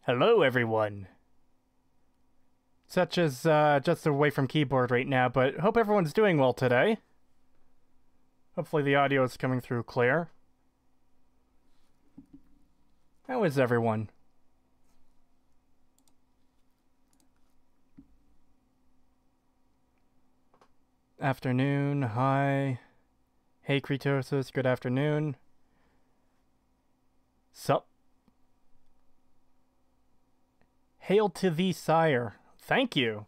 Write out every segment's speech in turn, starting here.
Hello, everyone. Such as just away from keyboard right now, but hope everyone's doing well today. Hopefully the audio is coming through clear. How is everyone? Afternoon, hi. Hey, Creetosis, good afternoon. Sup? Hail to thee, sire. Thank you.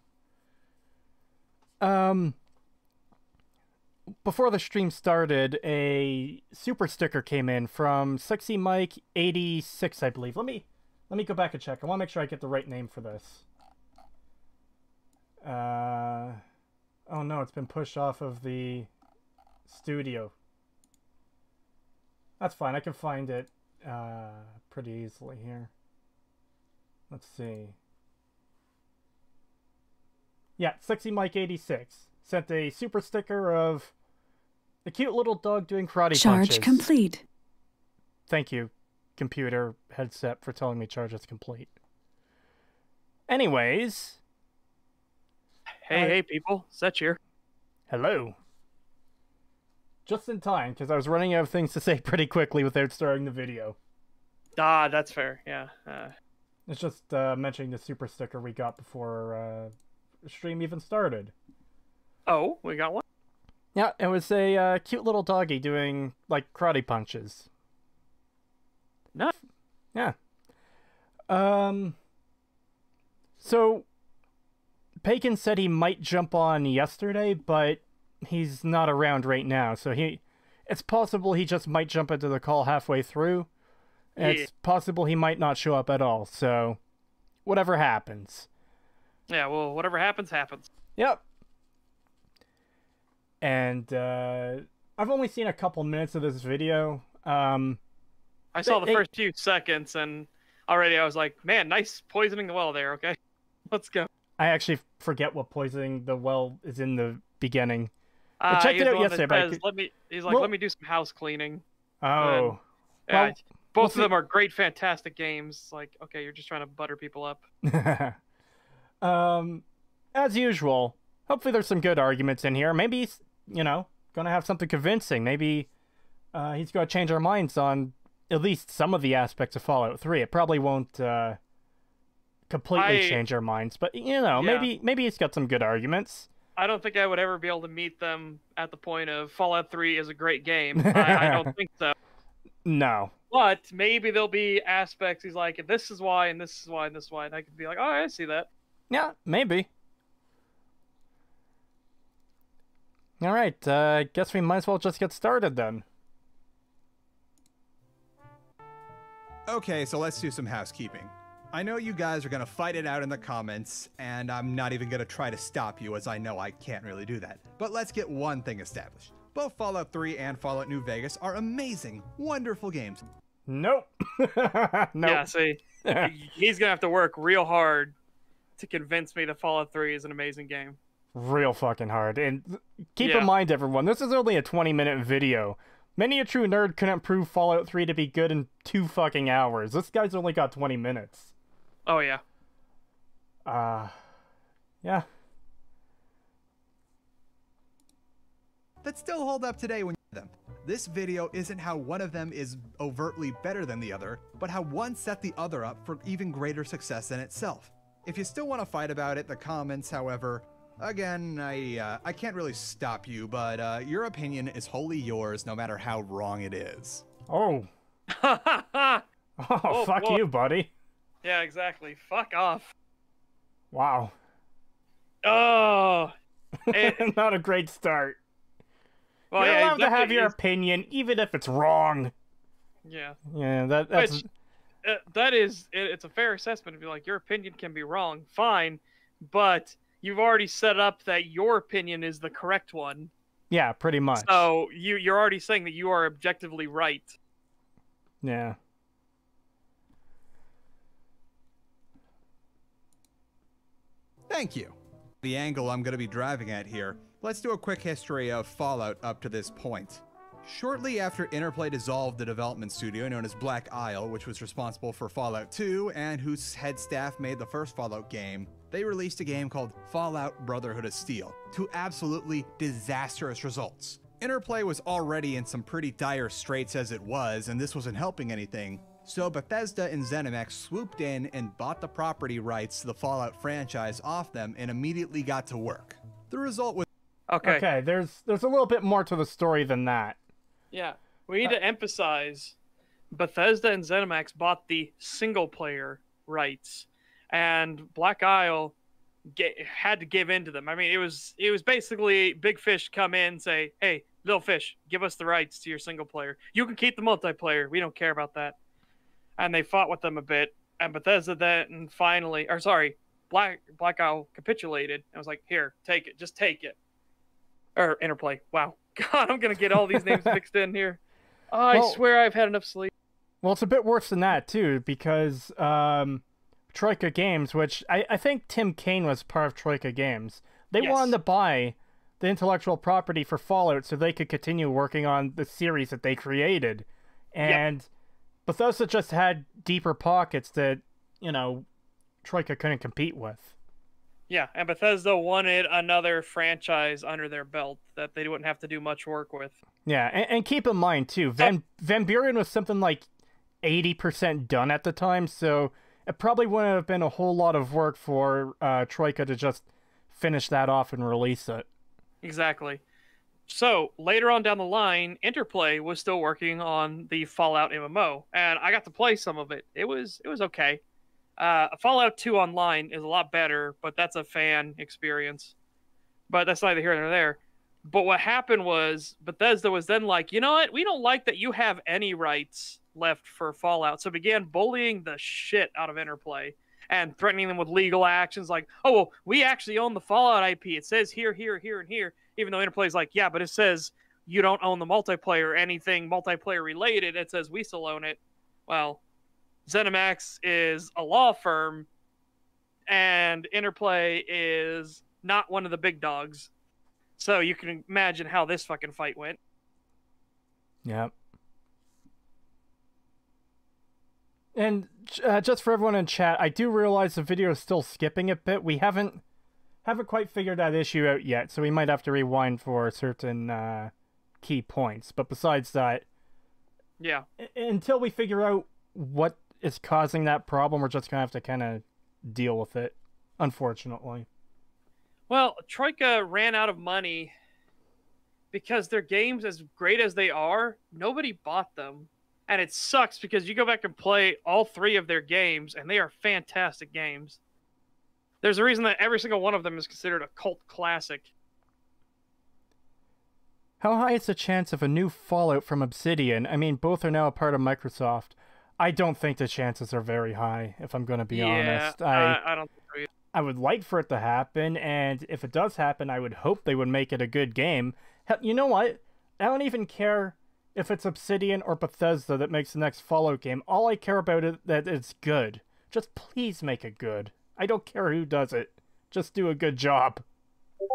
Before the stream started, a super sticker came in from Sexy Mike 86, I believe. Let me go back and check. I want to make sure I get the right name for this. Oh no, it's been pushed off of the studio. That's fine. I can find it pretty easily here. Let's see. Yeah, Sexy Mike 86 sent a super sticker of a cute little dog doing karate punches. Charge complete. Thank you, computer headset, for telling me charge is complete. Anyways. Hey people, Setch here. Hello. Just in time, because I was running out of things to say pretty quickly without starting the video. Ah, that's fair, yeah. It's just mentioning the super sticker we got before the stream even started. Oh, we got one? Yeah, it was a cute little doggy doing, like, karate punches. No. Yeah. So, Pagan said he might jump on yesterday, but he's not around right now, so it's possible he just might jump into the call halfway through. And Yeah. it's possible he might not show up at all, so whatever happens. Yeah, well, whatever happens, happens. Yep. And I've only seen a couple minutes of this video. I saw the first few seconds, and already I was like, man, nice poisoning the well there, okay? Let's go. I actually forget what poisoning the well is in the beginning. I checked it out yesterday. Says, let me do some house cleaning. Oh. Yeah, both of them are great, fantastic games. Like, okay, you're just trying to butter people up. As usual, hopefully there's some good arguments in here. Maybe he's, gonna have something convincing. Maybe he's gonna change our minds on at least some of the aspects of Fallout 3. It probably won't completely change our minds, but, maybe he's got some good arguments. I don't think I would ever be able to meet them at the point of Fallout 3 is a great game. I don't think so. No. But maybe there'll be aspects he's like, this is why, and this is why, and this is why, and I could be like, oh, I see that. Yeah, maybe. Alright, guess we might as well just get started then. Okay, so let's do some housekeeping. I know you guys are gonna fight it out in the comments, and I'm not even gonna try to stop you, as I know I can't really do that. But let's get one thing established. Both Fallout 3 and Fallout New Vegas are amazing, wonderful games. Nope. Nope. Yeah, see, he's gonna have to work real hard to convince me that Fallout 3 is an amazing game. Real fucking hard. And keep in mind, everyone, this is only a 20-minute video. Many a true nerd couldn't prove Fallout 3 to be good in 2 fucking hours. This guy's only got 20 minutes. Oh, yeah. Yeah. That still hold up today when you them. This video isn't how one of them is overtly better than the other, but how one set the other up for even greater success than itself. If you still want to fight about it, the comments, however, again, I can't really stop you, but your opinion is wholly yours, no matter how wrong it is. Oh. Oh, fuck you, buddy. Yeah, exactly. Fuck off. Wow. Oh. Not a great start. Well, You're yeah, allowed to have your opinion, even if it's wrong. Yeah. Yeah, that's... It's a fair assessment to be like, your opinion can be wrong, fine, but you've already set up that your opinion is the correct one. Yeah, pretty much. So you're already saying that you are objectively right. Yeah. Thank you. The angle I'm going to be driving at here, let's do a quick history of Fallout up to this point. Shortly after Interplay dissolved the development studio known as Black Isle, which was responsible for Fallout 2 and whose head staff made the first Fallout game, they released a game called Fallout Brotherhood of Steel, to absolutely disastrous results. Interplay was already in some pretty dire straits as it was, and this wasn't helping anything, so Bethesda and ZeniMax swooped in and bought the property rights to the Fallout franchise off them and immediately got to work. The result was... Okay, there's a little bit more to the story than that. Yeah, we need to emphasize Bethesda and ZeniMax bought the single-player rights, and Black Isle had to give in to them. I mean, it was basically big fish come in and say, hey, little fish, give us the rights to your single-player. You can keep the multiplayer. We don't care about that. And they fought with them a bit, and Bethesda then finally, or sorry, Black Isle capitulated and was like, here, take it. Just take it. Or Interplay. Wow. God, I'm going to get all these names mixed in here. Oh, I swear I've had enough sleep. Well, it's a bit worse than that, too, because Troika Games, which I think Tim Kaine was part of Troika Games, they wanted to buy the intellectual property for Fallout so they could continue working on the series that they created. And Bethesda just had deeper pockets that, you know, Troika couldn't compete with. Yeah, and Bethesda wanted another franchise under their belt that they wouldn't have to do much work with. Yeah, and keep in mind, too, Van Buren was something like 80% done at the time, so it probably wouldn't have been a whole lot of work for Troika to just finish that off and release it. Exactly. So, later on down the line, Interplay was still working on the Fallout MMO, and I got to play some of it. It was okay. Fallout 2 Online is a lot better, but that's a fan experience. But that's neither here nor there. But what happened was, Bethesda was then like, you know what? We don't like that you have any rights left for Fallout. So began bullying the shit out of Interplay and threatening them with legal actions like, oh, well, we actually own the Fallout IP. It says here, here, here, and here. Even though Interplay's like, yeah, but it says you don't own the multiplayer or anything multiplayer related. It says we still own it. Well, ZeniMax is a law firm, and Interplay is not one of the big dogs. So you can imagine how this fucking fight went. Yep. And just for everyone in chat, I do realize the video is still skipping a bit. We haven't quite figured that issue out yet, so we might have to rewind for certain key points. But besides that, yeah, until we figure out what is causing that problem, we're just gonna have to kind of deal with it, unfortunately. Well, Troika ran out of money because their games, as great as they are, nobody bought them. And it sucks because you go back and play all three of their games, and they are fantastic games. There's a reason that every single one of them is considered a cult classic. How high is the chance of a new Fallout from Obsidian? I mean, both are now a part of Microsoft. I don't think the chances are very high, if I'm going to be honest. I don't think so either. I would like for it to happen, and if it does happen, I would hope they would make it a good game. Hell, you know what? I don't even care if it's Obsidian or Bethesda that makes the next Fallout game. All I care about is that it's good. Just please make it good. I don't care who does it. Just do a good job.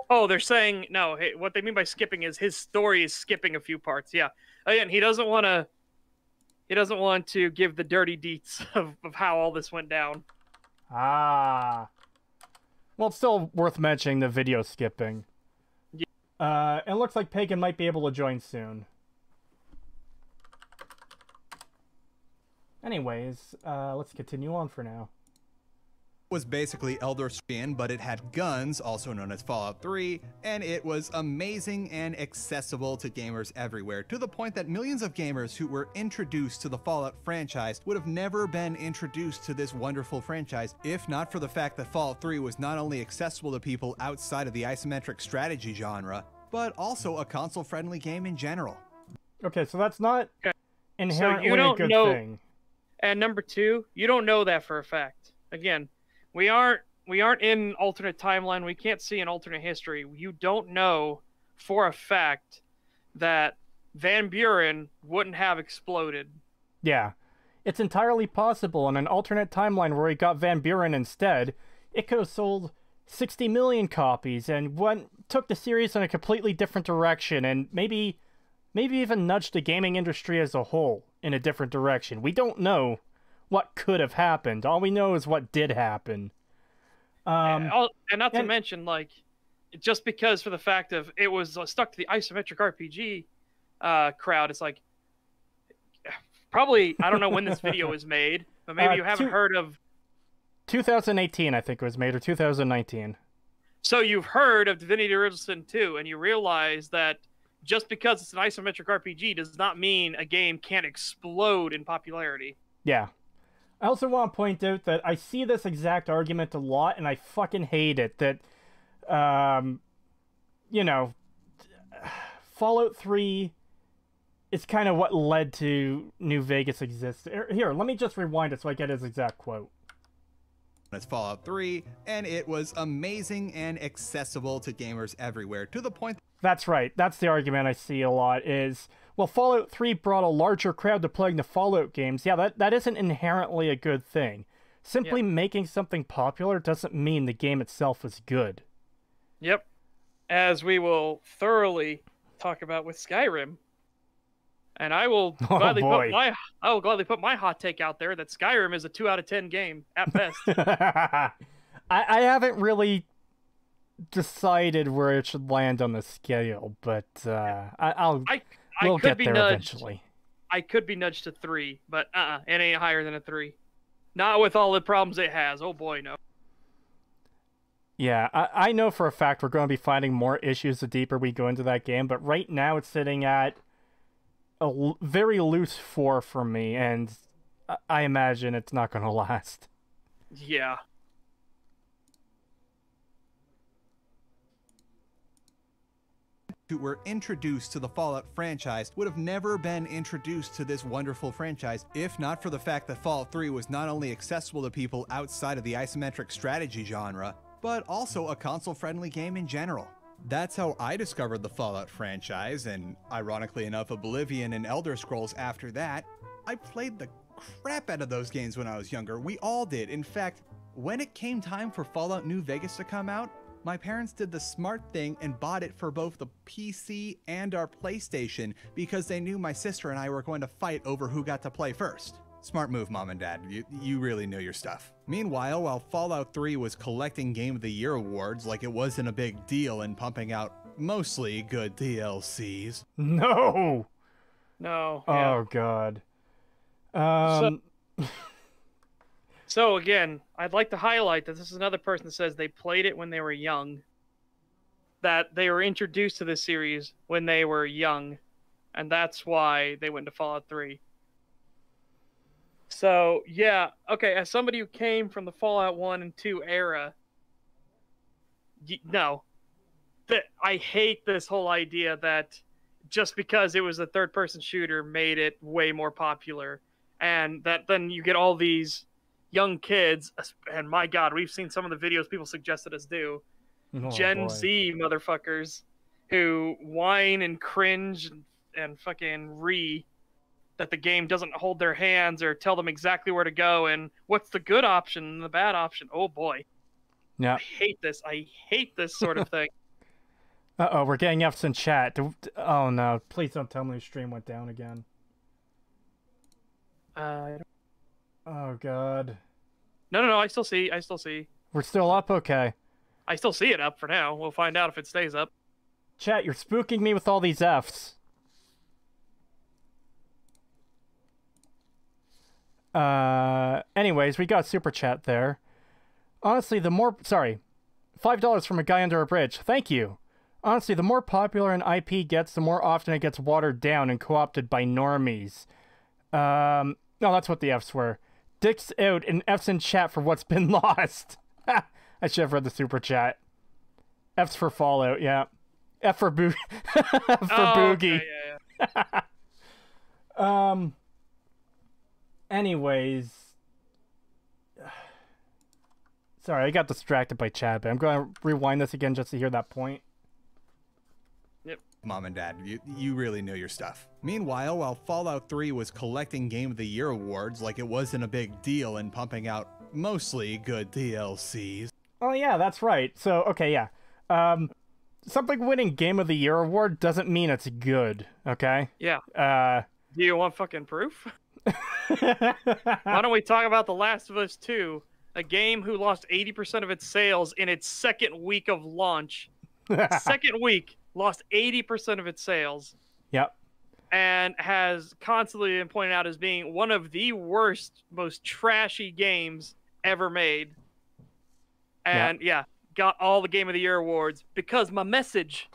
Oh, they're saying, no, hey, what they mean by skipping is his story is skipping a few parts. Yeah. Again, he doesn't want to give the dirty deets of how all this went down. Ah. Well, it's still worth mentioning the video skipping. Yeah. It looks like Pagan might be able to join soon. Anyways, let's continue on for now. Was basically Elder Scrolls, but it had guns, also known as Fallout 3, and it was amazing and accessible to gamers everywhere, to the point that millions of gamers who were introduced to the Fallout franchise would have never been introduced to this wonderful franchise if not for the fact that Fallout 3 was not only accessible to people outside of the isometric strategy genre, but also a console-friendly game in general. Okay, so that's not inherently a good thing. And number two, you don't know that for a fact. Again, we aren't in alternate timeline. We can't see an alternate history. You don't know for a fact that Van Buren wouldn't have exploded. Yeah. It's entirely possible in an alternate timeline where we got Van Buren instead, it could have sold 60 million copies and took the series in a completely different direction, and maybe maybe even nudge the gaming industry as a whole in a different direction. We don't know what could have happened. All we know is what did happen. And not to mention, like, just because for the fact of it was stuck to the isometric RPG crowd, it's like, probably, I don't know when this video was made, but maybe you haven't heard of... 2018, I think it was made, or 2019. So you've heard of Divinity Original Sin 2, and you realize that just because it's an isometric RPG does not mean a game can't explode in popularity. Yeah. I also want to point out that I see this exact argument a lot, and I fucking hate it. That, you know, Fallout 3 is kind of what led to New Vegas exist. Here, let me just rewind it so I get his exact quote. It's Fallout 3, and it was amazing and accessible to gamers everywhere, to the point... That's right. That's the argument I see a lot is, well, Fallout 3 brought a larger crowd to playing the Fallout games. Yeah, that isn't inherently a good thing. Simply making something popular doesn't mean the game itself is good. Yep. As we will thoroughly talk about with Skyrim. And I will gladly put my hot take out there that Skyrim is a 2 out of 10 game at best. I haven't really decided where it should land on the scale, but we'll get there eventually. I could be nudged to 3, but it ain't higher than a 3. Not with all the problems it has. Oh boy, no. Yeah, I know for a fact we're going to be finding more issues the deeper we go into that game, but right now it's sitting at a very loose 4 for me, and I imagine it's not going to last. Yeah. Who were introduced to the Fallout franchise would have never been introduced to this wonderful franchise if not for the fact that Fallout 3 was not only accessible to people outside of the isometric strategy genre, but also a console-friendly game in general. That's how I discovered the Fallout franchise, and ironically enough, Oblivion and Elder Scrolls after that. I played the crap out of those games when I was younger. We all did. In fact, when it came time for Fallout New Vegas to come out, my parents did the smart thing and bought it for both the PC and our PlayStation because they knew my sister and I were going to fight over who got to play first. Smart move, Mom and Dad. You really knew your stuff. Meanwhile, while Fallout 3 was collecting Game of the Year awards like it wasn't a big deal and pumping out mostly good DLCs. No! No. Oh, God. So again, I'd like to highlight that this is another person that says they played it when they were young. That they were introduced to this series when they were young. And that's why they went to Fallout 3. So, yeah, okay, as somebody who came from the Fallout 1 and 2 era, no. I hate this whole idea that just because it was a third-person shooter made it way more popular. And that then you get all these young kids, and my God, we've seen some of the videos people suggested us do. Gen Z motherfuckers who whine and cringe and fucking that the game doesn't hold their hands or tell them exactly where to go and what's the good option and the bad option. Oh boy. Yeah. I hate this. I hate this sort of thing. Uh-oh, we're getting F's in chat. Oh no, please don't tell me the stream went down again. Oh God. No, I still see. We're still up? Okay. I still see it up for now. We'll find out if it stays up. Chat, you're spooking me with all these F's. Anyways, we got super chat there. Honestly, $5 from a guy under a bridge. Thank you. Honestly, the more popular an IP gets, the more often it gets watered down and co-opted by normies. No, that's what the F's were. Dicks out and F's in chat for what's been lost. I should have read the super chat. F's for Fallout, yeah. F for Boogie. Okay, yeah. Anyways. Sorry, I got distracted by chat, but I'm going to rewind this again just to hear that point. Yep. Mom and Dad, you really knew your stuff. Meanwhile, while Fallout 3 was collecting Game of the Year awards like it wasn't a big deal and pumping out mostly good DLCs. Oh yeah, that's right. So, okay, yeah. something winning Game of the Year award doesn't mean it's good, okay? Yeah. Uh, Do you want fucking proof? Why don't we talk about The Last of Us 2, a game who lost 80% of its sales in its second week of launch. Second week, lost 80% of its sales. Yep. And has constantly been pointed out as being one of the worst, most trashy games ever made. And yeah, got all the Game of the Year awards because my message.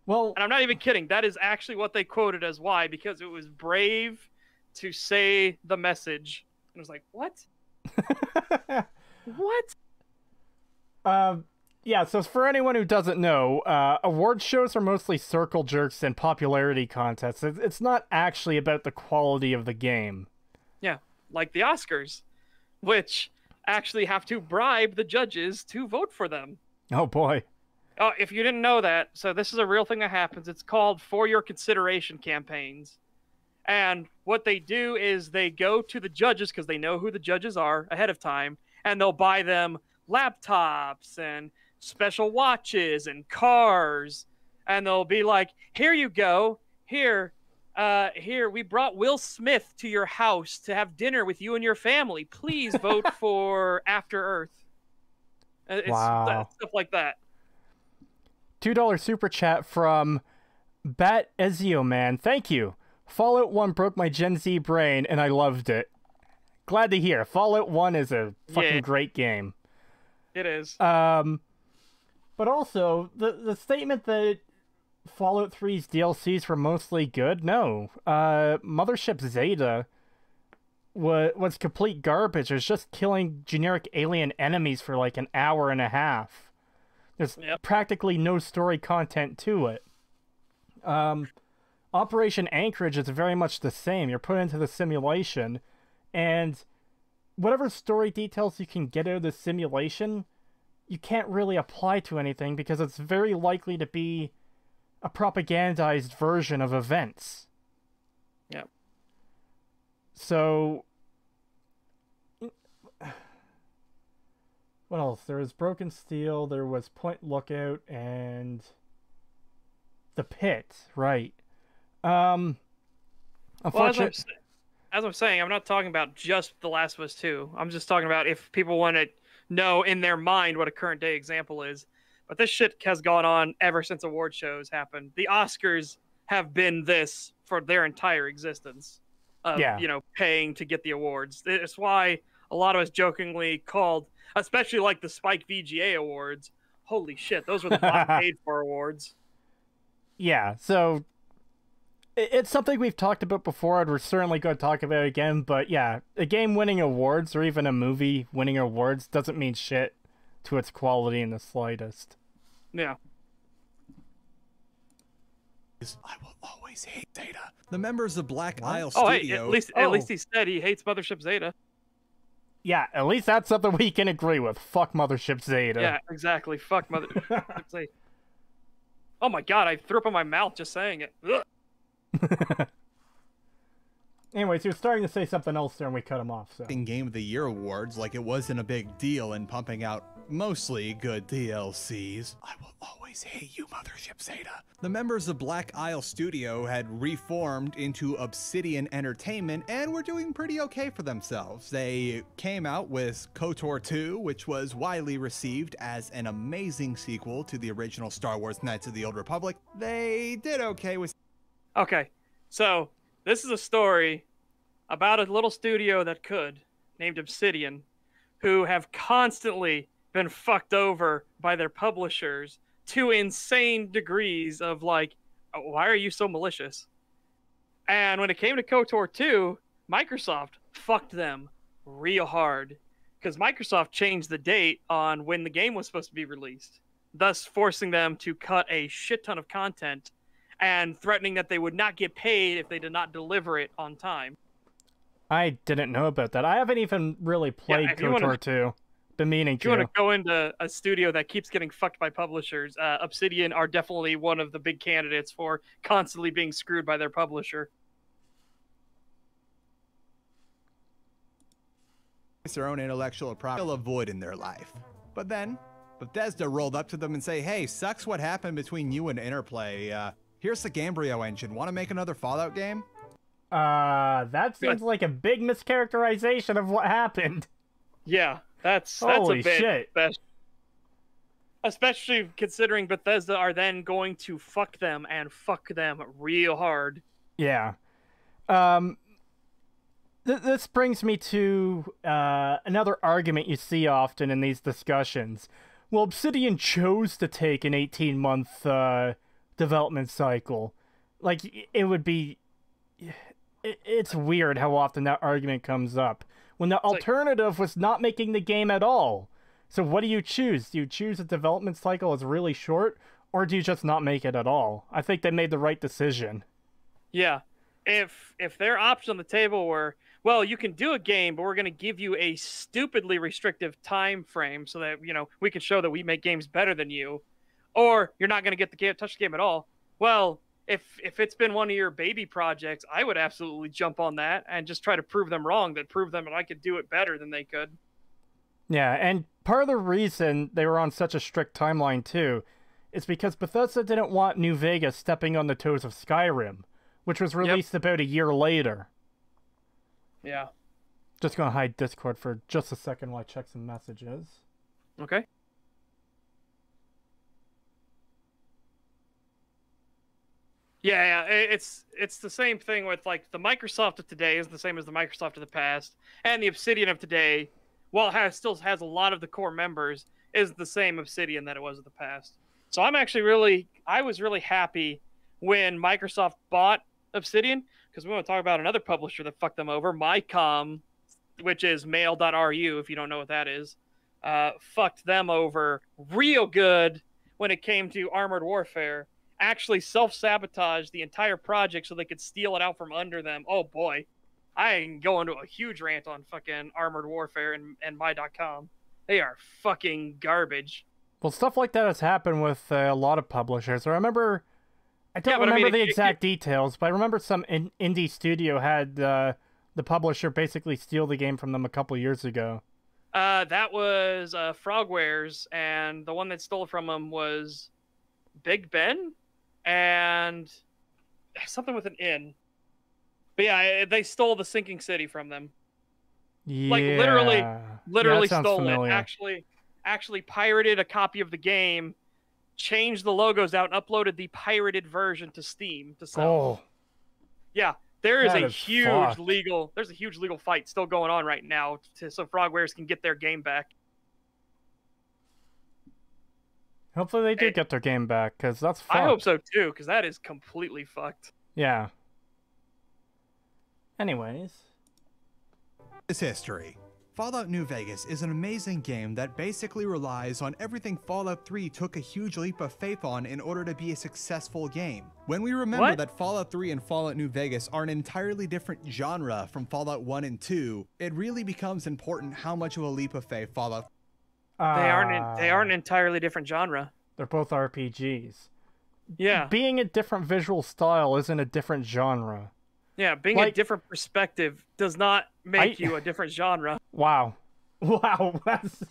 Well, and I'm not even kidding. That is actually what they quoted as why, because it was brave to say the message. And I was like, what? What? Yeah, so for anyone who doesn't know, award shows are mostly circle jerks and popularity contests. It's not actually about the quality of the game. Yeah, like the Oscars, which actually have to bribe the judges to vote for them. Oh, boy. Oh, if you didn't know that, so this is a real thing that happens. It's called For Your Consideration campaigns. And what they do is they go to the judges, because they know who the judges are ahead of time, and they'll buy them laptops and special watches and cars, and they'll be like, here you go, here we brought Will Smith to your house to have dinner with you and your family, please vote for After Earth. Wow. Stuff like that. $2 super chat from Bat Ezio Man. Thank you. Fallout 1 broke my Gen Z brain and I loved it. Glad to hear. Fallout 1 is a fucking great game. It is. But also, the statement that Fallout 3's DLCs were mostly good, no. Mothership Zeta was complete garbage. It was just killing generic alien enemies for like an hour and a half. There's practically no story content to it. Operation Anchorage is very much the same. You're put into the simulation, and whatever story details you can get out of the simulation, you can't really apply to anything because it's very likely to be a propagandized version of events. Yeah. So, what else? There was Broken Steel, there was Point Lookout, and The Pit, right. Unfortunately... As I'm saying, I'm not talking about just The Last of Us 2. I'm just talking about if people want to know in their mind what a current day example is. But this shit has gone on ever since award shows happened. The Oscars have been this for their entire existence of, you know, paying to get the awards. It's why a lot of us jokingly called, especially like the Spike VGA awards, holy shit, those were the not paid for awards. Yeah, so it's something we've talked about before, and we're certainly going to talk about it again, but yeah, a game winning awards, or even a movie winning awards, doesn't mean shit to its quality in the slightest. Yeah. I will always hate Zeta. The members of Black Isle Studio... Hey, at least he said he hates Mothership Zeta. Yeah, at least that's something we can agree with. Fuck Mothership Zeta. Yeah, exactly. Fuck Mothership Zeta. Oh my god, I threw up in my mouth just saying it. Ugh. Anyways, he was starting to say something else there and we cut him off. So. In Game of the Year awards, like it wasn't a big deal in pumping out mostly good DLCs. I will always hate you, Mothership Zeta. The members of Black Isle Studio had reformed into Obsidian Entertainment and were doing pretty okay for themselves. They came out with KOTOR 2, which was widely received as an amazing sequel to the original Star Wars Knights of the Old Republic. They did okay with... Okay, so this is a story about a little studio that could, named Obsidian, who have constantly been fucked over by their publishers to insane degrees of like, oh, why are you so malicious? And when it came to KOTOR 2, Microsoft fucked them real hard because Microsoft changed the date on when the game was supposed to be released, thus forcing them to cut a shit ton of content and threatening that they would not get paid if they did not deliver it on time. I didn't know about that. I haven't even really played KOTOR 2. Been meaning to. If you want to go into a studio that keeps getting fucked by publishers, Obsidian are definitely one of the big candidates for constantly being screwed by their publisher. Their own intellectual property, fill a void in their life. But then, Bethesda rolled up to them and say, hey, sucks what happened between you and Interplay. Here's the Gamebryo engine. Want to make another Fallout game? That seems like a big mischaracterization of what happened. Yeah, that's Holy a bit shit. Especially considering Bethesda are then going to fuck them and fuck them real hard. Yeah. This brings me to another argument you see often in these discussions. Well, Obsidian chose to take an 18-month development cycle. Like, it would be... It's weird how often that argument comes up, when the alternative was not making the game at all. So what do you choose? Do you choose a development cycle is really short, or do you just not make it at all? I think they made the right decision. Yeah. If their option on the table were, well, you can do a game, but we're going to give you a stupidly restrictive time frame so that, you know, we can show that we make games better than you, or you're not going to get the game, touch the game at all. Well, if it's been one of your baby projects, I would absolutely jump on that and just try to prove them wrong, prove them that I could do it better than they could. Yeah, and part of the reason they were on such a strict timeline, too, is because Bethesda didn't want New Vegas stepping on the toes of Skyrim, which was released about a year later. Yeah. Just gonna hide Discord for just a second while I check some messages. Okay. Yeah, it's the same thing with, like, the Microsoft of today is the same as the Microsoft of the past, and the Obsidian of today, while it still has a lot of the core members, is the same Obsidian that it was in the past. So I was really happy when Microsoft bought Obsidian, because we want to talk about another publisher that fucked them over, MyCom, which is mail.ru, if you don't know what that is, fucked them over real good when it came to Armored Warfare. Actually self-sabotaged the entire project so they could steal it out from under them. Oh boy. I can go into a huge rant on fucking Armored Warfare and my.com. They are fucking garbage. Well, stuff like that has happened with a lot of publishers. I don't remember the exact details, but I remember some indie studio had the publisher basically steal the game from them a couple years ago. That was Frogwares, and the one that stole from them was Big Ben and something with an N. But yeah, they stole the Sinking City from them. Yeah. Like literally stole familiar. it. Actually pirated a copy of the game, changed the logos out, and uploaded the pirated version to Steam to sell. Oh. Yeah, there's a fucked. huge legal fight still going on right now so Frogwares can get their game back. Hopefully they do get their game back, because that's fucked. I hope so too, because that is completely fucked. Yeah. Anyways. This history. Fallout New Vegas is an amazing game that basically relies on everything Fallout 3 took a huge leap of faith on in order to be a successful game. When we remember that Fallout 3 and Fallout New Vegas are an entirely different genre from Fallout 1 and 2, it really becomes important how much of a leap of faith Fallout... They aren't an entirely different genre. They're both RPGs. Yeah. Being a different visual style isn't a different genre. Yeah, being a different perspective does not make you a different genre. Wow. Wow. That's...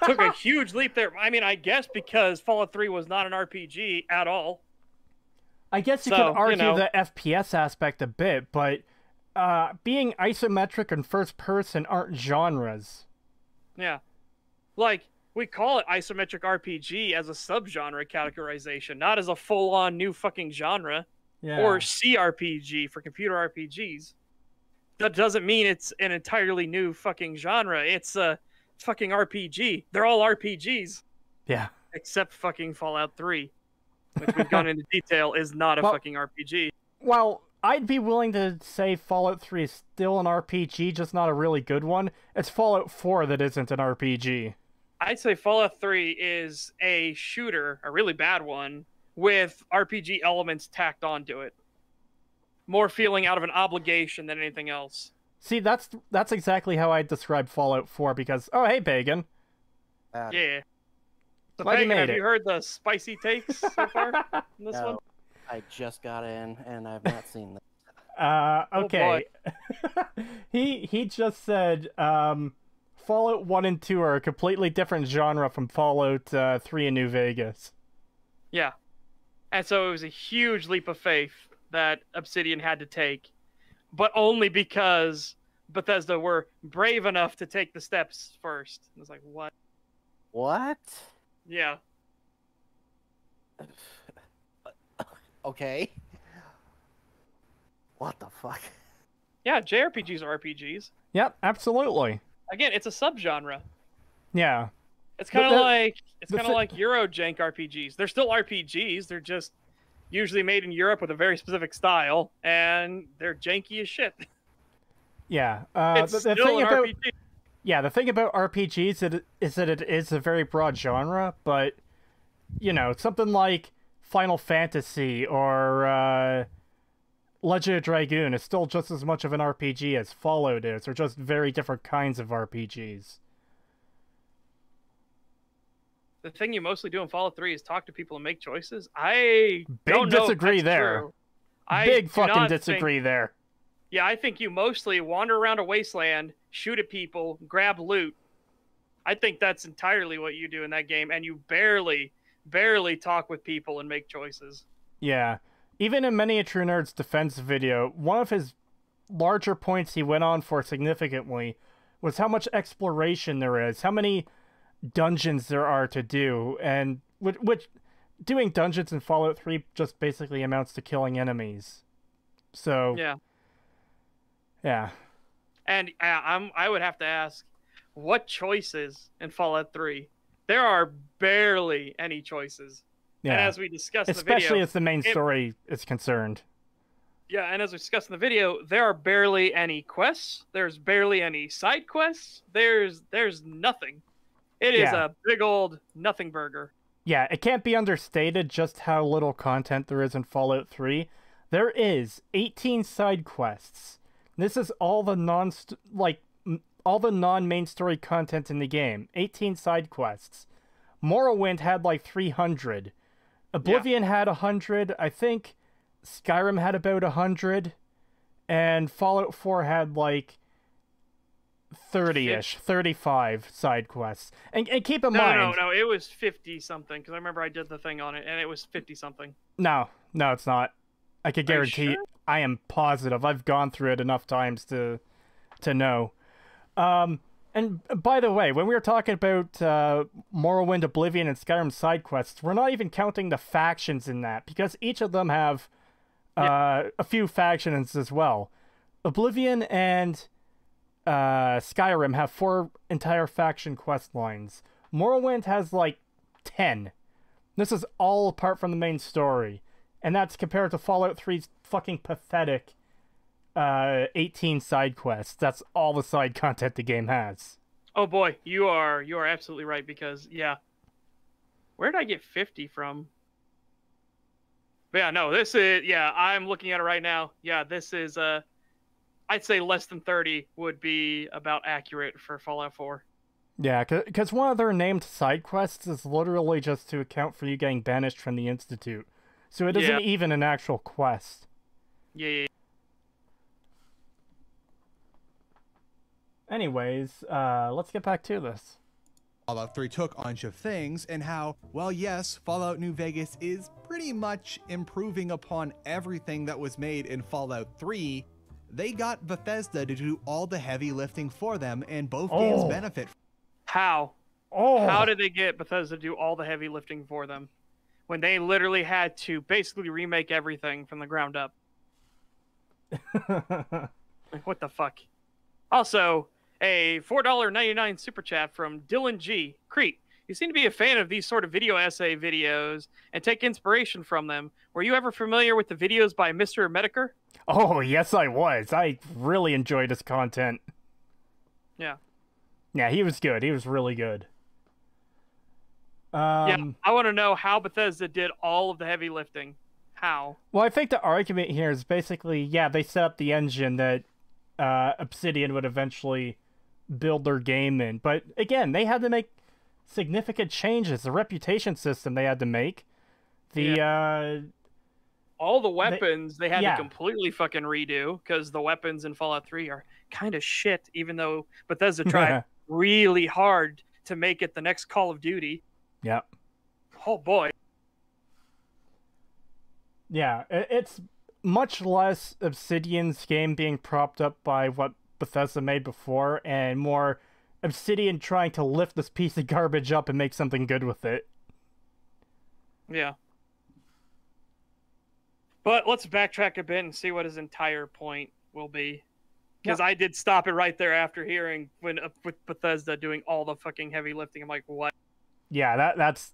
Took a huge leap there. I mean, I guess because Fallout 3 was not an RPG at all. I guess you could argue the FPS aspect a bit, but being isometric and first person aren't genres. Yeah. Like, we call it isometric RPG as a subgenre categorization, not as a full-on new fucking genre. Yeah. Or CRPG for computer RPGs. That doesn't mean it's an entirely new fucking genre. It's a fucking RPG. They're all RPGs. Yeah. Except fucking Fallout 3, which we've gone into detail is not a fucking RPG. Well, I'd be willing to say Fallout 3 is still an RPG, just not a really good one. It's Fallout 4 that isn't an RPG. I'd say Fallout 3 is a shooter, a really bad one, with RPG elements tacked onto it. More feeling out of an obligation than anything else. See, that's exactly how I describe Fallout 4, because, oh, hey, Pagan. Yeah. So, Glad Pagan, you made have it. you heard the spicy takes so far in this one? I just got in, and I've not seen them. Okay. He just said, Fallout 1 and 2 are a completely different genre from Fallout 3 and New Vegas. Yeah. And so it was a huge leap of faith that Obsidian had to take, but only because Bethesda were brave enough to take the steps first. It was like, what? What? Yeah. Okay. What the fuck? Yeah, JRPGs are RPGs. Yep, absolutely. Again, it's a subgenre. Yeah. It's kind of the like Eurojank RPGs. They're still RPGs. They're just usually made in Europe with a very specific style, and they're janky as shit. Yeah. It's the still thing an about RPG. Yeah, the thing about RPGs is that it is a very broad genre, but, you know, something like Final Fantasy or Legend of Dragoon is still just as much of an RPG as Fallout is, or just very different kinds of RPGs. The thing you mostly do in Fallout 3 is talk to people and make choices. I Big don't know if disagree that's there. true. I Big do fucking not disagree there. Yeah, I think you mostly wander around a wasteland, shoot at people, grab loot. I think that's entirely what you do in that game, and you barely talk with people and make choices. Yeah. Even in Miniature Nerd's defense video, one of his larger points he went on for significantly was how much exploration there is, how many dungeons there are to do, and which doing dungeons in Fallout 3 just basically amounts to killing enemies. So yeah. And I would have to ask, what choices in Fallout 3? There are barely any choices. Yeah. And as we discussed in the video, especially as the main story is concerned. Yeah, and as we discussed in the video, there are barely any quests. There's barely any side quests. There's nothing. It is a big old nothing burger. Yeah, it can't be understated just how little content there is in Fallout 3. There is 18 side quests. This is all the non-main story content in the game. 18 side quests. Morrowind had like 300. Oblivion had 100. I think Skyrim had about 100. And Fallout 4 had like 30-ish, 35 side quests. And keep in mind... No, it was 50-something, because I remember I did the thing on it, and it was 50-something. No, it's not. I could guarantee... Sure? I am positive. I've gone through it enough times to know. And by the way, when we were talking about Morrowind, Oblivion, and Skyrim side quests, we're not even counting the factions in that, because each of them have a few factions as well. Oblivion and Skyrim have 4 entire faction quest lines. Morrowind has like 10. This is all apart from the main story. And that's compared to Fallout 3's fucking pathetic 18 side quests. That's all the side content the game has. Oh boy, you are absolutely right, because where did I get 50 from? But yeah, no, this is I'm looking at it right now. Yeah, this is I'd say less than 30 would be about accurate for Fallout 4. Yeah, because one of their named side quests is literally just to account for you getting banished from the Institute. So it isn't even an actual quest. Yeah. Anyways, let's get back to this. Fallout 3 took a bunch of things, and how, well, yes, Fallout New Vegas is pretty much improving upon everything that was made in Fallout 3. They got Bethesda to do all the heavy lifting for them, and both games benefit. How? How did they get Bethesda to do all the heavy lifting for them when they literally had to basically remake everything from the ground up? Like, what the fuck? Also, a $4.99 super chat from Dylan G. Creet. You seem to be a fan of these sort of video essay videos and take inspiration from them. Were you ever familiar with the videos by Mr. Mediker? Oh, yes, I was. I really enjoyed his content. Yeah. Yeah, he was good. He was really good. I want to know how Bethesda did all of the heavy lifting. How? Well, I think the argument here is basically, they set up the engine that Obsidian would eventually build their game in. But again, they had to make significant changes. The reputation system they had to make. All the weapons they had to completely fucking redo, because the weapons in Fallout 3 are kind of shit, even though Bethesda tried really hard to make it the next Call of Duty. Yep. Oh boy. Yeah, it's much less Obsidian's game being propped up by what Bethesda made before, and more Obsidian trying to lift this piece of garbage up and make something good with it. Yeah. But let's backtrack a bit and see what his entire point will be. Because I did stop it right there after hearing with Bethesda doing all the fucking heavy lifting. I'm like, what? Yeah, that's...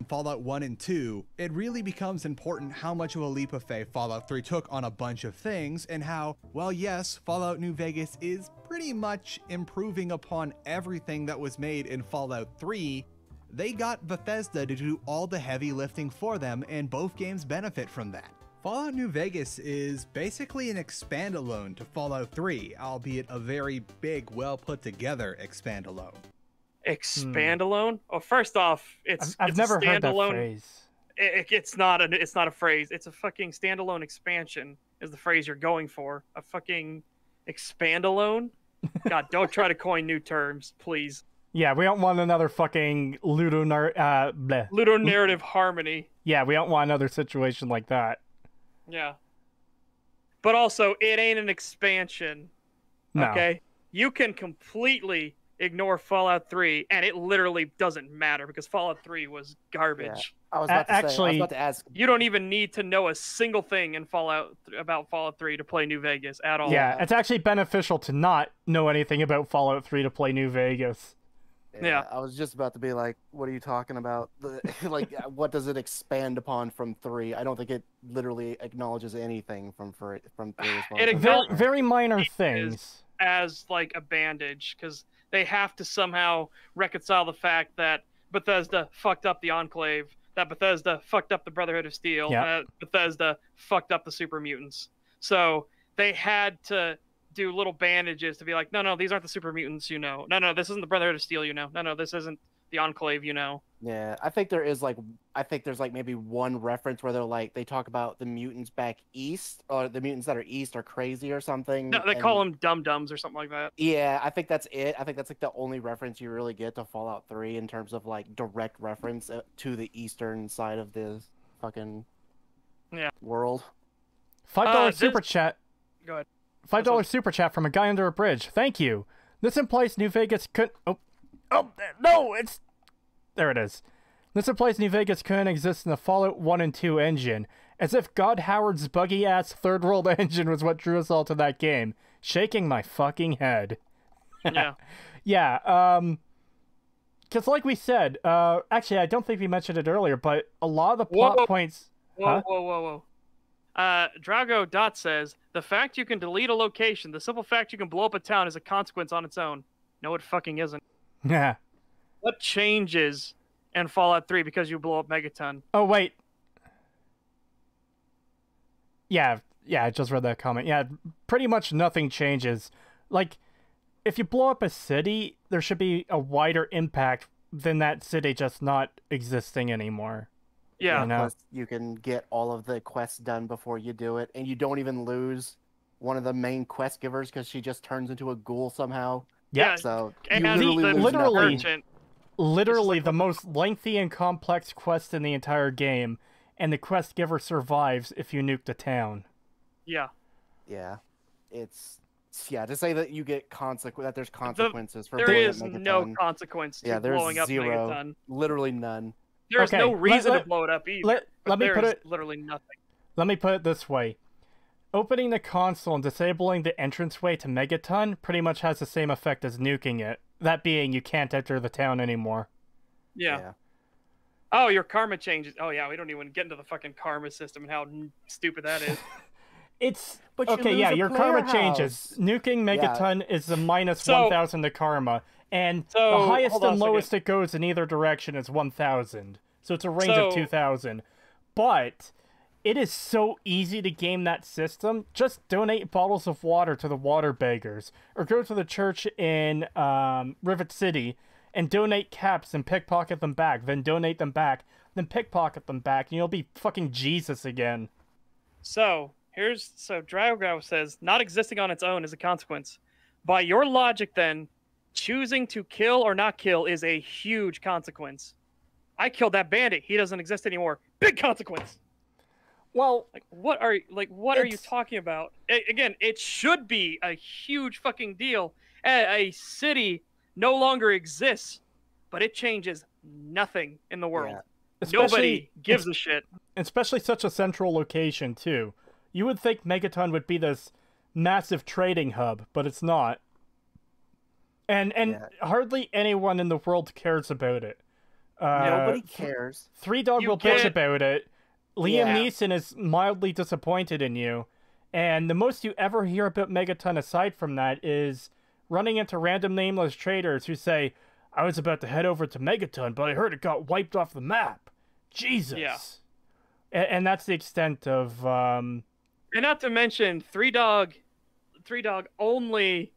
Fallout 1 and 2, it really becomes important how much of a leap of faith Fallout 3 took on a bunch of things, and how, well, yes, Fallout New Vegas is pretty much improving upon everything that was made in Fallout 3. They got Bethesda to do all the heavy lifting for them, and both games benefit from that. Fallout New Vegas is basically an expandalone to Fallout 3, albeit a very big, well put together expandalone. Expandalone? Oh, first off, I've never heard that phrase. It's not a phrase. It's a fucking standalone expansion is the phrase you're going for. A fucking expandalone? God, don't try to coin new terms, please. Yeah, we don't want another fucking ludonarrative harmony. Yeah, we don't want another situation like that. Yeah. But also, it ain't an expansion. No. Okay? You can completely ignore Fallout 3, and it literally doesn't matter, because Fallout 3 was garbage. Yeah. I was about to ask. You don't even need to know a single thing in about Fallout 3 to play New Vegas at all. Yeah, it's actually beneficial to not know anything about Fallout 3 to play New Vegas. Yeah. I was just about to be like, what are you talking about? Like, what does it expand upon from 3? I don't think it literally acknowledges anything from 3 as well. It very minor things. As like a bandage, because they have to somehow reconcile the fact that Bethesda fucked up the Enclave, that Bethesda fucked up the Brotherhood of Steel, that Bethesda fucked up the Super Mutants. So they had to do little bandages to be like, no, these aren't the Super Mutants, you know. No, this isn't the Brotherhood of Steel, you know. No, this isn't the Enclave, you know. Yeah, I think there's like maybe one reference where they talk about the mutants back east, or the mutants that are east are crazy or something. No, they call them dum-dums or something like that. Yeah, I think that's it. I think that's like the only reference you really get to Fallout 3 in terms of like direct reference to the eastern side of the fucking world. $5 super chat. Go ahead. $5 super chat from a guy under a bridge. Thank you. This implies New Vegas could... Oh, no, it's... There it is. This implies New Vegas couldn't exist in the Fallout 1 and 2 engine, as if God Howard's buggy-ass third-world engine was what drew us all to that game. Shaking my fucking head. Yeah. Yeah, because like we said, actually, I don't think we mentioned it earlier, but a lot of the plot points... Whoa. Drago Dot says, the fact you can delete a location, the simple fact you can blow up a town is a consequence on its own. No, it fucking isn't. Yeah. What changes in Fallout 3 because you blow up Megaton? Oh, wait. Yeah, I just read that comment. Yeah, pretty much nothing changes. Like, if you blow up a city, there should be a wider impact than that city just not existing anymore. Yeah. You know? Plus, you can get all of the quests done before you do it, and you don't even lose one of the main quest givers because she just turns into a ghoul somehow. Yeah. So and you literally the most lengthy and complex quest in the entire game, and the quest giver survives if you nuke the town. Yeah. Yeah. To say that you get that there's consequences for there blowing is up Megaton. No consequence to blowing up zero. Megaton. Literally none. There's no reason to blow it up either. Let me put it literally nothing. Let me put it this way. Opening the console and disabling the entranceway to Megaton pretty much has the same effect as nuking it. That being, you can't enter the town anymore. Yeah. Oh, your karma changes. Oh, yeah, we don't even get into the fucking karma system and how stupid that is. It's... your karma changes. Nuking Megaton is the minus 1,000 to karma, and the highest and lowest it goes in either direction is 1,000. So it's a range of 2,000. But... it is so easy to game that system. Just donate bottles of water to the water beggars. Or go to the church in Rivet City and donate caps and pickpocket them back. Then donate them back. Then pickpocket them back. And you'll be fucking Jesus again. So, Drago says, not existing on its own is a consequence. By your logic, then, choosing to kill or not kill is a huge consequence. I killed that bandit. He doesn't exist anymore. Big consequence. Well, Like, what are you talking about? Again, it should be a huge fucking deal. A city no longer exists, but it changes nothing in the world. Yeah. Nobody gives a shit. Especially such a central location, too. You would think Megaton would be this massive trading hub, but it's not. And hardly anyone in the world cares about it. Nobody cares. Three Dog will bitch about it. Liam Neeson is mildly disappointed in you. And the most you ever hear about Megaton aside from that is running into random nameless traders who say, I was about to head over to Megaton, but I heard it got wiped off the map. Jesus. Yeah. And that's the extent of... And not to mention, Three Dog only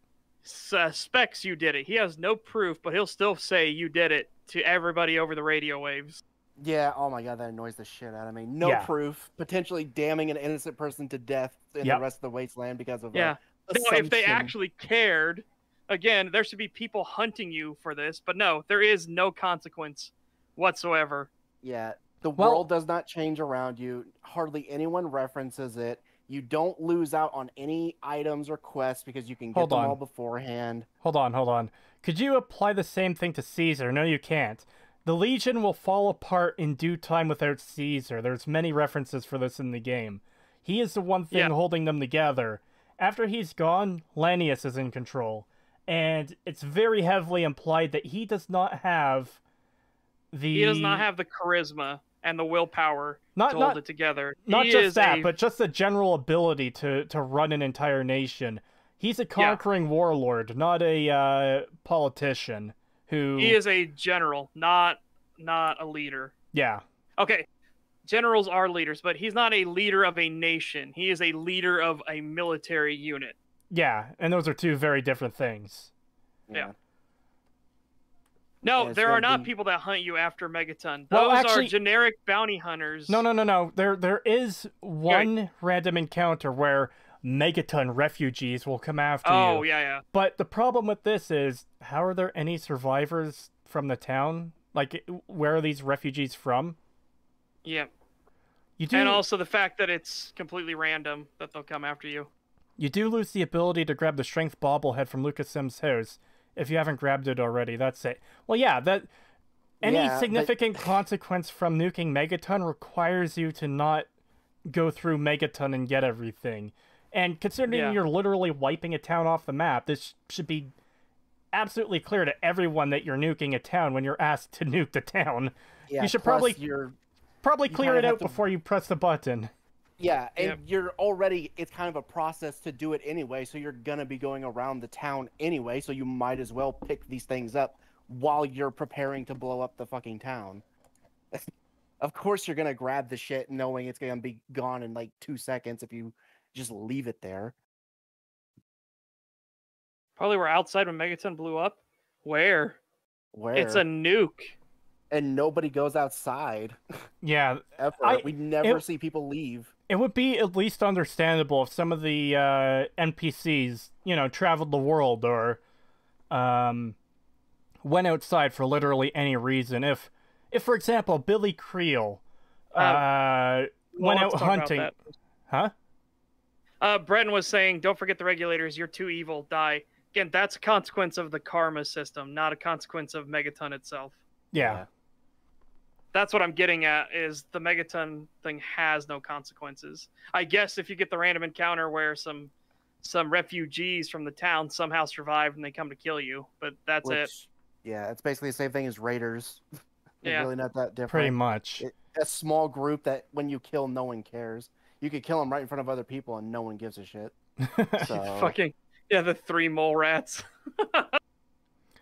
suspects you did it. He has no proof, but he'll still say you did it to everybody over the radio waves. Yeah, oh my god, that annoys the shit out of me. No proof, potentially damning an innocent person to death in the rest of the wasteland because of no, if they actually cared, again, there should be people hunting you for this, but no, there is no consequence whatsoever. Yeah, the world does not change around you. Hardly anyone references it. You don't lose out on any items or quests because you can get them all beforehand. Hold on. Could you apply the same thing to Caesar? No, you can't. The Legion will fall apart in due time without Caesar. There's many references for this in the game. He is the one thing holding them together. After he's gone, Lanius is in control. And it's very heavily implied that he does not have the... He does not have the charisma and the willpower to hold it together. Not just that, but just the general ability to run an entire nation. He's a conquering warlord, not a politician. He is a general, not a leader. Yeah. Okay, generals are leaders, but he's not a leader of a nation. He is a leader of a military unit. Yeah, and those are two very different things. Yeah. No, there are not people that hunt you after Megaton. Those are generic bounty hunters. No. There is one random encounter where Megaton refugees will come after you. Oh, yeah. But the problem with this is, how are there any survivors from the town? Like, where are these refugees from? Yeah. You do... And also the fact that it's completely random that they'll come after you. You do lose the ability to grab the strength bobblehead from Lucas Sims' house. If you haven't grabbed it already, that's it. Well, yeah, any significant consequence from nuking Megaton requires you to not go through Megaton and get everything. And considering you're literally wiping a town off the map, this should be absolutely clear to everyone that you're nuking a town when you're asked to nuke the town. Yeah, you should probably clear it out before you press the button. Yeah, and you're already, it's kind of a process to do it anyway, so you're gonna be going around the town anyway, so you might as well pick these things up while you're preparing to blow up the fucking town. Of course you're gonna grab the shit knowing it's gonna be gone in like 2 seconds if you just leave it there. Probably were outside when Megaton blew up. Where? It's a nuke. And nobody goes outside. Yeah. Ever. We never see people leave. It would be at least understandable if some of the NPCs, traveled the world or went outside for literally any reason. If for example, Billy Creel went out hunting... Huh? Brenton was saying, don't forget the regulators, you're too evil, die. Again, that's a consequence of the karma system, not a consequence of Megaton itself. Yeah. That's what I'm getting at, is the Megaton thing has no consequences. I guess if you get the random encounter where some refugees from the town somehow survive and they come to kill you, but that's it. Yeah, it's basically the same thing as raiders. It's really not that different. Pretty much. A small group that when you kill, no one cares. You could kill them right in front of other people and no one gives a shit. So... the 3 mole rats.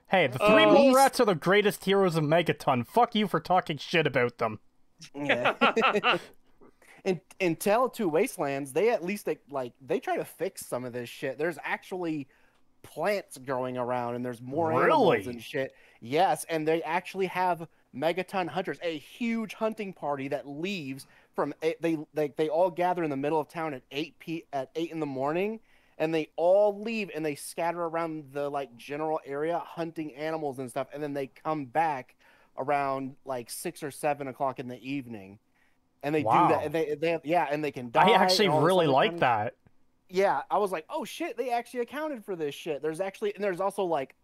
Hey, the 3 mole rats are the greatest heroes of Megaton. Fuck you for talking shit about them. Yeah. in Tale 2 Wastelands, they at least they try to fix some of this shit. There's actually plants growing around and there's more animals and shit. Yes, and they actually have Megaton hunters, a huge hunting party that leaves from they all gather in the middle of town at 8 in the morning, and they all leave and they scatter around the like general area hunting animals and stuff, and then they come back around like 6 or 7 o'clock in the evening, and they do that. And they have, yeah, and they can die. I actually and all this really other like kind of- that. Yeah, I was like, oh shit, they actually accounted for this shit. There's also like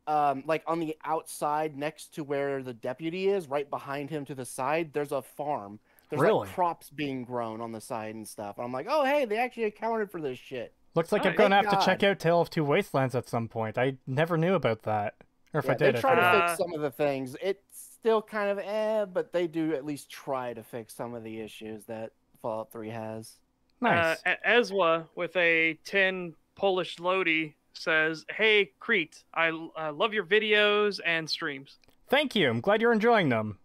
on the outside next to where the deputy is, right behind him to the side, there's a farm. There's Really? like crops being grown on the side and stuff. And I'm like, oh hey, they actually accounted for this shit. Looks like I'm Nice. gonna have Thank to check God. out Tale of Two Wastelands at some point. I never knew about that. Or if I Yeah, did, they I try to forgot. fix some of the things. It's still kind of but they do at least try to fix some of the issues that Fallout 3 has. Nice. Ezwa with a 10 Polish Lodi says, "Hey Crete, I love your videos and streams." Thank you. I'm glad you're enjoying them.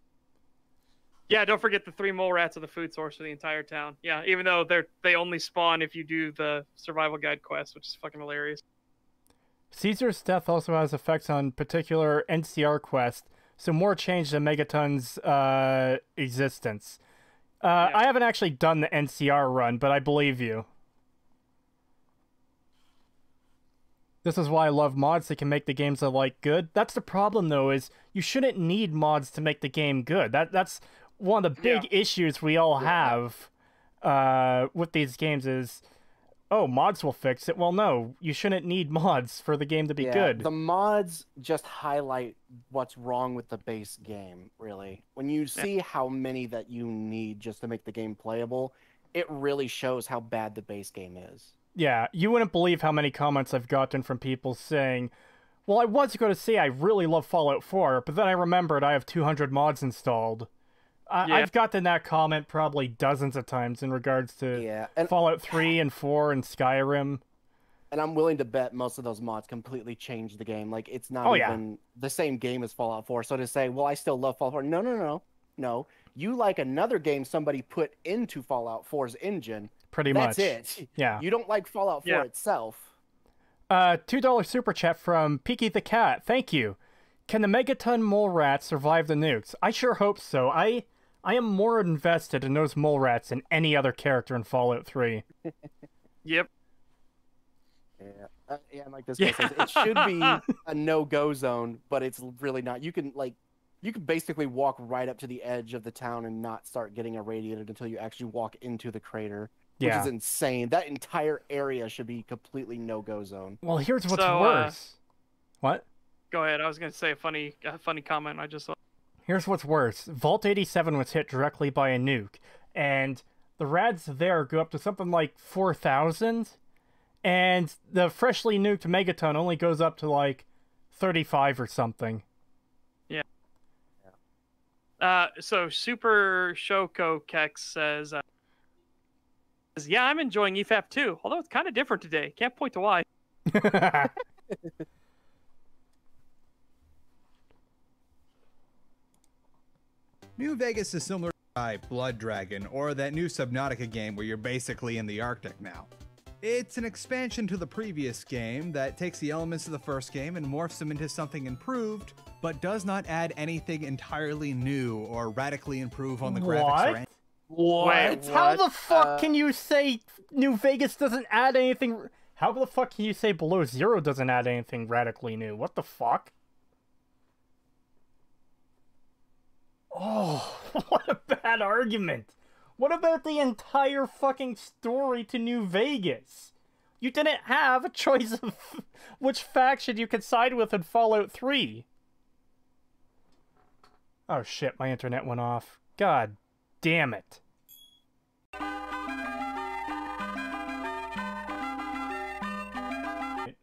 Yeah, don't forget the 3 mole rats are the food source for the entire town. Yeah, even though they only spawn if you do the survival guide quest, which is fucking hilarious. Caesar's death also has effects on particular NCR quests, so more change than Megaton's existence. Yeah. I haven't actually done the NCR run, but I believe you. This is why I love mods that can make the games I like good. That's the problem, though, is you shouldn't need mods to make the game good. That's one of the big issues we all have with these games is, oh, mods will fix it. Well, no, you shouldn't need mods for the game to be good. The mods just highlight what's wrong with the base game, really. When you see how many that you need just to make the game playable, it really shows how bad the base game is. Yeah, you wouldn't believe how many comments I've gotten from people saying, well, I was going to say I really love Fallout 4, but then I remembered I have 200 mods installed. I've gotten that comment probably dozens of times in regards to Fallout 3 and 4 and Skyrim. And I'm willing to bet most of those mods completely change the game. Like, it's not even the same game as Fallout 4. So to say, well, I still love Fallout 4. No. You like another game somebody put into Fallout 4's engine. Pretty much. That's it. Yeah. You don't like Fallout 4 itself. $2 super chat from Peaky the Cat. Thank you. Can the Megaton mole rats survive the nukes? I sure hope so. I am more invested in those mole rats than any other character in Fallout 3. Yep. Yeah, like this guy says, it should be a no-go zone, but it's really not. You can basically walk right up to the edge of the town and not start getting irradiated until you actually walk into the crater, which is insane. That entire area should be completely no-go zone. Well, here's what's worse. What? Go ahead. I was going to say a funny comment I just saw. Here's what's worse. Vault 87 was hit directly by a nuke, and the rads there go up to something like 4,000, and the freshly nuked Megaton only goes up to like 35 or something. So Super Shoko Kex says, yeah, I'm enjoying EFAP too, although it's kind of different today. Can't point to why. New Vegas is similar to Blood Dragon, or that new Subnautica game where you're basically in the Arctic now. It's an expansion to the previous game that takes the elements of the first game and morphs them into something improved, but does not add anything entirely new or radically improve on the graphics. What? How the fuck can you say New Vegas doesn't add anything? How the fuck can you say Below Zero doesn't add anything radically new? What the fuck? Oh, what a bad argument. What about the entire fucking story to New Vegas? You didn't have a choice of which faction you could side with in Fallout 3. Oh shit, my internet went off. God damn it.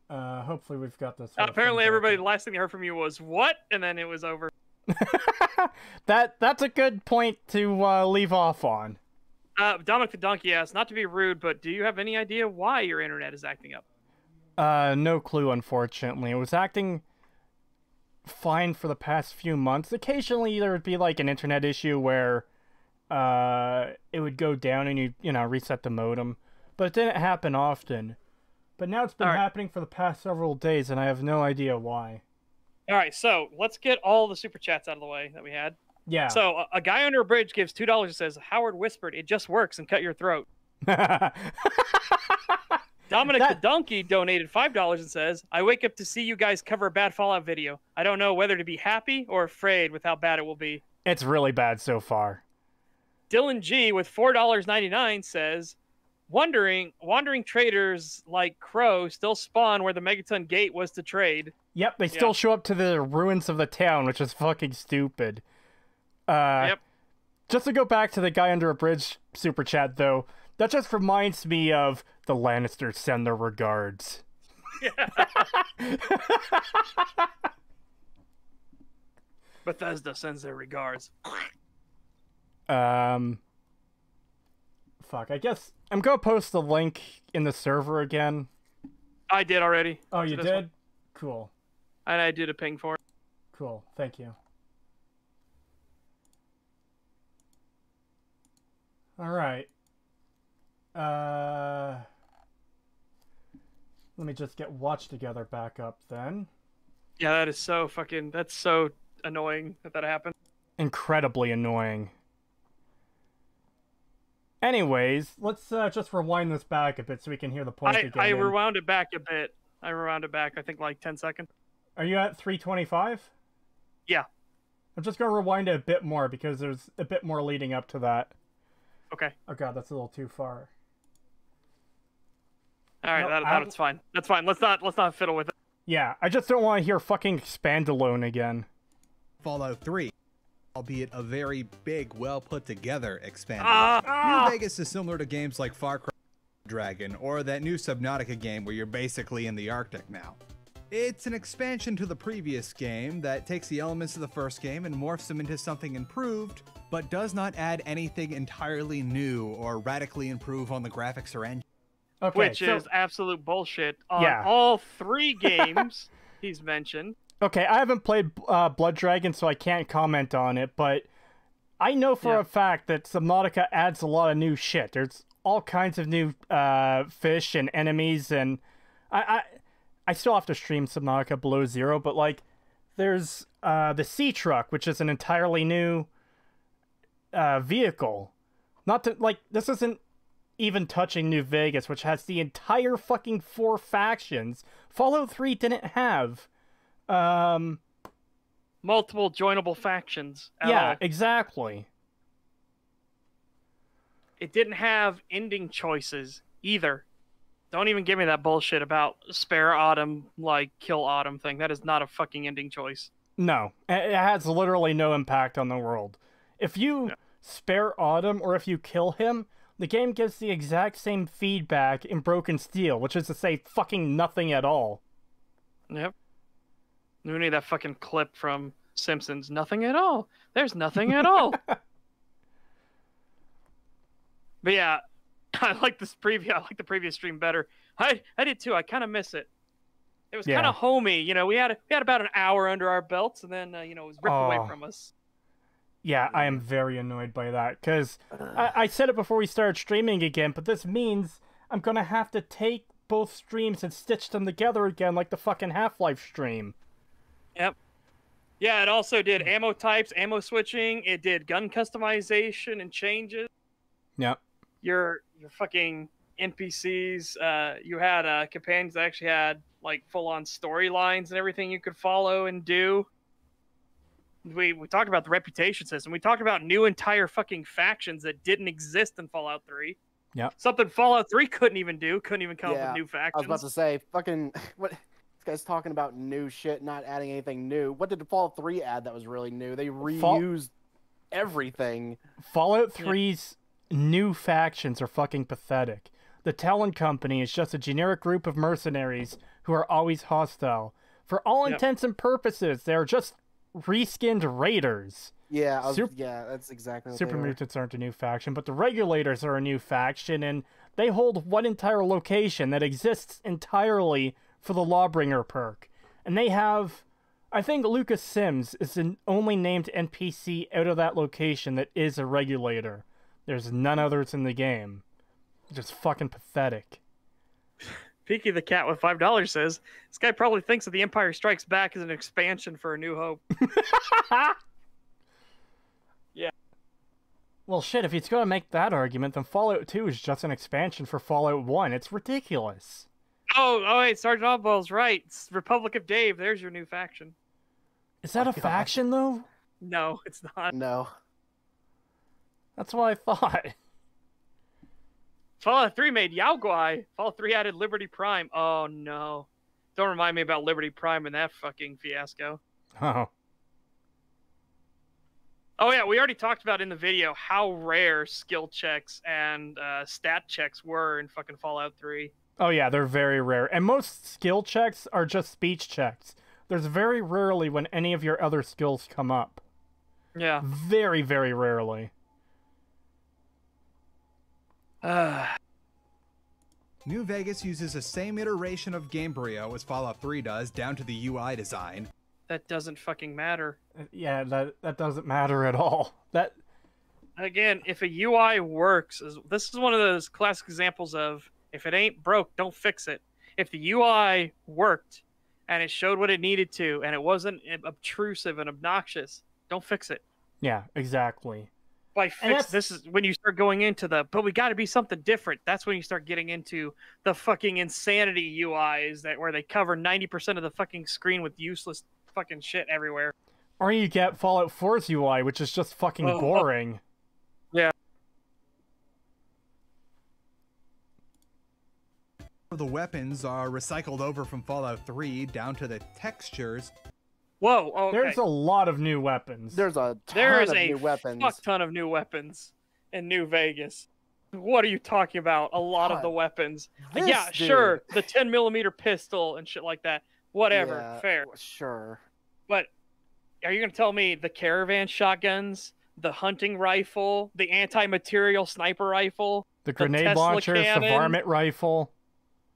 Hopefully we've got this. Apparently everybody, the last thing they heard from you was, what? And then it was over. That's a good point to leave off on. Dominic the Donkey asks, not to be rude, but do you have any idea why your internet is acting up? No clue, unfortunately. It was acting fine for the past few months. Occasionally there would be like an internet issue where it would go down and you reset the modem, but it didn't happen often. But now it's been happening for the past several days, and I have no idea why. All right, so let's get all the super chats out of the way that we had. Yeah. So a guy under a bridge gives $2 and says, Howard whispered, it just works, and cut your throat. That Dominic the Donkey donated $5 and says, I wake up to see you guys cover a bad Fallout video. I don't know whether to be happy or afraid with how bad it will be. It's really bad so far. Dylan G with $4.99 says, wandering traders like Crow still spawn where the Megaton Gate was to trade. Yep, they still show up to the ruins of the town, which is fucking stupid. Yep. Just to go back to the guy under a bridge super chat, though, that just reminds me of the Lannisters send their regards. Bethesda sends their regards. Fuck, I guess I'm gonna post the link in the server again. I did already. Oh, you did? One. Cool. And I did a ping for it. Cool, thank you. Alright. Let me just get Watch Together back up then. Yeah, that is so fucking... That's so annoying that happened. Incredibly annoying. Anyways, let's just rewind this back a bit so we can hear the point again. I rewound it back a bit. I rewound it back, I think, like 10 seconds. Are you at 325? Yeah. I'm just going to rewind it a bit more because there's a bit more leading up to that. Okay. Oh god, that's a little too far. All right, no, that's fine. That's fine. Let's not fiddle with it. Yeah, I just don't want to hear fucking Expandalone again. Fallout 3, albeit a very big, well put together expansion. New Vegas is similar to games like Far Cry Dragon or that new Subnautica game where you're basically in the Arctic now. It's an expansion to the previous game that takes the elements of the first game and morphs them into something improved, but does not add anything entirely new or radically improve on the graphics or engine. Okay, which is absolute bullshit on all 3 games he's mentioned. Okay, I haven't played Blood Dragon, so I can't comment on it, but I know for a fact that Subnautica adds a lot of new shit. There's all kinds of new fish and enemies, and I still have to stream Subnautica Below Zero, but like, there's the Sea Truck, which is an entirely new vehicle. Not to, like, this isn't even touching New Vegas, which has the entire fucking 4 factions. Fallout 3 didn't have multiple joinable factions at all. Exactly. It didn't have ending choices either. Don't even give me that bullshit about spare Autumn, like kill Autumn thing. That is not a fucking ending choice. No, it has literally no impact on the world. If you spare Autumn or if you kill him, the game gives the exact same feedback in Broken Steel, which is to say fucking nothing at all. Yep. We need that fucking clip from Simpsons. Nothing at all. There's nothing at all. But yeah, I like this preview. I like the previous stream better. I did too. I kind of miss it. It was kind of homey. You know, we had about an hour under our belts, and then it was ripped away from us. Yeah, I am very annoyed by that, because I said it before we started streaming again, but this means I'm going to have to take both streams and stitch them together again like the fucking Half-Life stream. Yep. Yeah, it also did ammo types, ammo switching, it did gun customization and changes. Yep. Your fucking NPCs, you had companions that actually had like full-on storylines and everything you could follow and do. We talked about the reputation system. We talked about new entire fucking factions that didn't exist in Fallout 3. Yeah. Something Fallout 3 couldn't even do. Couldn't even come up with new factions. I was about to say, fucking, what? This guy's talking about new shit, not adding anything new. What did Fallout 3 add that was really new? They reused everything. Fallout 3's new factions are fucking pathetic. The Talon Company is just a generic group of mercenaries who are always hostile. For all intents and purposes, they're just reskinned raiders. Yeah, that's exactly what Super Mutants aren't a new faction, but the Regulators are a new faction, and they hold one entire location that exists entirely for the Lawbringer perk. And they have, I think Lucas Sims is the only named NPC out of that location that is a Regulator. There's none others in the game. Just fucking pathetic. Peaky the Cat with $5 says, this guy probably thinks that The Empire Strikes Back is an expansion for A New Hope. Yeah. Well, shit, if he's gonna make that argument, then Fallout 2 is just an expansion for Fallout 1. It's ridiculous. Oh, wait, Sergeant Oddball's right. It's Republic of Dave. There's your new faction. Is that a faction, though? No, it's not. No. That's what I thought. Fallout 3 made Yao Guai. Fallout 3 added Liberty Prime. Oh, no. Don't remind me about Liberty Prime and that fucking fiasco. Oh. Oh, yeah, we already talked about in the video how rare skill checks and stat checks were in fucking Fallout 3. Oh, yeah, they're very rare. And most skill checks are just speech checks. There's very rarely when any of your other skills come up. Yeah. Very, very rarely. New Vegas uses the same iteration of Gamebryo as Fallout 3 does, down to the UI design. That doesn't fucking matter. Yeah, that doesn't matter at all. Again, if a UI works, this is one of those classic examples of if it ain't broke, don't fix it. If the UI worked and it showed what it needed to and it wasn't obtrusive and obnoxious, don't fix it. Yeah, exactly. By fix, this is when you start going into but we got to be something different. That's when you start getting into the fucking insanity UIs where they cover 90% of the fucking screen with useless fucking shit everywhere. Or you get Fallout 4's UI, which is just fucking boring. Yeah. The weapons are recycled over from Fallout 3 down to the textures. Whoa, okay. There's a lot of new weapons. There's a ton of new weapons. Fuck ton of new weapons in New Vegas. What are you talking about? A lot of the weapons. Yeah, dude. sure. The 10mm pistol and shit like that. Whatever. Yeah, fair. Sure. But are you going to tell me the caravan shotguns, the hunting rifle, the anti-material sniper rifle, the grenade Tesla launchers, cannon, the varmint rifle,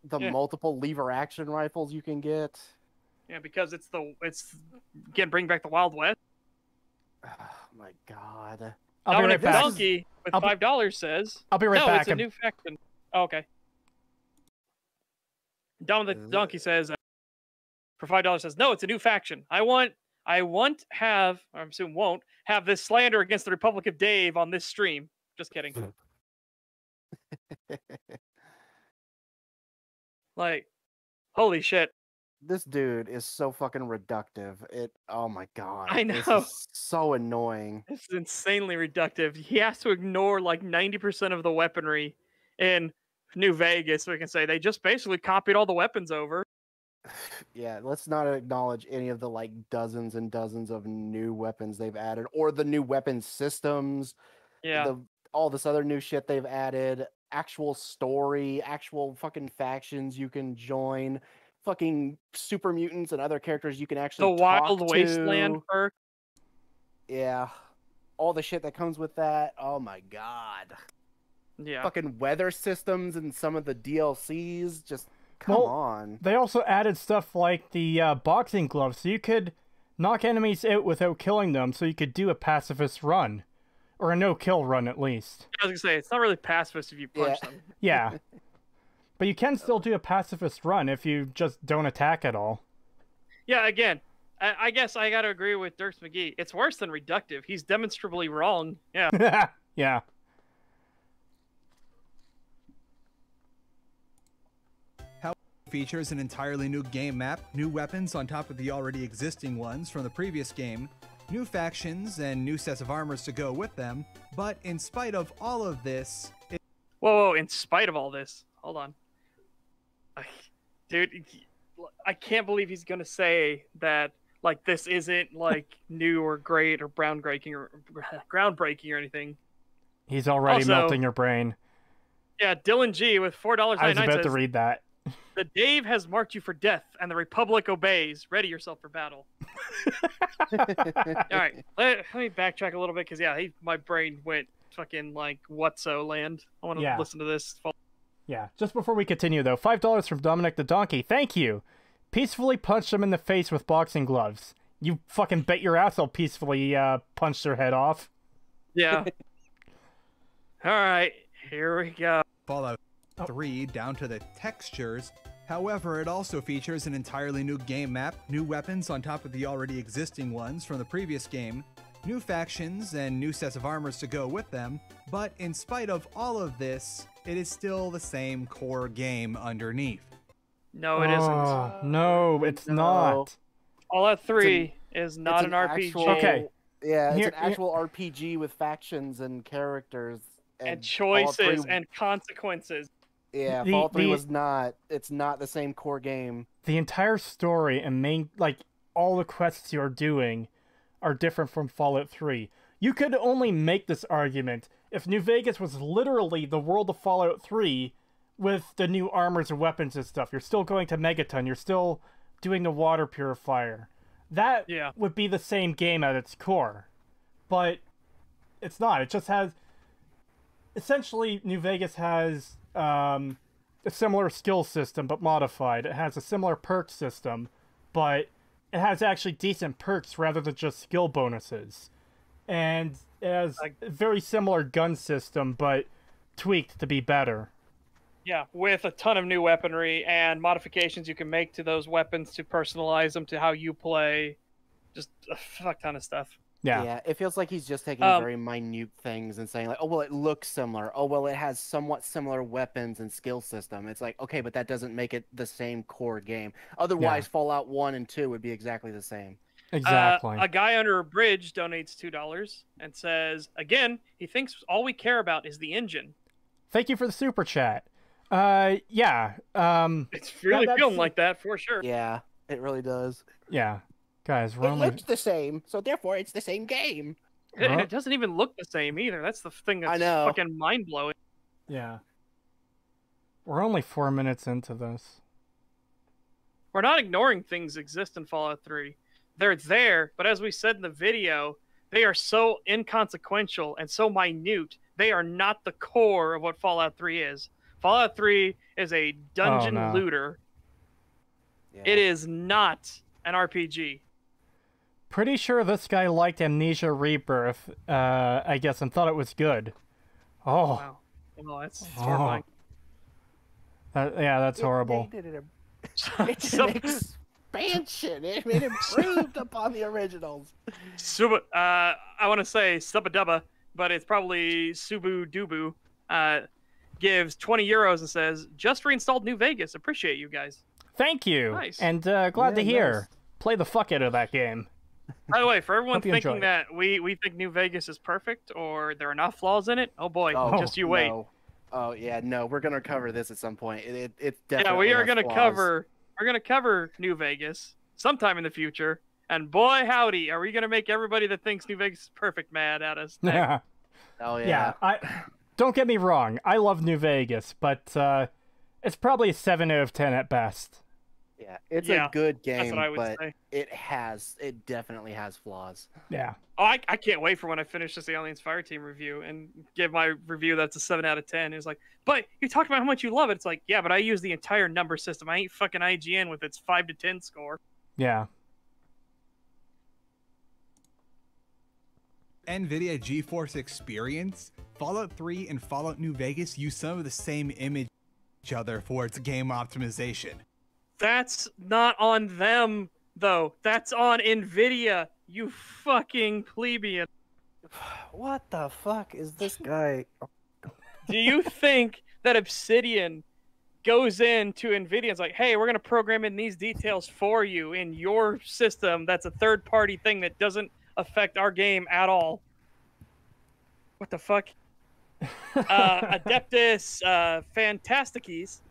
the multiple lever action rifles you can get? Yeah, because it's again, bring back the Wild West. Oh my god. I'll be Dominic right back. Donkey with $5 says. I'll be right back. No, it's a new faction. Oh, okay. Dominic Donkey says for $5 says no, it's a new faction. I won't have, or I'm assuming won't have this slander against the Republic of Dave on this stream. Just kidding. Like, holy shit. This dude is so fucking reductive. Oh my god. I know. This is so annoying. It's insanely reductive. He has to ignore like 90% of the weaponry in New Vegas, so we can say they just basically copied all the weapons over. Yeah, let's not acknowledge any of the like dozens and dozens of new weapons they've added, or the new weapon systems. Yeah. All this other new shit they've added, actual story, actual fucking factions you can join, fucking super mutants and other characters you can actually The Wild Wasteland to. perk. Yeah. All the shit that comes with that. Oh my god. Yeah. Fucking weather systems and some of the DLCs. Just come on. They also added stuff like the boxing gloves, so you could knock enemies out without killing them, so you could do a pacifist run. Or a no-kill run, at least. I was gonna say, it's not really pacifist if you punch them. Yeah. But you can still do a pacifist run if you just don't attack at all. Yeah, again, I guess I gotta agree with Dirks McGee. It's worse than reductive. He's demonstrably wrong. Yeah. Yeah. Features an entirely new game map, new weapons on top of the already existing ones from the previous game, new factions, and new sets of armors to go with them. But in spite of all of this... Whoa, in spite of all this. Hold on. Dude, I can't believe he's gonna say that, like, this isn't, like, new or great or groundbreaking or anything. He's already Also, melting your brain. Yeah, Dylan G with $4.99 I was about says, to read that. the Dave has marked you for death, and the Republic obeys. Ready yourself for battle. All right, let me backtrack a little bit, because, yeah, my brain went fucking, like, whatso land. I want to listen to this. Yeah, just before we continue, though, $5 from Dominic the Donkey. Thank you. Peacefully punch them in the face with boxing gloves. You fucking bet your ass I'll peacefully punch their head off. Yeah. All right, here we go. Fallout 3 down to the textures. However, it also features an entirely new game map, new weapons on top of the already existing ones from the previous game, new factions and new sets of armors to go with them, but in spite of all of this, it is still the same core game underneath. No, it isn't. No, it's No. not. Fallout 3 is not It's an RPG. Okay. Yeah, it's Here- an actual RPG with factions and characters And Fallout 3 choices and consequences. Yeah, The- Fallout 3 the- was not. It's not the same core game. The entire story and all the quests you're doing are different from Fallout 3. You could only make this argument if New Vegas was literally the world of Fallout 3 with the new armors and weapons and stuff. You're still going to Megaton. You're still doing the water purifier. That Yeah. would be the same game at its core. But it's not. It just has... Essentially, New Vegas has a similar skill system, but modified. It has a similar perk system, but it has actually decent perks rather than just skill bonuses. And it has a very similar gun system, but tweaked to be better. Yeah, with a ton of new weaponry and modifications you can make to those weapons to personalize them to how you play. Just a fuck ton of stuff. Yeah. It feels like he's just taking very minute things and saying like, oh well, it looks similar. Oh well, it has somewhat similar weapons and skill system. It's like, okay, but that doesn't make it the same core game. Otherwise, Fallout 1 and 2 would be exactly the same. Exactly. A guy under a bridge donates $2 and says, again, he thinks all we care about is the engine. Thank you for the super chat. Yeah. It's really that's- feeling like that for sure. Yeah, it really does. Yeah. Guys, we're only... the same, so therefore it's the same game. And it doesn't even look the same either. That's the thing that's I know. fucking mind blowing. Yeah. We're only 4 minutes into this. We're not ignoring things exist in Fallout 3. They're there, but as we said in the video, they are so inconsequential and so minute. They are not the core of what Fallout 3 is. Fallout 3 is a dungeon no. looter. Yeah. It is not an RPG. Pretty sure this guy liked Amnesia Rebirth, I guess, and thought it was good. Oh. Wow. Well, that's horrifying. Yeah, that's horrible. They did it. It's It's an expansion. It improved upon the originals. I want to say Subba Dubba, but it's probably Subu Dubu. Gives 20 euros and says, just reinstalled New Vegas. Appreciate you guys. Thank you. Nice. And glad to hear. nice. Play the fuck out of that game. By the way, for everyone Hope you enjoy thinking it. that we think New Vegas is perfect or there are enough flaws in it, oh boy, just you wait. No. Oh yeah, no, we're gonna cover this at some point. It Yeah, definitely. we are has gonna flaws. cover New Vegas sometime in the future, and boy howdy, are we gonna make everybody that thinks New Vegas is perfect mad at us. Yeah. Oh Yeah. yeah. Don't get me wrong. I love New Vegas, but it's probably a 7 out of 10 at best. Yeah, it's Yeah, a good game, That's what I would but say. it definitely has flaws. Yeah. Oh, I can't wait for when I finish this Aliens Fireteam review and give my review that's a 7 out of 10. It's like, but you talked about how much you love it. It's like, yeah, but I use the entire number system. I ain't fucking IGN with its 5 to 10 score. Yeah. NVIDIA GeForce Experience, Fallout 3 and Fallout New Vegas use some of the same image each other for its game optimization. That's not on them, though. That's on NVIDIA, you fucking plebeian. What the fuck is this guy? Do you think that Obsidian goes into NVIDIA and is like, hey, we're going to program in these details for you in your system that's a third-party thing that doesn't affect our game at all? What the fuck? Adeptus Fantasticus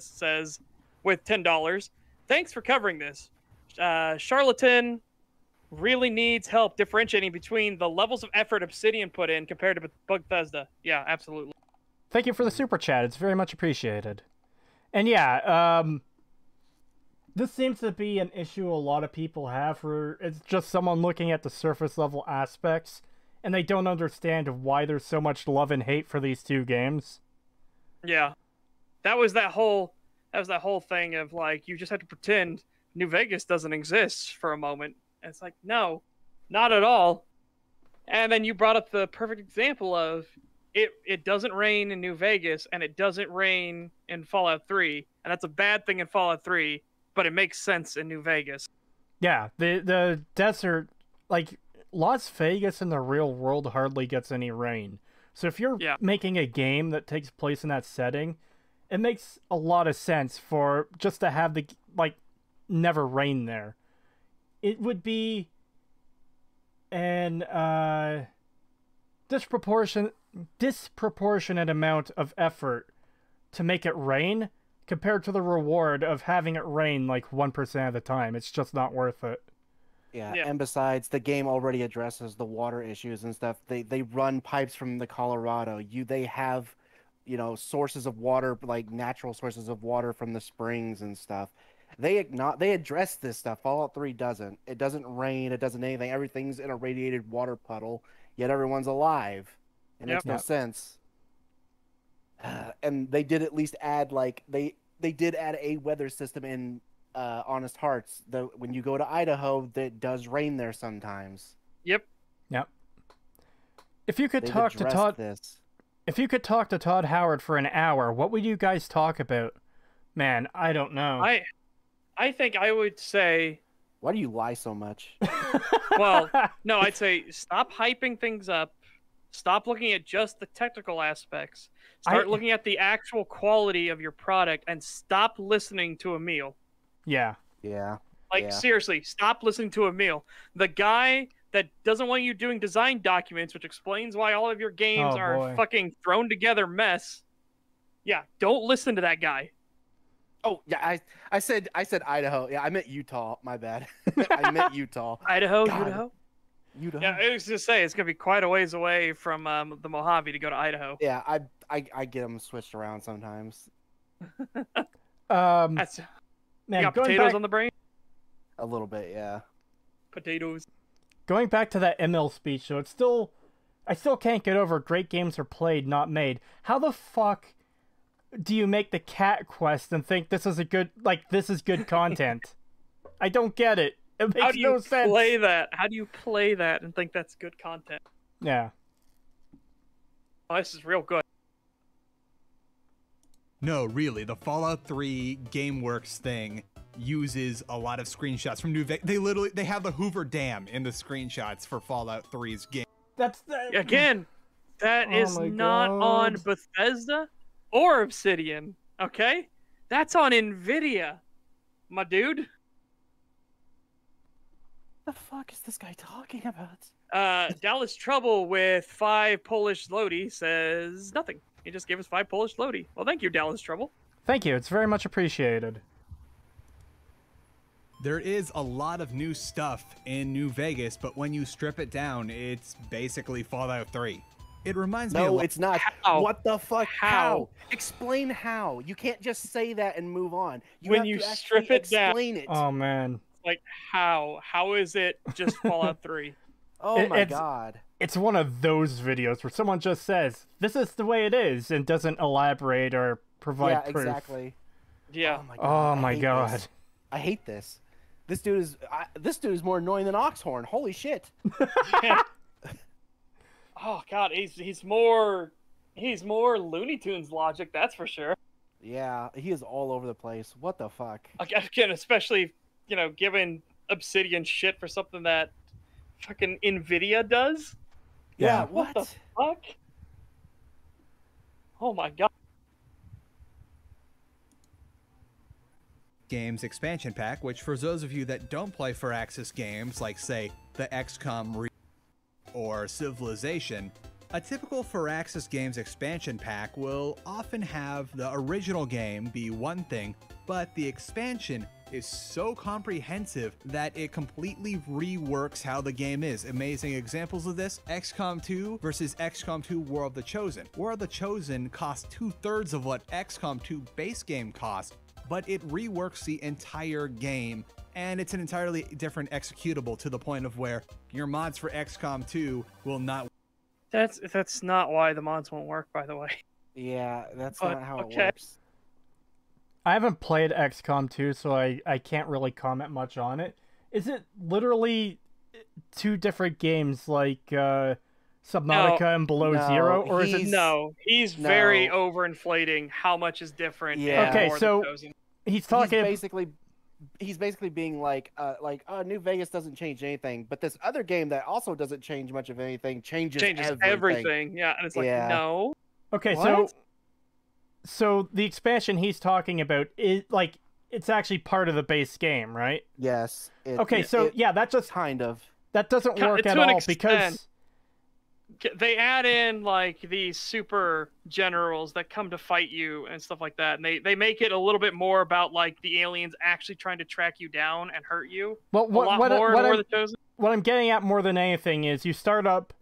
says, with $10, thanks for covering this. Charlatan really needs help differentiating between the levels of effort Obsidian put in compared to Bethesda. Yeah, absolutely. Thank you for the super chat. It's very much appreciated. And yeah, this seems to be an issue a lot of people have where it's just someone looking at the surface level aspects and they don't understand why there's so much love and hate for these two games. Yeah. That was that whole thing of like, you just have to pretend New Vegas doesn't exist for a moment. And it's like, no, not at all. And then you brought up the perfect example of it doesn't rain in New Vegas and it doesn't rain in Fallout 3. And that's a bad thing in Fallout 3, but it makes sense in New Vegas. Yeah, the desert, like, Las Vegas in the real world hardly gets any rain. So if you're making a game that takes place in that setting, it makes a lot of sense for just to have the never rain there. It would be an disproportionate amount of effort to make it rain compared to the reward of having it rain like 1% of the time. It's just not worth it. Yeah, and besides, the game already addresses the water issues and stuff. They run pipes from the Colorado. They have, sources of water, like natural sources of water from the springs and stuff. They address this stuff. Fallout 3 doesn't. It doesn't rain. It doesn't anything. Everything's in a radiated water puddle. Yet everyone's alive. It makes no sense. And they did at least add they did add a weather system in Honest Hearts. When you go to Idaho, that does rain there sometimes. Yep. If you could talk to Todd, if you could talk to Todd Howard for an hour, what would you guys talk about? Man, I don't know. I think I would say. Why do you lie so much? Well, no, I'd say stop hyping things up. Stop looking at just the technical aspects. Start looking at the actual quality of your product and stop listening to Emil. Yeah. Seriously, stop listening to Emil. The guy that doesn't want you doing design documents, which explains why all of your games are a fucking thrown together mess. Yeah, don't listen to that guy. Oh, yeah, I said Idaho. Yeah, I meant Utah. My bad. I meant Utah. Idaho. Yeah, I was just say it's gonna be quite a ways away from the Mojave to go to Idaho. Yeah, I get them switched around sometimes. Man, you got potatoes on the brain? A little bit, yeah. Potatoes. Going back to that Emil speech, though, I still can't get over great games are played, not made. How the fuck do you make the cat quest and think this is this is good content? I don't get it. It makes no sense. How do you play that? How do you play that and think that's good content? Yeah. Oh, this is real good. No, really, the Fallout 3 GameWorks thing uses a lot of screenshots from New Vegas. They have the Hoover Dam in the screenshots for Fallout 3's game. Again, that is not on Bethesda or Obsidian, okay? That's on Nvidia, my dude. What the fuck is this guy talking about? Dallas Trouble with 5 Polish Lodi says nothing. He just gave us 5 Polish Lodi. Well, thank you, Dallas Trouble. Thank you. It's very much appreciated. There is a lot of new stuff in New Vegas, but when you strip it down, it's basically Fallout 3. It reminds me No, it's not. How? What the fuck? How? Explain how. You can't just say that and move on. When you strip it down. Explain it. Oh, man. Like, how? How is it just Fallout 3? Oh, my God. It's one of those videos where someone just says, this is the way it is, and doesn't elaborate or provide proof. Yeah, exactly. Yeah. Oh my God. I hate this. This dude is more annoying than Oxhorn. Holy shit. Oh God, he's more Looney Tunes logic, that's for sure. Yeah, he is all over the place. What the fuck? Again, especially, giving Obsidian shit for something that fucking Nvidia does. Yeah, what the fuck? Oh my God. Games expansion pack, which for those of you that don't play Firaxis games, like say the XCOM or Civilization, a typical Firaxis Games expansion pack will often have the original game be one thing, but the expansion is so comprehensive that it completely reworks how the game is. Amazing examples of this: XCOM 2 versus XCOM 2 War of the Chosen. War of the Chosen costs 2/3 of what XCOM 2 base game cost, but it reworks the entire game, and it's an entirely different executable to the point of where your mods for XCOM 2 will not. That's not why the mods won't work, by the way. Yeah, that's not how it works. I haven't played XCOM 2, so I can't really comment much on it. Is it literally 2 different games like Subnautica and Below Zero? Or is it... No, he's very overinflating how much is different. Yeah. Okay, so he's talking... he's basically being like, New Vegas doesn't change anything, but this other game that also doesn't change much of anything changes everything. Yeah, and it's like, Yeah. no. Okay, What? so the expansion he's talking about is like it's actually part of the base game, right? Yes. Okay, so yeah, that just kind of. that doesn't work To at an all extent. because They add in like these super generals that come to fight you and stuff like that, and they make it a little bit more about like the aliens actually trying to track you down and hurt you. well, A lot more in War of the Chosen. what I'm getting at more than anything is you start up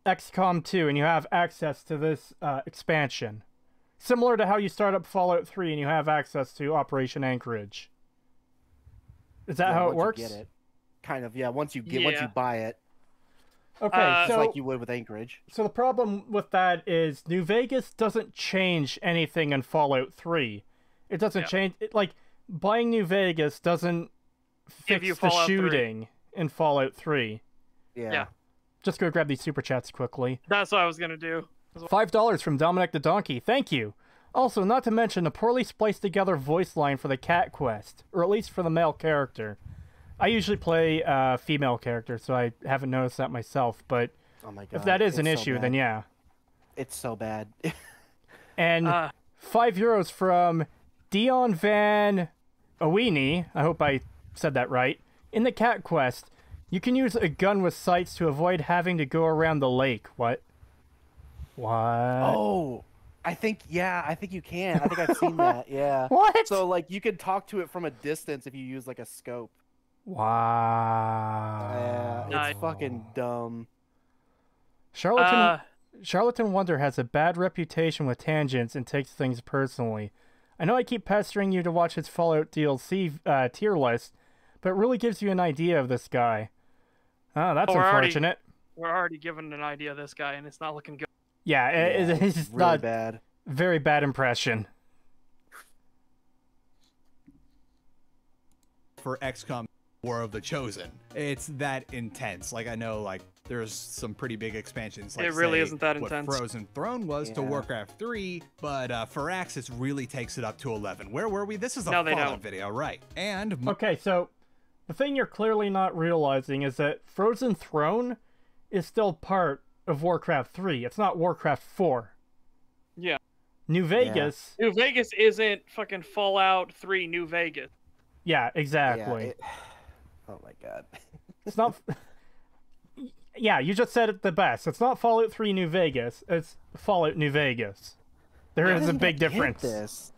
XCOM 2 and you have access to this expansion. Similar to how you start up Fallout 3 and you have access to Operation Anchorage. Is that how it once works? You get it. Kind of, yeah. Once you Yeah. buy it, Okay, just so like you would with Anchorage. so the problem with that is New Vegas doesn't change anything in Fallout 3. It doesn't change like buying New Vegas doesn't Give fix you the Fallout 3. shooting in Fallout 3. Yeah. Just go grab these super chats quickly. That's what I was gonna do. $5 from Dominic the Donkey. Thank you. Also, not to mention a poorly spliced together voice line for the cat quest, or at least for the male character. I usually play female characters, so I haven't noticed that myself, but Oh my god. if that is an it's so issue, bad. then yeah. It's so bad. And €5 from Dion Van Owini. I hope I said that right. In the cat quest, you can use a gun with sights to avoid having to go around the lake. What? Oh, I think you can. I think I've seen that. Yeah. What? So like you could talk to it from a distance if you use like a scope. Wow. It's Nice. fucking dumb. Charlatan Wonder has a bad reputation with tangents and takes things personally. I know I keep pestering you to watch his Fallout DLC tier list, but it really gives you an idea of this guy. Oh, that's unfortunate. We're already given an idea of this guy, and it's not looking good. Yeah, it's really not bad. very bad impression. For XCOM War of the Chosen. It's that intense. Like I know like there's some pretty big expansions. Like, It really say, isn't that what intense. Frozen Throne was to Yeah. Warcraft 3, but Firaxis really takes it up to 11. Where were we? This is a No, they Fallout don't. video, right? And Okay, so the thing you're clearly not realizing is that Frozen Throne is still part of Warcraft 3. It's not Warcraft 4. Yeah. New Vegas. New Vegas isn't fucking Fallout 3 New Vegas. Yeah, exactly. Yeah, oh my god. It's not. Yeah, you just said it the best. It's not Fallout 3 New Vegas. It's Fallout New Vegas. There How is did a I big get difference. This?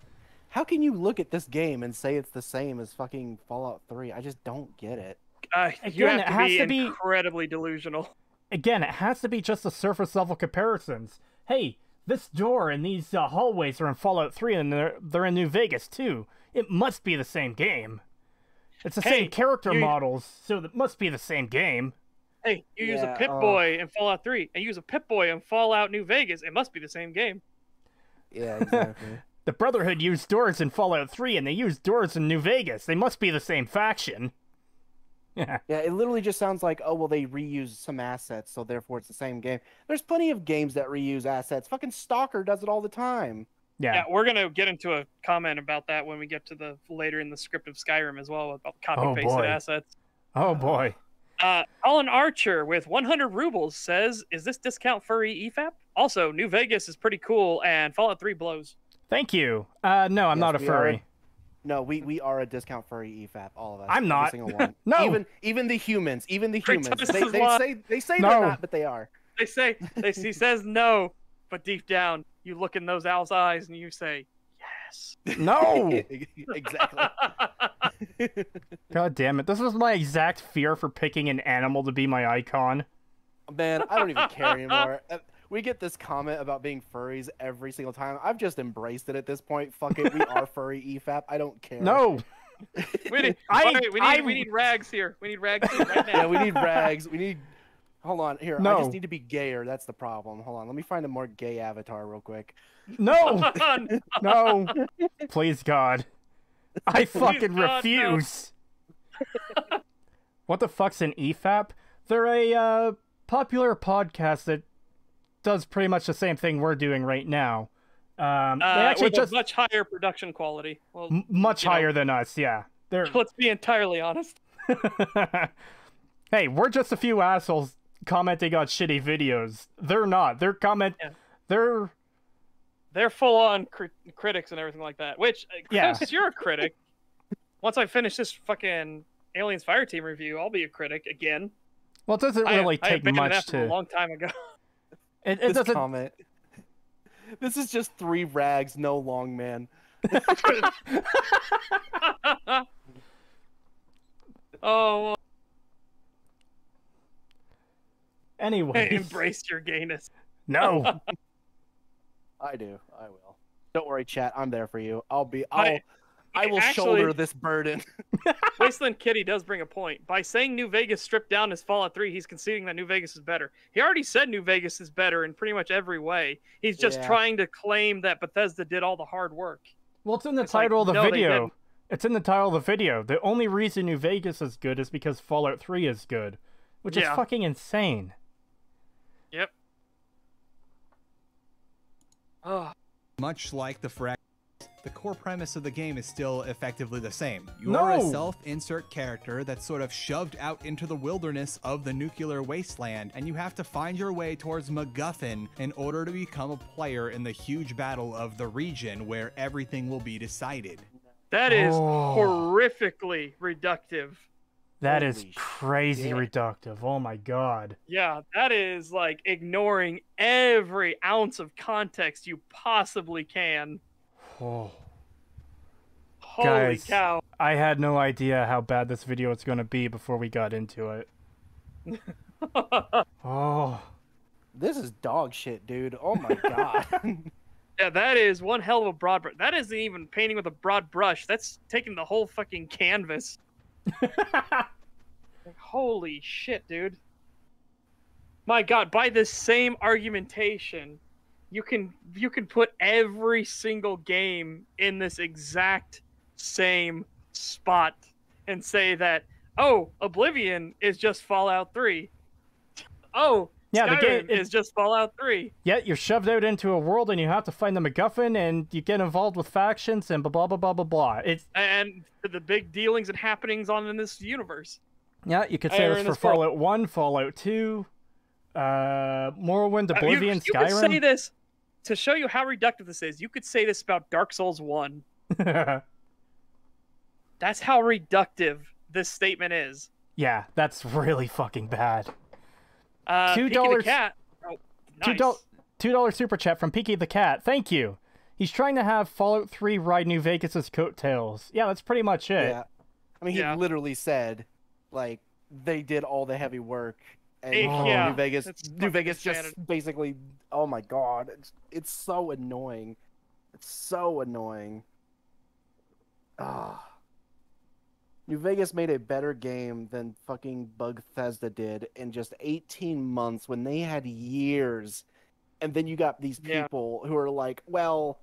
How can you look at this game and say it's the same as fucking Fallout 3? I just don't get it. You Again, it have has to to be be- incredibly delusional. Again, it has to be just the surface level comparisons. Hey, this door and these hallways are in Fallout 3 and they're in New Vegas too. It must be the same game. It's the Hey, same character you- models, so it must be the same game. Hey, you use a Yeah, Pip-Boy in Fallout 3, and you use a Pip-Boy in Fallout New Vegas. It must be the same game. Yeah, exactly. The Brotherhood used doors in Fallout 3 and they used doors in New Vegas. They must be the same faction. Yeah. Yeah, it literally just sounds like, oh, well, they reuse some assets, so therefore it's the same game. There's plenty of games that reuse assets. Fucking Stalker does it all the time. Yeah, we're gonna get into a comment about that when we get to the later in the script of Skyrim as well about copy-pasted boy. assets. Oh boy. Colin Archer with 100 rubles says, "Is this discount furry EFAP? Also, New Vegas is pretty cool, and Fallout 3 blows." Thank you. No, I'm not a we are furry. No, we are a discount furry EFAP, all of us. I'm every not. single one. No. Even the humans, Creetosis They, is they lying. say they say No. they're not, but they are. He says no, but deep down, you look in those owl's eyes and you say, "Yes." No. Exactly. God damn it. This was my exact fear for picking an animal to be my icon. Man, I don't even care anymore. We get this comment about being furries every single time. I've just embraced it at this point. Fuck it, we are furry EFAP. I don't care. No. We need, we need rags here. We need rags here right now. Yeah, we need rags. We need. Hold on, here. I No. just need to be gayer. That's the problem. Hold on, let me find a more gay avatar real quick. No. No. Please, God. I fucking God, no. refuse. What the fuck's an EFAP? They're a popular podcast that does pretty much the same thing we're doing right now. They actually with just a much higher production quality. Well, much you know, higher than us, yeah. They're Let's be entirely honest. hey, we're just a few assholes commenting on shitty videos. They're not. Yeah. They're full on critics and everything like that. Which, Yeah. Creetosis, you're a critic. Once I finish this fucking Aliens Fireteam review, I'll be a critic again. Well, it doesn't really I take abandoned much that from a to. long time ago. It This doesn't. comment. This is just 3 rags, no long man. Oh, well, Anyway. embrace your gayness. No. I do. I will. Don't worry, chat. I'm there for you. I will actually- shoulder this burden. Wasteland Kitty does bring a point. By saying New Vegas stripped down as Fallout 3, he's conceding that New Vegas is better. He already said New Vegas is better in pretty much every way. He's just Yeah. trying to claim that Bethesda did all the hard work. Well, it's in the It's like, title of the no, they video. didn't. It's in the title of the video. The only reason New Vegas is good is because Fallout 3 is good, which is Yeah. fucking insane. Yep. Oh, Much like the frag, the core premise of the game is still effectively the same. You're No! a self-insert character that's sort of shoved out into the wilderness of the nuclear wasteland, and you have to find your way towards MacGuffin in order to become a player in the huge battle of the region where everything will be decided. that is Oh. horrifically reductive. That is Holy crazy shit. reductive. Oh my god. Yeah, that is like ignoring every ounce of context you possibly can. Oh. Holy Guys. cow. I had no idea how bad this video was going to be before we got into it. Oh. This is dog shit, dude. Oh my god. Yeah, that is one hell of a broad brush. That isn't even painting with a broad brush. That's taking the whole fucking canvas. Like, holy shit, dude. My god, by this same argumentation, you can put every single game in this exact same spot and say that, oh, Oblivion is just Fallout 3. Oh, Yeah, the Skyrim game- is just Fallout 3. Yet you're shoved out into a world and you have to find the MacGuffin and you get involved with factions and blah blah blah blah blah blah. It's And the big dealings and happenings on in this universe. yeah, you could say Or this in for this world. Fallout 1, Fallout 2, Morrowind, You Oblivion, could say Skyrim. this to show you how reductive this is. You could say this about Dark Souls 1. That's how reductive this statement is. Yeah, that's really fucking bad. Peaky $2 the Cat. Oh, nice. $2 super chat from Peaky the Cat. Thank you. He's trying to have Fallout 3 ride New Vegas' coattails. Yeah, that's pretty much it. Yeah. I mean, he Yeah. literally said, like, they did all the heavy work. And Yeah. New Vegas, It's New fucking Vegas insanity. just basically, oh my god, it's so annoying. It's so annoying. Ah. New Vegas made a better game than fucking Bethesda did in just 18 months when they had years. And then you got these Yeah. people who are like, well,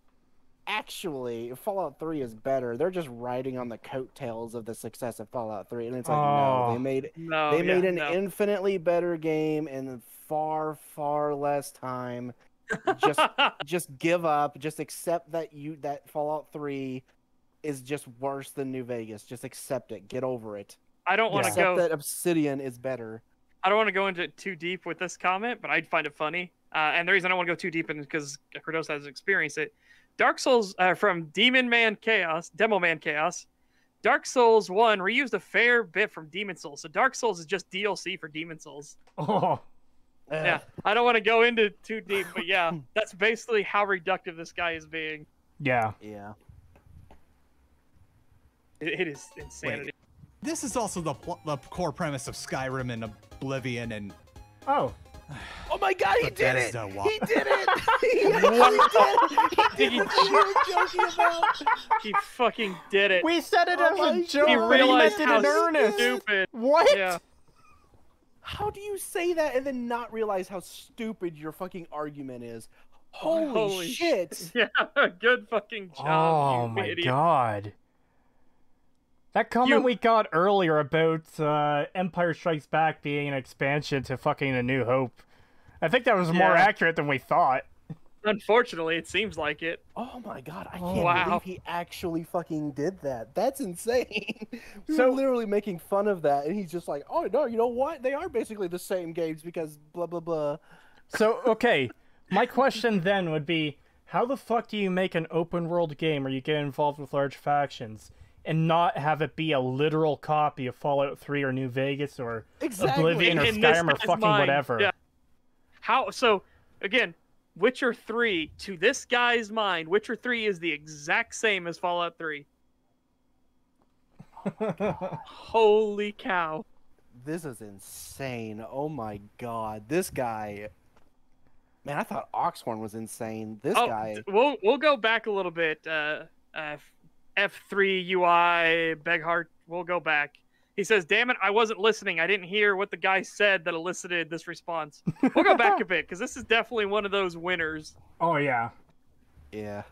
actually, Fallout 3 is better. They're just riding on the coattails of the success of Fallout 3. And it's like, no, Oh. they made No, they made yeah, an no. infinitely better game in far, far less time. Just give up. Just accept that Fallout 3 is just worse than New Vegas. Just accept it. Get over it. I don't want to Accept go. that Obsidian is better. I don't want to go into it too deep with this comment, but I'd find it funny. And the reason I don't want to go too deep in is because Creetosis has experienced it. Dark Souls from Demo Man Chaos. Dark Souls 1 reused a fair bit from Demon Souls. So Dark Souls is just DLC for Demon Souls. Oh. Yeah, I don't want to go into too deep, but yeah, that's basically how reductive this guy is being. Yeah. Yeah. It is insanity. Wait, this is also the core premise of Skyrim and Oblivion and Oh. Oh my god, he did it! Bethesda, He did it! He actually did it! He did what you were joking about! He fucking did it. We said it Oh as my a God. joke, He but he realized meant it how in earnest. stupid. What? Yeah. How do you say that and then not realize how stupid your fucking argument is? Holy shit! Yeah, good fucking job. Oh you my idiot. god. That comment You- we got earlier about Empire Strikes Back being an expansion to fucking A New Hope. I think that was more Yeah. accurate than we thought. Unfortunately, it seems like it. Oh my god, I Oh, can't wow. believe he actually fucking did that. That's insane. We So- were literally making fun of that, and he's just like, oh no, you know what? They are basically the same games because blah blah blah. So, okay, my question then would be, how the fuck do you make an open world game where you get involved with large factions and not have it be a literal copy of Fallout 3 or New Vegas or Exactly. Oblivion or In this Skyrim or guy's fucking mind, whatever? yeah. How? So again, Witcher 3 to this guy's mind, Witcher 3 is the exact same as Fallout 3. Holy cow! This is insane. Oh my god, this guy. Man, I thought Oxhorn was insane. This guy. We'll go back a little bit. F3 UI Beghart. We'll go back. He says, "Damn it, I wasn't listening. I didn't hear what the guy said that elicited this response." We'll go back a bit because this is definitely one of those winners. Oh, yeah. Yeah.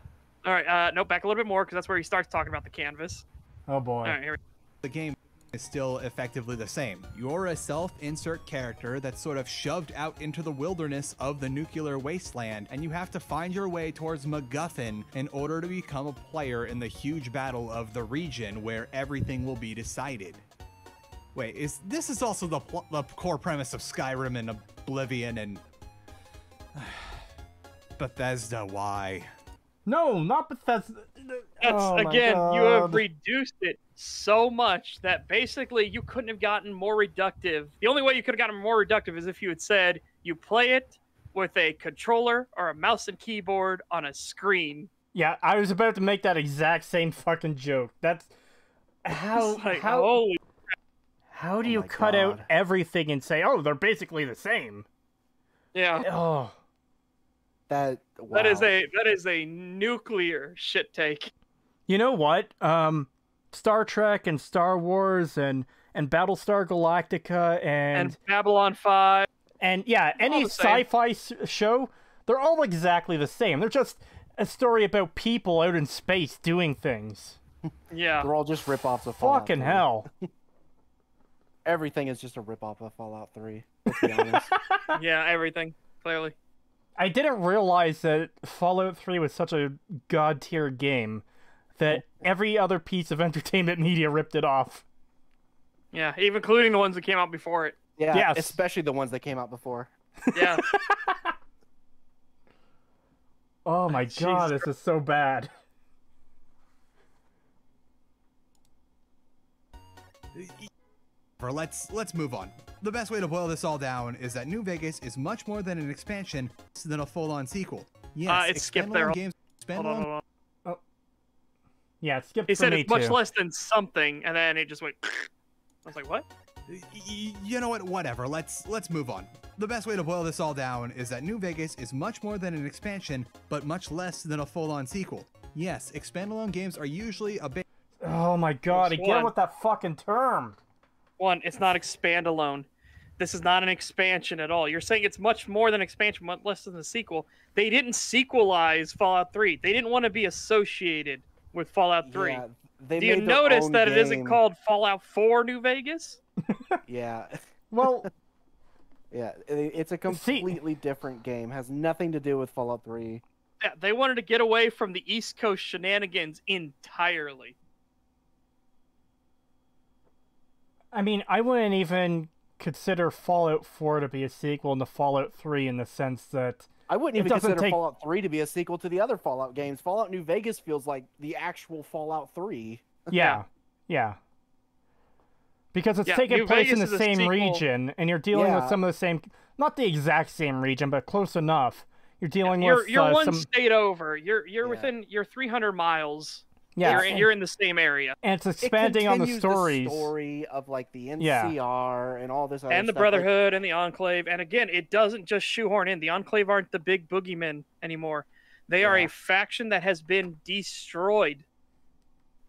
All right, no, back a little bit more because that's where he starts talking about the canvas. Oh, boy. All right, here we The game is still effectively the same. You're a self-insert character that's sort of shoved out into the wilderness of the nuclear wasteland, and you have to find your way towards MacGuffin in order to become a player in the huge battle of the region where everything will be decided. Wait, this is also the core premise of Skyrim and Oblivion and Bethesda? Why? No, not Bethesda. That's Oh, my again, you have God. reduced it so much that basically you couldn't have gotten more reductive. The only way you could have gotten more reductive is if you had said you play it with a controller or a mouse and keyboard on a screen. Yeah, I was about to make that exact same fucking joke. That's how It's like, how holy, how do Oh you my cut out God. everything and say, "Oh, they're basically the same"? yeah. Oh, That. Wow. That is a nuclear shit take. you know what? Star Trek and Star Wars and Battlestar Galactica And Babylon 5. and yeah, any the same. sci-fi show, they're all exactly the same. They're just a story about people out in space doing things. Yeah. They're all just rip-offs of Fallout Fucking 3. hell. Everything is just a rip-off of Fallout 3. Let's be honest. Yeah, everything. Clearly. I didn't realize that Fallout 3 was such a god-tier game that every other piece of entertainment media ripped it off. Yeah, even including the ones that came out before it. Yeah, Yes. especially the ones that came out before. Yeah. Oh my god, Jesus this is so bad. Let's move on. The best way to boil this all down is that New Vegas is much more than an expansion than a full-on sequel. Yes, It skipped there. expandalone games. Hold on, hold on. Yeah, it skipped He for said me it's much too. less than something, and then it just went. I was like, what? You know what? Whatever. Let's move on. The best way to boil this all down is that New Vegas is much more than an expansion, but much less than a full-on sequel. Yes, expandalone games are usually a bit. Oh my god, Which again one? with that fucking term. One, it's not expand alone. This is not an expansion at all. You're saying it's much more than expansion, much less than a sequel. They didn't sequelize Fallout 3. They didn't want to be associated with Fallout 3. Yeah, they Do you made their notice own that it isn't game. called Fallout 4 New Vegas? Yeah. Well, Yeah, it's a completely different game. Has nothing to do with Fallout 3. Yeah, they wanted to get away from the East Coast shenanigans entirely. I mean, I wouldn't even consider Fallout 4 to be a sequel to Fallout 3 in the sense that I wouldn't It even doesn't consider take- Fallout 3 to be a sequel to the other Fallout games. Fallout New Vegas feels like the actual Fallout 3. yeah. Because it's Yeah, taking New place in Vegas the is a same sequel. region, and you're dealing with Yeah. some of the same, not the exact same region, but close enough. You're dealing You're with one some, state over. You're Yeah. within. You're 300 miles. yeah, You're in the same area. and it's It expanding on the continues stories. story of like the Yeah. NCR and all this other And the stuff. Like, Brotherhood and the Enclave. And again, it doesn't just shoehorn in. The Enclave aren't the big boogeymen anymore. They are Yeah. a faction that has been destroyed.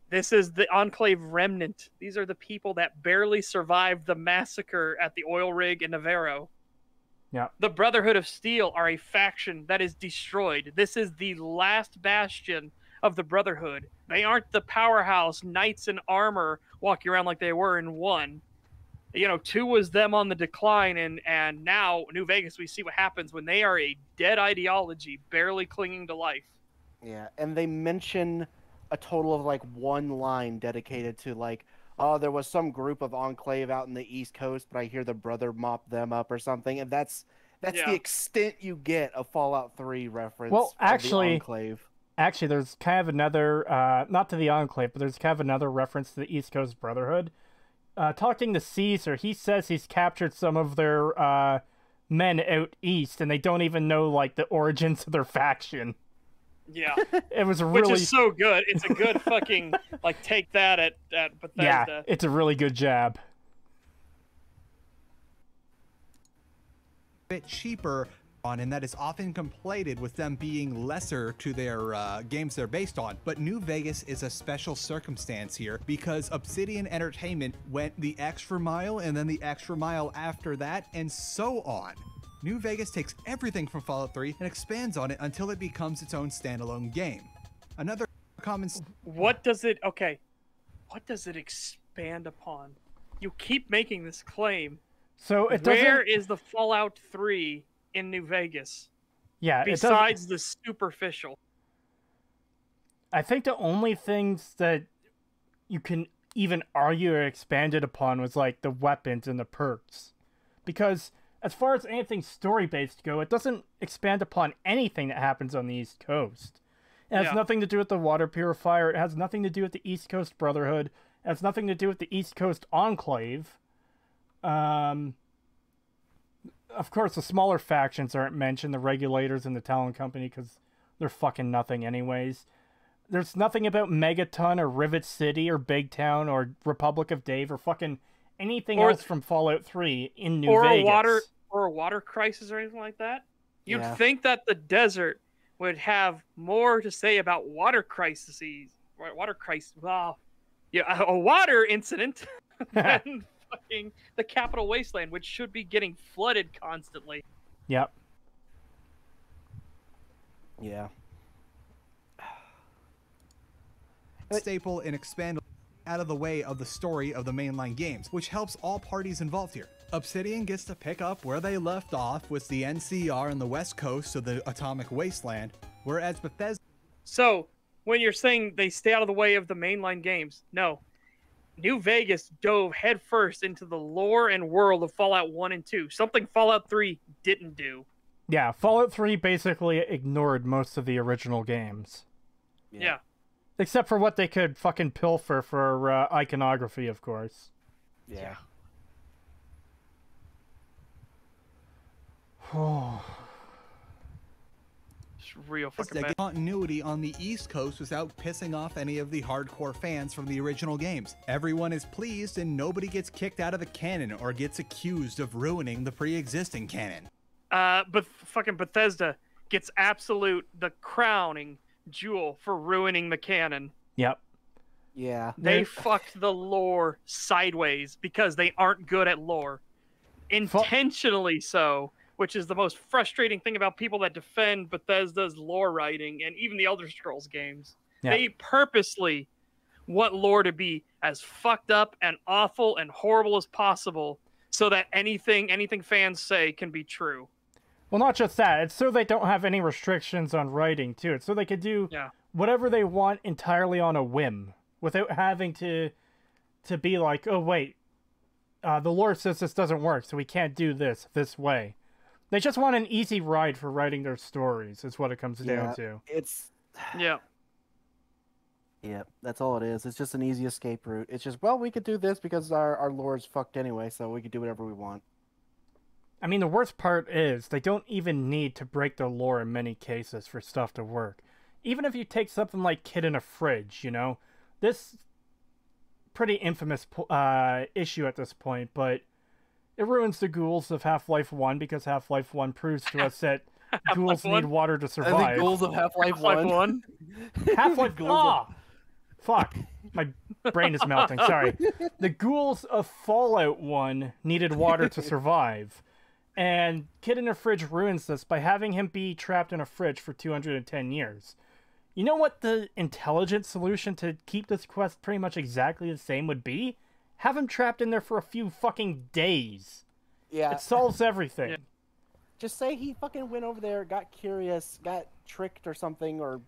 This is the Enclave remnant. These are the people that barely survived the massacre at the oil rig in Navarro. Yeah. The Brotherhood of Steel are a faction that is destroyed. This is the last bastion of the Brotherhood. They aren't the powerhouse knights in armor walking around like they were in 1. You know, 2 was them on the decline, and now New Vegas, we see what happens when they are a dead ideology, barely clinging to life. Yeah, and they mention a total of like 1 line dedicated to like, oh, there was some group of Enclave out in the East Coast, but I hear the brother mopped them up or something, and that's the extent you get of Fallout 3 reference. Well, actually, the Enclave. Actually, there's kind of another, not to the Enclave, but there's kind of another reference to the East Coast Brotherhood. Talking to Caesar, he says he's captured some of their men out east, and they don't even know like the origins of their faction. Yeah, it was really, which is so good. It's a good fucking like take that at Bethesda. Yeah, it's a really good jab. Bit cheaper on, and that is often conflated with them being lesser to their games they're based on. But New Vegas is a special circumstance here because Obsidian Entertainment went the extra mile and then the extra mile after that, and so on. New Vegas takes everything from Fallout 3 and expands on it until it becomes its own standalone game. Another common... What does it expand upon? You keep making this claim. So it doesn't... Where is the Fallout 3 in New Vegas? Yeah, besides the superficial. I think the only things that you can even argue or expanded upon was like the weapons and the perks. Because as far as anything story-based go, it doesn't expand upon anything that happens on the East Coast. It has nothing to do with the water purifier. It has nothing to do with the East Coast Brotherhood. It has nothing to do with the East Coast Enclave. Of course, the smaller factions aren't mentioned, the Regulators and the Talon Company, because they're fucking nothing anyways. There's nothing about Megaton or Rivet City or Big Town or Republic of Dave or fucking anything else from Fallout 3 in New Vegas. Or a water crisis or anything like that. You'd think that the desert would have more to say about water crises. Well, yeah, a water incident than fucking the Capital Wasteland, which should be getting flooded constantly. Yep. Yeah. Staple and expand out of the way of the story of the mainline games, which helps all parties involved here. Obsidian gets to pick up where they left off with the NCR and the west coast of the Atomic Wasteland, whereas Bethesda... So, when you're saying they stay out of the way of the mainline games, no. New Vegas dove headfirst into the lore and world of Fallout 1 and 2, something Fallout 3 didn't do. Yeah, Fallout 3 basically ignored most of the original games. Yeah. Except for what they could fucking pilfer for iconography, of course. Yeah. It's real fucking bad. Continuity on the East Coast without pissing off any of the hardcore fans from the original games. Everyone is pleased and nobody gets kicked out of the canon or gets accused of ruining the pre-existing canon. But fucking Bethesda gets the crowning jewel for ruining the canon. Yep. Yeah. They fucked the lore sideways because they aren't good at lore. Intentionally so, which is the most frustrating thing about people that defend Bethesda's lore writing and even the Elder Scrolls games. Yep. They purposely want lore to be as fucked up and awful and horrible as possible so that anything fans say can be true. Well, not just that. It's so they don't have any restrictions on writing, too. It's so they could do whatever they want entirely on a whim without having to be like, oh, wait, the lore says this doesn't work, so we can't do this way. They just want an easy ride for writing their stories, is what it comes down to. Yeah, that's all it is. It's just an easy escape route. It's just, well, we could do this because our lore is fucked anyway, so we could do whatever we want. I mean, the worst part is they don't even need to break their lore in many cases for stuff to work. Even if you take something like Kid in a Fridge, you know? This pretty infamous issue at this point, but it ruins the ghouls of Half-Life 1 because Half-Life 1 proves to us that ghouls need water to survive. I think ghouls of Half-Life 1. Half-Life... Fuck. My brain is melting, sorry. The ghouls of Fallout 1 needed water to survive. And Kid in a Fridge ruins this by having him be trapped in a fridge for 210 years. You know what the intelligent solution to keep this quest pretty much exactly the same would be? Have him trapped in there for a few fucking days. Yeah. It solves everything. Yeah. Just say he fucking went over there, got curious, got tricked or something, or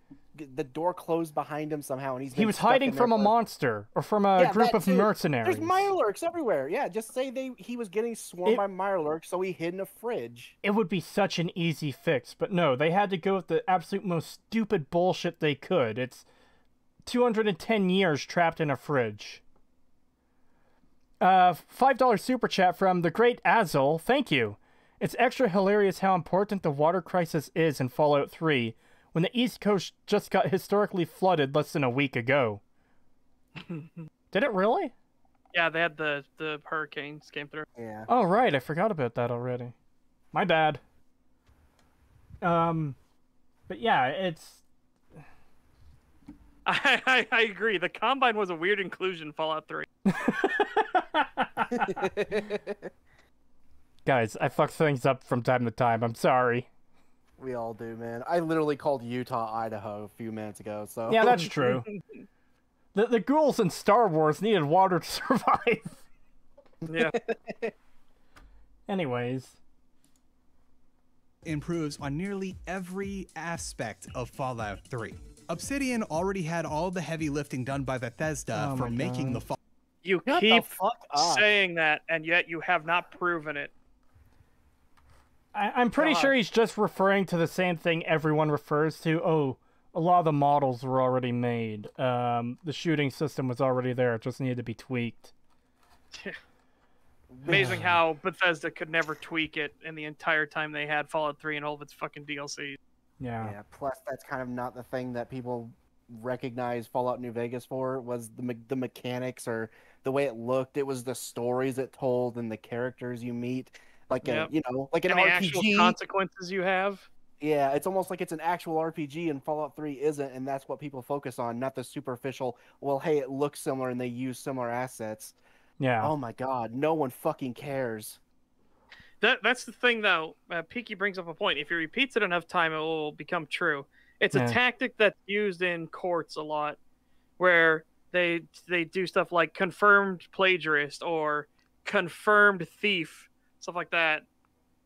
the door closed behind him somehow, and He was hiding from a monster or from a group of mercenaries. There's mirelurks everywhere. Yeah, just say he was getting swarmed by mirelurks, so he hid in a fridge. It would be such an easy fix, but no, they had to go with the absolute most stupid bullshit they could. It's 210 years trapped in a fridge. $5 super chat from the great Azul. Thank you. It's extra hilarious how important the water crisis is in Fallout 3 when the East Coast just got historically flooded less than a week ago. Did it really? Yeah, they had the hurricanes came through. Yeah. Oh, right. I forgot about that already. My bad. But yeah, it's... I agree. The Combine was a weird inclusion in Fallout 3. Guys, I fuck things up from time to time. I'm sorry. We all do, man. I literally called Utah, Idaho a few minutes ago, so... Yeah, that's true. The ghouls in Star Wars needed water to survive. Yeah. Anyways. Improves on nearly every aspect of Fallout 3. Obsidian already had all the heavy lifting done by Bethesda for making the Fallout. You Shut keep the fuck up. saying that, and yet you have not proven it. I'm pretty sure he's just referring to the same thing everyone refers to. Oh, a lot of the models were already made. The shooting system was already there. It just needed to be tweaked. Amazing how Bethesda could never tweak it in the entire time they had Fallout 3 and all of its fucking DLCs. Yeah. Yeah, plus that's kind of not the thing that people recognize Fallout New Vegas for, was the mechanics or the way it looked. It was the stories it told and the characters you meet. Like, Yep. Like an And the RPG. actual consequences you have. Yeah, it's almost like it's an actual RPG, and Fallout 3 isn't, and that's what people focus on, not the superficial, well, hey, it looks similar and they use similar assets. Yeah. Oh my god, no one fucking cares. That's the thing, though. Peaky brings up a point. If he repeats it enough time, it will become true. It's a tactic that's used in courts a lot, where they do stuff like confirmed plagiarist or confirmed thief, stuff like that.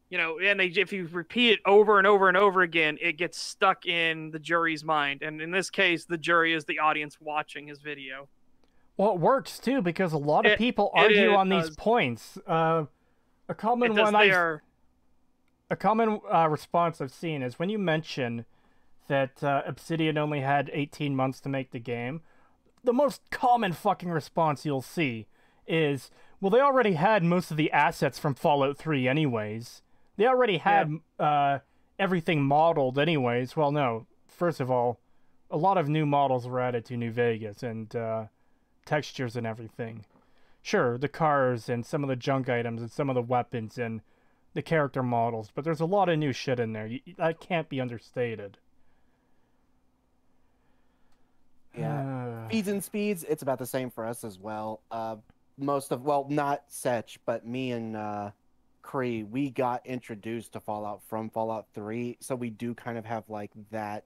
You know, and if you repeat it over and over and over again, it gets stuck in the jury's mind. And in this case, the jury is the audience watching his video. Well, it works too because a lot of people argue on these points. A common response I've seen is when you mention that Obsidian only had 18 months to make the game, the most common fucking response you'll see is, well, they already had most of the assets from Fallout 3 anyways. They already had everything modeled anyways. Well, no. First of all, a lot of new models were added to New Vegas and textures and everything. Sure, the cars and some of the junk items and some of the weapons and the character models, but there's a lot of new shit in there. That can't be understated. Yeah. Feeds and speeds, it's about the same for us as well. Not Setch, but me and Cree, we got introduced to Fallout from Fallout 3, so we do kind of have like that.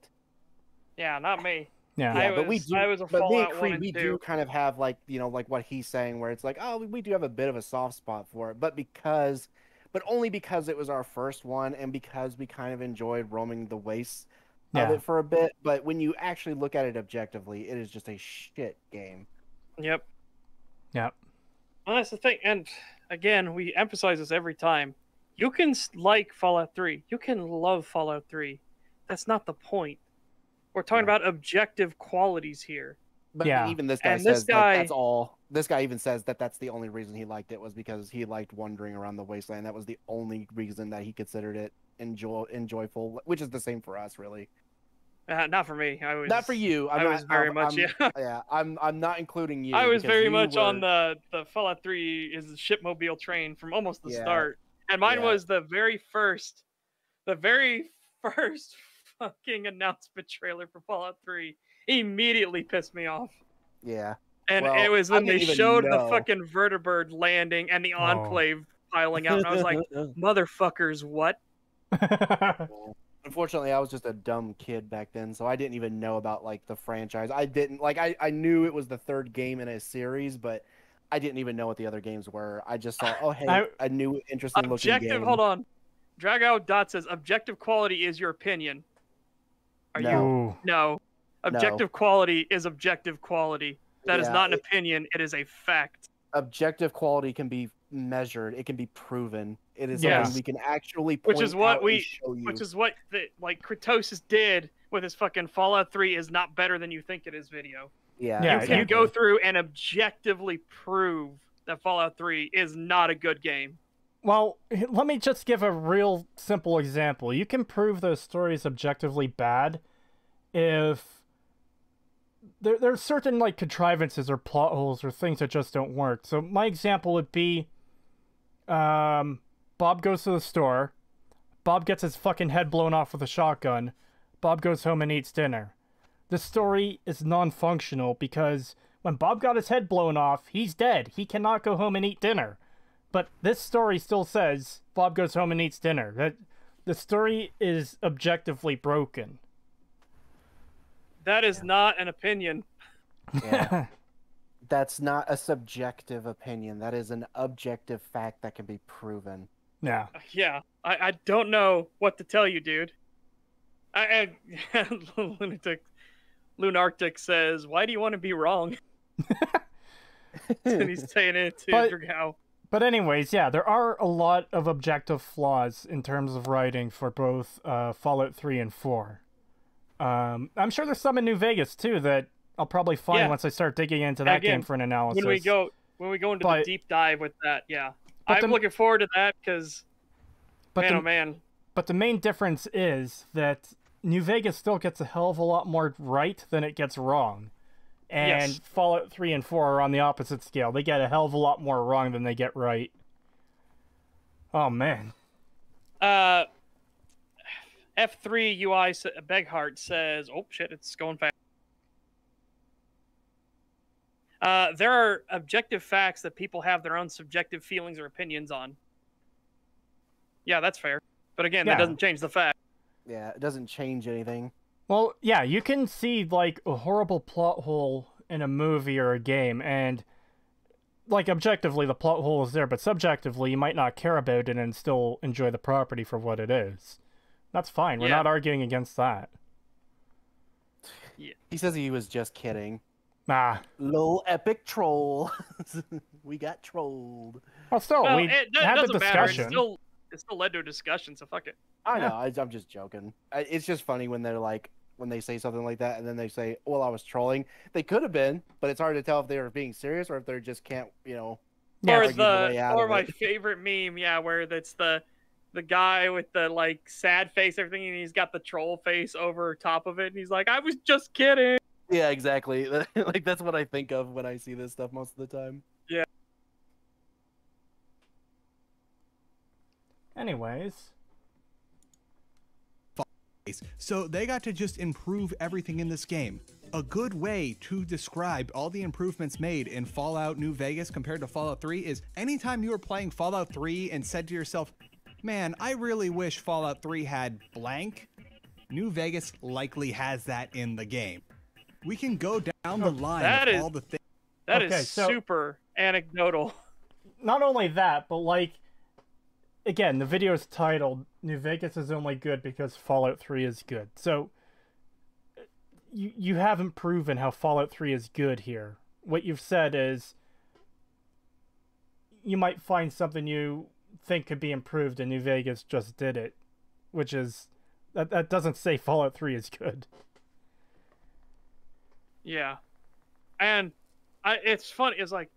Yeah, not me. Yeah, I was a Fallout 1 and 2. We do kind of have like, like what he's saying, where it's like, oh, we do have a bit of a soft spot for it, but only because it was our first one and because we kind of enjoyed roaming the wastes of it for a bit. But when you actually look at it objectively, it is just a shit game. Yep. Yep. Well, that's the thing, and again, we emphasize this every time. You can like Fallout 3. You can love Fallout 3. That's not the point. We're talking about objective qualities here. But even this guy says that's all. This guy even says that that's the only reason he liked it was because he liked wandering around the wasteland. That was the only reason that he considered it enjoyable, which is the same for us, really. Not for me. Not for you. I'm not including you. I was very much on the Fallout 3 is the shipmobile train from almost the start, and mine was the very first fucking announcement trailer for Fallout 3 immediately pissed me off. Yeah. And it was when they showed the fucking vertibird landing and the Enclave piling out, and I was like, motherfuckers, what? Unfortunately, I was just a dumb kid back then, so I didn't even know about like the franchise. I didn't I knew it was the third game in a series, but I didn't even know what the other games were. I just saw, oh, hey, I- a new interesting looking Objective. game. Hold on. Dragout Dot says objective quality is your opinion. Are No. you? Ooh. No. Objective quality is objective quality. That is Yeah, not an opinion. It is a fact. Objective quality can be measured. It can be proven. It is Yeah. something we can actually point Which is what out we. and show you. Which is what like Creetosis did with his fucking Fallout 3 is not better than you think it is video. yeah, Yeah, You go through and objectively prove that Fallout 3 is not a good game. Well, let me just give a real simple example. You can prove those stories objectively bad if there's certain like contrivances or plot holes or things that just don't work. So my example would be Bob goes to the store. Bob gets his fucking head blown off with a shotgun. Bob goes home and eats dinner. The story is non-functional because when Bob got his head blown off, he's dead. He cannot go home and eat dinner. But this story still says Bob goes home and eats dinner. The story is objectively broken. That is not an opinion. Yeah. That's not a subjective opinion. That is an objective fact that can be proven. Yeah. Yeah, I don't know what to tell you, dude. Lunarctic says, "Why do you want to be wrong?" And he's saying it to Dragao. But anyways, yeah, there are a lot of objective flaws in terms of writing for both Fallout 3 and 4. I'm sure there's some in New Vegas too that I'll probably find once I start digging into that game for an analysis. When we go into the deep dive with that, I'm looking forward to that because, man. But the main difference is that New Vegas still gets a hell of a lot more right than it gets wrong. And Fallout 3 and 4 are on the opposite scale. They get a hell of a lot more wrong than they get right. Oh, man. F3 UI Begheart says, oh, shit, it's going fast. There are objective facts that people have their own subjective feelings or opinions on. Yeah, that's fair. But again, that doesn't change the fact. Yeah, it doesn't change anything. Well, yeah, you can see, like, a horrible plot hole in a movie or a game, and, like, objectively, the plot hole is there, but subjectively, you might not care about it and still enjoy the property for what it is. That's fine. We're not arguing against that. Yeah. He says he was just kidding. Nah. Lol, epic troll. We got trolled. Well, still, we had the discussion. It still led to a discussion, so fuck it. I know, I'm just joking. It's just funny when they're like, when they say something like that, and then they say, well, I was trolling. They could have been, but it's hard to tell if they were being serious or if they just can't, Or my favorite meme, where that's the guy with the, like, sad face, everything, and he's got the troll face over top of it, and he's like, I was just kidding. Yeah, exactly. Like, that's what I think of when I see this stuff most of the time. Yeah. Anyways. So they got to just improve everything in this game. A good way to describe all the improvements made in Fallout New Vegas compared to Fallout 3 is anytime you were playing Fallout 3 and said to yourself, man, I really wish Fallout 3 had blank, New Vegas likely has that in the game. We can go down the line of all the things. That is super anecdotal. Not only that, but, like, again, the video is titled, New Vegas is only good because Fallout 3 is good. So, you haven't proven how Fallout 3 is good here. What you've said is, you might find something you think could be improved and New Vegas just did it. Which is, that doesn't say Fallout 3 is good. Yeah. And it's funny, it's like,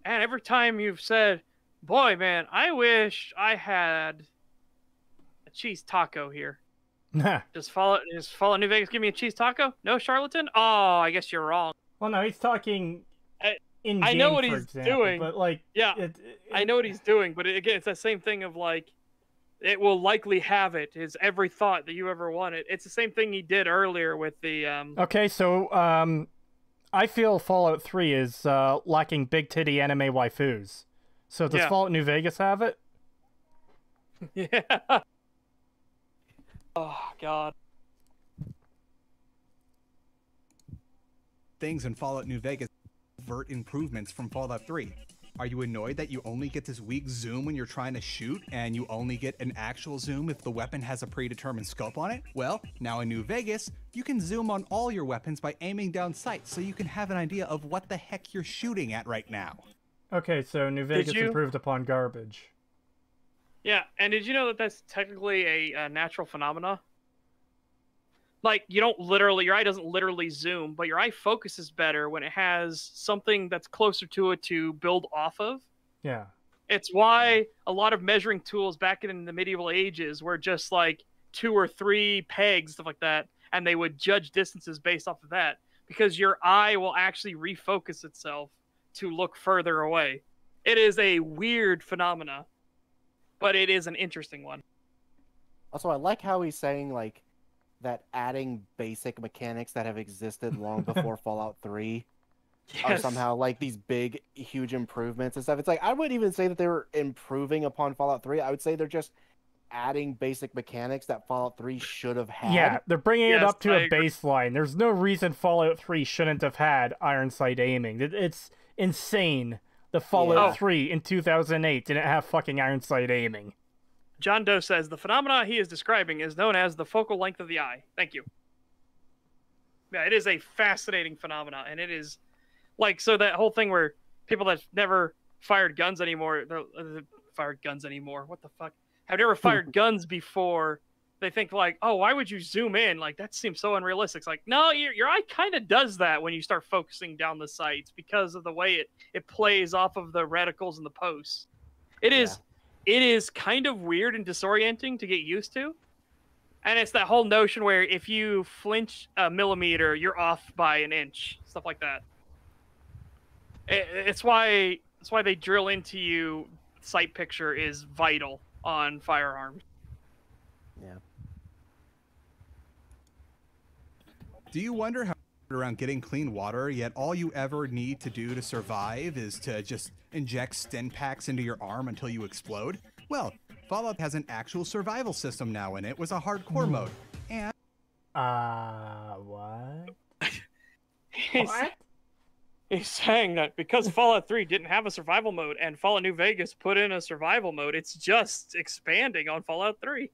and every time you've said, boy, man, I wish I had a cheese taco here. Does Fallout New Vegas give me a cheese taco? No, charlatan? Oh, I guess you're wrong. Well, no, he's talking in-game, I know what for he's example, doing. But, like, I know what he's doing, but again, it's that same thing of, like, it will likely have it, is every thought that you ever wanted. It's the same thing he did earlier with the... Okay, so, I feel Fallout 3 is lacking big titty anime waifus. So does Fallout New Vegas have it? Yeah. Oh, God. Things in Fallout New Vegas avert improvements from Fallout 3. Are you annoyed that you only get this weak zoom when you're trying to shoot, and you only get an actual zoom if the weapon has a predetermined scope on it? Well, now in New Vegas, you can zoom on all your weapons by aiming down sight, so you can have an idea of what the heck you're shooting at right now. Okay, so New Vegas improved upon garbage. Yeah, and did you know that that's technically a natural phenomena? Like, you don't literally, your eye doesn't literally zoom, but your eye focuses better when it has something that's closer to it to build off of. Yeah. It's why a lot of measuring tools back in the medieval ages were just like 2 or 3 pegs, stuff like that, and they would judge distances based off of that, because your eye will actually refocus itself to look further away. It is a weird phenomena, but it is an interesting one. Also, I like how he's saying, like, that adding basic mechanics that have existed long before Fallout 3 are somehow like these big, huge improvements and stuff. It's like, I wouldn't even say that they were improving upon Fallout 3. I would say they're just adding basic mechanics that Fallout 3 should have had. Yeah, they're bringing it up to a agree. baseline. There's no reason Fallout 3 shouldn't have had iron sight aiming. It's insane. The Fallout 3 in 2008 didn't have fucking iron sight aiming. John Doe says, the phenomena he is describing is known as the focal length of the eye. Thank you. Yeah, it is a fascinating phenomena, and it is, like, so that whole thing where people that never fired guns anymore, what the fuck? Have never fired guns before, they think, like, oh, why would you zoom in? Like, that seems so unrealistic. It's like, no, your eye kind of does that when you start focusing down the sights because of the way it plays off of the reticles and the posts. It is kind of weird and disorienting to get used to. And it's that whole notion where if you flinch a millimeter, you're off by an inch, stuff like that. It's why they drill into you. Sight picture is vital on firearms. Yeah. Do you wonder how around getting clean water, yet all you ever need to do to survive is to just inject stim packs into your arm until you explode? Well, Fallout has an actual survival system now, and it was a hardcore mode. And What? He's saying that because Fallout 3 didn't have a survival mode and Fallout New Vegas put in a survival mode, it's just expanding on Fallout 3.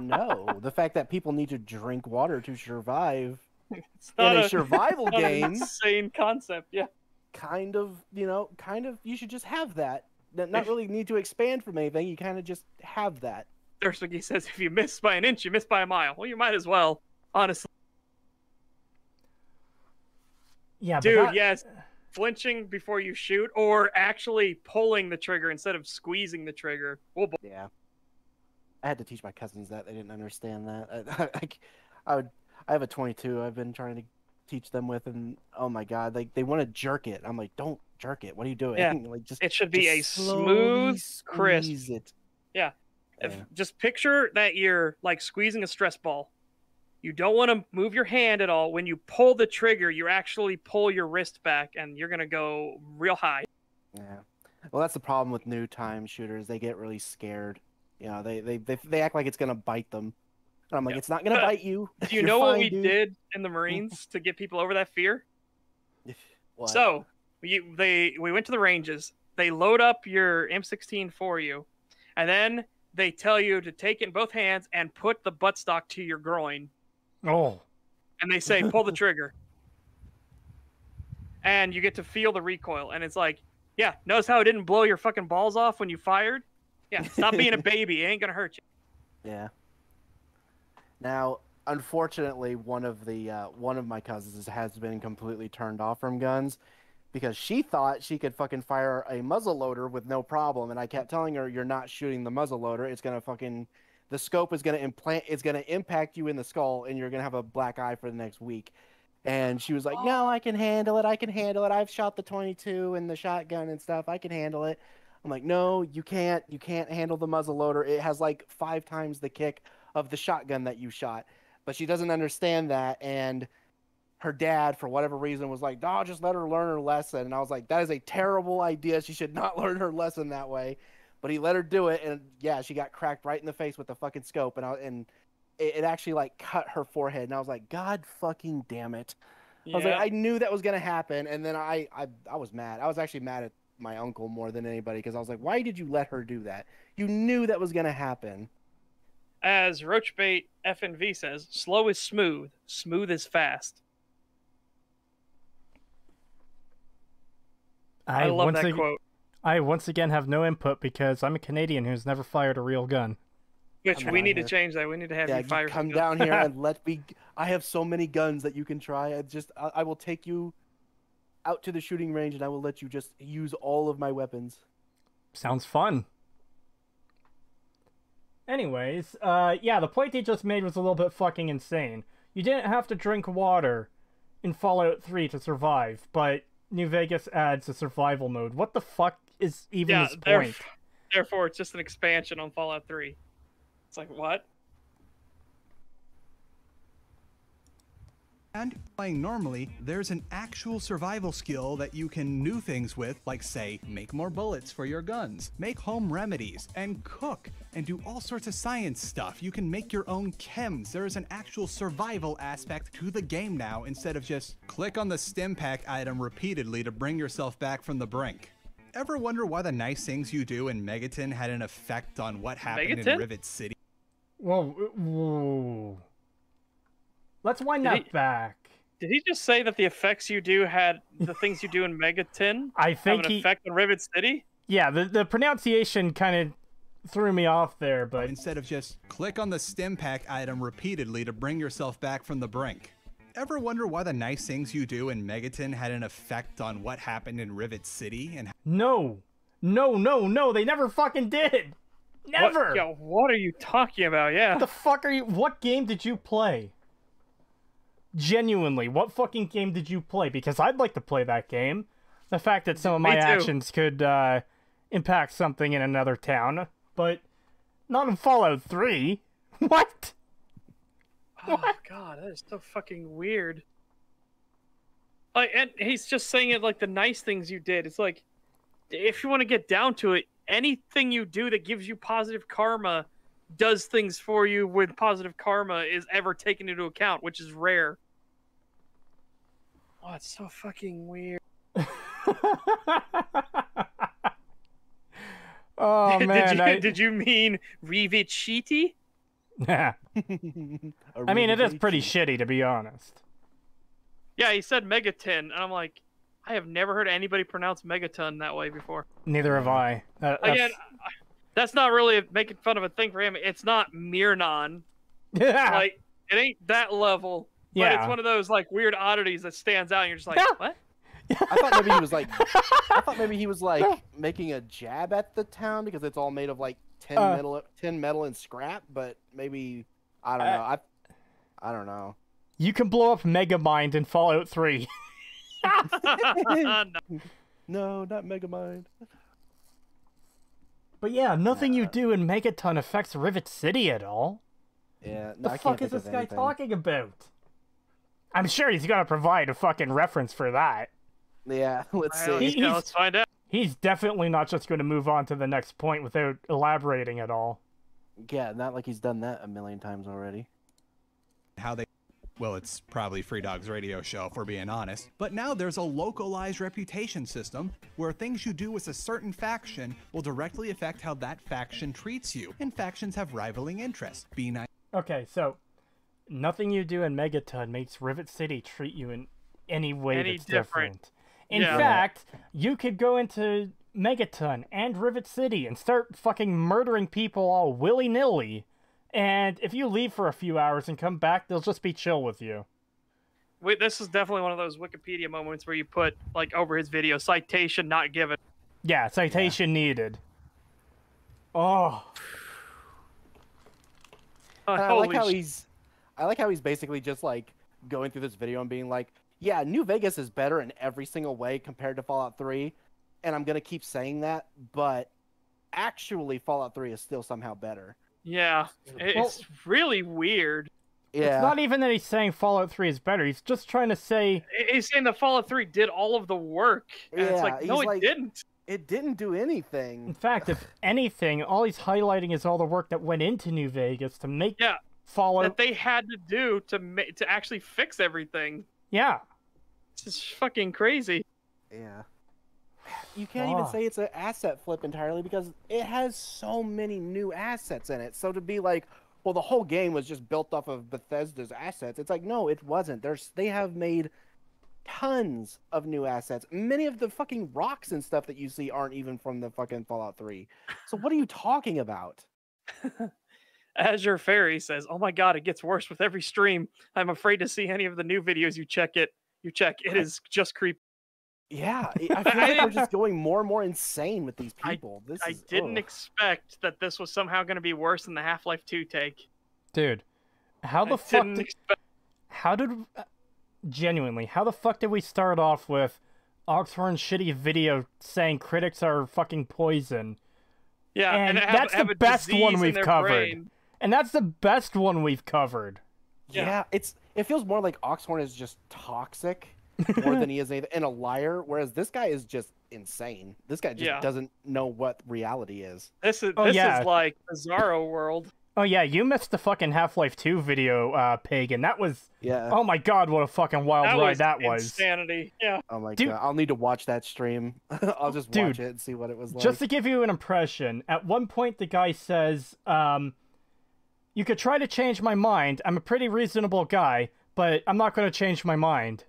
No, the fact that people need to drink water to survive It's not in a survival not an game, insane concept, yeah. kind of, you should just have that. Not really need to expand from anything. You kind of just have that. Durstwiggy says if you miss by an inch, you miss by a mile. Well, you might as well, honestly. Yeah, Dude, yes. Flinching before you shoot, or actually pulling the trigger instead of squeezing the trigger. Oh, boy. Yeah. I had to teach my cousins that. They didn't understand that. I have a 22 I've been trying to teach them with, and oh my god, they want to jerk it. I'm like, don't jerk it. What are you doing? Yeah. Like, It should be a slowly smooth, crisp. squeeze it. Yeah. Yeah. Just picture that you're like squeezing a stress ball. You don't want to move your hand at all. When you pull the trigger, you actually pull your wrist back, and you're going to go real high. Yeah. Well, that's the problem with new time shooters. They get really scared. You know, they act like it's gonna bite them. And I'm like, it's not gonna bite you. Do you You're know what fine, we dude. did in the Marines to get people over that fear? What? So we went to the ranges. They load up your M16 for you, and then they tell you to take it in both hands and put the buttstock to your groin. Oh. And they say, pull the trigger. And you get to feel the recoil. And it's like, yeah, notice how it didn't blow your fucking balls off when you fired? Yeah, stop being a baby. It ain't going to hurt you. Yeah. Now, unfortunately, one of my cousins has been completely turned off from guns because she thought she could fucking fire a muzzleloader with no problem, and I kept telling her, you're not shooting the muzzleloader. It's gonna the scope is gonna impact you in the skull, and you're gonna have a black eye for the next week. And she was like, no, I can handle it. I've shot the 22 and the shotgun and stuff. I can handle it. I'm like, no, you can't. You can't handle the muzzleloader. It has like 5 times the kick of the shotgun that you shot. But she doesn't understand that. And her dad, for whatever reason, was like, no, just let her learn her lesson. And I was like, that is a terrible idea. She should not learn her lesson that way. But he let her do it. And yeah, she got cracked right in the face with the fucking scope. And it actually like cut her forehead. And I was like, God fucking damn it. I was like, I knew that was gonna happen, and then I was mad. I was actually mad at my uncle more than anybody because I was like, why did you let her do that? You knew that was gonna happen. As Roachbait FNV says, slow is smooth, smooth is fast. I love that quote. I once again have no input because I'm a Canadian who's never fired a real gun. Which we need to change that. We need to have you fire. Come down here and let me. I have so many guns that you can try. I will take you out to the shooting range and I will let you just use all of my weapons. Sounds fun. Anyways, yeah, the point he just made was a little bit fucking insane. You didn't have to drink water in Fallout 3 to survive, but New Vegas adds a survival mode. What the fuck is even this point? Therefore, it's just an expansion on Fallout 3. It's like, what? And playing normally, there's an actual survival skill that you can do things with, like say, make more bullets for your guns, make home remedies, and cook, and do all sorts of science stuff. You can make your own chems. There is an actual survival aspect to the game now, instead of just click on the stim pack item repeatedly to bring yourself back from the brink. Ever wonder why the nice things you do in Megaton had an effect on what happened in Rivet City? Whoa. Let's wind that back. Did he just say that the effects you do had the things you do in Megaton have an effect on Rivet City? Yeah, the pronunciation kind of threw me off there, but instead of just click on the stim pack item repeatedly to bring yourself back from the brink. Ever wonder why the nice things you do in Megaton had an effect on what happened in Rivet City? And No, they never fucking did. Never. What are you talking about? Yeah. What the fuck are you? What game did you play? Genuinely, what fucking game did you play? Because I'd like to play that game. The fact that some of my actions could impact something in another town, but not in Fallout 3. What? Oh god, that is so fucking weird. Like, and he's just saying it like the nice things you did. It's like, if you want to get down to it, anything you do that gives you positive karma does things for you when positive karma is ever taken into account, which is rare. Oh, it's so fucking weird. Oh man, did you mean Riviciti? Yeah. I mean, it is pretty shitty, to be honest. Yeah, he said Megaton, and I'm like, I have never heard anybody pronounce Megaton that way before. Neither have I. Again, that's not really making fun of a thing for him. It's not Mirnon. Yeah. Like, it ain't that level. But it's one of those like weird oddities that stands out, and you're just like, what? I thought maybe he was like making a jab at the town because it's all made of like tin metal and scrap, but maybe I don't know. I don't know. You can blow up Megamind in Fallout 3. No, not Megamind. But yeah, nothing you do in Megaton affects Rivet City at all. Yeah, the fuck is this guy talking about? I'm sure he's gonna provide a fucking reference for that. Yeah, let's see. Let's find out. He's definitely not just going to move on to the next point without elaborating at all. Yeah, not like he's done that a million times already. Well, it's probably Free Dog's radio show, if we're being honest. But now there's a localized reputation system where things you do with a certain faction will directly affect how that faction treats you. And factions have rivaling interests. Be nice. Okay, so nothing you do in Megaton makes Rivet City treat you in any way that's different. In fact, you could go into Megaton and Rivet City and start fucking murdering people all willy-nilly. And if you leave for a few hours and come back, they'll just be chill with you. Wait, this is definitely one of those Wikipedia moments where you put, like, over his video, citation not given. Yeah, citation needed. Oh. I like how he's basically just, like, going through this video and being like, yeah, New Vegas is better in every single way compared to Fallout 3, and I'm going to keep saying that, but actually Fallout 3 is still somehow better. Yeah, it's really weird. Yeah. It's not even that he's saying Fallout 3 is better, he's just trying to say... He's saying that Fallout 3 did all of the work, and it's like, no, it didn't. It didn't do anything. In fact, if anything, all he's highlighting is all the work that went into New Vegas to make Fallout... that they had to do to actually fix everything. Yeah. It's just fucking crazy. Yeah. You can't even say it's an asset flip entirely because it has so many new assets in it. So to be like, well, the whole game was just built off of Bethesda's assets. It's like, no, it wasn't. They have made tons of new assets. Many of the fucking rocks and stuff that you see aren't even from the fucking Fallout 3. So what are you talking about? Azure Fairy says, "Oh my god, it gets worse with every stream. I'm afraid to see any of the new videos you check. It is just creepy." Yeah, I feel like we're just going more and more insane with these people. I didn't expect that this was somehow going to be worse than the Half-Life 2 take. Dude, how the fuck genuinely, how the fuck did we start off with Oxhorn's shitty video saying critics are fucking poison? Yeah, and that's the best one we've covered. Brain. And that's the best one we've covered. Yeah, it feels more like Oxhorn is just toxic more than he is and a liar, whereas this guy is just insane. This guy just doesn't know what reality is. This is like Bizarro World. Oh yeah, you missed the fucking Half-Life 2 video, Pagan. That was oh my god, what a fucking wild ride that was. Insanity. Yeah. Oh my god, I'll need to watch that stream. I'll just watch it and see what it was like. Just to give you an impression, at one point the guy says, "You could try to change my mind. I'm a pretty reasonable guy, but I'm not going to change my mind."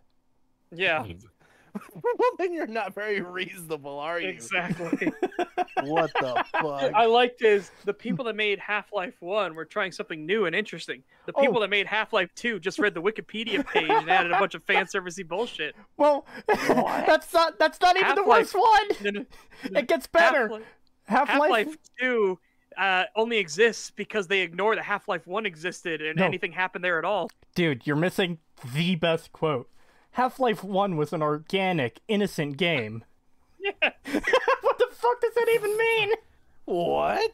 Yeah. Well, then you're not very reasonable, are you? Exactly. What the fuck? I liked the people that made Half-Life 1 were trying something new and interesting. The people that made Half-Life 2 just read the Wikipedia page and added a bunch of fan servicey bullshit. Well, that's not even the worst one. It gets better. Half-Life 2 only exists because they ignore that Half-Life 1 existed and anything happened there at all. Dude, you're missing the best quote. Half-Life 1 was an organic, innocent game. Yeah. What the fuck does that even mean? What?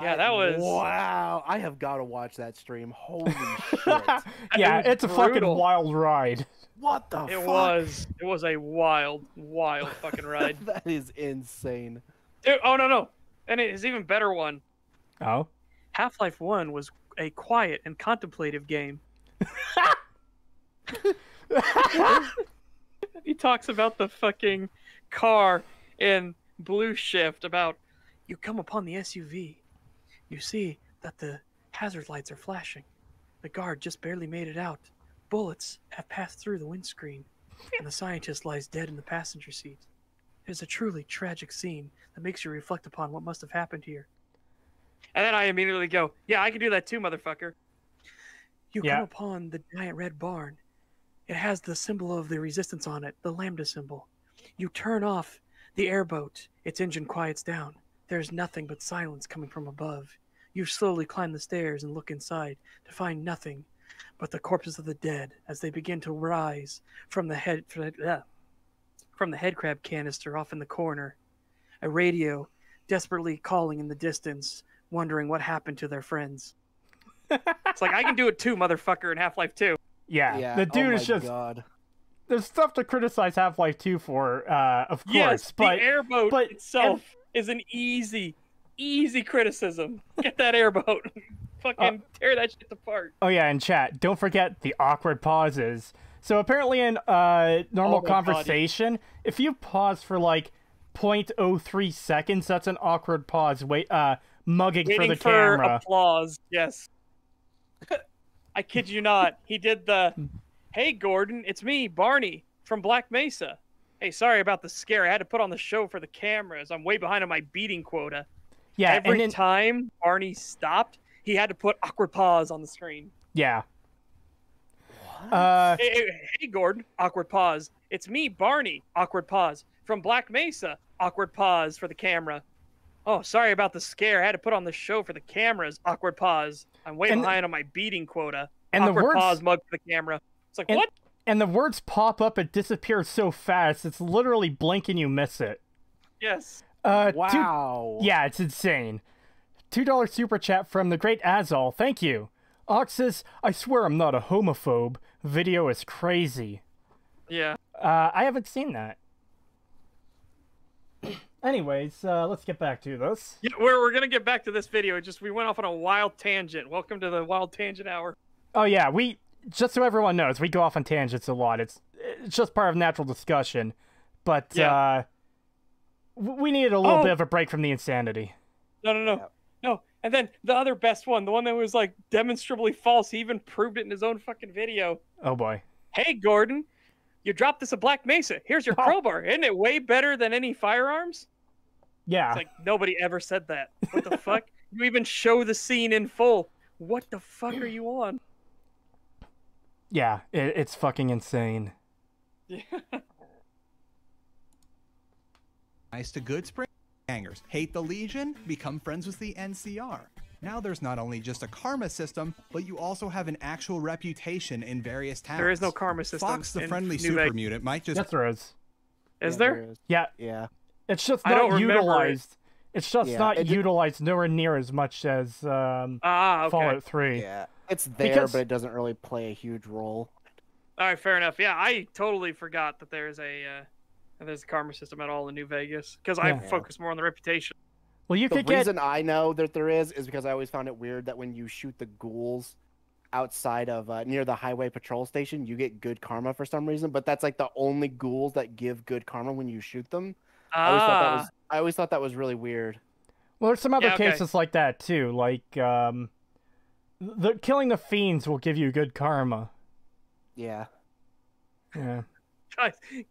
Yeah, that was... Wow, I have got to watch that stream. Holy shit. Yeah, it's a fucking wild ride. What the fuck? It was a wild fucking ride. That is insane. Dude, oh, no. And it is even better one. Oh? Half-Life 1 was a quiet and contemplative game. He talks about the fucking car in Blue Shift about you come upon the SUV. You see that the hazard lights are flashing. The guard just barely made it out. Bullets have passed through the windscreen, and the scientist lies dead in the passenger seat. It is a truly tragic scene that makes you reflect upon what must have happened here. And then I immediately go, yeah, I can do that too, motherfucker. You come upon the giant red barn. It has the symbol of the resistance on it, the lambda symbol. You turn off the airboat. Its engine quiets down. There's nothing but silence coming from above. You slowly climb the stairs and look inside to find nothing but the corpses of the dead as they begin to rise from the head crab canister off in the corner. A radio desperately calling in the distance, wondering what happened to their friends. It's like, I can do it too, motherfucker, in Half-Life 2. Yeah, the dude is just... God. There's stuff to criticize Half-Life 2 for, of course, yes, but... the airboat itself is an easy criticism. Get that airboat. Fucking tear that shit apart. Oh yeah, and chat, don't forget the awkward pauses. So apparently in normal conversation, if you pause for like 0.03 seconds, that's an awkward pause. Mugging for the camera. Applause, yes. I kid you not. He did the, "Hey Gordon, it's me, Barney, from Black Mesa. Hey, sorry about the scare. I had to put on the show for the cameras. I'm way behind on my beating quota." Yeah, Every time Barney stopped, he had to put awkward pause on the screen. Yeah. What? Hey Gordon, awkward pause. It's me, Barney, awkward pause. From Black Mesa, awkward pause for the camera. Oh, sorry about the scare. I had to put on the show for the cameras. Awkward pause. I'm way behind on my beating quota. And awkward the words, pause mug for the camera. It's like, what? And the words pop up and disappear so fast, it's literally blink and you miss it. Yes. Wow. Yeah, it's insane. $2 super chat from the great Azal. Thank you. Oxus, I swear I'm not a homophobe. Video is crazy. Yeah. I haven't seen that. Anyways, let's get back to this. Yeah, we're gonna get back to this video. We went off on a wild tangent. Welcome to the Wild Tangent Hour. Oh yeah, just so everyone knows, we go off on tangents a lot. It's just part of natural discussion, but we needed a little bit of a break from the insanity. No. And then the other best one, the one that was like demonstrably false, he even proved it in his own fucking video. Oh boy. Hey Gordon, you dropped this at Black Mesa. Here's your crowbar. Isn't it way better than any firearms? Yeah. It's like nobody ever said that. What the fuck? You even show the scene in full. What the fuck are you on? Yeah, it's fucking insane. Yeah. Nice to good spring hangers. Hate the Legion? Become friends with the NCR. Now there's not only just a karma system, but you also have an actual reputation in various towns. There is no karma system. Fox the in friendly New super Vegas. mutant might just... Yes, there is. Is there? Yeah. Yeah. It's just I don't not remember utilized. It's just Yeah, not it- utilized nowhere near as much as Okay. Fallout 3. Yeah. It's there, Because- but it doesn't really play a huge role. All right, fair enough. Yeah, I totally forgot that there's a karma system at all in New Vegas because I Yeah. focus more on the reputation. Well, you The could get... reason I know that there is because I always found it weird that when you shoot the ghouls outside of near the highway patrol station, you get good karma for some reason. But that's like the only ghouls that give good karma when you shoot them. I always thought that was really weird. Well, there's some other Yeah, okay. cases like that, too. Like, the killing the fiends will give you good karma. Yeah. Yeah.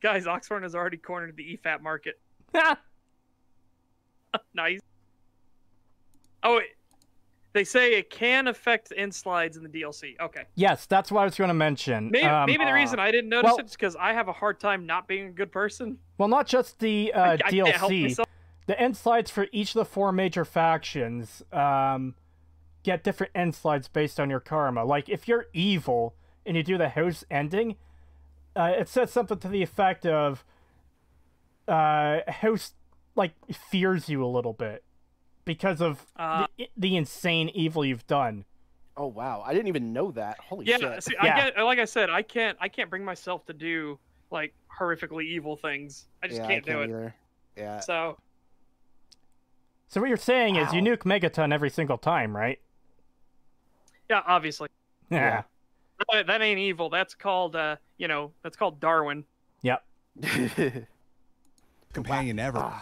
Guys, Oxford has already cornered the EFAP market. Nice. Oh, wait. They say it can affect end slides in the DLC. Okay. Yes, that's what I was going to mention. Maybe the reason I didn't notice well- it is because I have a hard time not being a good person. Well, not just the I can't help DLC. myself. The end slides for each of the 4 major factions get different end slides based on your karma. Like, if you're evil and you do the house ending, it says something to the effect of house, like, fears you a little bit because of the insane evil you've done. Oh wow, I didn't even know that. Holy Yeah, shit. see, Yeah. like I said, I can't bring myself to do like horrifically evil things. I just Yeah, can't I do it. either. Yeah. So what you're saying is you nuke Megaton every single time, right? Yeah, obviously. Yeah. That ain't evil. That's called that's called Darwin. Yep. companion ever.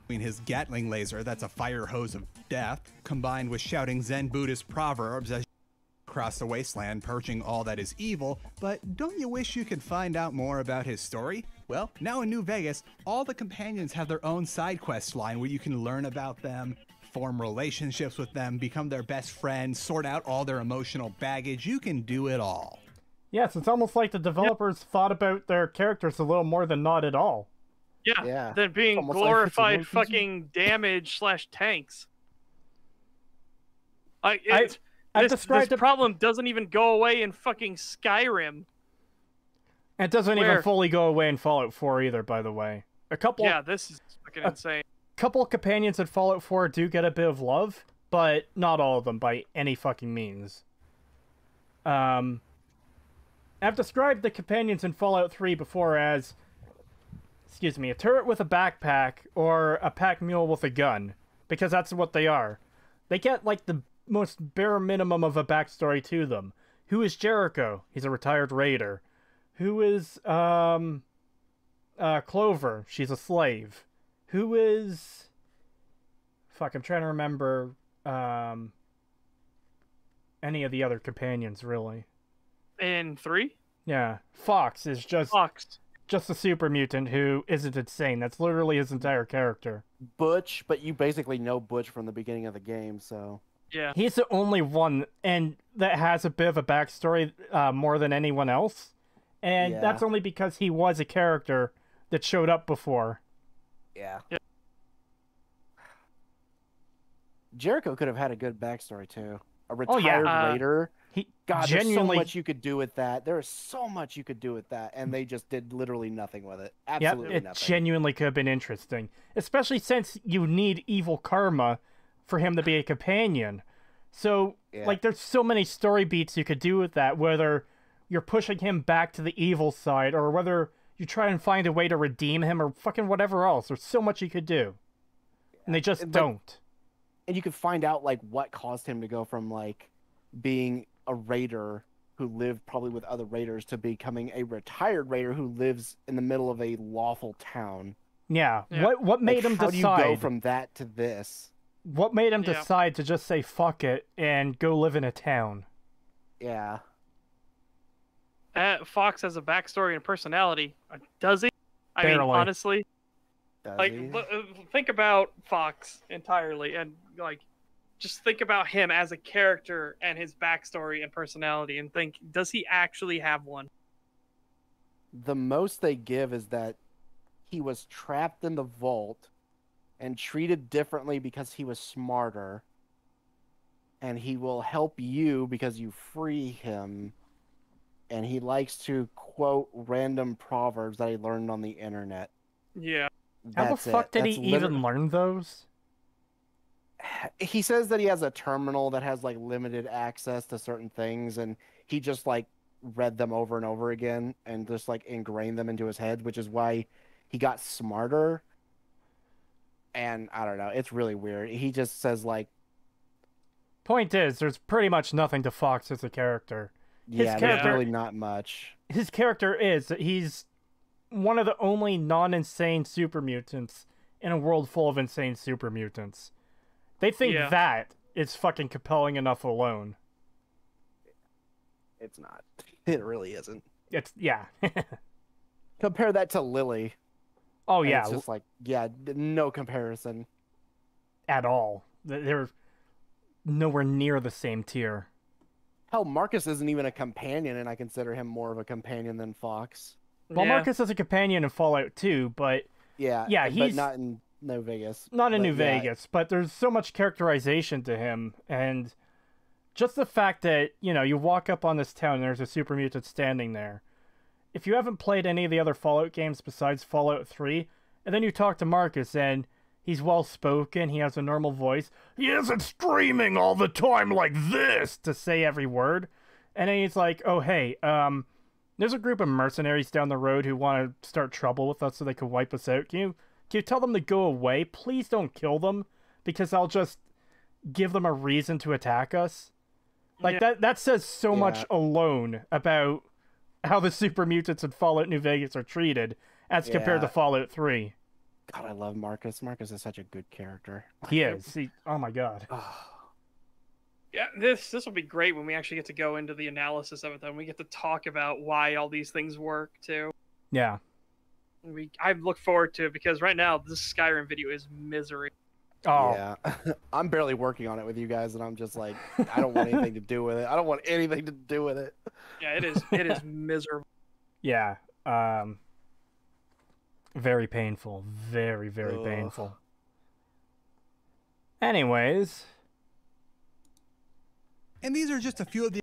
Between his Gatling laser, that's a fire hose of death, combined with shouting Zen Buddhist proverbs as across the wasteland, purging all that is evil. But don't you wish you could find out more about his story? Well, now in New Vegas, all the companions have their own side quest line where you can learn about them, form relationships with them, become their best friend, sort out all their emotional baggage. You can do it all. Yes, it's almost like the developers thought about their characters a little more than not at all. Yeah. Yeah. Than being Almost like it's glorified an RPG. fucking damage / tanks. I've This described it. problem doesn't even go away in fucking Skyrim. It doesn't even Where? fully go away in Fallout 4 either, by the way. A couple Yeah, this is fucking insane. couple companions in Fallout 4 do get a bit of love, but not all of them by any fucking means. I've described the companions in Fallout 3 before as, a turret with a backpack or a pack mule with a gun, because that's what they are. They get, like, the most bare minimum of a backstory to them. Who is Jericho? He's a retired raider. Who is, Clover? She's a slave. Who is... Fuck, I'm trying to remember, any of the other companions, really. In 3? Yeah. Fox is just a super mutant who isn't insane. That's literally his entire character. Butch, but you basically know Butch from the beginning of the game, so... Yeah. He's the only one and that has a bit of a backstory more than anyone else. And Yeah. that's only because he was a character that showed up before. Yeah. Yeah. Jericho could have had a good backstory, too. A retired Oh, yeah. raider. He God, genuinely... there's so much you could do with that. There is so much you could do with that, and they just did literally nothing with it. Absolutely it nothing. genuinely could have been interesting. Especially since you need evil karma for him to be a companion. So, Yeah. like, there's so many story beats you could do with that, whether you're pushing him back to the evil side, or whether you try and find a way to redeem him, or fucking whatever else. There's so much you could do. And they just But- don't. And you could find out, like, what caused him to go from, like, being a raider who lived probably with other raiders to becoming a retired raider who lives in the middle of a lawful town. Yeah. Yeah. What made him how decide? do you go from that to this? What made him Yeah. decide to just say fuck it and go live in a town? Yeah. Fox has a backstory and personality. Does he? I mean, Barely. honestly, Does like, he? think about Fox entirely, and like, just think about him as a character and his backstory and personality, and think, does he actually have one? The most they give is that he was trapped in the vault and treated differently because he was smarter, and he will help you because you free him, and he likes to quote random proverbs that he learned on the internet. Yeah. How the That's fuck it. did That's he even learn those? He says that he has a terminal that has like limited access to certain things, and he just like read them over and over again and just like ingrained them into his head, which is why he got smarter. And I don't know, it's really weird. He just says like, Point is, there's pretty much nothing to Fox as a character. His yeah, there's character- really not much. His character is that he's one of the only non-insane super mutants in a world full of insane super mutants. They think Yeah. that is fucking compelling enough alone. It's not. It really isn't. It's, yeah. Compare that to Lily. Oh and yeah, it's just like, yeah, no comparison. at all. They're nowhere near the same tier. Hell, Marcus isn't even a companion, and I consider him more of a companion than Fox. Well, Yeah. Marcus is a companion in Fallout 2, but Yeah, Yeah, but he's- not in New Vegas. not in But New yeah, Vegas. But there's so much characterization to him, and just the fact that, you know, you walk up on this town and there's a super mutant standing there. If you haven't played any of the other Fallout games besides Fallout 3, and then you talk to Marcus and he's well-spoken, he has a normal voice, he isn't streaming all the time like this to say every word, and then he's like, oh, hey, there's a group of mercenaries down the road who want to start trouble with us so they can wipe us out. Can you tell them to go away? Please don't kill them, because I'll just give them a reason to attack us. Like, Yeah. that says so much Yeah. alone about how the super mutants in Fallout New Vegas are treated as compared to Yeah. Fallout 3. God, I love Marcus. Marcus is such a good character. He is. Oh my god. Yeah, this will be great when we actually get to go into the analysis of it. Then we get to talk about why all these things work too. Yeah. I look forward to it because right now this Skyrim video is misery. Oh. Yeah, I'm barely working on it with you guys, and I'm just like, I don't want anything to do with it. I don't want anything to do with it. Yeah, it is. It is miserable. Yeah. Very painful. Very, very Ugh. painful. Anyways. And these are just a few of the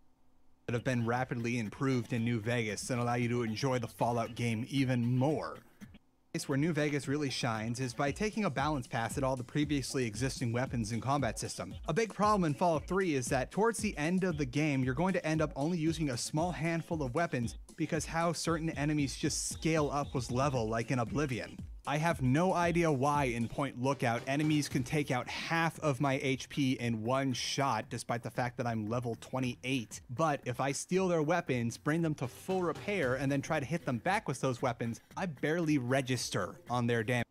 that have been rapidly improved in New Vegas and allow you to enjoy the Fallout game even more. The place where New Vegas really shines is by taking a balance pass at all the previously existing weapons and combat system. A big problem in Fallout 3 is that towards the end of the game, you're going to end up only using a small handful of weapons because how certain enemies just scale up was level, like in Oblivion. I have no idea why in Point Lookout enemies can take out half of my HP in one shot despite the fact that I'm level 28. But if I steal their weapons, bring them to full repair, and then try to hit them back with those weapons, I barely register on their damage.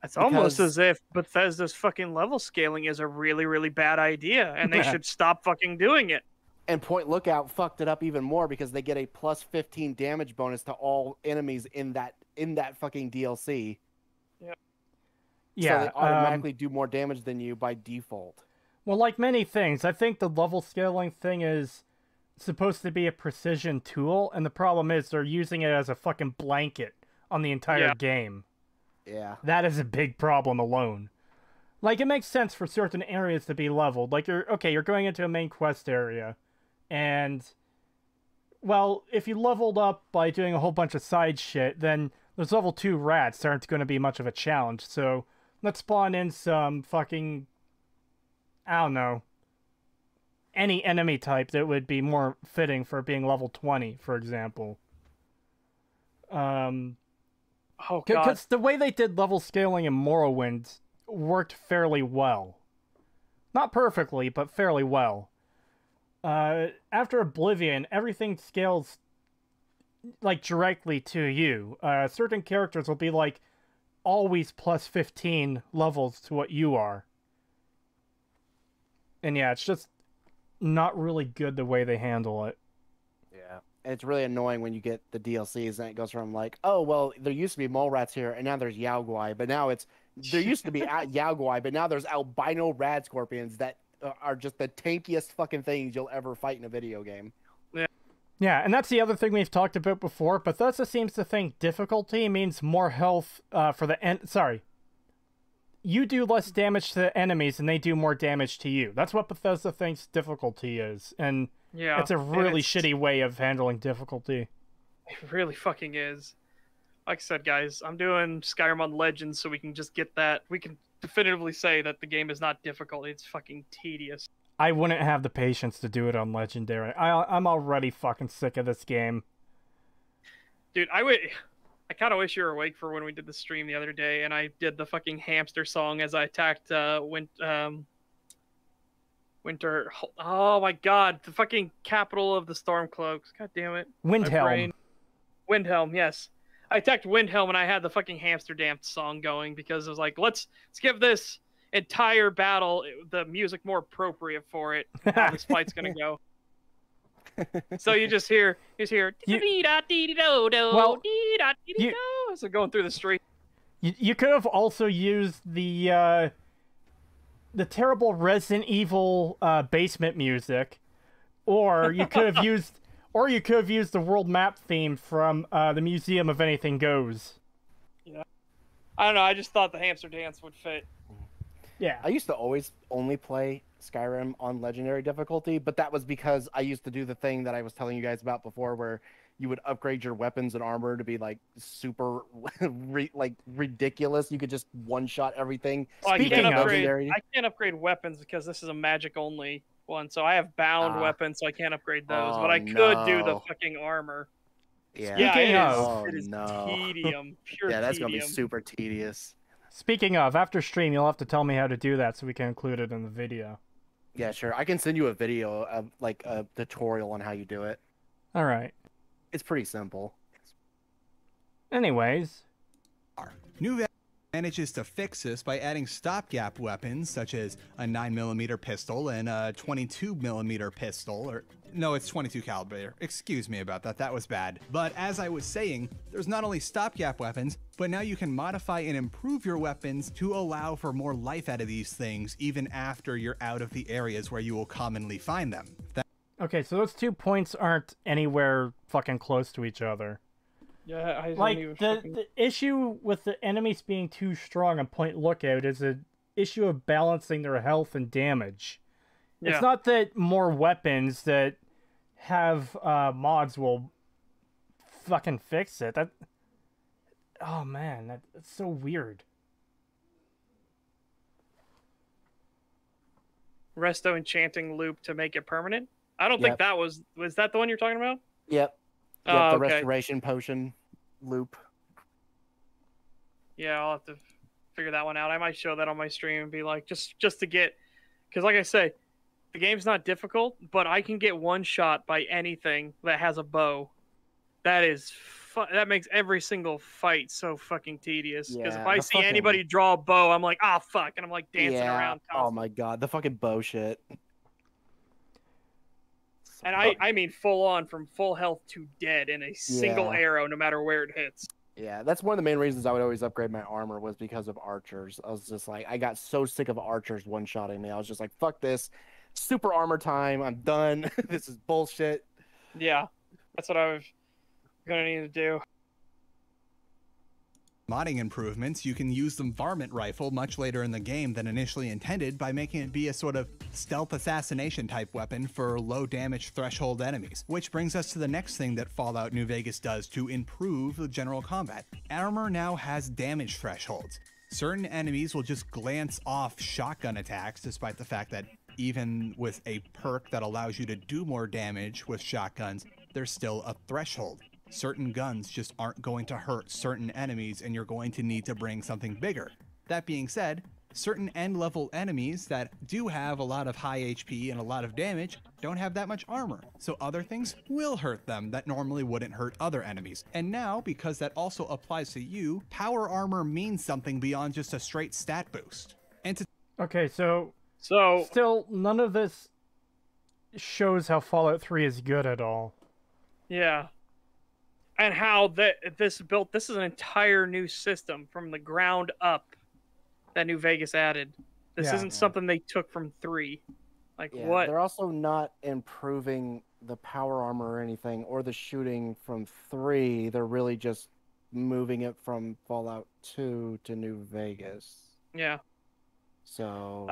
It's almost Because- as if Bethesda's fucking level scaling is a really, really bad idea, and they should stop fucking doing it. And Point Lookout fucked it up even more because they get a plus 15 damage bonus to all enemies in that fucking DLC. Yeah. So they automatically do more damage than you by default. Well, like many things, I think the level scaling thing is supposed to be a precision tool, and the problem is they're using it as a fucking blanket on the entire Yeah. game. Yeah. That is a big problem alone. Like, it makes sense for certain areas to be leveled. Like, you're going into a main quest area, and, well, if you leveled up by doing a whole bunch of side shit, then those level 2 rats aren't going to be much of a challenge, so let's spawn in some fucking, I don't know, any enemy type that would be more fitting for being level 20, for example. Oh god. Because the way they did level scaling in Morrowind worked fairly well. Not perfectly, but fairly well. after Oblivion, everything scales like directly to you. Certain characters will be like always plus 15 levels to what you are. And yeah, it's just not really good the way they handle it. Yeah. And it's really annoying when you get the DLCs and it goes from like, oh, well, there used to be mole rats here and now there's Yaogwai, but now it's, there used to be Yaogwai, but now there's albino rad scorpions that are just the tankiest fucking things you'll ever fight in a video game. Yeah, and that's the other thing we've talked about before. Bethesda seems to think difficulty means more health for the sorry. You do less damage to the enemies and they do more damage to you. That's what Bethesda thinks difficulty is. And Yeah, it's a really shitty way of handling difficulty. It really fucking is. Like I said, guys, I'm doing Skyrim on Legends so we can just get that. We can definitively say that the game is not difficult. It's fucking tedious. I wouldn't have the patience to do it on Legendary. I'm already fucking sick of this game. Dude, I kind of wish you were awake for when we did the stream the other day, and I did the fucking hamster song as I attacked Winter. Oh my god, the fucking capital of the Stormcloaks. God damn it. Windhelm. Windhelm, yes. I attacked Windhelm and I had the fucking hamster dance song going because I was like, let's give this entire battle the music more appropriate for it. How this fight's gonna go. So you just hear so going through the street. You could have also used the terrible Resident Evil basement music, or you could have used the world map theme from the Museum of Anything Goes. Yeah, I don't know. I just thought the hamster dance would fit. Yeah, I used to always only play Skyrim on Legendary difficulty, but that was because I used to do the thing that I was telling you guys about before, where you would upgrade your weapons and armor to be like super ridiculous. You could just one-shot everything. Well, Speaking of Legendary, I can't upgrade weapons because this is a magic only one. So I have bound weapons, so I can't upgrade those. But I could do the fucking armor. yeah, Speaking it is no. tedium, pure Yeah, that's tedium. gonna be super tedious. Speaking of, after stream, you'll have to tell me how to do that so we can include it in the video. Yeah, sure. I can send you a video of like a tutorial on how you do it. All right. It's pretty simple. Anyways, New Vegas manages to fix this by adding stopgap weapons such as a 9mm pistol and a 22mm pistol, or no, it's 22 caliber. Excuse me about that. That was bad. But as I was saying, there's not only stopgap weapons, but now you can modify and improve your weapons to allow for more life out of these things even after you're out of the areas where you will commonly find them. okay, so those 2 points aren't anywhere fucking close to each other. Yeah, I Like, don't even the issue with the enemies being too strong on point lookout is an issue of balancing their health and damage. Yeah. It's not that more weapons that have mods will fucking fix it. Oh man, that's so weird. Resto enchanting loop to make it permanent. I don't think that was that the one you're talking about? Yep. Oh, The okay. restoration potion loop. Yeah, I'll have to figure that one out. I might show that on my stream and be like, just to get, because like I say, the game's not difficult, but I can get one shot by anything that has a bow. That is, that makes every single fight so fucking tedious. Because if I see anybody draw a bow, I'm like, ah, fuck, and I'm like dancing around constantly. Oh my god, the fucking bow shit. And I mean full on from full health to dead in a single arrow, no matter where it hits. Yeah, that's one of the main reasons I would always upgrade my armor was because of archers. I was just like, I got so sick of archers one-shotting me. I was just like, fuck this. Super armor time. I'm done. This is bullshit. Yeah, that's what I was gonna need to do. Modding improvements, you can use the varmint rifle much later in the game than initially intended by making it be a sort of stealth assassination type weapon for low damage threshold enemies. Which brings us to the next thing that Fallout New Vegas does to improve the general combat. Armor now has damage thresholds. Certain enemies will just glance off shotgun attacks despite the fact that even with a perk that allows you to do more damage with shotguns, there's still a threshold. Certain guns just aren't going to hurt certain enemies and you're going to need to bring something bigger. That being said, Certain end-level enemies that do have a lot of high HP and a lot of damage don't have that much armor, so other things will hurt them that normally wouldn't hurt other enemies. And now, because that also applies to you, power armor means something beyond just a straight stat boost. And to Okay, so So still none of this shows how Fallout 3 is good at all. yeah, and how this is an entire new system from the ground up that New Vegas added. This Yeah. isn't something they took from 3. Like Yeah, what? they're also not improving the power armor or anything, or the shooting from 3. They're really just moving it from Fallout 2 to New Vegas. Yeah. So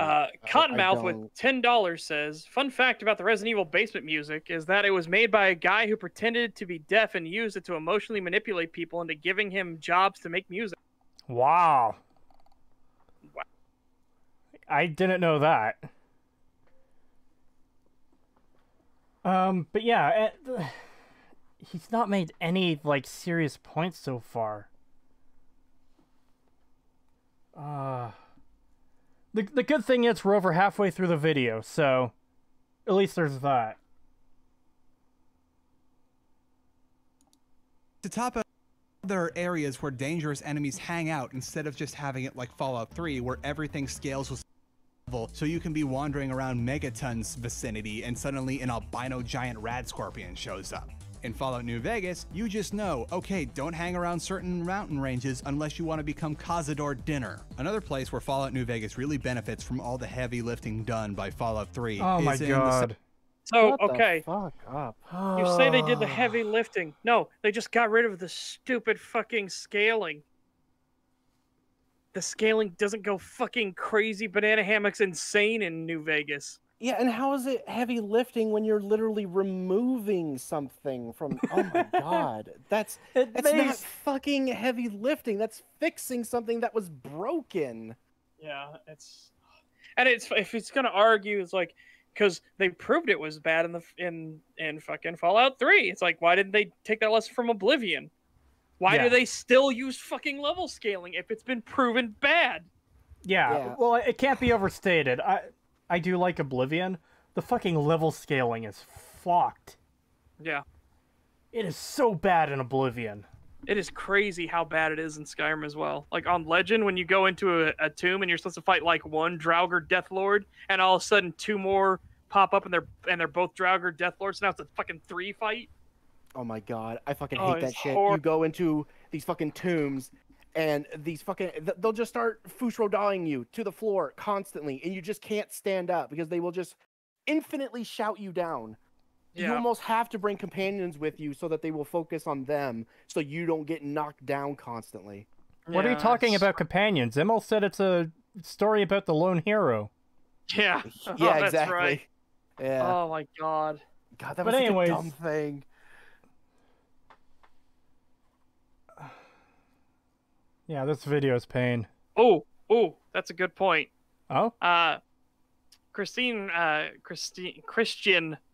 Cottonmouth with don't- $10 says, "Fun fact about the Resident Evil basement music is that it was made by a guy who pretended to be deaf and used it to emotionally manipulate people into giving him jobs to make music." Wow. Wow. I didn't know that. But yeah, he's not made any, like, serious points so far. The good thing is we're over halfway through the video, so at least there's that. To top out other areas where dangerous enemies hang out instead of just having it like Fallout 3 where everything scales with level, so you can be wandering around Megaton's vicinity and suddenly an albino giant rad scorpion shows up. In Fallout New Vegas, you just know, okay, don't hang around certain mountain ranges unless you want to become Cazador Dinner. Another place where Fallout New Vegas really benefits from all the heavy lifting done by Fallout 3 Oh my is in god. So, Shut the okay, fuck up. you say they did the heavy lifting. No, they just got rid of the stupid fucking scaling. The scaling doesn't go fucking crazy banana hammocks insane in New Vegas. Yeah, and how is it heavy lifting when you're literally removing something from? Oh my god, that's not fucking heavy lifting. That's fixing something that was broken. Yeah, it's if it's gonna argue, it's like because they proved it was bad in fucking Fallout 3. It's like, why didn't they take that lesson from Oblivion? Why Yeah. do they still use fucking level scaling if it's been proven bad? Yeah, well, it can't be overstated. I do like Oblivion. The fucking level scaling is fucked. Yeah. It is so bad in Oblivion. It is crazy how bad it is in Skyrim as well. Like on Legend, when you go into a tomb and you're supposed to fight like one Draugr Deathlord, and all of a sudden 2 more pop up and they're both Draugr Deathlords, so now it's a fucking 3 fight. Oh my god, I fucking Oh, hate that it's shit. hor- You go into these fucking tombs, and these fucking they'll just start Fushrodaing you to the floor constantly, and you just can't stand up because they will just infinitely shout you down. You Yeah. almost have to bring companions with you so that they will focus on them, so you don't get knocked down constantly. What are you Yeah, talking it's- about companions? Emil said it's a story about the lone hero. Yeah. Yeah, Oh, that's exactly. right. Yeah. Oh my god. God, that But was such anyways- a dumb thing. Yeah, this video is pain. Oh, that's a good point. Oh? Christian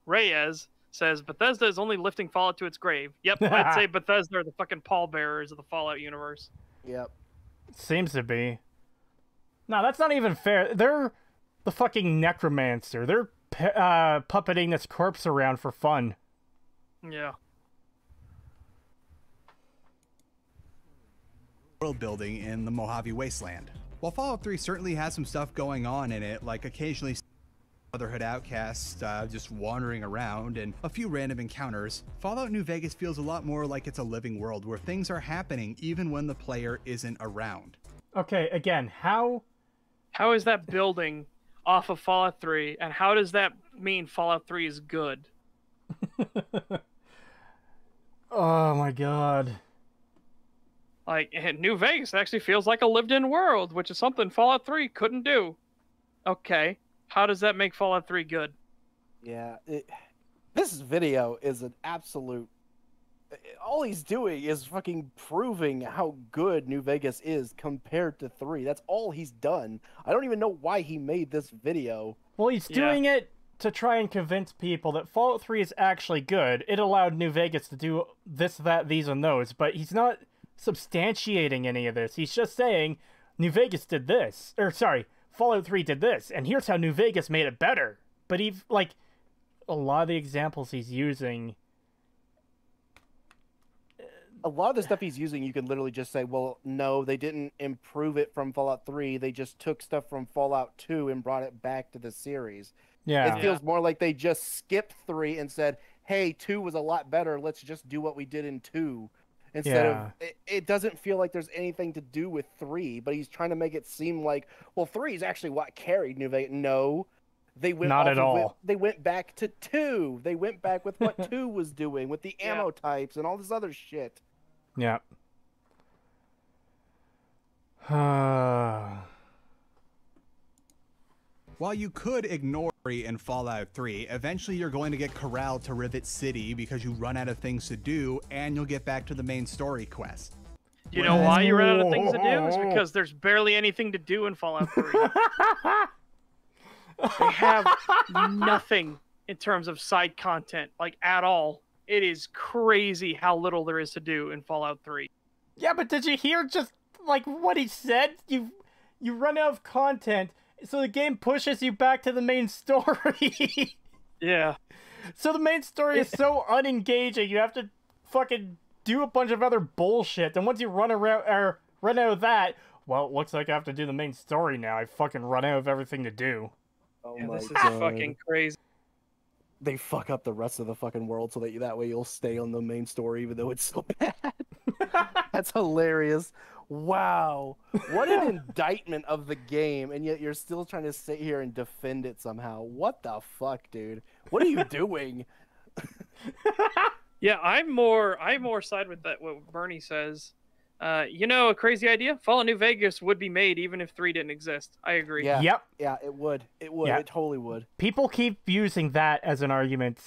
Reyes says Bethesda is only lifting Fallout to its grave. Yep, I'd say Bethesda are the fucking pallbearers of the Fallout universe. Yep. Seems to be. No, that's not even fair. They're the fucking necromancer. They're puppeting this corpse around for fun. Yeah. world building in the Mojave Wasteland. While Fallout 3 certainly has some stuff going on in it, like occasionally Brotherhood outcasts just wandering around and a few random encounters, Fallout New Vegas feels a lot more like it's a living world where things are happening even when the player isn't around. Okay, again, how is that building off of Fallout 3, and how does that mean Fallout 3 is good? Oh my god. Like, New Vegas actually feels like a lived-in world, which is something Fallout 3 couldn't do. Okay, how does that make Fallout 3 good? Yeah, this video is an absolute... All he's doing is fucking proving how good New Vegas is compared to 3. That's all he's done. I don't even know why he made this video. Well, he's doing it to try and convince people that Fallout 3 is actually good. It allowed New Vegas to do this, that, these, and those, but he's not substantiating any of this. He's just saying, New Vegas did this. Or, sorry, Fallout 3 did this, and here's how New Vegas made it better. But like, a lot of the examples he's using... A lot of the stuff he's using, you can literally just say, well, no, they didn't improve it from Fallout 3. They just took stuff from Fallout 2 and brought it back to the series. Yeah. It feels more like they just skipped 3 and said, hey, 2 was a lot better. Let's just do what we did in 2. Instead of, it doesn't feel like there's anything to do with 3, but he's trying to make it seem like, well, 3 is actually what carried New Vegas. No, they went not at all. They went back to 2. They went back with what 2 was doing with the ammo types and all this other shit. Yeah. While you could ignore in Fallout 3, eventually you're going to get corralled to Rivet City because you run out of things to do, and you'll get back to the main story quest. You know why you run out of things to do? Is because there's barely anything to do in Fallout 3. They have nothing in terms of side content, like, at all. It is crazy how little there is to do in Fallout 3. Yeah, but did you hear just, like, what he said? You run out of content, so the game pushes you back to the main story. Yeah. So the main story is so unengaging, you have to fucking do a bunch of other bullshit, and once you run out of that, well, it looks like I have to do the main story now. I fucking run out of everything to do. Oh yeah, my this is God. fucking crazy. They fuck up the rest of the fucking world so that way you'll stay on the main story even though it's so bad. That's hilarious. Wow. What an indictment of the game, and yet you're still trying to sit here and defend it somehow. What the fuck, dude? What are you doing? Yeah, I'm more side with that what Bernie says. You know, a crazy idea? Fallout New Vegas would be made even if 3 didn't exist. I agree. Yeah. Yep. Yeah, it would. It would. Yeah. It totally would. People keep using that as an argument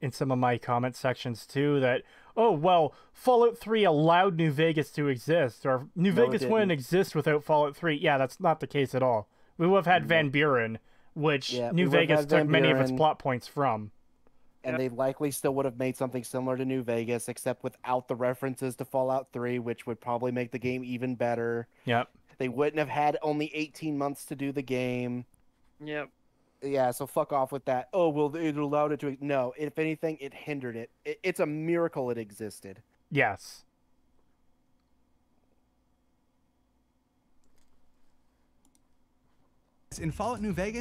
in some of my comment sections too, that, oh, well, Fallout 3 allowed New Vegas to exist, or New Vegas wouldn't exist without Fallout 3. Yeah, that's not the case at all. We would have had Van Buren, which New Vegas took many of its plot points from. And they likely still would have made something similar to New Vegas, except without the references to Fallout 3, which would probably make the game even better. Yep. They wouldn't have had only 18 months to do the game. Yep. Yeah, so fuck off with that. Oh, well, it allowed it to... No, if anything, it hindered it. It's a miracle it existed. Yes. In Fallout New Vegas,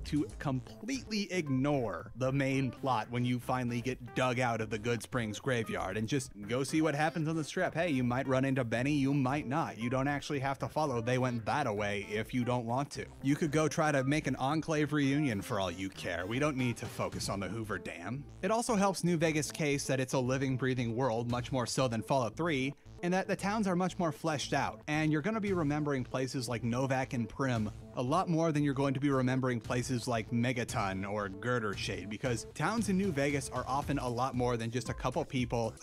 to completely ignore the main plot when you finally get dug out of the Good Springs graveyard and just go see what happens on the strip. Hey, you might run into Benny, you might not. You don't actually have to follow They Went That-A-Way if you don't want to. You could go try to make an Enclave reunion for all you care. We don't need to focus on the Hoover Dam. It also helps New Vegas' case that it's a living, breathing world, much more so than Fallout 3, and that the towns are much more fleshed out, and you're going to be remembering places like Novak and Prim a lot more than you're going to be remembering places like Megaton or Girder Shade, because towns in New Vegas are often a lot more than just a couple people,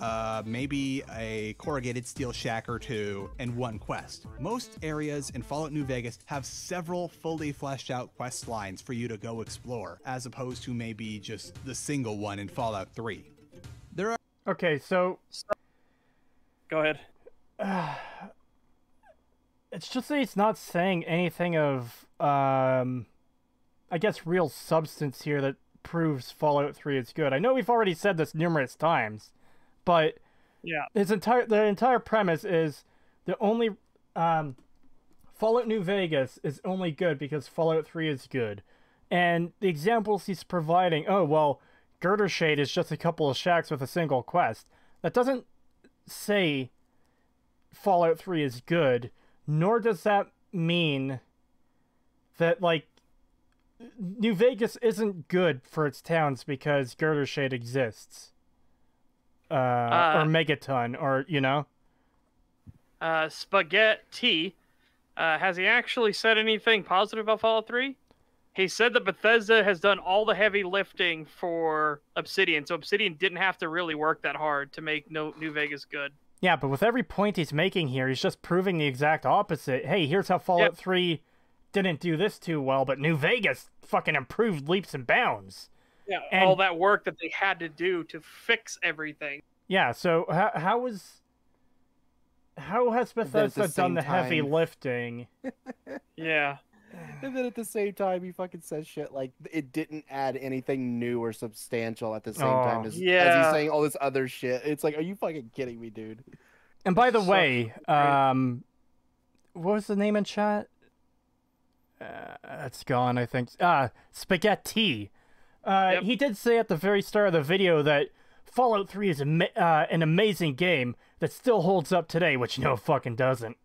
maybe a corrugated steel shack or two, and one quest. Most areas in Fallout New Vegas have several fully fleshed out quest lines for you to go explore, as opposed to maybe just the single one in Fallout 3. There are... Okay, so... Go ahead. It's just that it's not saying anything of, I guess, real substance here that proves Fallout 3 is good. I know we've already said this numerous times, but yeah, the entire premise is the only Fallout New Vegas is only good because Fallout 3 is good. And the examples he's providing, oh, well, Girder Shade is just a couple of shacks with a single quest. That doesn't say Fallout 3 is good, nor does that mean that, like, New Vegas isn't good for its towns because Girder Shade exists. Or Megaton, or, you know? Spaghetti, has he actually said anything positive about Fallout 3? He said that Bethesda has done all the heavy lifting for Obsidian, so Obsidian didn't have to really work that hard to make New Vegas good. Yeah, but with every point he's making here, he's just proving the exact opposite. Hey, here's how Fallout 3 didn't do this too well, but New Vegas fucking improved leaps and bounds. Yeah, and all that work that they had to do to fix everything. Yeah, so how has Bethesda done the heavy lifting? Yeah. And then at the same time, he fucking says shit like it didn't add anything new or substantial at the same time as he's saying all this other shit. It's like, are you fucking kidding me, dude? And by the So way, frustrating. what was the name in chat? It's gone, I think. Spaghetti. Yep. He did say at the very start of the video that Fallout 3 is an amazing game that still holds up today, which no, it fucking doesn't.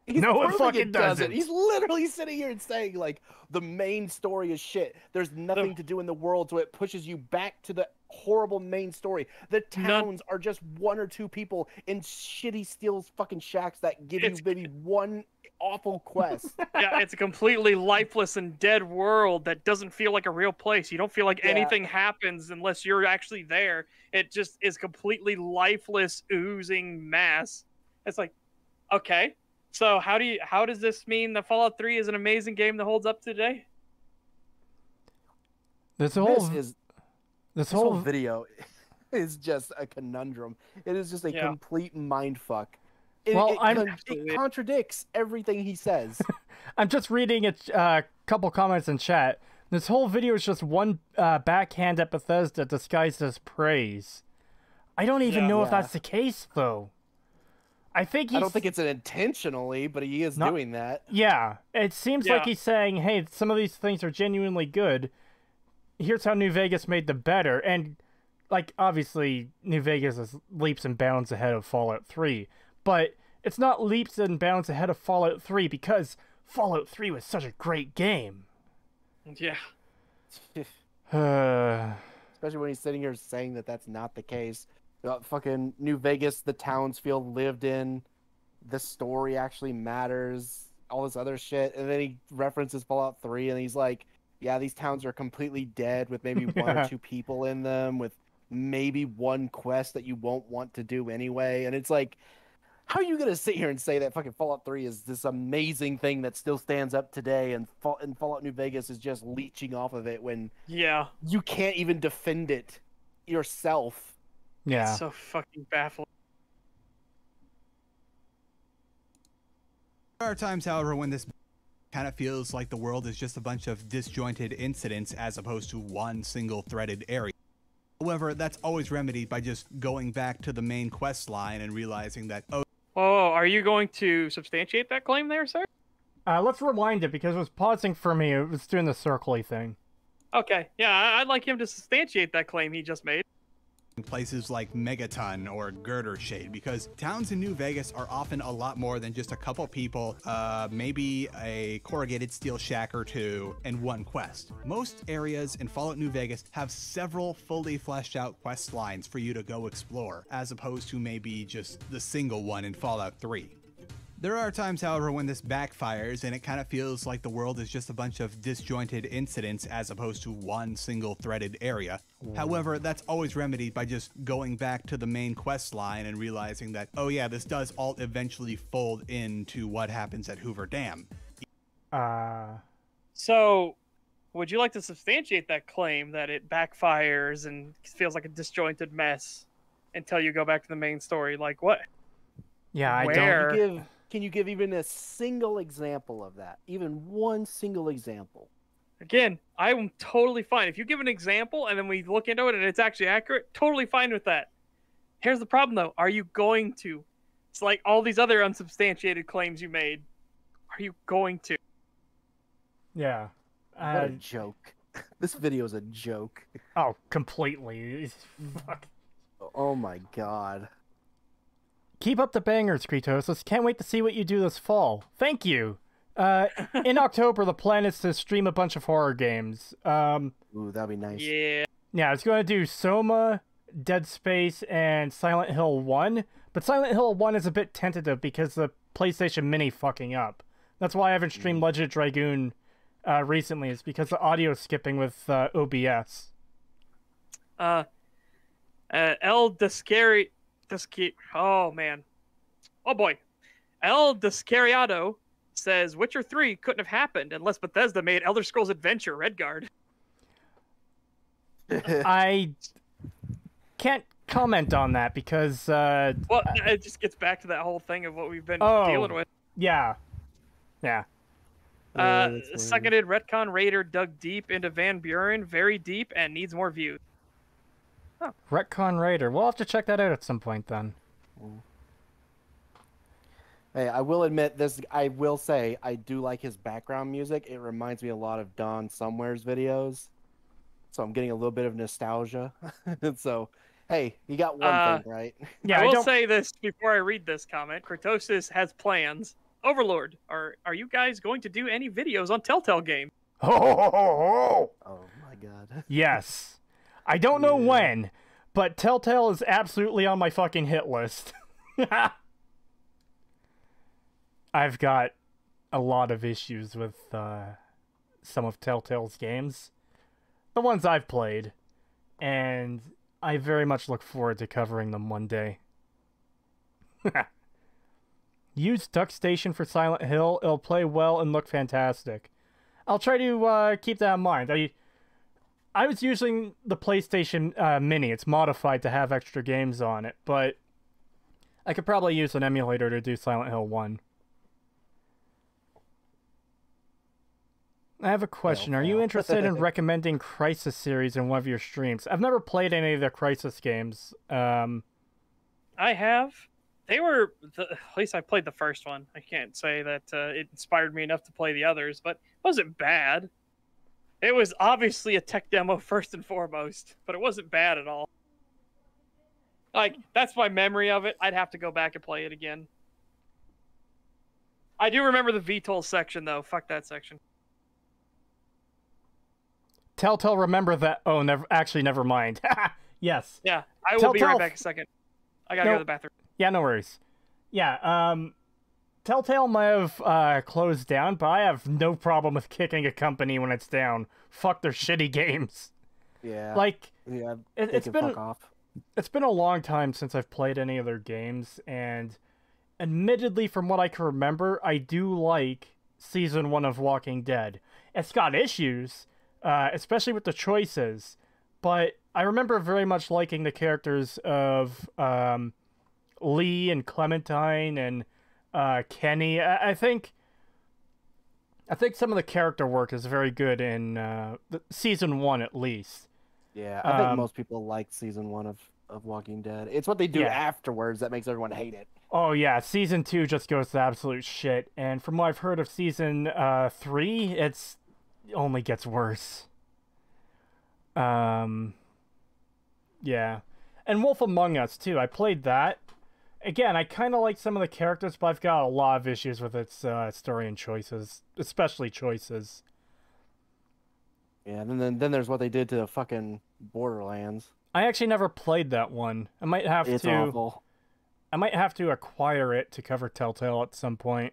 No, it fucking doesn't. He's literally sitting here and saying, like, the main story is shit. There's nothing to do in the world, so it pushes you back to the horrible main story. The towns are just one or two people in shitty steel fucking shacks that give you maybe one awful quest. Yeah, it's a completely lifeless and dead world that doesn't feel like a real place. You don't feel like anything happens unless you're actually there. It just is completely lifeless, oozing mass. It's like, okay. So how does this mean that Fallout 3 is an amazing game that holds up today? This whole video is just a conundrum. It is just a complete mindfuck. It contradicts everything he says. I'm just reading a couple comments in chat. This whole video is just one backhand at Bethesda disguised as praise. I don't even know if that's the case, though. I don't think it's intentionally, but he is doing that. Yeah, it seems like he's saying, hey, some of these things are genuinely good. Here's how New Vegas made them better. And, like, obviously, New Vegas is leaps and bounds ahead of Fallout 3. But it's not leaps and bounds ahead of Fallout 3 because Fallout 3 was such a great game. Yeah. Especially when he's sitting here saying that that's not the case. Fucking New Vegas, the towns feel lived in. The story actually matters. All this other shit. And then he references Fallout 3 and he's like, yeah, these towns are completely dead with maybe one or two people in them with maybe one quest that you won't want to do anyway. And it's like, how are you going to sit here and say that fucking Fallout 3 is this amazing thing that still stands up today and Fallout New Vegas is just leeching off of it when you can't even defend it yourself? Yeah. It's so fucking baffling. There are times, however, when this kind of feels like the world is just a bunch of disjointed incidents as opposed to one single threaded area. However, that's always remedied by just going back to the main quest line and realizing that, oh, are you going to substantiate that claim there, sir? Let's rewind it because it was pausing for me. It was doing the circly thing. Okay, yeah, I'd like him to substantiate that claim he just made. Places like Megaton or Girder Shade, because towns in New Vegas are often a lot more than just a couple people, maybe a corrugated steel shack or two, and one quest. Most areas in Fallout New Vegas have several fully fleshed out quest lines for you to go explore, as opposed to maybe just the single one in Fallout 3. There are times, however, when this backfires and it kind of feels like the world is just a bunch of disjointed incidents as opposed to one single threaded area. However, that's always remedied by just going back to the main quest line and realizing that, oh yeah, this does all eventually fold into what happens at Hoover Dam. So, would you like to substantiate that claim that it backfires and feels like a disjointed mess until you go back to the main story? Like what? Yeah, Can you give even a single example of that? Even one single example? Again, I'm totally fine. If you give an example and then we look into it and it's actually accurate, totally fine with that. Here's the problem, though. Are you going to? It's like all these other unsubstantiated claims you made. Are you going to? Yeah. What a joke. This video is a joke. Oh, completely. Fuck. Oh my god. Keep up the bangers, Creetosis. Can't wait to see what you do this fall. Thank you. In October, the plan is to stream a bunch of horror games. Ooh, that'd be nice. Yeah. Yeah, it's going to do Soma, Dead Space, and Silent Hill 1. But Silent Hill 1 is a bit tentative because the PlayStation Mini fucking up. That's why I haven't streamed Legend of Dragoon recently, is because the audio skipping with OBS. El Descari... Oh, man. Oh, boy. El Descariado says Witcher 3 couldn't have happened unless Bethesda made Elder Scrolls Adventure Redguard. I can't comment on that because... well, it just gets back to that whole thing of what we've been dealing with. Yeah. Yeah. that's funny. Seconded Retcon Raider dug deep into Van Buren, very deep, and needs more views. Retcon Raider. We'll have to check that out at some point then. Hey, I will admit this. I will say I do like his background music. It reminds me a lot of Don Somewhere's videos, so I'm getting a little bit of nostalgia. So, hey, you got one thing right. Yeah, I will say this before I read this comment. Creetosis has plans. Overlord, are you guys going to do any videos on Telltale games? Oh my god. Yes. I don't know when, but Telltale is absolutely on my fucking hit list. I've got a lot of issues with some of Telltale's games. The ones I've played. And I very much look forward to covering them one day. Use Duck Station for Silent Hill. It'll play well and look fantastic. I'll try to keep that in mind. I was using the PlayStation Mini. It's modified to have extra games on it, but I could probably use an emulator to do Silent Hill 1. I have a question. Are you interested in recommending Crysis series in one of your streams? I've never played any of the Crysis games. I have. They were, at least I played the first one. I can't say that it inspired me enough to play the others, but it wasn't bad. It was obviously a tech demo first and foremost, but it wasn't bad at all. Like, that's my memory of it. I'd have to go back and play it again. I do remember the VTOL section, though. Fuck that section. Telltale, remember that. Oh, never mind. Yes. Yeah, I will be right back a second. I gotta go to the bathroom. Yeah, no worries. Yeah, Telltale might have closed down, but I have no problem with kicking a company when it's down. Fuck their shitty games. Yeah. Like, yeah, it's been fuck off. It's been a long time since I've played any of their games, and admittedly, from what I can remember, I do like Season 1 of Walking Dead. It's got issues, especially with the choices, but I remember very much liking the characters of Lee and Clementine and Kenny. I think some of the character work is very good in Season 1 at least. Yeah, I think most people like Season 1 of Walking Dead. It's what they do afterwards that makes everyone hate it. Oh yeah, Season 2 just goes to absolute shit, and from what I've heard of Season 3, it only gets worse. Yeah. And Wolf Among Us too, I played that. Again, I kind of like some of the characters, but I've got a lot of issues with its story and choices, especially choices. Yeah, and then there's what they did to fucking Borderlands. I actually never played that one. I might have It's to. awful. I might have to acquire it to cover Telltale at some point.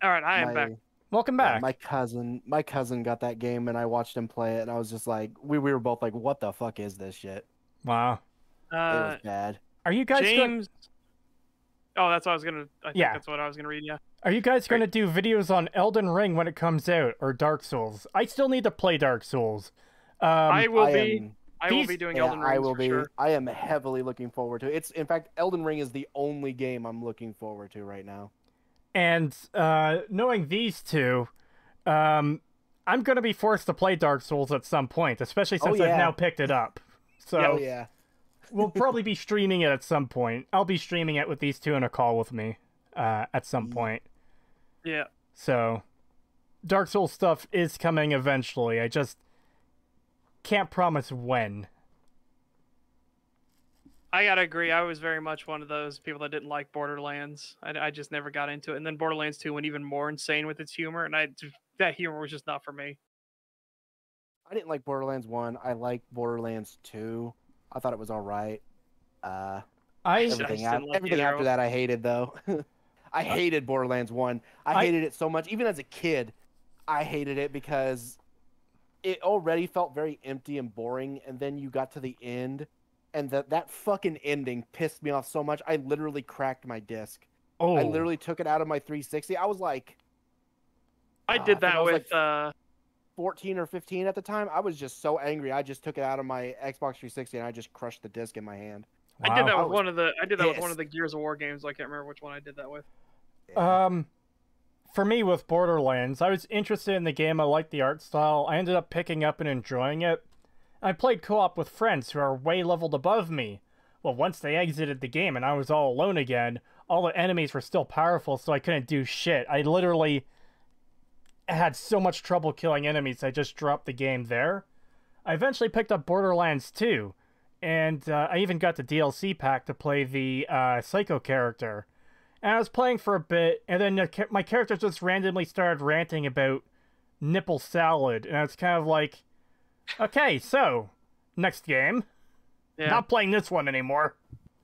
All right, I am back. Welcome back. My cousin got that game, and I watched him play it, and I was just like, we were both like, what the fuck is this shit? Wow. It was bad. Are you guys James? Oh, that's what I was gonna. I think Yeah. that's what I was gonna read. Yeah. Are you guys going to do videos on Elden Ring when it comes out, or Dark Souls? I still need to play Dark Souls. I will be these- doing Yeah, Elden Ring. I will for be. Sure. I am heavily looking forward to it. It's in fact, Elden Ring is the only game I'm looking forward to right now. And knowing these two, I'm going to be forced to play Dark Souls at some point, especially since I've now picked it up. So Oh yeah. we'll probably be streaming it at some point. I'll be streaming it with these two in a call with me at some point. Yeah. So Dark Souls stuff is coming eventually. I just can't promise when. I gotta agree. I was very much one of those people that didn't like Borderlands. I just never got into it. And then Borderlands 2 went even more insane with its humor, and that humor was just not for me. I didn't like Borderlands 1. I liked Borderlands 2. I thought it was all right. Everything after that I hated, though. I hated Borderlands 1. I hated it so much. Even as a kid, I hated it because it already felt very empty and boring, and then you got to the end, and that fucking ending pissed me off so much, I literally cracked my disc. Oh. I literally took it out of my 360. I was like... I did that I was with... like 14 or 15 at the time. I was just so angry. I just took it out of my Xbox 360 and I just crushed the disc in my hand. Wow. I did that with I one of the. I did that with one of the Gears of War games. I can't remember which one I did that with. Yeah. for me with Borderlands, I was interested in the game. I liked the art style. I ended up picking up and enjoying it. I played co-op with friends who are way leveled above me. Well, once they exited the game and I was all alone again, all the enemies were still powerful, so I couldn't do shit. I literally had so much trouble killing enemies, I just dropped the game there. I eventually picked up Borderlands 2, and I even got the DLC pack to play the Psycho character. And I was playing for a bit, and then my character just randomly started ranting about nipple salad, and I was kind of like, okay, so, next game. Yeah. Not playing this one anymore.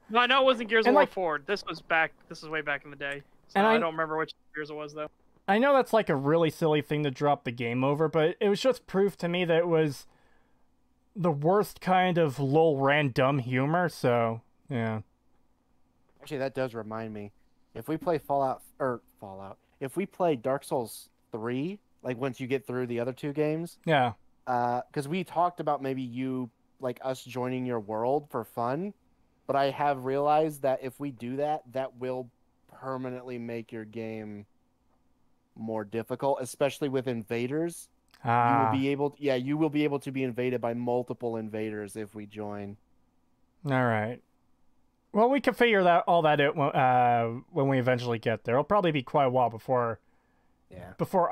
No, I know it wasn't Gears of And, War like, 4. This was way back in the day. So and I don't remember which Gears it was, though. I know that's like a really silly thing to drop the game over, but it was just proof to me that it was the worst kind of lol random humor, so, yeah. Actually, that does remind me. If we play Fallout, if we play Dark Souls 3, like once you get through the other two games, Yeah. because we talked about maybe like us joining your world for fun, but I have realized that if we do that, that will permanently make your game more difficult, especially with invaders. You will be able to be invaded by multiple invaders if we join. Alright. Well, we can figure all that out when we eventually get there. It'll probably be quite a while before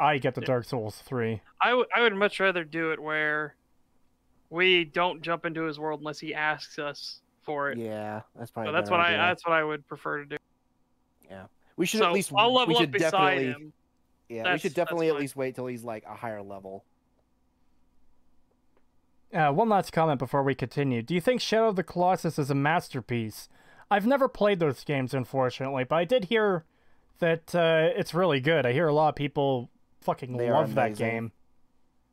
I get to Dark Souls 3. I would much rather do it where we don't jump into his world unless he asks us for it. Yeah, that's probably. So that's what I would prefer to do. Yeah, we should at least. I'll level we should up beside definitely. him. Yeah, we should definitely at least wait till he's like a higher level. One last comment before we continue. Do you think Shadow of the Colossus is a masterpiece? I've never played those games, unfortunately, but I did hear that it's really good. I hear a lot of people fucking love that game.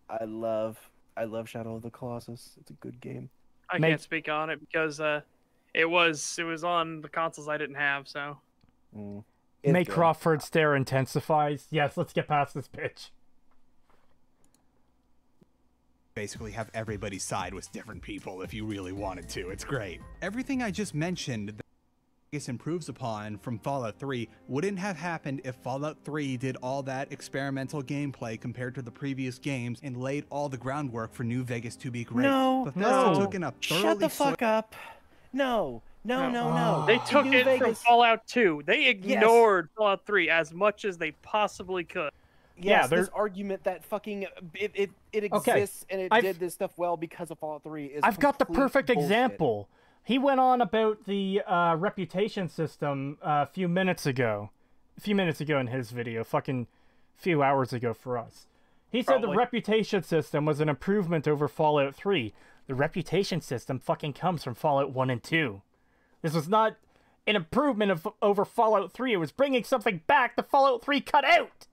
I love Shadow of the Colossus. It's a good game. I can't speak on it because it was on the consoles I didn't have, so. May Crawford stare intensifies. Yes, let's get past this pitch. Basically have everybody's side with different people if you really wanted to. It's great. Everything I just mentioned that Vegas improves upon from Fallout 3 wouldn't have happened if Fallout 3 did all that experimental gameplay compared to the previous games and laid all the groundwork for New Vegas to be great. Bethesda took in a thoroughly Shut the fuck up. No. They took it from Fallout 2. They ignored Fallout 3 as much as they possibly could. Yes, this argument that fucking it exists and it did this stuff well because of Fallout 3 is I've got the perfect bullshit. example. He went on about the reputation system a few minutes ago in his video, fucking few hours ago for us. He said the reputation system was an improvement over Fallout 3. The reputation system fucking comes from Fallout 1 and 2. This was not an improvement over Fallout 3. It was bringing something back that Fallout 3 cut out.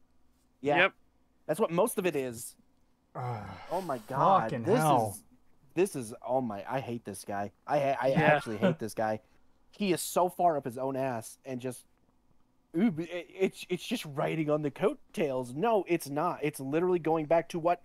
Yeah. Yep. That's what most of it is. Oh my god. This is oh my, I hate this guy. I actually hate this guy. He is so far up his own ass and just it's just riding on the coattails. No, it's not. It's literally going back to what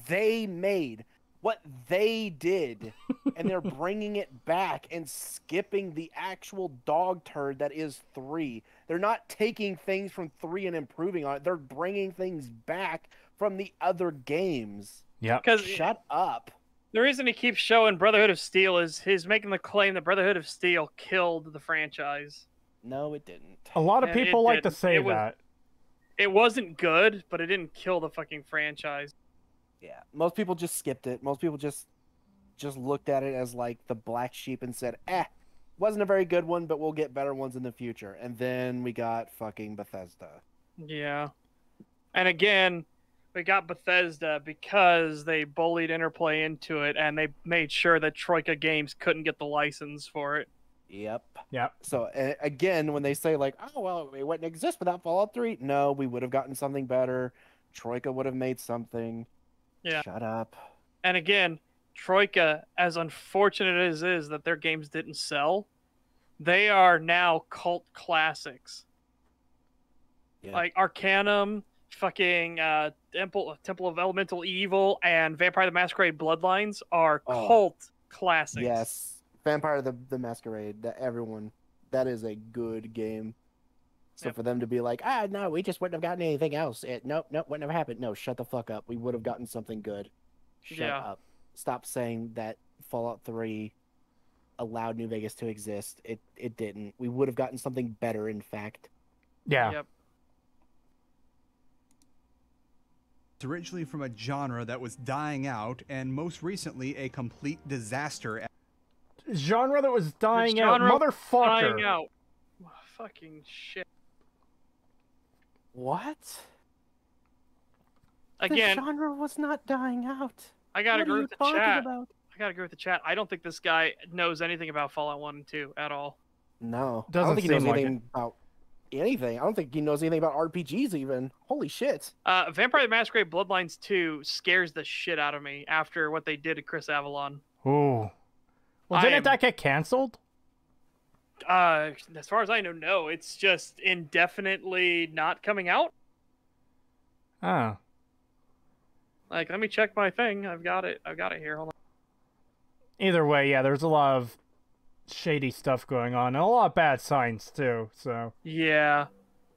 they made, what they did, and they're bringing it back and skipping the actual dog turd that is 3. They're not taking things from 3 and improving on it. They're bringing things back from the other games. Yeah. Because shut up. The reason he keeps showing Brotherhood of Steel is he's making the claim that Brotherhood of Steel killed the franchise. No, it didn't. A lot of people like to say that. It wasn't good, but it didn't kill the fucking franchise. Yeah, most people just skipped it. Most people just looked at it as like the black sheep and said, wasn't a very good one, but we'll get better ones in the future. And then we got fucking Bethesda. Yeah. And again, we got Bethesda because they bullied Interplay into it, and they made sure that Troika Games couldn't get the license for it. Yep. So again, when they say like, oh, well, it wouldn't exist without Fallout 3. No, we would have gotten something better. Troika would have made something. Yeah. Shut up. And again, Troika, as unfortunate as it is that their games didn't sell, they are now cult classics. Yeah. Like Arcanum, fucking Temple of Elemental Evil, and Vampire the Masquerade Bloodlines are cult classics. Yes. Vampire the Masquerade, that is a good game. So for them to be like, no, we just wouldn't have gotten anything else. Nope, what never happened. No, shut the fuck up. We would have gotten something good. Shut up. Stop saying that Fallout 3 allowed New Vegas to exist. It didn't. We would have gotten something better, in fact. Yeah. Yep. It's originally from a genre that was dying out, and most recently a complete disaster. Genre that was dying out, Genre motherfucker. dying out. Fucking shit. What? Again, the genre was not dying out. I gotta What agree are you with the talking chat. about? I gotta agree with the chat. I don't think this guy knows anything about Fallout 1 and 2 at all. No, I Doesn't don't think he knows seem like anything about anything. I don't think he knows anything about RPGs even. Holy shit. Vampire the Masquerade Bloodlines 2 scares the shit out of me after what they did to Chris Avalon. Ooh. Well, didn't that get canceled? As far as I know, no. It's just indefinitely not coming out. Oh. Like, let me check my thing. I've got it here. Hold on. Either way, yeah, there's a lot of shady stuff going on, and a lot of bad signs, too, so... Yeah.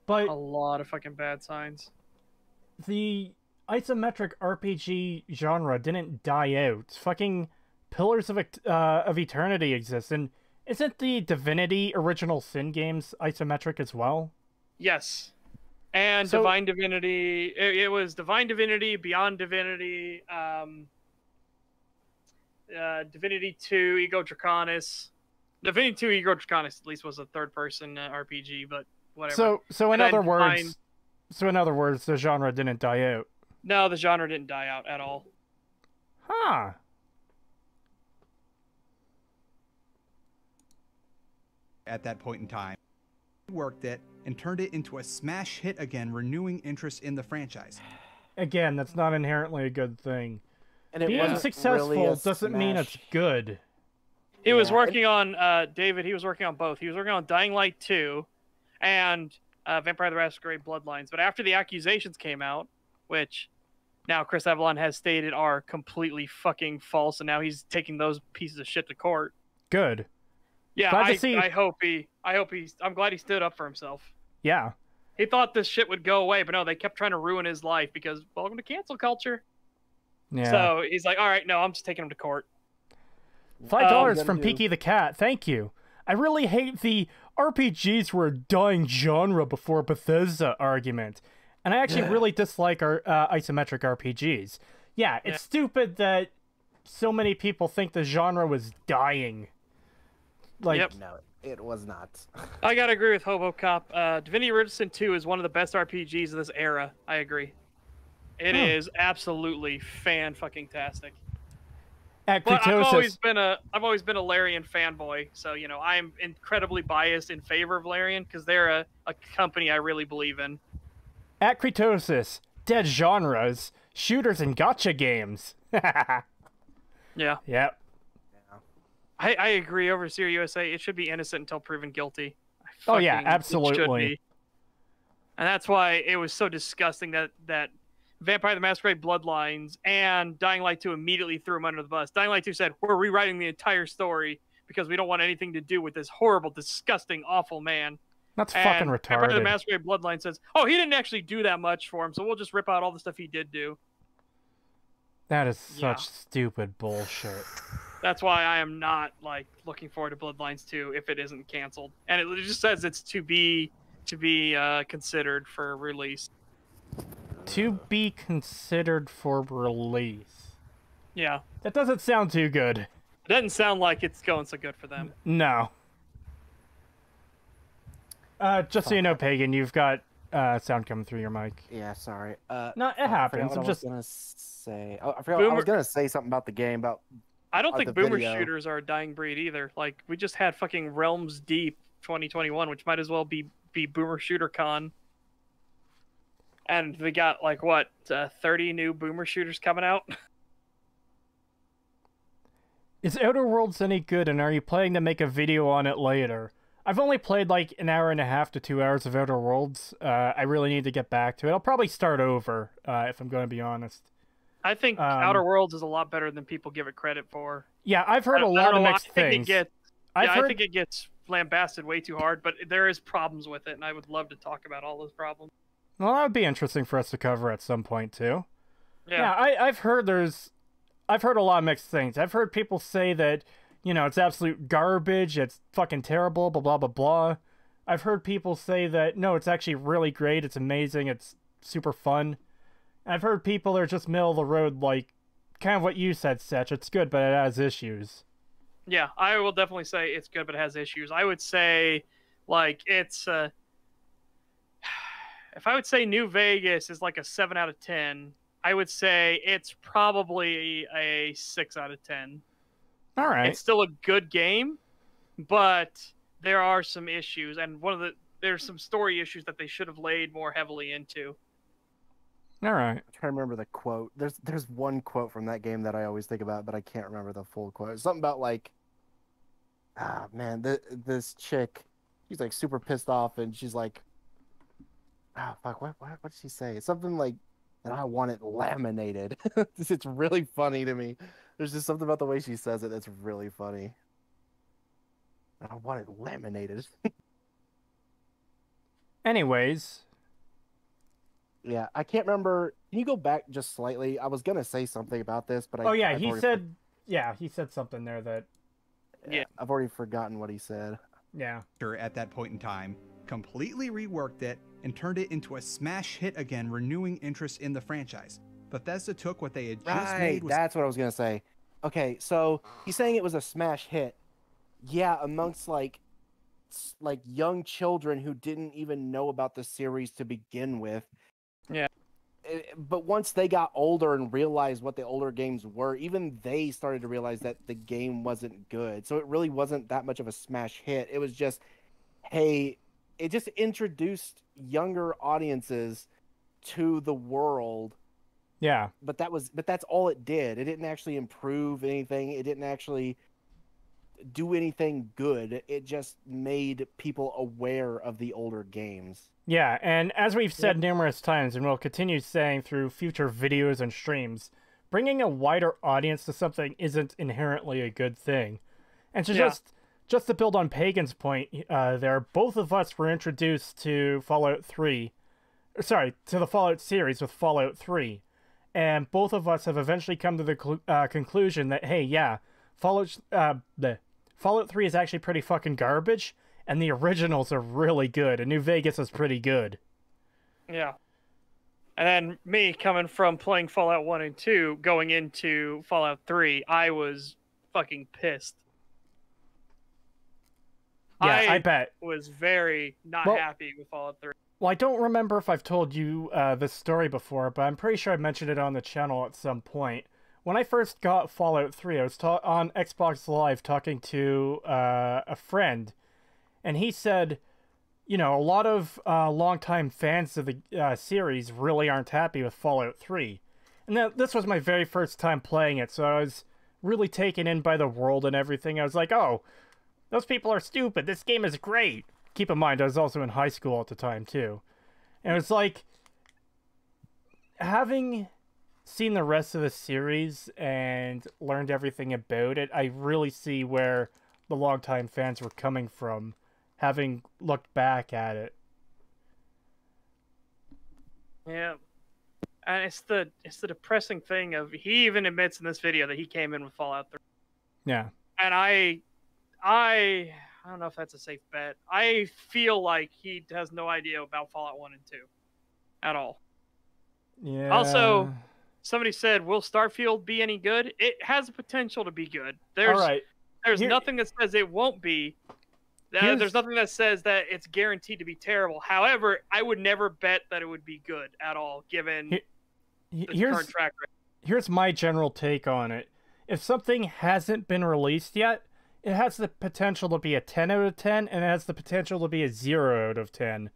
But A lot of fucking bad signs. the isometric RPG genre didn't die out. Fucking Pillars of Eternity exists, and isn't the Divinity Original Sin games isometric as well? Yes. And So- Divine Divinity. It was Divine Divinity, Beyond Divinity, Divinity 2, Ego Draconis. Divinity 2, Ego Draconis at least was a third-person RPG, but whatever. So in And other then words, the genre didn't die out. No, the genre didn't die out at all. Huh. At that point in time, he worked it and turned it into a smash hit again, renewing interest in the franchise. Again, that's not inherently a good thing. And it Being wasn't successful really a doesn't mean it's smash. good. He was Yeah, working on, David, he was working on both. He was working on Dying Light 2 and Vampire the Masquerade Bloodlines. But after the accusations came out, which now Chris Avalon has stated are completely fucking false, and now he's taking those pieces of shit to court. Good. Yeah, Glad to see- I'm glad he stood up for himself. Yeah. He thought this shit would go away, but no, they kept trying to ruin his life because welcome to cancel culture. Yeah. So he's like, all right, no, I'm just taking him to court. $5 gotta from do- Peaky the Cat. Thank you. I really hate the RPGs were a dying genre before Bethesda argument. And I actually really dislike our isometric RPGs. Yeah, it's stupid that so many people think the genre was dying. Like, Yep. No, it was not. I gotta agree with HoboCop. Divinity Original Sin 2 is one of the best RPGs of this era. I agree. It is absolutely fan-fucking-tastic. at But I've always Creetosis, been a Larian fanboy, so you know I'm incredibly biased in favor of Larian because they're a company I really believe in. at Creetosis, dead genres, shooters and gotcha games. Yeah, Yep. I agree. Over Siri USA, it should be innocent until proven guilty. Oh, yeah, Fucking- it should absolutely. be. And that's why it was so disgusting that Vampire the Masquerade Bloodlines and Dying Light 2 immediately threw him under the bus. Dying Light 2 said, we're rewriting the entire story because we don't want anything to do with this horrible, disgusting, awful man. That's And fucking Vampire the retarded. Masquerade Bloodline says, oh, he didn't actually do that much for him, so we'll just rip out all the stuff he did do. That is Yeah. such stupid bullshit. That's why I am not like looking forward to Bloodlines 2 if it isn't canceled. And it just says it's to be considered for release. To be considered for release. Yeah. That doesn't sound too good. It doesn't sound like it's going so good for them. No. Just so you know, Pagan, you've got sound coming through your mic. Yeah, sorry. No, it happens. I I'm was just gonna say. I forgot. I Boomer- was gonna say something about the game. About I don't Or think the boomer video. shooters are a dying breed either. Like we just had fucking Realms Deep 2021, which might as well be Boomer Shooter Con. And we got like what 30 new boomer shooters coming out. Is Outer Worlds any good, and are you planning to make a video on it later? I've only played like an hour and a half to 2 hours of Outer Worlds. I really need to get back to it. I'll probably start over, if I'm going to be honest. I think Outer Worlds is a lot better than people give it credit for. Yeah, I've heard a I don't lot of know, mixed I think things. It gets, I've yeah, heard... I think it gets lambasted way too hard, but there is problems with it, and I would love to talk about all those problems. Well, that would be interesting for us to cover at some point too. Yeah, I've heard a lot of mixed things. I've heard people say that, you know, it's absolute garbage, it's fucking terrible, blah blah blah blah. I've heard people say that no, it's actually really great, it's amazing, it's super fun. I've heard people that are just middle of the road, like kind of what you said, Setch. It's good, but it has issues. yeah, I will definitely say it's good, but it has issues. I would say, like, it's if I would say New Vegas is like a 7 out of 10, I would say it's probably a 6 out of 10. All right. It's still a good game, but there are some issues, and there's some story issues that they should have laid more heavily into. All right. I'm trying to remember the quote. There's one quote from that game that I always think about, but I can't remember the full quote. Something about like, this chick, she's like super pissed off, and she's like, fuck, what did she say? Something like, and I want it laminated. It's really funny to me. There's just something about the way she says it that's really funny. I want it laminated. Anyways. Yeah, I can't remember. Can you go back just slightly? I was gonna say something about this, but He said something there that. Yeah, I've already forgotten what he said. Yeah. At that point in time, completely reworked it and turned it into a smash hit again, renewing interest in the franchise. Bethesda took what they had just made. That's what I was gonna say. Okay, so he's saying it was a smash hit. Yeah, amongst like young children who didn't even know about the series to begin with. Yeah. But once they got older and realized what the older games were, even they started to realize that the game wasn't good. So it really wasn't that much of a smash hit. It was just, hey, it just introduced younger audiences to the world. Yeah. But that's all it did. It didn't actually improve anything. It didn't actually do anything good. It just made people aware of the older games. Yeah, and as we've said numerous times, and we'll continue saying through future videos and streams, bringing a wider audience to something isn't inherently a good thing. And to just to build on Pagan's point there, both of us were introduced to Fallout 3, to the Fallout series with Fallout 3, and both of us have eventually come to the conclusion that, hey, yeah, Fallout 3 is actually pretty fucking garbage, and the originals are really good, and New Vegas is pretty good. Yeah. And then me coming from playing Fallout 1 and 2, going into Fallout 3, I was fucking pissed. Yeah, I bet. Was very not happy with Fallout 3. Well, I don't remember if I've told you this story before, but I'm pretty sure I mentioned it on the channel at some point. When I first got Fallout 3, I was on Xbox Live talking to a friend, and he said, you know, a lot of longtime fans of the series really aren't happy with Fallout 3. And this was my very first time playing it, so I was really taken in by the world and everything. I was like, oh, those people are stupid. This game is great. Keep in mind, I was also in high school at the time, too. And it was like, having seen the rest of the series and learned everything about it, I really see where the longtime fans were coming from, having looked back at it. Yeah. And it's the depressing thing of, he even admits in this video that he came in with Fallout 3. Yeah. And I don't know if that's a safe bet. I feel like he has no idea about Fallout 1 and 2 at all. Yeah. Also, somebody said, will Starfield be any good? It has the potential to be good. There's nothing that says it won't be. There's nothing that says that it's guaranteed to be terrible. However, I would never bet that it would be good at all, given the current track record. Here's my general take on it. If something hasn't been released yet, it has the potential to be a 10 out of 10, and it has the potential to be a 0 out of 10.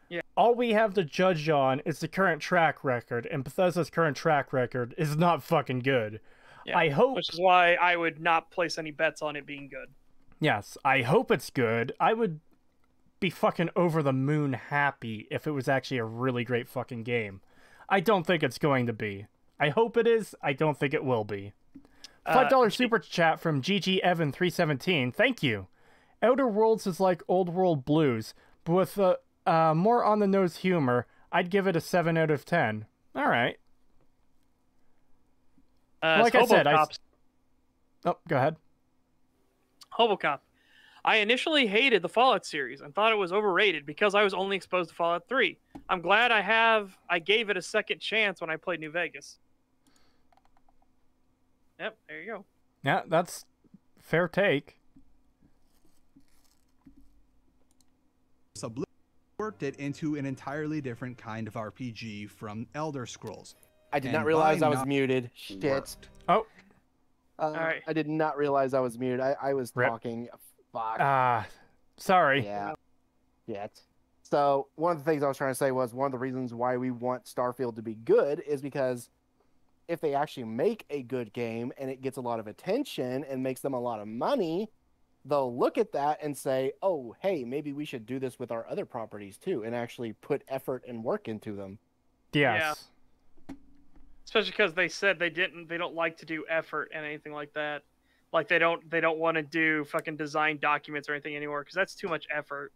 Yeah. All we have to judge on is the current track record, and Bethesda's current track record is not fucking good. Yeah, I hope... Which is why I would not place any bets on it being good. Yes, I hope it's good. I would be fucking over the moon happy if it was actually a really great fucking game. I don't think it's going to be. I hope it is. I don't think it will be. $5 super chat from GG Evan 317. Thank you. Outer Worlds is like Old World Blues, but with more on-the-nose humor. I'd give it a 7 out of 10. All right. Like I said, Oh, go ahead. Hobocop. I initially hated the Fallout series and thought it was overrated because I was only exposed to Fallout 3. I'm glad I gave it a second chance when I played New Vegas. Yep, there you go. Yeah, that's fair take. So Blue worked it into an entirely different kind of RPG from Elder Scrolls. I did And not realize by I was not muted. Shit. worked. Oh, Alright. I did not realize I was muted. I was Rip. talking. Fuck. sorry. Yeah. Yet. So one of the things I was trying to say was one of the reasons why we want Starfield to be good is because if they actually make a good game and it gets a lot of attention and makes them a lot of money, they'll look at that and say, oh, hey, maybe we should do this with our other properties too, and actually put effort and work into them. Yes. Especially because they said they don't like to do effort and anything like that. Like they don't want to do fucking design documents or anything anymore because that's too much effort.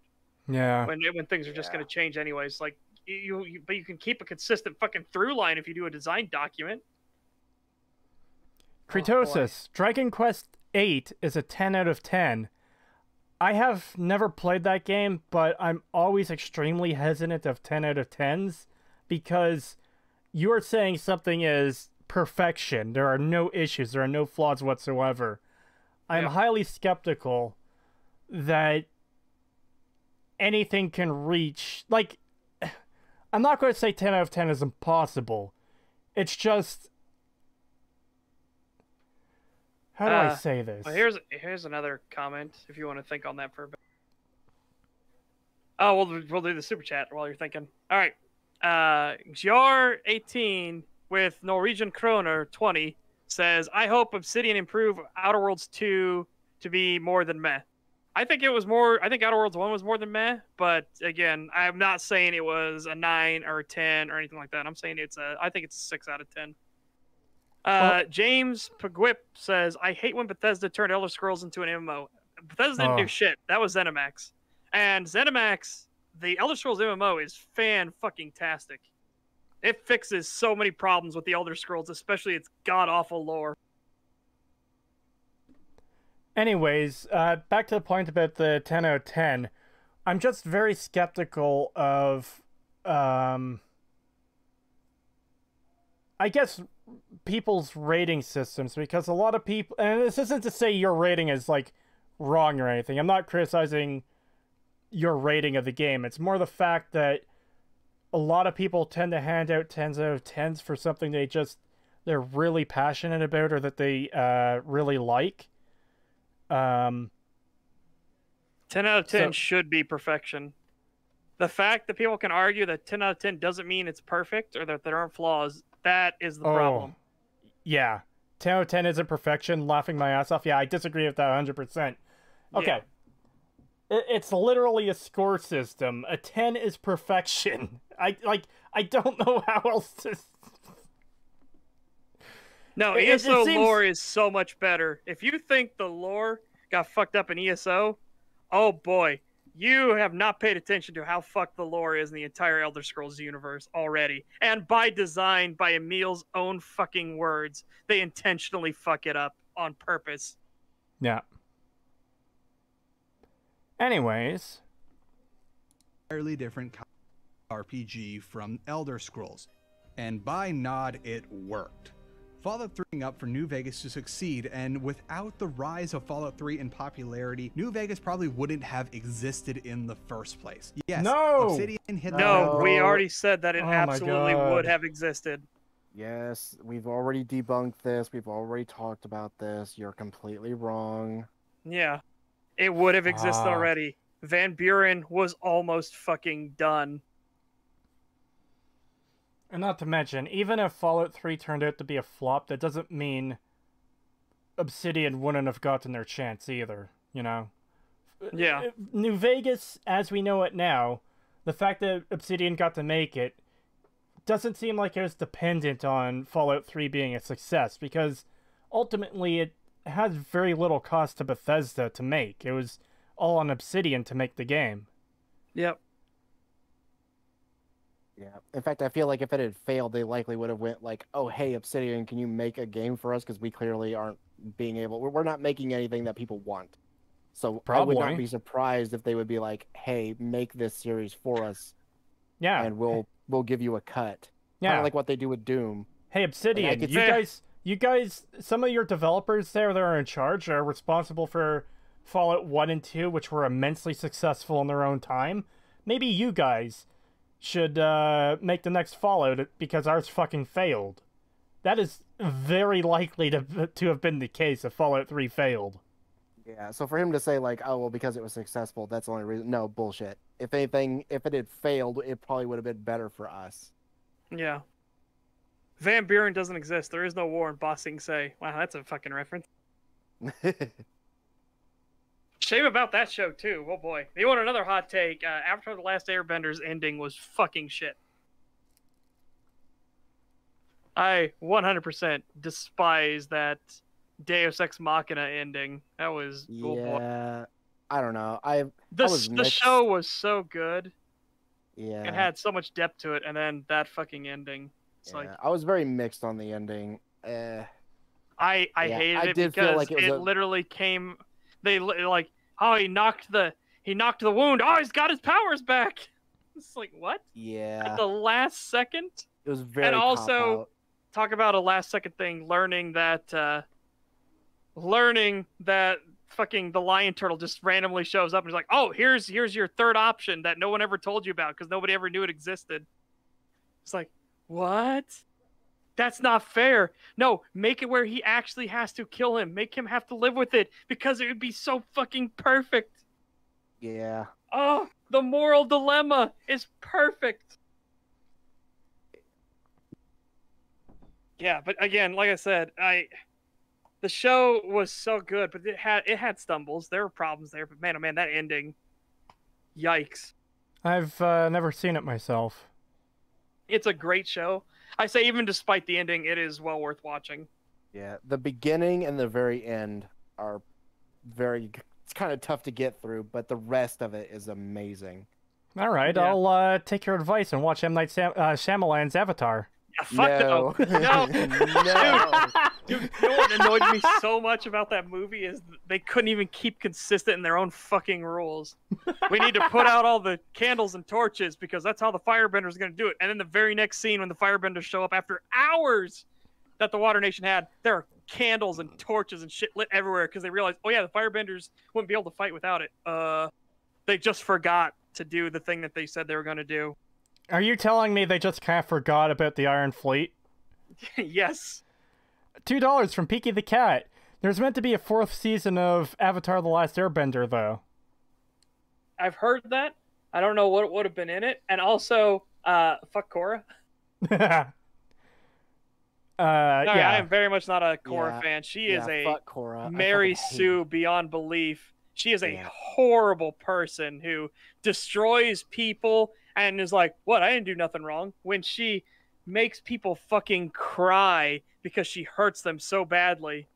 Yeah. When things are just going to change anyways. Like but you can keep a consistent fucking through line if you do a design document. Creetosis, Dragon Quest VIII is a 10 out of 10. I have never played that game, but I'm always extremely hesitant of 10 out of 10s because you're saying something is perfection. There are no issues. There are no flaws whatsoever. I'm highly skeptical that anything can reach... Like, I'm not going to say 10 out of 10 is impossible. It's just... How do I say this? Well, here's another comment if you want to think on that for a bit. Oh, we'll do the super chat while you're thinking. All right. Xjar18 with Norwegian Kroner 20 says, I hope Obsidian improve Outer Worlds 2 to be more than meh. I think Outer Worlds 1 was more than meh, but again, I'm not saying it was a 9 or a 10 or anything like that. I'm saying I think it's a 6 out of 10. James Paguip says, I hate when Bethesda turned Elder Scrolls into an MMO. Bethesda didn't do shit. That was ZeniMax. And ZeniMax, the Elder Scrolls MMO is fan-fucking-tastic. It fixes so many problems with the Elder Scrolls, especially its god-awful lore. Anyways, back to the point about the 10 out of 10. I'm just very skeptical of, I guess, people's rating systems, because a lot of people, and this isn't to say your rating is, like, wrong or anything. I'm not criticizing your rating of the game. It's more the fact that a lot of people tend to hand out 10s out of 10s for something they're really passionate about or that they really like. 10 out of 10 should be perfection. The fact that people can argue that 10 out of 10 doesn't mean it's perfect or that there aren't flaws, that is the problem. Yeah. 10 out of 10 isn't perfection, laughing my ass off. Yeah, I disagree with that 100%. Okay. Yeah. It's literally a score system. A 10 is perfection. I don't know how else to... No, ESO lore is so much better. If you think the lore got fucked up in ESO, oh boy, you have not paid attention to how fucked the lore is in the entire Elder Scrolls universe already. And by design, by Emil's own fucking words, they intentionally fuck it up on purpose. Yeah. Anyways. Entirely different RPG from Elder Scrolls. And by nod, it worked. Fallout 3 up for New Vegas to succeed, and without the rise of Fallout 3 in popularity, New Vegas probably wouldn't have existed in the first place. Yes, no! Obsidian hit No, we already said that it Oh absolutely would have existed. Yes, we've already debunked this. We've already talked about this. You're completely wrong. Yeah, it would have existed already. Van Buren was almost fucking done. And not to mention, even if Fallout 3 turned out to be a flop, that doesn't mean Obsidian wouldn't have gotten their chance either, you know? Yeah. New Vegas, as we know it now, the fact that Obsidian got to make it, doesn't seem like it was dependent on Fallout 3 being a success, because ultimately it has very little cost to Bethesda to make. It was all on Obsidian to make the game. Yep. Yeah. In fact, I feel like if it had failed, they likely would have went like, "Oh, hey, Obsidian, can you make a game for us? Because we clearly aren't being able. We're not making anything that people want." So I would not Probably. be surprised if they would be like, "Hey, make this series for us, Yeah. and we'll give you a cut." Kind Yeah. of like what they do with Doom. Hey, Obsidian, could you guys, some of your developers there that are in charge are responsible for Fallout 1 and 2, which were immensely successful in their own time. Maybe you guys should make the next Fallout because ours fucking failed. That is very likely to have been the case if Fallout 3 failed. Yeah. So for him to say like, "Oh, well, because it was successful, that's the only reason," no, bullshit. If anything, if it had failed, it probably would have been better for us. Yeah. Van Buren doesn't exist. There is no war in Ba Sing Se. Wow, that's a fucking reference. Shame about that show, too. Oh, boy. You want another hot take? Avatar The Last Airbender's ending was fucking shit. I 100% despise that Deus Ex Machina ending. That was... Yeah. Oh, boy. I don't know. The show was so good. Yeah. It had so much depth to it, and then that fucking ending. It's like... I was very mixed on the ending. I Yeah, hated I it did feel because like it was literally came. They like, oh, he knocked the wound. Oh, he's got his powers back. It's like, what? Yeah. At the last second. It was very. And also, cop-out. talk about a last second thing. Learning that fucking the lion turtle just randomly shows up and is like, oh, here's your third option that no one ever told you about because nobody ever knew it existed. It's like, what? That's not fair. No, make it where he actually has to kill him. Make him have to live with it because it would be so fucking perfect. Yeah. Oh, the moral dilemma is perfect. Yeah, but again, like I said, the show was so good, but it had stumbles. There were problems there, but man, oh man, that ending, yikes. I've never seen it myself. It's a great show. I say even despite the ending, it is well worth watching. Yeah. The beginning and the very end are very. It's kind of tough to get through, but the rest of it is amazing. All right, Yeah. I'll take your advice and watch M. Night Shyamalan's Avatar. Yeah, fuck no. No. No. Dude, you know what annoyed me so much about that movie is they couldn't even keep consistent in their own fucking rules. We need to put out all the candles and torches because that's how the firebender's going to do it. And then the very next scene when the firebenders show up after hours that the Water Nation had, there are candles and torches and shit lit everywhere because they realized, oh yeah, the firebenders wouldn't be able to fight without it. They just forgot to do the thing that they said they were going to do. Are you telling me they just kind of forgot about the Iron Fleet? Yes. $2 from Peaky the Cat. There's meant to be a 4th season of Avatar The Last Airbender, though. I've heard that. I don't know what would have been in it. And also, fuck Korra. Yeah. I am very much not a Korra Yeah. fan. She is a fuck Korra. I Mary fucking hate Sue her. beyond belief. She is a Yeah. horrible person who destroys people and is like, what? I didn't do nothing wrong. When she makes people fucking cry because she hurts them so badly.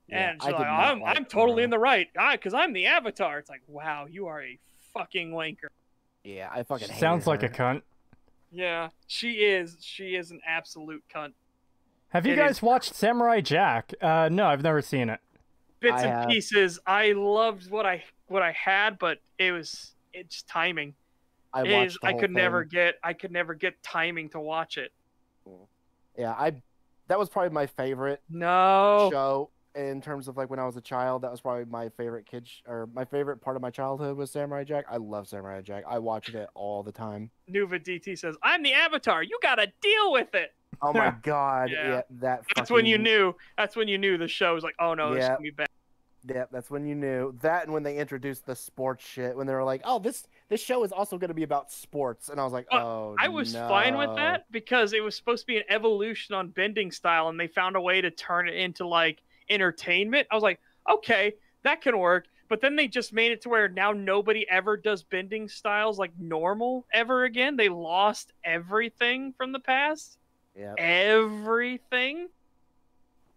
Yeah, And I she's did like, not I'm like totally Korra. in the right. Because I'm the Avatar. It's like, wow, you are a fucking wanker. Yeah, I fucking hate Sounds like her. a cunt. Yeah, she is. She is an absolute cunt. Have you It guys is- watched Samurai Jack? No, I've never seen it. Bits I and have. pieces. I loved what I had, but it's timing. I It watched is, the I whole could never thing. get timing to watch it. Yeah, that was probably my favorite No. show in terms of like when I was a child. That was probably my favorite my favorite part of my childhood was Samurai Jack. I love Samurai Jack. I watched it all the time. Nuva DT says, I'm the Avatar. You gotta deal with it. Oh my god, Yeah. yeah, that. That's when you fucking- knew. That's when you knew the show was like, oh no, this is Yeah. gonna be bad. Yeah, that's when you knew that, and when they introduced the sports shit, when they were like, "Oh, this show is also going to be about sports," and I was like, "Oh, I was fine with that because it was supposed to be an evolution on bending style, and they found a way to turn it into like entertainment. I was like, okay, that can work. But then they just made it to where now nobody ever does bending styles like normal ever again. They lost everything from the past. Yeah, Everything.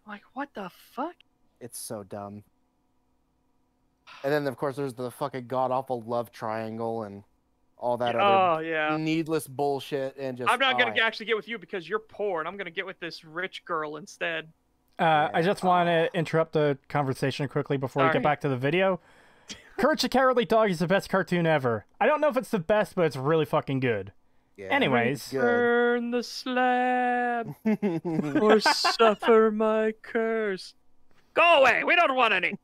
Like, what the fuck? it's so dumb. And then of course there's the fucking god awful love triangle and all that Oh other yeah. needless bullshit and just. I'm not gonna actually get with you because you're poor, and I'm gonna get with this rich girl instead. I just want to interrupt the conversation quickly before we Sorry. get back to the video. Courage the Cowardly Dog is the best cartoon ever. I don't know if it's the best, but it's really fucking good. Yeah, Anyways. good. Burn the slab or suffer my curse. Go away. We don't want any.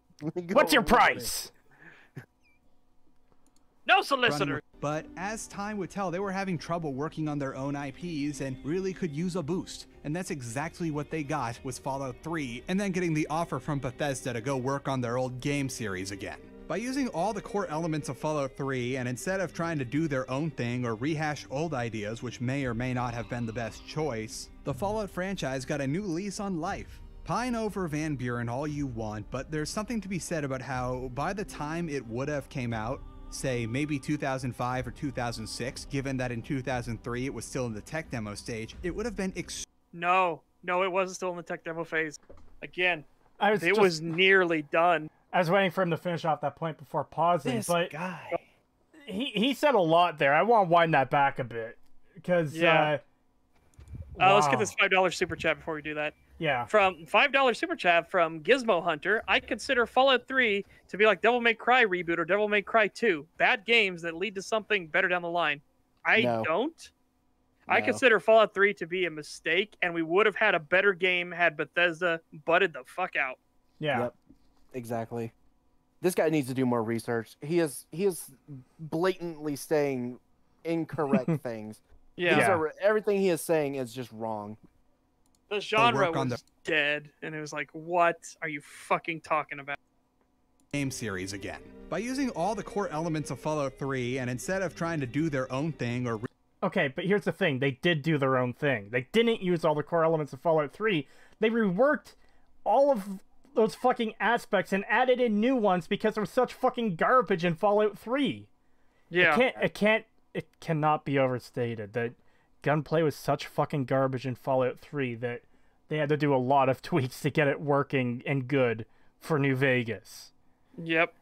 What's your price? No solicitor. But as time would tell, they were having trouble working on their own IPs and really could use a boost. And that's exactly what they got was Fallout 3, and then getting the offer from Bethesda to go work on their old game series again. By using all the core elements of Fallout 3, and instead of trying to do their own thing or rehash old ideas, which may or may not have been the best choice, the Fallout franchise got a new lease on life. Pine over Van Buren all you want, but there's something to be said about how, by the time it would have came out, say maybe 2005 or 2006, given that in 2003 it was still in the tech demo stage, it would have been No, it wasn't still in the tech demo phase. Again, it was was nearly done. I was waiting for him to finish off that point before pausing, This but guy. he said a lot there. I want to wind that back a bit because Yeah. Let's get wow. this $5 super chat before we do that. Yeah. From $5 super chat from Gizmo Hunter, I consider Fallout 3 to be like Devil May Cry reboot or Devil May Cry 2. Bad games that lead to something better down the line. I No. don't. I No. consider Fallout 3 to be a mistake, and we would have had a better game had Bethesda butted the fuck out. Yeah. Yep. Exactly. This guy needs to do more research. He is blatantly saying incorrect things. Yeah. These are, everything he is saying is just wrong. The genre work on was dead, and it was like, what are you fucking talking about? game series again. By using all the core elements of Fallout 3, and instead of trying to do their own thing or Okay, but here's the thing. They did do their own thing. They didn't use all the core elements of Fallout 3. They reworked all of those fucking aspects and added in new ones because there was such fucking garbage in Fallout 3. Yeah. It cannot be overstated that gunplay was such fucking garbage in Fallout 3 that they had to do a lot of tweaks to get it working and good for New Vegas. Yep.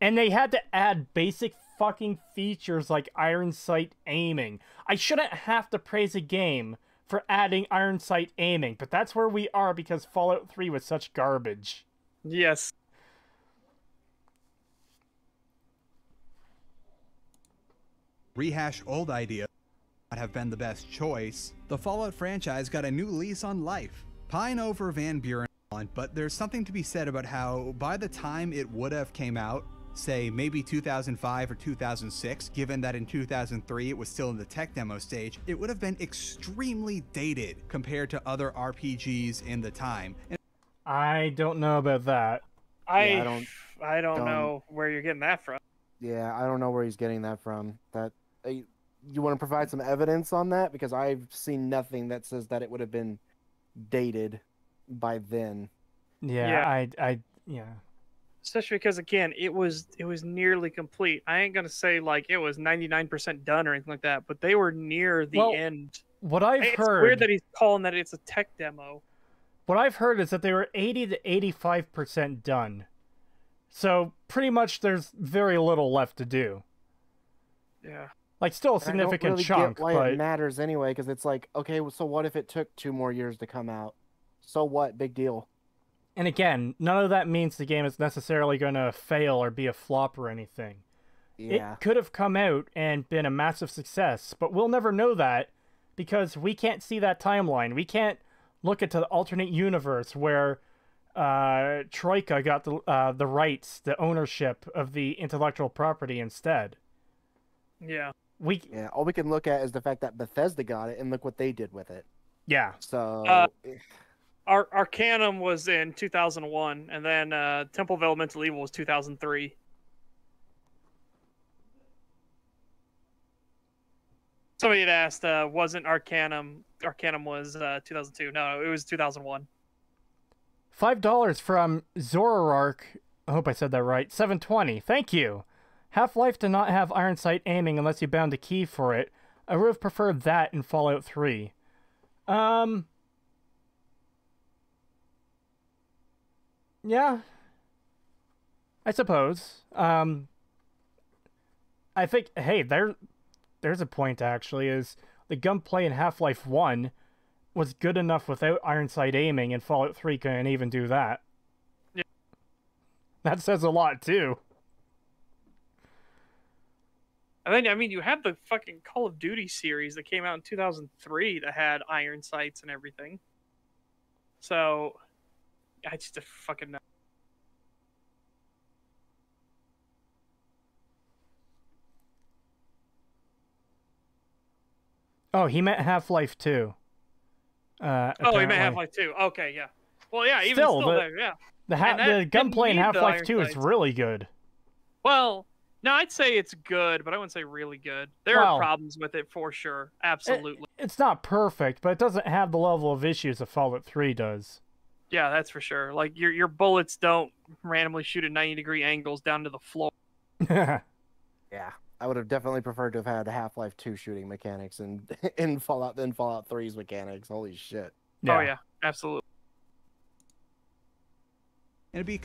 And they had to add basic fucking features like iron sight aiming. I shouldn't have to praise a game for adding iron sight aiming, but that's where we are because Fallout 3 was such garbage. Yes. rehash old ideas would have been the best choice, the Fallout franchise got a new lease on life. Pine over Van Buren, but there's something to be said about how, by the time it would have came out, say maybe 2005 or 2006, given that in 2003 it was still in the tech demo stage, it would have been extremely dated compared to other RPGs in the time. And I don't know about that. I don't know where you're getting that from. Yeah, I don't know where he's getting that from. That you want to provide some evidence on that, because I've seen nothing that says that it would have been dated by then. Yeah. Yeah. Especially because, again, it was nearly complete. I ain't gonna say like it was 99% done or anything like that, but they were near the end. What I've It's heard, weird that he's calling that it's a tech demo. what I've heard is that they were 80 to 85% done. So pretty much there's very little left to do. Yeah. Like still a And significant I don't really chunk, get why but it matters anyway, because it's like, okay, so what if it took 2 more years to come out? So what? Big deal. and again, none of that means the game is necessarily going to fail or be a flop or anything. Yeah. It could have come out and been a massive success, but we'll never know that because we can't see that timeline. We can't look at the alternate universe where Troika got the rights, the ownership of the intellectual property instead. Yeah. Yeah, all we can look at is the fact that Bethesda got it, and look what they did with it. Yeah. So, Arcanum was in 2001, and then Temple of Elemental Evil was 2003. Somebody had asked, wasn't Arcanum was 2002? No, it was 2001. $5 from Zorarark. I hope I said that right. 720. Thank you. Half-Life did not have iron sight aiming unless you bound a key for it. I would have preferred that in Fallout 3. Yeah. I suppose. I think, hey, there's a point, actually, is the gunplay in Half-Life 1 was good enough without iron sight aiming, and Fallout 3 couldn't even do that. Yeah. That says a lot, too. And then, I mean, you had the fucking Call of Duty series that came out in 2003 that had iron sights and everything. So, I just fucking know. Oh, he meant Half-Life 2. Oh, he meant Apparently. Half-Life 2. Okay, yeah. Well, yeah, even Still, still there, yeah. The gunplay in didn't need the Half-Life iron 2 is sights. really good. Well, no, I'd say it's good, but I wouldn't say really good. There Well, are problems with it for sure. Absolutely. It's not perfect, but it doesn't have the level of issues that Fallout 3 does. Yeah, that's for sure. Like your bullets don't randomly shoot at 90-degree angles down to the floor. Yeah, I would have definitely preferred to have had Half-Life 2 shooting mechanics and in Fallout 3's mechanics. Holy shit. Oh yeah, absolutely. And it'd be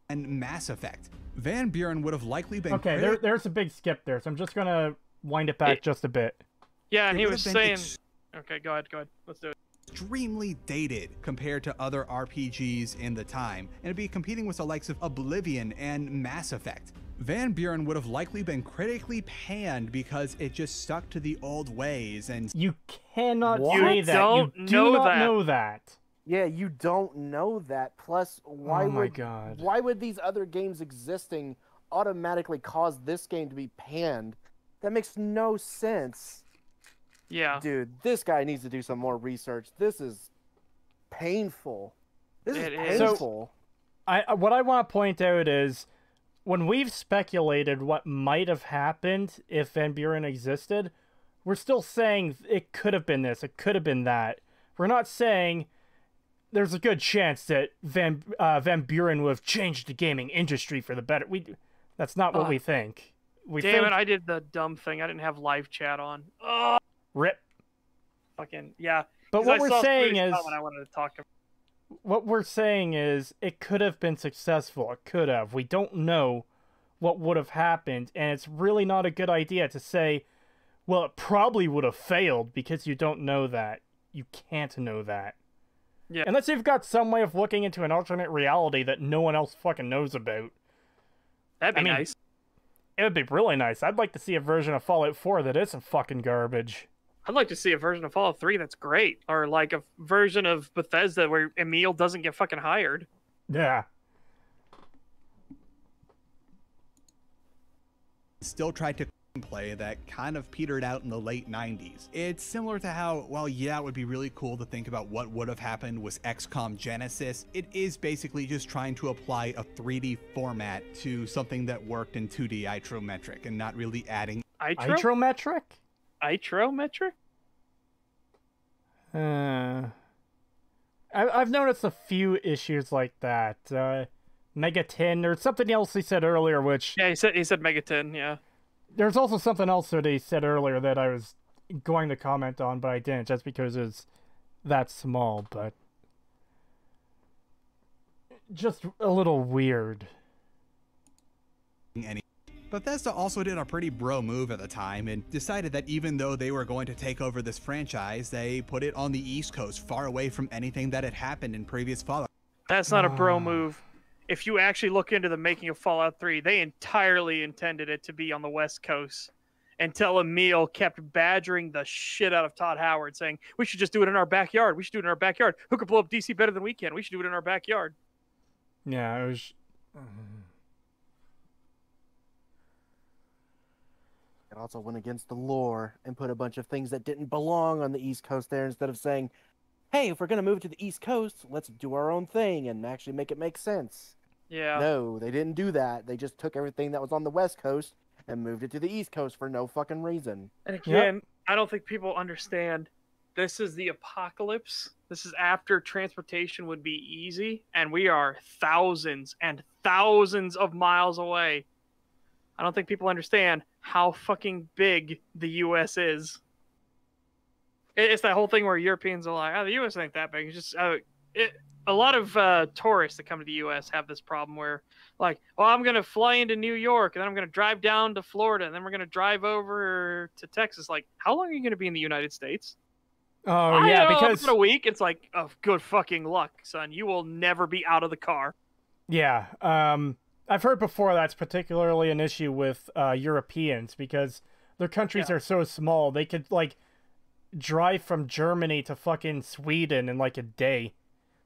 and Mass Effect. Van Buren would have likely been Okay, there's a big skip there, so I'm just gonna wind it back just a bit. Yeah, and It he would was have been saying. Okay, go ahead. Let's do it. extremely dated compared to other RPGs in the time, and it'd be competing with the likes of Oblivion and Mass Effect. Van Buren would have likely been critically panned because it just stuck to the old ways, and You cannot What? say You that. don't You do know not that. know that. Yeah, you don't know that. Plus, why Oh my would God. why would these other games existing automatically cause this game to be panned? That makes no sense. Yeah. Dude, this guy needs to do some more research. This is painful. This It is is. painful. What I want to point out is, when we've speculated what might have happened if Van Buren existed, we're still saying it could have been this, it could have been that. We're not saying there's a good chance that Van Buren would have changed the gaming industry for the better. That's not what we think. We Damn think it! I did the dumb thing. I didn't have live chat on. Oh, rip. fucking yeah. But 'Cause what I we're saw saying Stu's is, comment, I wanted to talk to. what we're saying is it could have been successful. It could have. We don't know what would have happened, and it's really not a good idea to say, well, it probably would have failed, because you don't know that. You can't know that. Yeah. Unless you've got some way of looking into an alternate reality that no one else fucking knows about. That'd be I mean, nice. It would be really nice. I'd like to see a version of Fallout 4 that isn't fucking garbage. I'd like to see a version of Fallout 3 that's great, or like a version of Bethesda where Emil doesn't get fucking hired. Yeah. still tried to play that kind of petered out in the late 90s. It's similar to how, well, yeah, it would be really cool to think about what would have happened with XCOM Genesis. It is basically just trying to apply a 3D format to something that worked in 2D isometric and not really adding. Itrometric? Itrometric? I've noticed a few issues like that. Megatin, or something else he said earlier, which... Yeah, he said Megatin, yeah. There's also something else that he said earlier that I was going to comment on, but I didn't, just because it's that small, but... just a little weird. Bethesda also did a pretty bro move at the time and decided that even though they were going to take over this franchise, they put it on the East Coast, far away from anything that had happened in previous Fallout. That's not a bro move. If you actually look into the making of Fallout 3, they entirely intended it to be on the West Coast until Emil kept badgering the shit out of Todd Howard, saying, we should just do it in our backyard. We should do it in our backyard. Who could blow up DC better than we can? We should do it in our backyard. Yeah, it was... It also went against the lore and put a bunch of things that didn't belong on the East Coast there, instead of saying, hey, if we're going to move to the East Coast, let's do our own thing and actually make it make sense. Yeah. No, they didn't do that. They just took everything that was on the West Coast and moved it to the East Coast for no fucking reason. And again, I don't think people understand. This is the apocalypse. This is after transportation would be easy, and we are thousands and thousands of miles away. I don't think people understand how fucking big the U.S. is. It's that whole thing where Europeans are like, oh, the U.S. ain't that big. It's just, a lot of tourists that come to the U.S. have this problem where, like, well, I'm going to fly into New York, and then I'm going to drive down to Florida, and then we're going to drive over to Texas. Like, how long are you going to be in the United States? Oh, yeah, because... about a week. It's like, oh, good fucking luck, son. You will never be out of the car. Yeah, I've heard before that's particularly an issue with Europeans, because their countries are so small, they could, like, drive from Germany to fucking Sweden in, like, a day.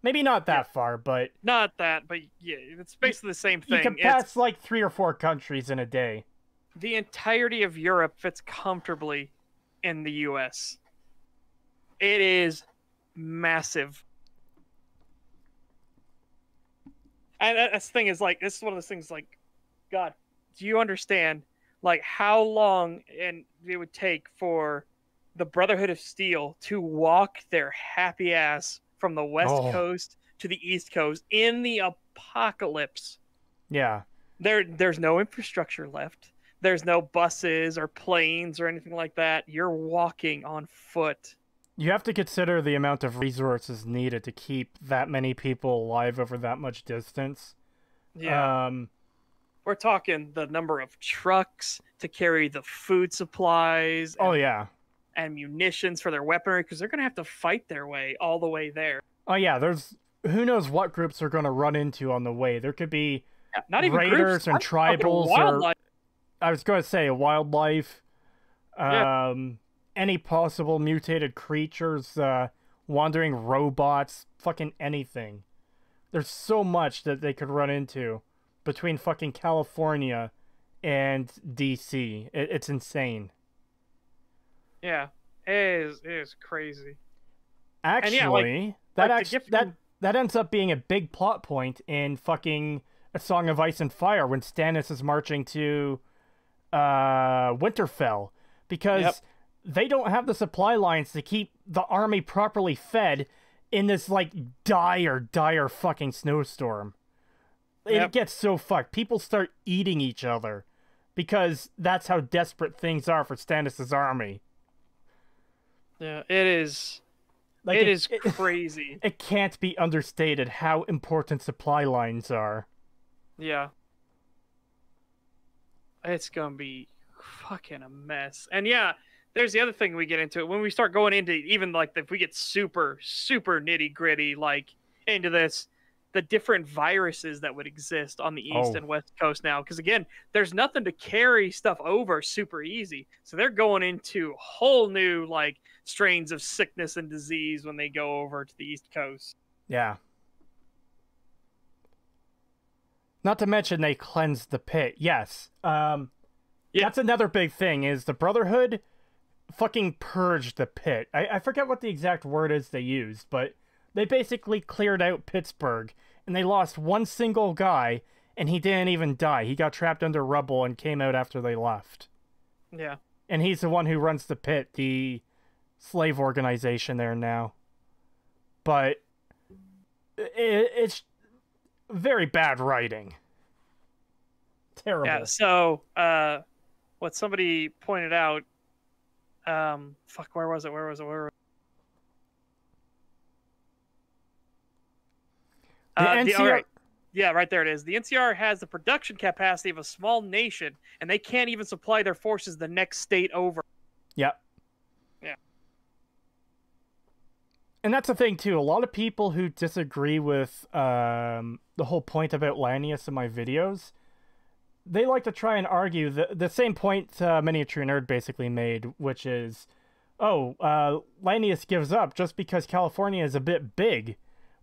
Maybe not that far, but... Not that, but yeah, it's basically the same thing. You can pass, like, 3 or 4 countries in a day. The entirety of Europe fits comfortably in the U.S. It is massive. And that's the thing is, like, this is one of those things, like, God, do you understand, like, how long it would take for the Brotherhood of Steel to walk their happy ass from the West Coast to the East Coast in the apocalypse? Yeah. There's no infrastructure left. There's no buses or planes or anything like that. You're walking on foot. You have to consider the amount of resources needed to keep that many people alive over that much distance. Yeah. We're talking the number of trucks to carry the food supplies. And munitions for their weaponry, because they're going to have to fight their way all the way there. Oh, yeah, there's... Who knows what groups they're going to run into on the way. There could be not even raiders groups, and tribals. Wildlife. I was going to say wildlife. Any possible mutated creatures, wandering robots, fucking anything. There's so much that they could run into between fucking California and DC. It's insane. Yeah, it is crazy. Actually, that ends up being a big plot point in fucking A Song of Ice and Fire when Stannis is marching to Winterfell, because they don't have the supply lines to keep the army properly fed in this, like, dire fucking snowstorm. It gets so fucked. People start eating each other because that's how desperate things are for Stannis' army. Yeah, it is. Like, it is crazy. It can't be understated how important supply lines are. Yeah. It's gonna be fucking a mess. And yeah, there's the other thing we get into. When we start going into even, like, if we get super nitty gritty, like, into this, the different viruses that would exist on the East and West Coast now. Because, again, there's nothing to carry stuff over super easy. So they're going into whole new, like, strains of sickness and disease when they go over to the East Coast. Yeah. Not to mention they cleansed the pit. Yes. That's another big thing, is the Brotherhood fucking purged the pit. I forget what the exact word is they used, but they basically cleared out Pittsburgh, and they lost one single guy, and he didn't even die. He got trapped under rubble and came out after they left. Yeah. And he's the one who runs the pit, the slave organization there now. But it's very bad writing. Terrible. Yeah, so what somebody pointed out, where was it? The NCR... all right. Yeah, right there it is. The NCR has the production capacity of a small nation, and they can't even supply their forces the next state over. Yep. Yeah. And that's the thing, too. A lot of people who disagree with the whole point about Lanius in my videos, they like to try and argue the same point Miniature Nerd basically made, which is, Lanius gives up just because California is a bit big.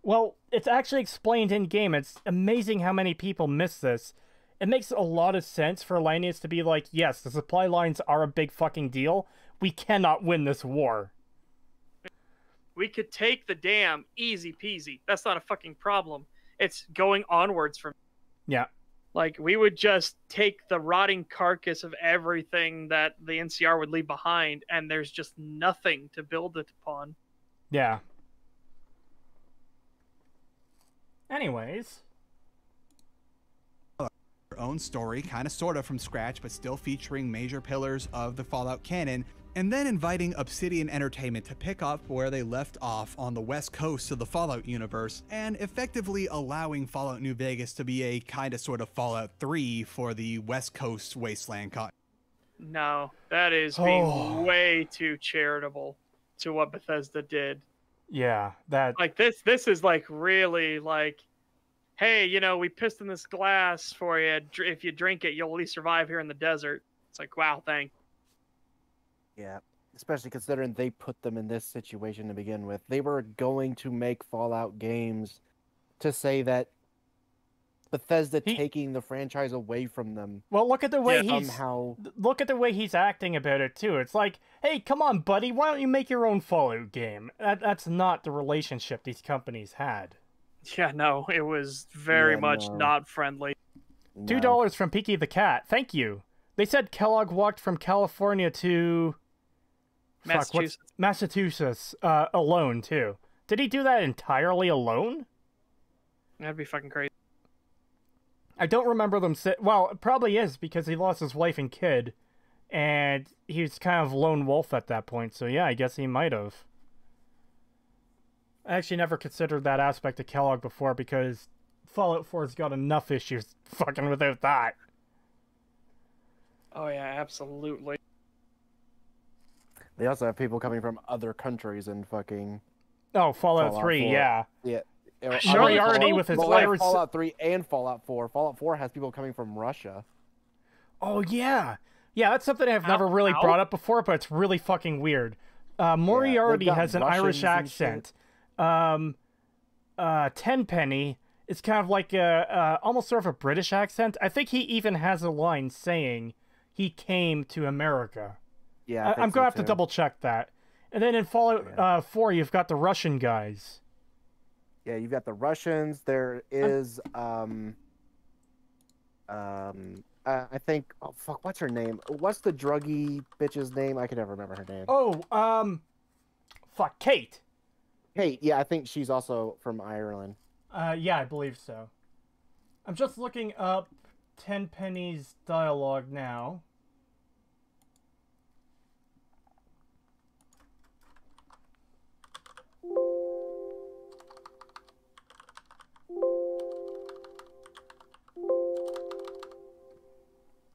Well, it's actually explained in-game. It's amazing how many people miss this. It makes a lot of sense for Lanius to be like, yes, the supply lines are a big fucking deal. We cannot win this war. We could take the dam easy peasy. That's not a fucking problem. It's going onwards from... Yeah. Like, we would just take the rotting carcass of everything that the NCR would leave behind, and there's just nothing to build it upon. Yeah. Anyways. Her own story, kind of sort of from scratch, but still featuring major pillars of the Fallout canon, and then inviting Obsidian Entertainment to pick up where they left off on the west coast of the Fallout universe, and effectively allowing Fallout New Vegas to be a kinda sort of Fallout 3 for the west coast wasteland content. No, that is being way too charitable to what Bethesda did. Yeah, that... Like, this is, like, really, like, hey, you know, we pissed in this glass for you. If you drink it, you'll at least survive here in the desert. It's like, wow, thanks. Yeah, especially considering they put them in this situation to begin with. They were going to make Fallout games to say that Bethesda taking the franchise away from them. Well, look at the way somehow... look at the way he's acting about it too. It's like, hey, come on, buddy, why don't you make your own Fallout game? That's not the relationship these companies had. Yeah, no, it was very much not friendly. No. $2 from Peaky the Cat. Thank you. They said Kellogg walked from California to Massachusetts alone, too. Did he do that entirely alone? That'd be fucking crazy. I don't remember them well, it probably is, because he lost his wife and kid, and he was kind of lone wolf at that point, so yeah, I guess he might have. I actually never considered that aspect of Kellogg before, because Fallout 4's got enough issues fucking without that. Oh yeah, absolutely. They also have people coming from other countries and fucking... Oh, Fallout 3, 4. yeah. Yeah. Moriarty with his Irish... Fallout 3 and Fallout 4. Fallout 4 has people coming from Russia. Oh, yeah. Yeah, that's something I've never really brought up before, but it's really fucking weird. Moriarty has an Irish accent. Tenpenny is kind of like almost sort of a British accent. I think he even has a line saying he came to America. Yeah, I'm gonna have to double check that. And then in Fallout 4, you've got the Russian guys. Yeah, you've got the Russians. There is I think, oh fuck, what's her name? What's the druggy bitch's name? I can never remember her name. Oh, fuck, Kate. Kate, yeah, I think she's also from Ireland. Yeah, I believe so. I'm just looking up Tenpenny's dialogue now.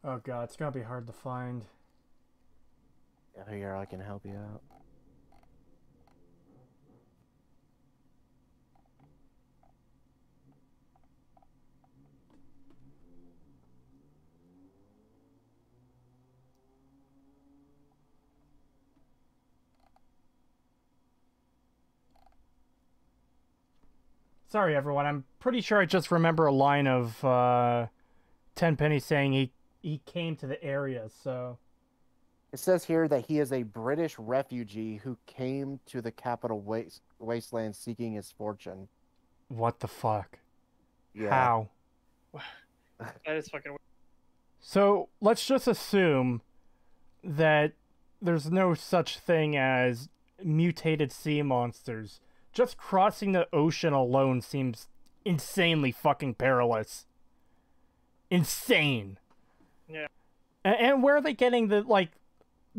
Oh god, it's gonna be hard to find. Yeah, here, I can help you out. Sorry, everyone. I'm pretty sure I just remember a line of Tenpenny saying he came to the area, so... It says here that he is a British refugee who came to the capital wasteland seeking his fortune. What the fuck? Yeah. How? That is fucking weird. So, let's just assume that there's no such thing as mutated sea monsters. Just crossing the ocean alone seems insanely fucking perilous. Insane. Yeah. And where are they getting the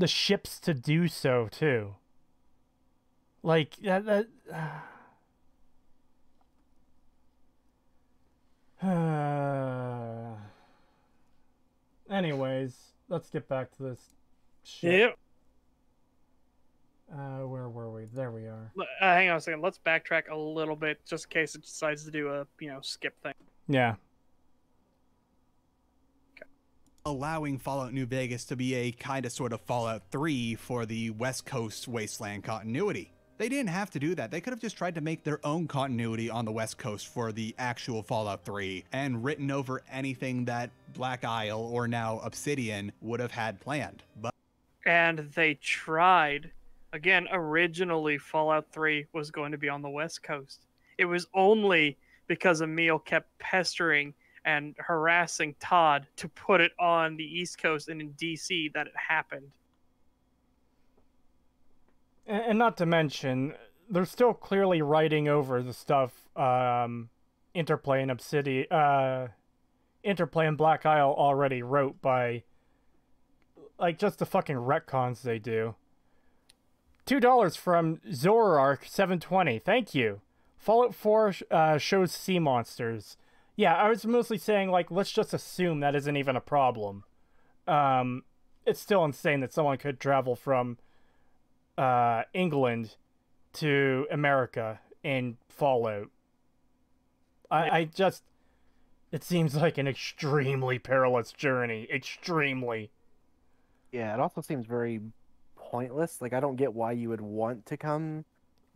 ships to do so too? Like anyways, let's get back to this shit. Yep. Where were we? There we are. Hang on a second. Let's backtrack a little bit, just in case it decides to do a skip thing. Yeah. Allowing Fallout New Vegas to be a kinda sort of Fallout 3 for the West Coast wasteland continuity. They didn't have to do that. They could have just tried to make their own continuity on the West Coast for the actual Fallout 3 and written over anything that Black Isle, or now Obsidian, would have had planned. And they tried. Again, originally Fallout 3 was going to be on the West Coast. It was only because Emil kept pestering and harassing Todd to put it on the East Coast and in DC that it happened. And not to mention, they're still clearly writing over the stuff Interplay and Interplay and Black Isle already wrote by, like, just the fucking retcons they do. $2 from Zoroark720. Thank you. Fallout 4 shows sea monsters. Yeah, I was mostly saying, like, let's just assume that isn't even a problem. It's still insane that someone could travel from England to America in Fallout. I just... It seems like an extremely perilous journey. Extremely. Yeah, it also seems very pointless. Like, I don't get why you would want to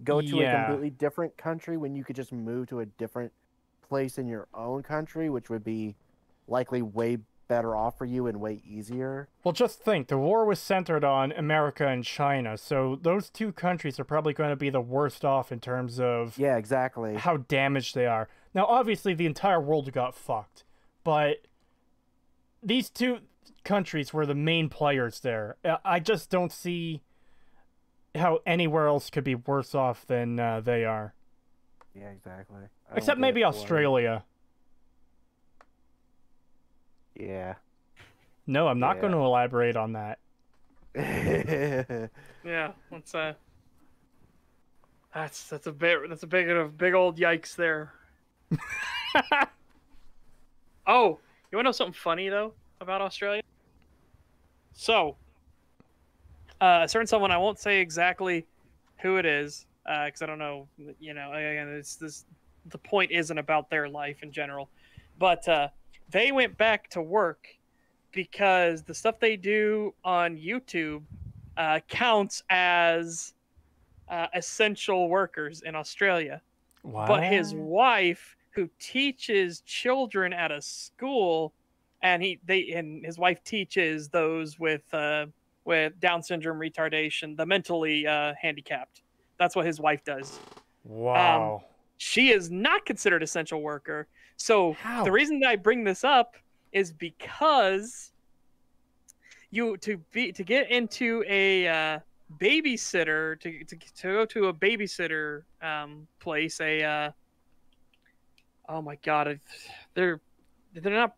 go to a completely different country when you could just move to a different place in your own country, which would be likely way better off for you and way easier. Well, just think, the war was centered on America and China, so those two countries are probably going to be the worst off in terms of Yeah, exactly. how damaged they are. Now, obviously, the entire world got fucked, but these two countries were the main players there. I just don't see how anywhere else could be worse off than they are. Yeah, exactly. Except maybe Australia. Yeah. No, I'm not going to elaborate on that. Yeah, that's a big old yikes there. Oh, you want to know something funny though about Australia? So, a certain someone, I won't say exactly who it is, because I don't know. You know, again, the point isn't about their life in general, but they went back to work because the stuff they do on YouTube counts as essential workers in Australia. What? But his wife, who teaches children at a school, and his wife teaches those with Down syndrome, retardation, the mentally handicapped. That's what his wife does. Wow. She is not considered essential worker. So How? the reason that I bring this up is because to get into a babysitter, to go to a babysitter place, oh my god, they're not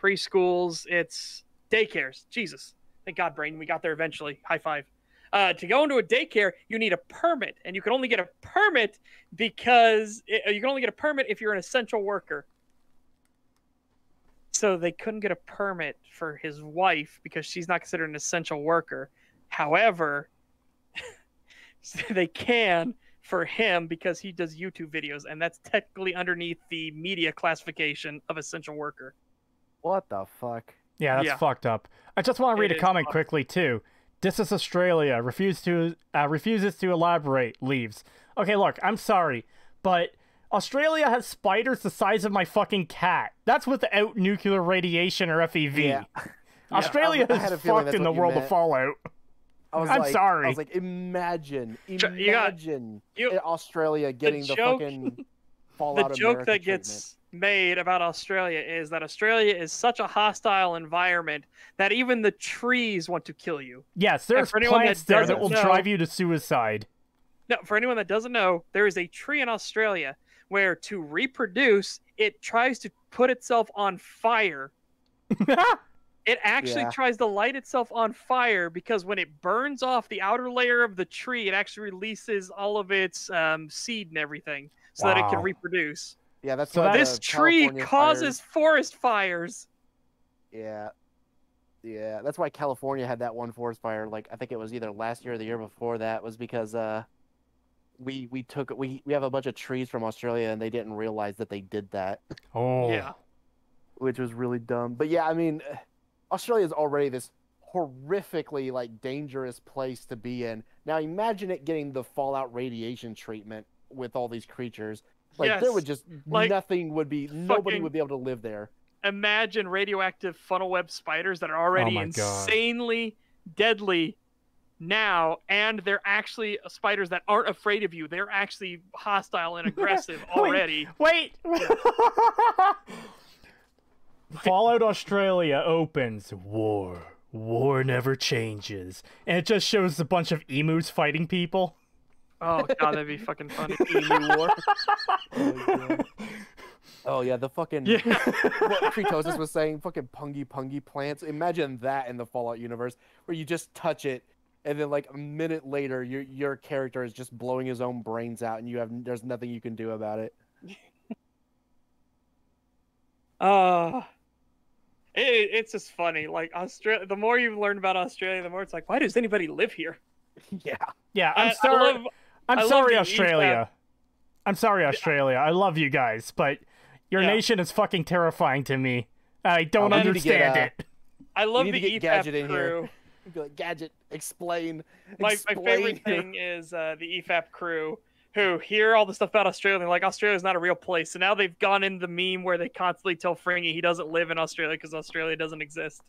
preschools, it's daycares. Jesus, thank God, Brain, we got there eventually. High five. To go into a daycare, you need a permit, and you can only get a permit because you can only get a permit if you're an essential worker. So they couldn't get a permit for his wife because she's not considered an essential worker. However, they can for him because he does YouTube videos, and that's technically underneath the media classification of essential worker. What the fuck? Yeah, that's fucked up. I just want to read a comment quickly, too. This is Australia. Refuses to elaborate. Leaves. Okay, look, I'm sorry, but Australia has spiders the size of my fucking cat. That's without nuclear radiation or FEV. Yeah. Australia I had a is feeling fucked that's in the what you world of meant. Fallout. I'm sorry. I was like, imagine You- Australia getting the joke- fucking Fallout The joke America that gets made about Australia is that Australia is such a hostile environment that even the trees want to kill you. Yes, there's for anyone plants that there that will doesn't know- drive you to suicide. No, for anyone that doesn't know, there is a tree in Australia where to reproduce, it tries to put itself on fire. It actually tries to light itself on fire because when it burns off the outer layer of the tree, it actually releases all of its seed and everything so that it can Wow. reproduce. Yeah, that's So why This the tree California causes forest fires. fires- Yeah, that's why California had that one forest fire. Like, I think it was either last year or the year before that. Was because we have a bunch of trees from Australia and they didn't realize that they did that, Oh. Yeah. which was really dumb. But yeah, I mean, Australia is already this horrifically like dangerous place to be in. Now imagine it getting the fallout radiation treatment with all these creatures. Like there Yes, would just like, nobody would be able to live there. Imagine radioactive funnel web spiders that are already my God. insanely deadly now, and they're actually spiders that aren't afraid of you. They're actually hostile and aggressive already. Wait! Fallout Australia opens. War. War never changes. And it just shows a bunch of emus fighting people. Oh god, that'd be fucking funny. Emu war. Oh yeah, the fucking Yeah. what Creetosis was saying, fucking pungy plants. Imagine that in the Fallout universe, where you just touch it and then like a minute later, your character is just blowing his own brains out, and there's nothing you can do about it. It's just funny. Like Australia, the more you learn about Australia, the more it's like, why does anybody live here? Yeah. Yeah, I'm sorry. I I'm love sorry, the Australia. I'm sorry, Australia. I love you guys, but your Yeah. nation is fucking terrifying to me. I don't we need to understand get, it. I love need to the get Gadget EFAP in here. crew. Be like, Gadget, explain. My explain favorite your-" thing is the EFAP crew who hear all the stuff about Australia and they're like, Australia's not a real place. So now they've gone in the meme where they constantly tell Fringy he doesn't live in Australia because Australia doesn't exist.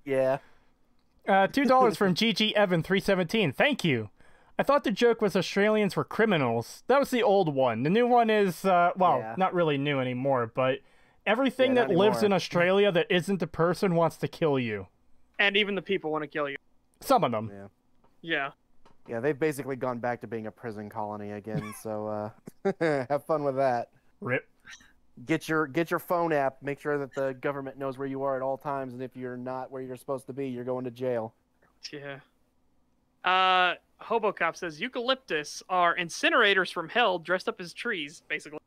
Yeah. $2 from GG Evan 317. Thank you. I thought the joke was Australians were criminals. That was the old one. The new one is, Yeah. not really new anymore, but everything Yeah, that not lives in anymore. Australia that isn't a person wants to kill you. And even the people want to kill you. Some of them. Yeah. Yeah. Yeah, they've basically gone back to being a prison colony again, so have fun with that. Rip. Get your phone app, make sure that the government knows where you are at all times, and if you're not where you're supposed to be, you're going to jail. Yeah. Hobocop says eucalyptus are incinerators from hell dressed up as trees, basically.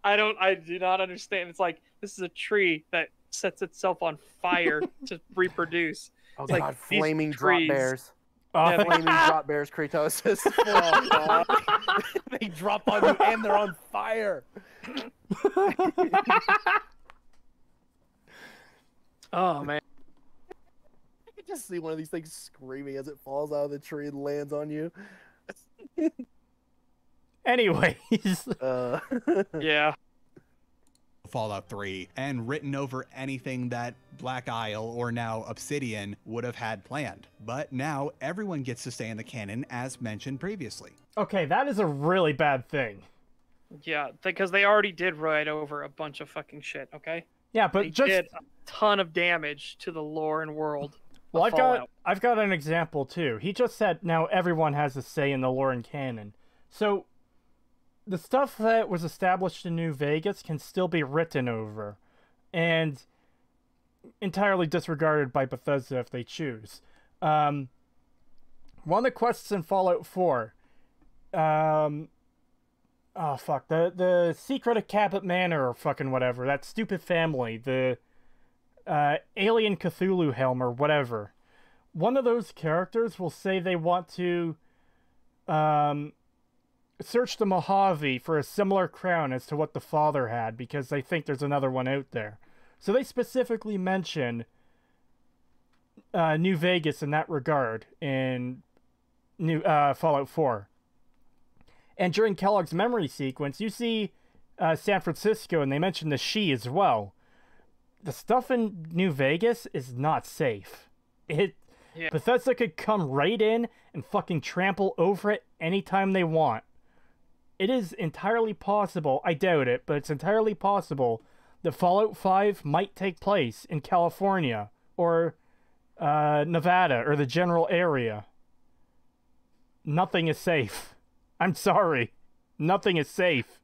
I do not understand. It's like this is a tree that sets itself on fire to reproduce. Oh It's like god, these flaming drop trees- bears. Yeah, Flaming drop bears, Creetosis. Oh, God. They drop on you and they're on fire. Oh man. I can just see one of these things screaming as it falls out of the tree and lands on you. Anyways. Yeah. Fallout 3 and written over anything that Black Isle or now Obsidian would have had planned. But now everyone gets to stay in the canon as mentioned previously. Okay, that is a really bad thing. Yeah, because they already did write over a bunch of fucking shit, okay? Yeah, but They just did a ton of damage to the lore and world. well, of Fallout. I've got an example too. He just said now everyone has a say in the lore and canon. So the stuff that was established in New Vegas can still be written over and entirely disregarded by Bethesda if they choose. One of the quests in Fallout 4, the secret of Cabot Manor or fucking whatever, that stupid family, the alien Cthulhu helm or whatever. One of those characters will say they want to search the Mojave for a similar crown as to what the father had because they think there's another one out there. So they specifically mention New Vegas in that regard in Fallout 4. And during Kellogg's memory sequence, you see San Francisco, and they mention the She as well. The stuff in New Vegas is not safe. Yeah. Bethesda could come right in and fucking trample over it anytime they want. It is entirely possible, I doubt it, but it's entirely possible that Fallout 5 might take place in California or Nevada or the general area. Nothing is safe. I'm sorry. Nothing is safe.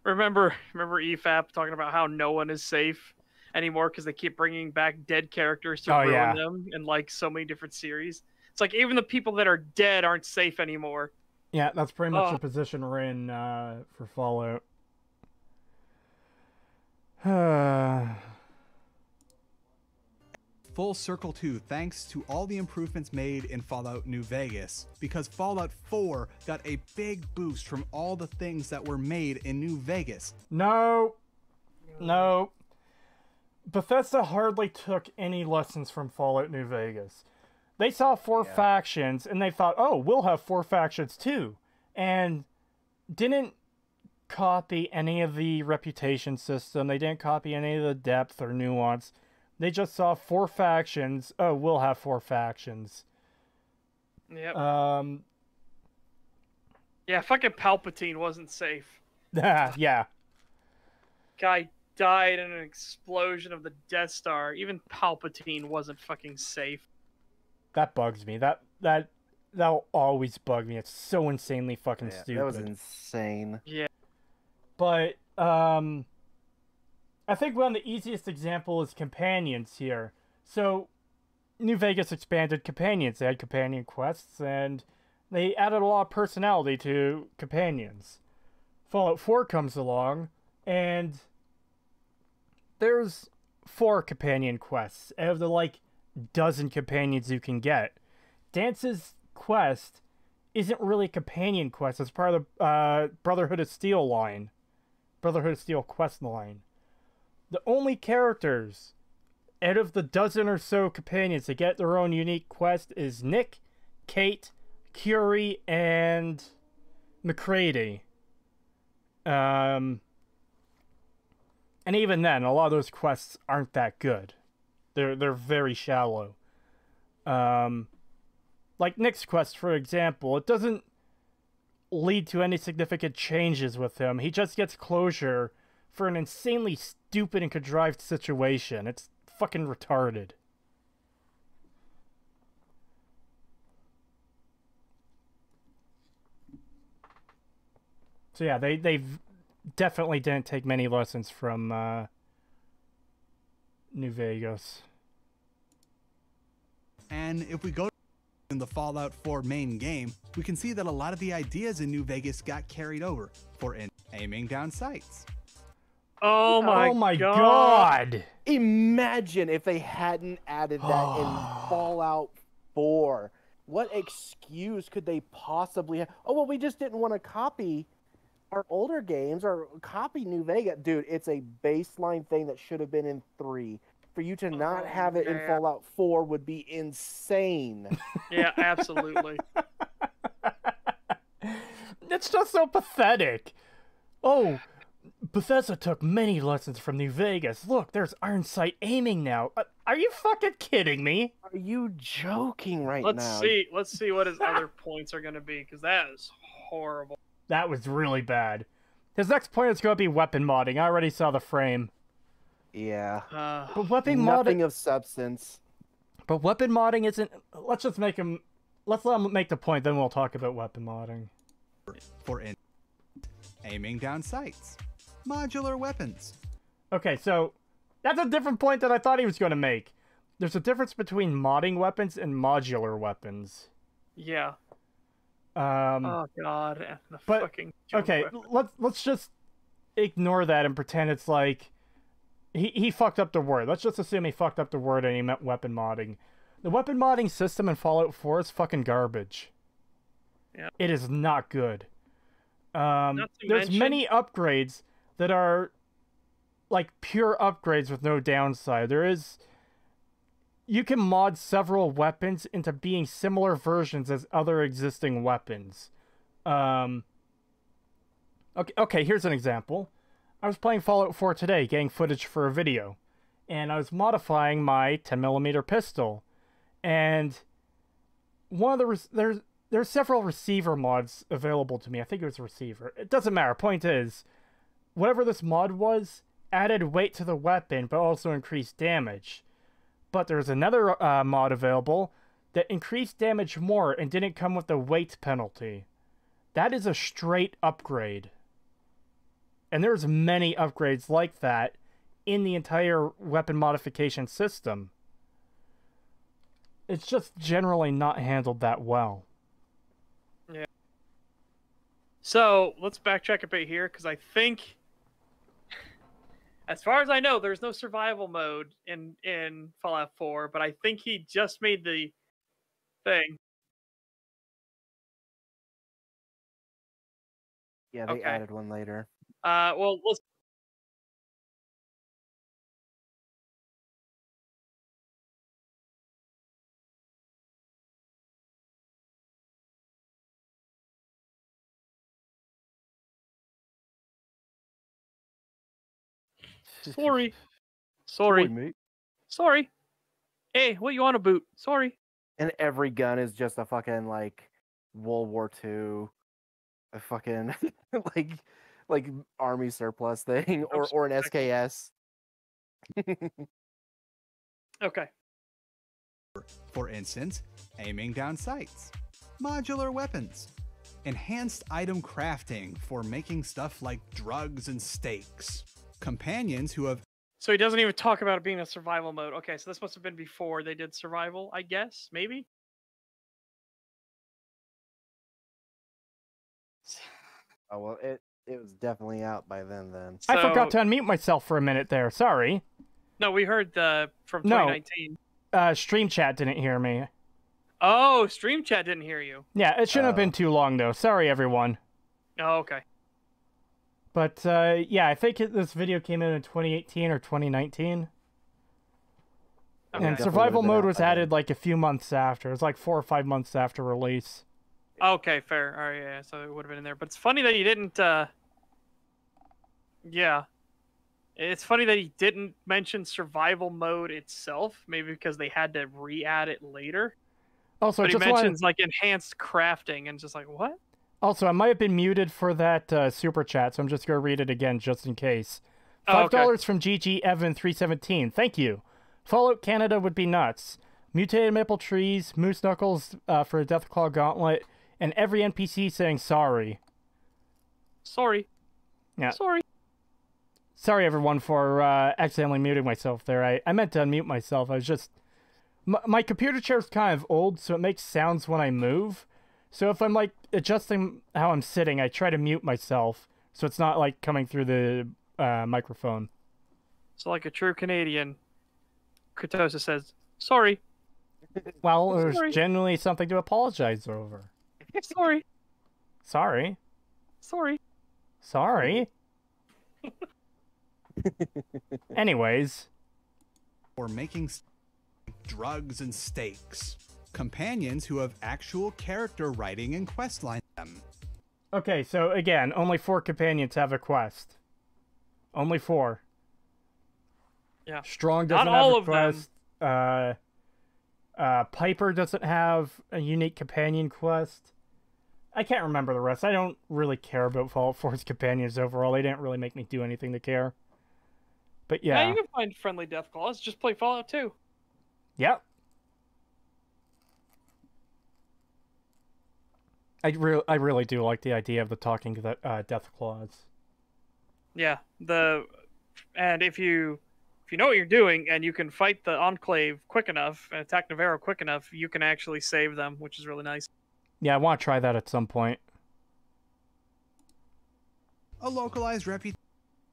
Remember EFAP talking about how no one is safe anymore because they keep bringing back dead characters to ruin them in like so many different series. It's like even the people that are dead aren't safe anymore. Yeah, that's pretty much the position we're in for Fallout. Full circle too, thanks to all the improvements made in Fallout New Vegas, because Fallout 4 got a big boost from all the things that were made in New Vegas. No. Bethesda hardly took any lessons from Fallout New Vegas. They saw 4 factions, and they thought, oh, we'll have 4 factions too. And didn't copy any of the reputation system. They didn't copy any of the depth or nuance. They just saw 4 factions. Oh, we'll have 4 factions. Yep. Yeah, fucking Palpatine wasn't safe. Yeah. Guy died in an explosion of the Death Star. Even Palpatine wasn't fucking safe. That bugs me. That'll always bug me. It's so insanely fucking stupid. That was insane. Yeah. But I think one of the easiest example is companions here. So New Vegas expanded companions. They had companion quests, and they added a lot of personality to companions. Fallout 4 comes along, and there's 4 companion quests out of the, like, dozen companions you can get. Dance's quest isn't really a companion quest. It's part of the Brotherhood of Steel line. Brotherhood of Steel quest line. The only characters out of the dozen or so companions that get their own unique quest is Nick, Kate, Curie, and McCready. And even then, a lot of those quests aren't that good. They're very shallow. Like Nick's quest, for example, it doesn't lead to any significant changes with him. He just gets closure for an insanely stupid and contrived situation. It's fucking retarded. So yeah, they definitely didn't take many lessons from New Vegas. And if we go in the Fallout 4 main game, we can see that a lot of the ideas in New Vegas got carried over, for aiming down sights. Oh my god! Imagine if they hadn't added that in Fallout 4. What excuse could they possibly have? Oh, well, we just didn't want to copy our older games or copy New Vegas. Dude, it's a baseline thing that should have been in 3. For you to not have it in Fallout 4 would be insane. Yeah, absolutely. It's just so pathetic. Oh, Bethesda took many lessons from New Vegas. Look, there's iron sight aiming now. Are you fucking kidding me? Are you joking now? Let's see what his other points are going to be, because that is horrible. That was really bad. His next point is going to be weapon modding. I already saw the frame. Yeah. But weapon Nothing modding of substance. But weapon modding isn't. Let's let him make the point, then we'll talk about weapon modding. For aiming down sights. Modular weapons. Okay, so that's a different point that I thought he was going to make. There's a difference between modding weapons and modular weapons. Yeah. Oh god. But fucking okay, let's just ignore that and pretend it's like he fucked up the word. Let's just assume he fucked up the word and he meant weapon modding. The weapon modding system in Fallout 4 is fucking garbage. Yeah. It is not good. There's mention... many upgrades that are like pure upgrades with no downside. You can mod several weapons into being similar versions as other existing weapons. Okay, here's an example. I was playing Fallout 4 today, getting footage for a video, and I was modifying my 10mm pistol. And one of there's several receiver mods available to me. I think it was receiver. It doesn't matter. Point is, whatever this mod was, added weight to the weapon, but also increased damage. But there's another mod available that increased damage more and didn't come with the weight penalty. That is a straight upgrade. And there's many upgrades like that in the entire weapon modification system. It's just generally not handled that well. Yeah. So, let's backtrack a bit here, because I think, as far as I know, there's no survival mode in Fallout 4, but I think he just made the thing. Yeah, they added one later. Well, let's... Sorry, mate. Sorry. Hey, what you want to boot? Sorry. And every gun is just a fucking, like, World War II, a fucking, like army surplus thing, or an SKS. Okay. For instance, aiming down sights. Modular weapons. Enhanced item crafting for making stuff like drugs and steaks. Companions who have... So he doesn't even talk about it being a survival mode. Okay, so this must have been before they did survival, I guess, maybe. Oh well, it was definitely out by then. I forgot So- to unmute myself for a minute there. Sorry. No, we heard from No. 2019. Stream chat didn't hear me. Oh, stream chat didn't hear you. Yeah, it shouldn't have been too long though. Sorry, everyone. Oh, okay. But yeah, I think this video came in 2018 or 2019. Okay. And Definitely survival would've been mode out was by then. added like a few months after. It was like 4 or 5 months after release. Okay, fair. All right, yeah, so it would have been in there. But it's funny that you didn't. Yeah, it's funny that he didn't mention survival mode itself. Maybe because they had to re-add it later. Also, But he just wanted, mentions like enhanced crafting, and just like what? also, I might have been muted for that super chat, so I'm just gonna read it again just in case. Oh, $5 okay. from GG Evan 317. Thank you. Fallout Canada would be nuts. Mutated maple trees, moose knuckles for a Deathclaw gauntlet, and every NPC saying sorry. Sorry. Yeah. Sorry. Sorry, everyone, for accidentally muting myself there. I meant to unmute myself. I was just... My computer chair is kind of old, so it makes sounds when I move. So if I'm, like, adjusting how I'm sitting, I try to mute myself, so it's not, like, coming through the microphone. So like a true Canadian, Creetosis says sorry. Well, there's Sorry. genuinely something to apologize over. Sorry. Sorry. Sorry. Sorry. Anyways, Or making drugs and steaks. Companions who have actual character writing and quest lines. okay, so again, only 4 companions have a quest. Only 4. Yeah. Strong Not doesn't all have a of them. quest. Piper doesn't have a unique companion quest. I can't remember the rest. I don't really care about Fallout 4's companions overall. They didn't really make me do anything to care. But yeah. You can find friendly Deathclaws. Just play Fallout 2. Yep. I really do like the idea of the talking death claws. Yeah. And if you know what you're doing and you can fight the Enclave quick enough and attack Navarro quick enough, you can actually save them, which is really nice. Yeah, I want to try that at some point. A localized reputation,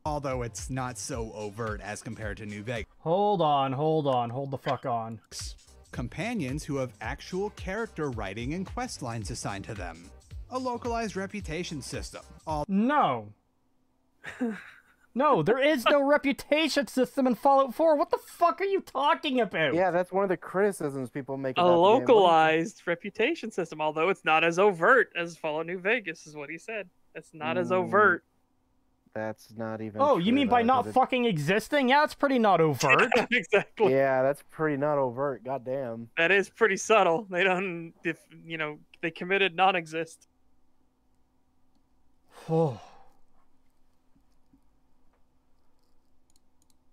although it's not so overt as compared to New Vegas. Hold the fuck on. Companions who have actual character writing and quest lines assigned to them. A localized reputation system. No. No, there is no reputation system in Fallout 4. What the fuck are you talking about? Yeah, that's one of the criticisms people make A about the game. localized reputation system, although it's not as overt as Fallout New Vegas, is what he said. It's not as overt. That's not even. Oh, you true, mean by though, not 'cause it- fucking existing? Yeah, it's pretty not overt. Exactly. Yeah, that's pretty not overt. Goddamn. That is pretty subtle. They don't, they committed non-exist. Oh.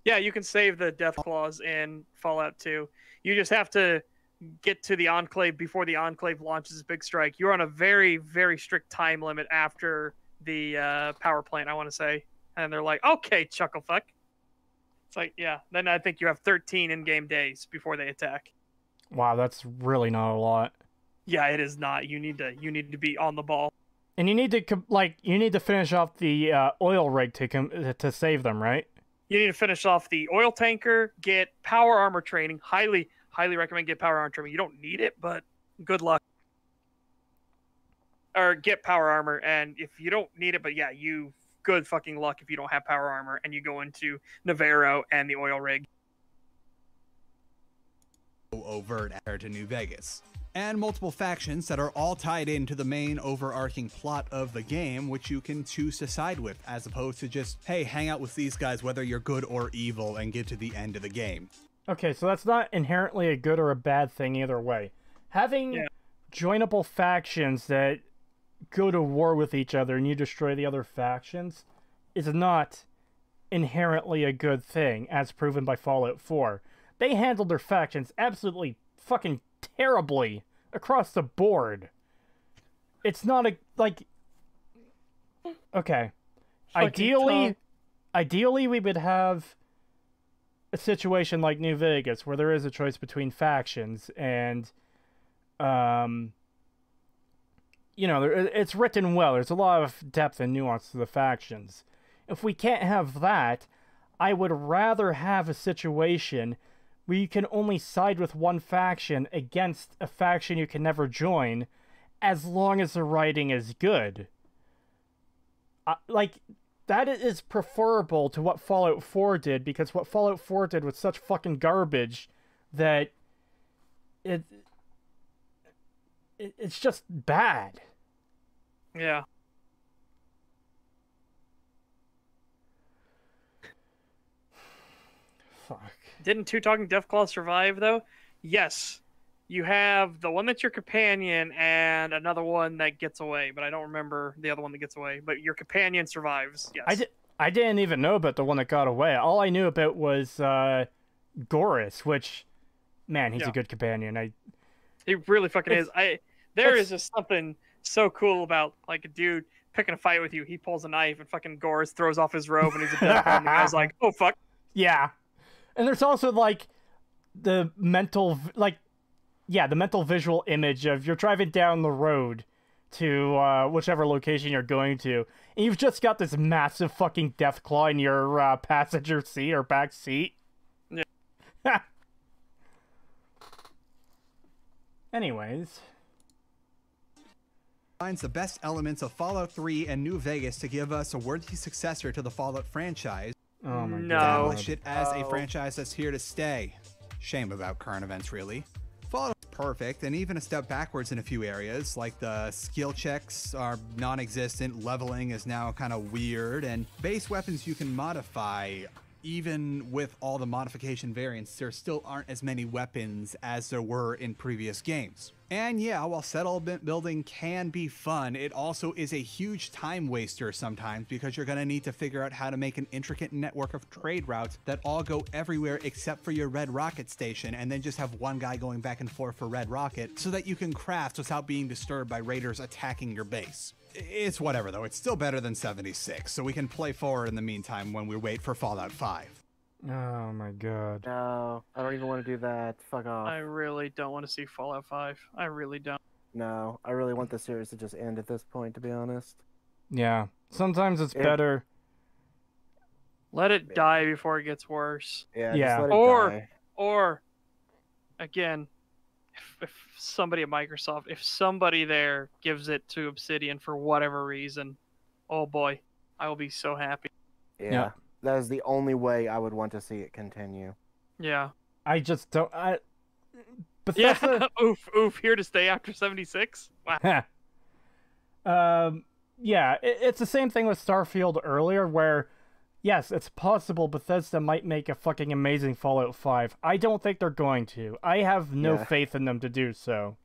Yeah, you can save the death clause in Fallout 2. You just have to get to the Enclave before the Enclave launches its big strike. You're on a very, very strict time limit after the power plant, I want to say. And they're like, okay, chucklefuck. It's like, yeah. Then I think you have 13 in-game days before they attack. Wow, that's really not a lot. Yeah, it is not. You need to be on the ball. And you need to finish off the oil rig to save them, right? You need to finish off the oil tanker, get power armor training. Highly, highly recommend get power armor training. You don't need it, but good luck. Or get power armor, and if you don't need it, but yeah, you good fucking luck if you don't have power armor and you go into Navarro and the oil rig. Overt compared to New Vegas. And multiple factions that are all tied into the main overarching plot of the game, which you can choose to side with, as opposed to just, hey, hang out with these guys whether you're good or evil and get to the end of the game. Okay, so that's not inherently a good or a bad thing either way. Having joinable factions that go to war with each other and you destroy the other factions is not inherently a good thing, as proven by Fallout 4. They handled their factions absolutely fucking terribly across the board. It's not a, like... Okay. Fucking Ideally we would have a situation like New Vegas where there is a choice between factions and, it's written well. There's a lot of depth and nuance to the factions. If we can't have that, I would rather have a situation where you can only side with one faction against a faction you can never join, as long as the writing is good. That is preferable to what Fallout 4 did, because what Fallout 4 did was such fucking garbage that it's just bad. Yeah. Fuck. Didn't Two Talking Deathclaw survive, though? Yes. You have the one that's your companion and another one that gets away, but I don't remember the other one that gets away. But your companion survives, yes. I didn't even know about the one that got away. All I knew about was Goris, which, man, he's a good companion. He really fucking is. There is just something so cool about, like, a dude picking a fight with you. He pulls a knife and fucking Goris throws off his robe and he's a death bomb. And the guy's like, oh, fuck. Yeah. And there's also, like, the mental visual image of you're driving down the road to whichever location you're going to, and you've just got this massive fucking Deathclaw in your passenger seat or back seat. Yeah. Anyways. Finds the best elements of Fallout 3 and New Vegas to give us a worthy successor to the Fallout franchise. Oh my god. Establish it as a franchise that's here to stay. Shame about current events, really. Fallout is perfect, and even a step backwards in a few areas, like the skill checks are non-existent, leveling is now kind of weird, and base weapons you can modify. Even with all the modification variants, there still aren't as many weapons as there were in previous games. And yeah, while settlement building can be fun, it also is a huge time waster sometimes, because you're going to need to figure out how to make an intricate network of trade routes that all go everywhere except for your Red Rocket station, and then just have one guy going back and forth for Red Rocket so that you can craft without being disturbed by raiders attacking your base. It's whatever though, it's still better than 76, so we can play forward in the meantime when we wait for Fallout 5. Oh my god. No, I don't even want to do that. Fuck off. I really don't want to see Fallout 5. I really don't. No, I really want the series to just end at this point, to be honest. Yeah. Sometimes it's better. Let it die before it gets worse. Yeah. Yeah. Just let it die. Or, again, if somebody at Microsoft, if somebody there gives it to Obsidian for whatever reason, oh boy, I will be so happy. Yeah. That is the only way I would want to see it continue. Yeah. I just don't. Bethesda... Yeah. Oof. Here to stay after 76. Wow. Yeah. It's the same thing with Starfield earlier, where yes, it's possible Bethesda might make a fucking amazing Fallout 5. I don't think they're going to. I have no faith in them to do so.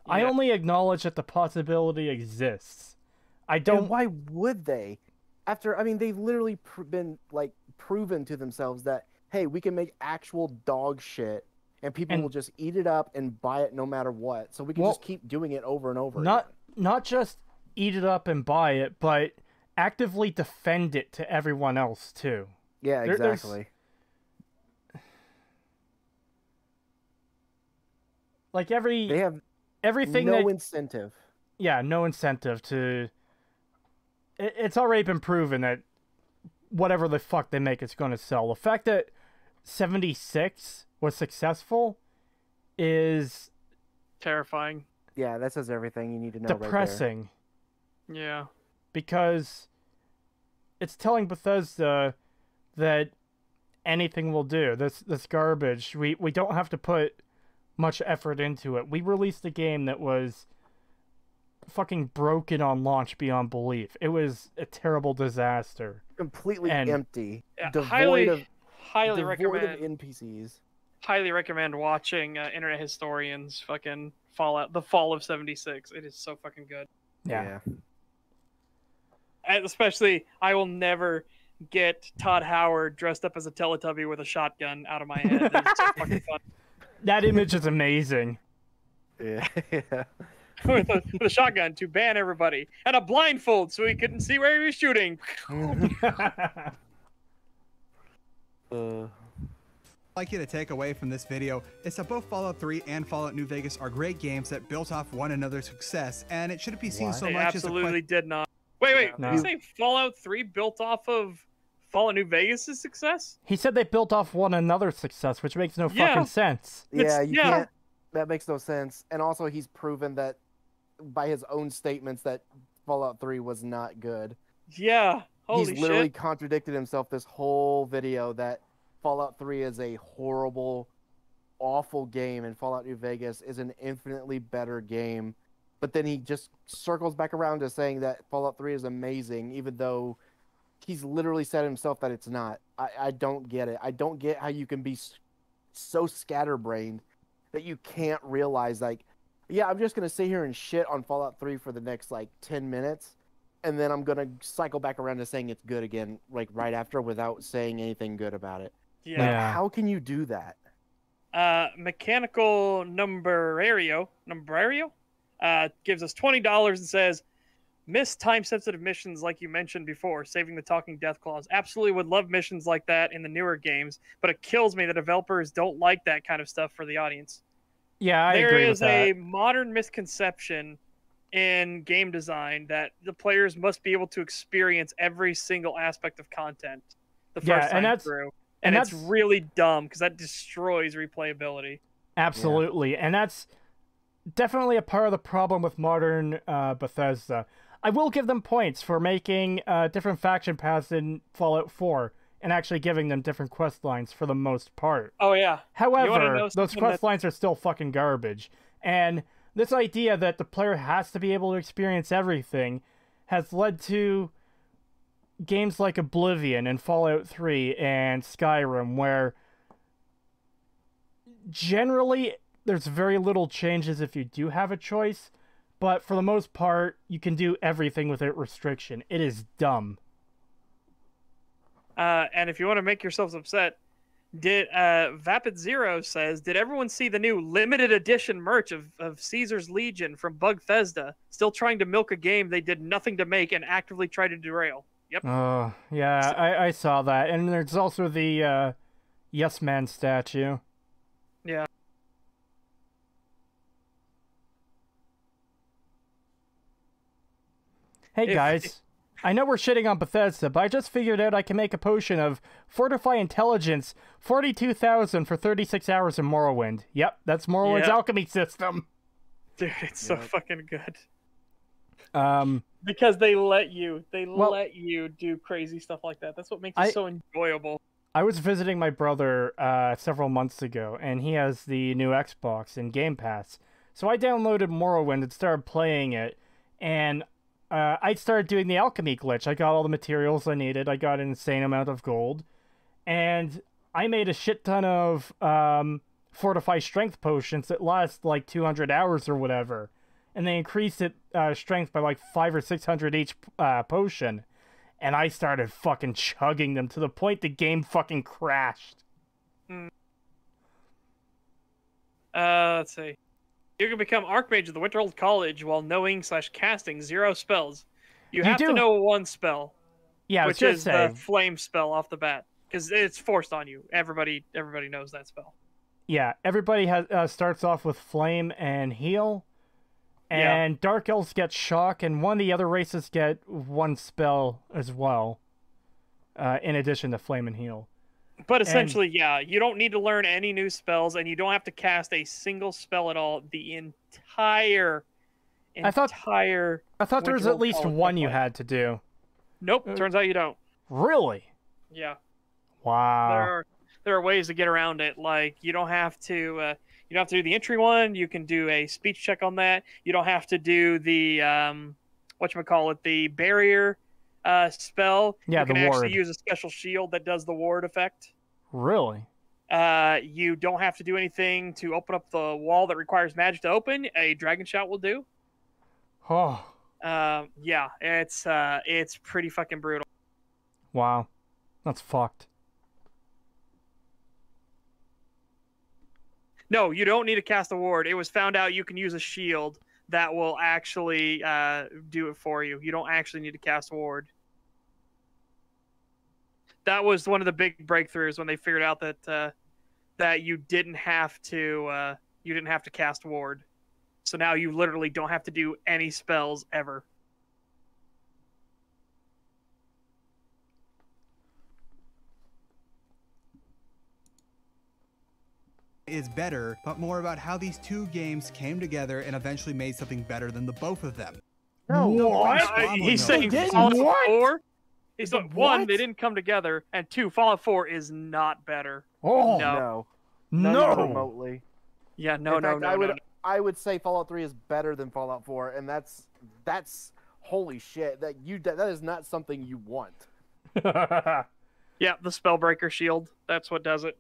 Yeah. I only acknowledge that the possibility exists. I don't. And why would they? They've literally been proven to themselves that, hey, we can make actual dog shit, and people will just eat it up and buy it no matter what. So we can just keep doing it over and over. Not just eat it up and buy it, but actively defend it to everyone else too. Yeah, exactly. They have everything. No incentive. Yeah, no incentive to. It's already been proven that whatever the fuck they make, it's going to sell. The fact that 76 was successful is terrifying. Yeah, that says everything you need to know. Depressing. Right there. Yeah. Because it's telling Bethesda that anything will do. This garbage. We don't have to put much effort into it. We released a game that was fucking broken on launch beyond belief. It was a terrible disaster. Completely empty. Highly devoid recommend of NPCs. Highly recommend watching Internet Historians fucking Fallout, the Fall of 76. It is so fucking good. Yeah. And especially, I will never get Todd Howard dressed up as a Teletubby with a shotgun out of my head. It's so fucking fun. That image is amazing. Yeah. with a shotgun to ban everybody, and a blindfold so he couldn't see where he was shooting. like you to take away from this video is that both Fallout 3 and Fallout New Vegas are great games that built off one another's success, and it shouldn't be seen so They much as a absolutely did not. Wait, No. did you say Fallout 3 built off of Fallout New Vegas' success? He said they built off one another's success, which makes no fucking sense. Yeah, you yeah. can't. That makes no sense. And also, he's proven that by his own statements that Fallout 3 was not good. Yeah, holy He's literally shit. contradicted himself this whole video that Fallout 3 is a horrible, awful game, and Fallout New Vegas is an infinitely better game. But then he just circles back around to saying that Fallout 3 is amazing, even though he's literally said himself that it's not. I don't get it. I don't get how you can be so scatterbrained that you can't realize, like, yeah, I'm just going to sit here and shit on Fallout 3 for the next, 10 minutes, and then I'm going to cycle back around to saying it's good again, right after, without saying anything good about it. Yeah. How can you do that? Mechanical Numbrario gives us $20 and says, miss time-sensitive missions like you mentioned before, saving the talking death clause. Absolutely would love missions like that in the newer games, but it kills me that developers don't like that kind of stuff for the audience. Yeah, I There agree is with that. a modern misconception in game design that the players must be able to experience every single aspect of content the first time through. And it's really dumb because that destroys replayability. Absolutely. And that's definitely a part of the problem with modern Bethesda. I will give them points for making different faction paths in Fallout 4 and actually giving them different quest lines for the most part. Oh, yeah. However, those quest lines are still fucking garbage. And this idea that the player has to be able to experience everything has led to games like Oblivion and Fallout 3 and Skyrim, where generally there's very little changes if you do have a choice, but for the most part, you can do everything without restriction. It is dumb. And if you want to make yourselves upset, Vapid Zero says, did everyone see the new limited edition merch of Caesar's Legion from Bugthesda? Still trying to milk a game they did nothing to make and actively try to derail. Yep. Oh, yeah, I saw that. And there's also the Yes Man statue. Yeah. Hey guys, I know we're shitting on Bethesda, but I just figured out I can make a potion of Fortify Intelligence 42,000 for 36 hours in Morrowind. Yep, that's Morrowind's alchemy system. Dude, it's so fucking good. Because they let you do crazy stuff like that. That's what makes it so enjoyable. I was visiting my brother several months ago, and he has the new Xbox and Game Pass. So I downloaded Morrowind and started playing it, and I started doing the alchemy glitch. I got all the materials I needed. I got an insane amount of gold. And I made a shit ton of Fortify Strength potions that last like 200 hours or whatever. And they increased it strength by like 500 or 600 each potion. And I started fucking chugging them to the point the game fucking crashed. Let's see. You can become Archmage of the Winterhold College while knowing/casting 0 spells. You have to know one spell. Yeah, which is the flame spell off the bat, because it's forced on you. Everybody knows that spell. Yeah, everybody has starts off with flame and heal, and Dark Elves get shock, and one of the other races get one spell as well, in addition to flame and heal. But essentially, you don't need to learn any new spells, and you don't have to cast a single spell at all. The entire I thought there was at least one you had to do. Nope, turns out you don't. Really? Yeah. Wow. There are ways to get around it. Like you don't have to do the entry one. You can do a speech check on that. You don't have to do the the barrier spell. Yeah, you can the ward. actually use a special shield that does the ward effect. Really? You don't have to do anything to open up the wall that requires magic to open. A dragon shout will do. Oh. Yeah, it's pretty fucking brutal. Wow. That's fucked. No, you don't need to cast a ward. It was found out you can use a shield that will actually do it for you. You don't actually need to cast a ward. That was one of the big breakthroughs when they figured out that that you didn't have to cast ward. So now you literally don't have to do any spells ever. Is better, but more about how these two games came together and eventually made something better than the both of them. He's saying Fallout 4. He's saying, one, they didn't come together, and two, Fallout 4 is not better. Oh No. no! Not even remotely. Yeah, In fact, I would say Fallout 3 is better than Fallout 4, and that's holy shit. That is not something you want. Yeah, the Spellbreaker shield. That's what does it.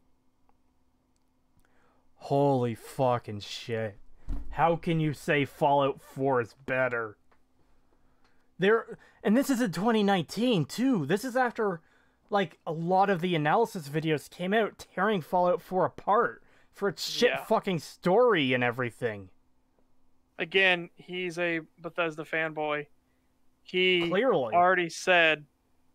Holy fucking shit. How can you say Fallout 4 is better? And this is in 2019 too. This is after like a lot of the analysis videos came out tearing Fallout 4 apart for its shit fucking story and everything. Again, he's a Bethesda fanboy. He Clearly already said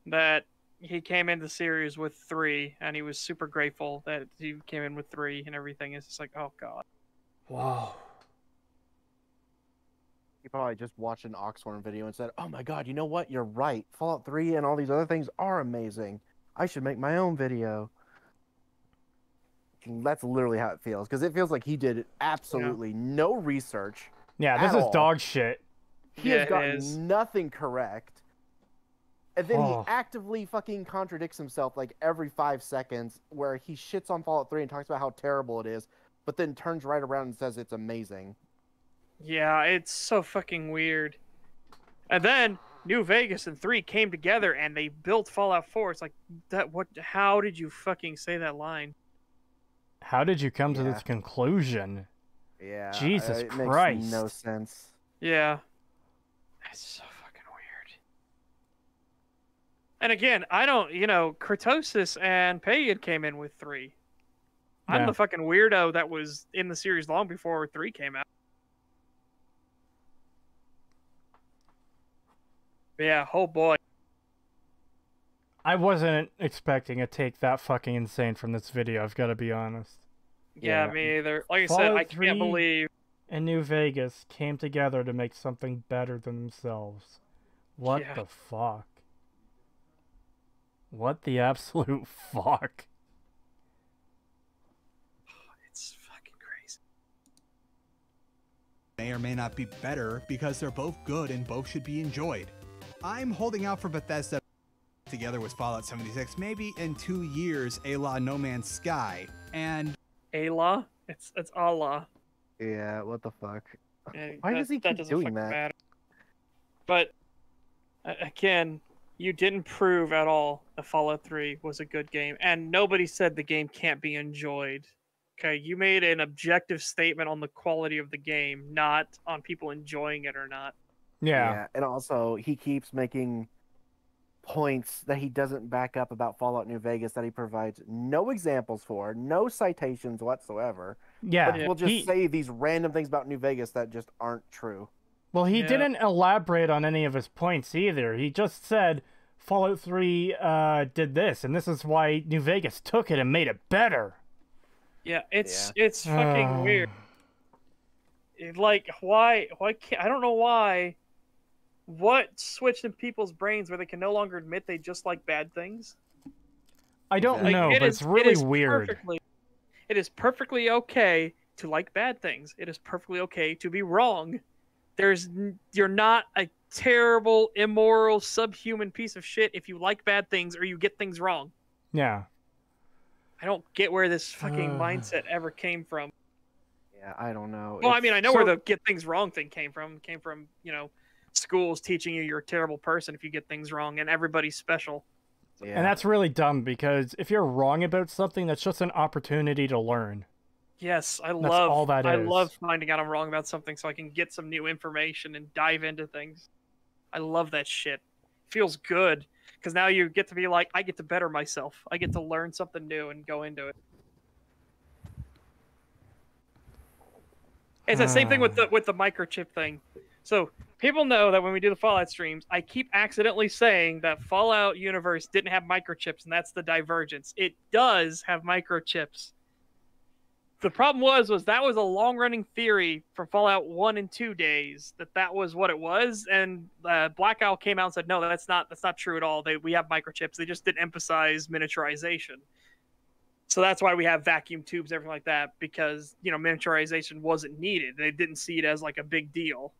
that he came into the series with 3, and he was super grateful that he came in with 3 and everything. It's just like, oh god. Wow. He probably just watched an Oxhorn video and said, "Oh my god, you know what? You're right. Fallout 3 and all these other things are amazing. I should make my own video." That's literally how it feels, because it feels like he did absolutely no research. Yeah, this is dog shit. He has gotten nothing correct. And then he actively fucking contradicts himself like every 5 seconds, where he shits on Fallout 3 and talks about how terrible it is, but then turns right around and says it's amazing. Yeah, it's so fucking weird. And then New Vegas and 3 came together and they built Fallout 4. It's like, how did you fucking say that line? How did you come to this conclusion? Yeah. Jesus it Christ. Makes no sense. Yeah. It's so fucking weird. And again, Creetosis and Pagan came in with 3. I'm the fucking weirdo that was in the series long before 3 came out. Yeah, oh boy. I wasn't expecting a take that fucking insane from this video, I've got to be honest. Yeah, me either. Like I said, I can't believe... and New Vegas came together to make something better than themselves. What the fuck? What the absolute fuck? It's fucking crazy. May or may not be better because they're both good and both should be enjoyed. I'm holding out for Bethesda together with Fallout 76, maybe in 2 years, a la No Man's Sky, and... Allah? It's Allah. Yeah, what the fuck? Yeah, Why does he keep doing that? Matter. But, again, you didn't prove at all that Fallout 3 was a good game, and nobody said the game can't be enjoyed. Okay, you made an objective statement on the quality of the game, not on people enjoying it or not. Yeah, and also he keeps making points that he doesn't back up about Fallout New Vegas that he provides no examples for, no citations whatsoever. Yeah, but we'll just say these random things about New Vegas that just aren't true. Well, he didn't elaborate on any of his points either. He just said Fallout 3 did this, and this is why New Vegas took it and made it better. Yeah, it's fucking weird. Like, why can't... I don't know why... What switched in people's brains where they can no longer admit they just like bad things? I don't know, but it's really weird. It is perfectly okay to like bad things. It is perfectly okay to be wrong. You're not a terrible, immoral, subhuman piece of shit if you like bad things or you get things wrong. Yeah. I don't get where this fucking mindset ever came from. Yeah, I don't know. Well, I mean, I know where the get things wrong thing came from. It came from, schools teaching you're a terrible person if you get things wrong and everybody's special. Yeah. And that's really dumb because if you're wrong about something, that's just an opportunity to learn. Yes, I love finding out I'm wrong about something so I can get some new information and dive into things. I love that shit. It feels good because now you get to be like, I get to better myself. I get to learn something new and go into it. It's the same thing with the microchip thing. So people know that when we do the Fallout streams, I keep accidentally saying that Fallout universe didn't have microchips, and that's the divergence. It does have microchips. The problem was that was a long-running theory from Fallout 1 and 2 days that was what it was, and Black Owl came out and said, no, that's not true at all. We have microchips. They just didn't emphasize miniaturization. So that's why we have vacuum tubes, everything like that, because, you know, miniaturization wasn't needed. They didn't see it as like a big deal.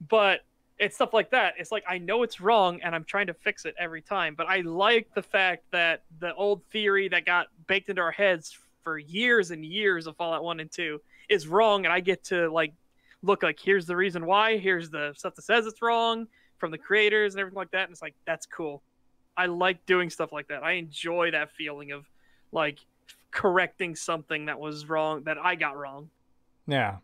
But it's stuff like that. It's like, I know it's wrong and I'm trying to fix it every time, but I like the fact that the old theory that got baked into our heads for years and years of Fallout 1 and 2 is wrong, and I get to like look like, here's the reason why, here's the stuff that says it's wrong from the creators and everything like that, and it's like, that's cool. I like doing stuff like that. I enjoy that feeling of like correcting something that was wrong, that I got wrong. Yeah.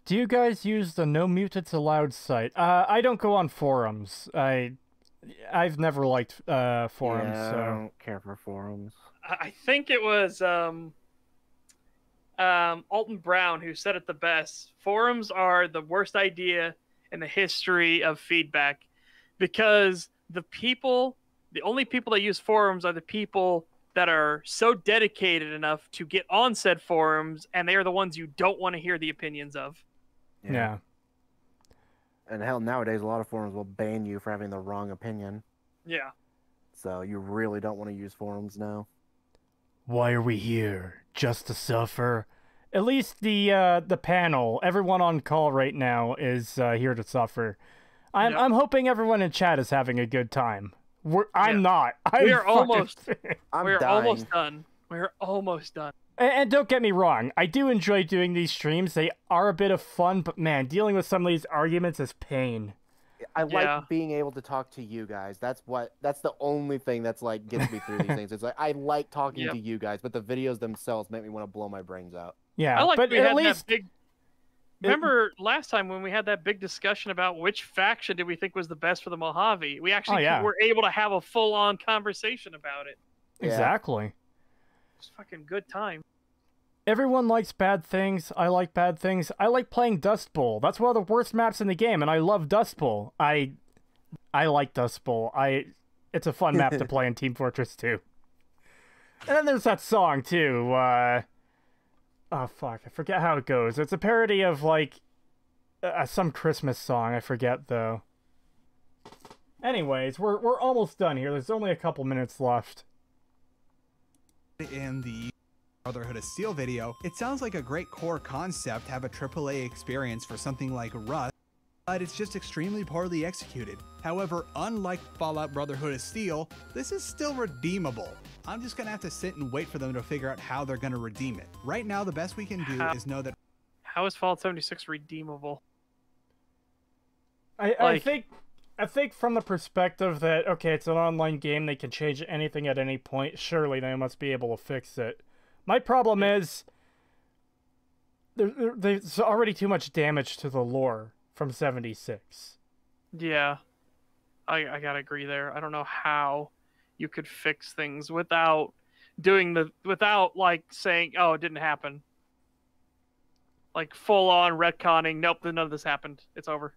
Do you guys use the No Mutants Allowed site? I don't go on forums. I've never liked forums. Yeah, So. I don't care for forums. I think it was Alton Brown who said it the best. Forums are the worst idea in the history of feedback, because the only people that use forums are the people that are so dedicated enough to get on said forums, and they are the ones you don't want to hear the opinions of. Yeah. And hell, nowadays a lot of forums will ban you for having the wrong opinion. Yeah. So you really don't want to use forums now. Why are we here? Just to suffer? At least the panel, everyone on call right now is here to suffer. I'm hoping everyone in chat is having a good time. I'm not. We're almost I'm dying. almost done. We're almost done. And don't get me wrong, I do enjoy doing these streams. They are a bit of fun, but man, dealing with some of these arguments is pain. I like being able to talk to you guys. That's the only thing that's like gets me through these things. It's like I like talking to you guys, but the videos themselves make me want to blow my brains out. Yeah, I like but we at had least that big. Remember last time when we had that big discussion about which faction did we think was the best for the Mojave? We actually were able to have a full-on conversation about it. Exactly. It's fucking good time. Everyone likes bad things. I like bad things. I like playing Dust Bowl. That's one of the worst maps in the game, and I love Dust Bowl. I like Dust Bowl. It's a fun map to play in Team Fortress 2. And then there's that song too. Oh fuck, I forget how it goes. It's a parody of like some Christmas song. I forget though. Anyways, we're almost done here. There's only a couple minutes left. In the Brotherhood of Steel video, it sounds like a great core concept to have a AAA experience for something like Rust, but it's just extremely poorly executed. However, unlike Fallout Brotherhood of Steel, this is still redeemable. I'm just gonna have to sit and wait for them to figure out how they're gonna redeem it. Right now, the best we can do is know that. How is Fallout 76 redeemable? I think from the perspective that, okay, it's an online game, they can change anything at any point, surely they must be able to fix it. My problem is there's already too much damage to the lore from 76. Yeah. I gotta agree there. I don't know how you could fix things without like saying, oh, it didn't happen. Like full on retconning, nope, none of this happened. It's over.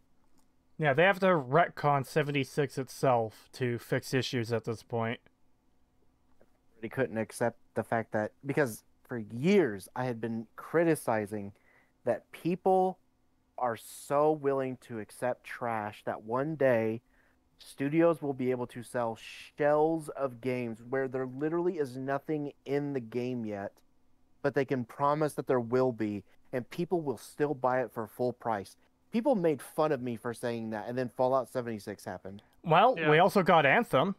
Yeah, they have to retcon 76 itself to fix issues at this point. They couldn't accept the fact that, because for years I had been criticizing that people are so willing to accept trash that one day studios will be able to sell shells of games where there literally is nothing in the game yet, but they can promise that there will be, and people will still buy it for full price. People made fun of me for saying that, and then Fallout 76 happened. Well, we also got Anthem.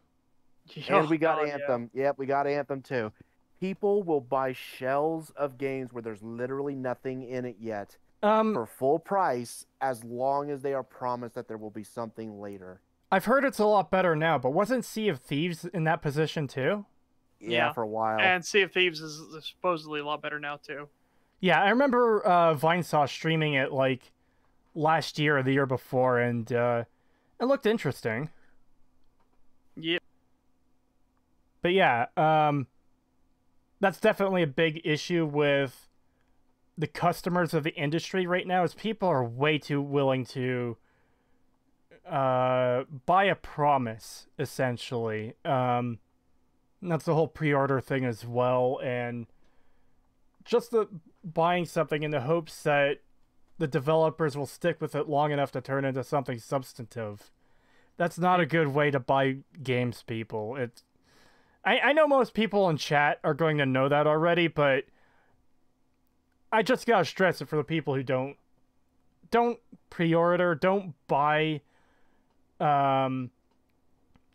And we got Anthem. Yeah. Yep, we got Anthem too. People will buy shells of games where there's literally nothing in it yet for full price, as long as they are promised that there will be something later. I've heard it's a lot better now, but wasn't Sea of Thieves in that position too? Yeah, for a while. And Sea of Thieves is supposedly a lot better now too. Yeah, I remember Vinesaw streaming it like last year or the year before, and it looked interesting. Yeah. But yeah, that's definitely a big issue with the customers of the industry right now, is people are way too willing to buy a promise, essentially. That's the whole pre-order thing as well, and just buying something in the hopes that the developers will stick with it long enough to turn into something substantive. That's not a good way to buy games, people. I know most people in chat are going to know that already, but I just gotta stress it for the people who don't pre-order, don't buy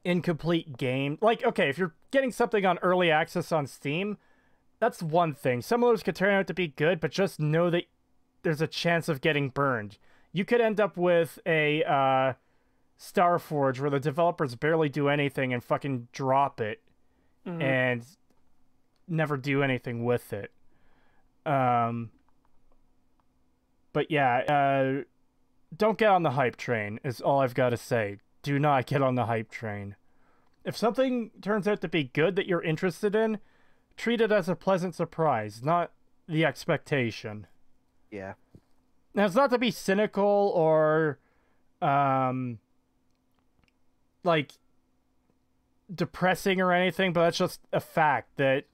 incomplete game. Like, okay, if you're getting something on early access on Steam, that's one thing. Some of those could turn out to be good, but just know that there's a chance of getting burned. You could end up with a Starforge where the developers barely do anything and fucking drop it and never do anything with it. But yeah, don't get on the hype train is all I've got to say. Do not get on the hype train. If something turns out to be good that you're interested in, treat it as a pleasant surprise, not the expectation. Yeah. Now, it's not to be cynical or, like, depressing or anything, but that's just a fact that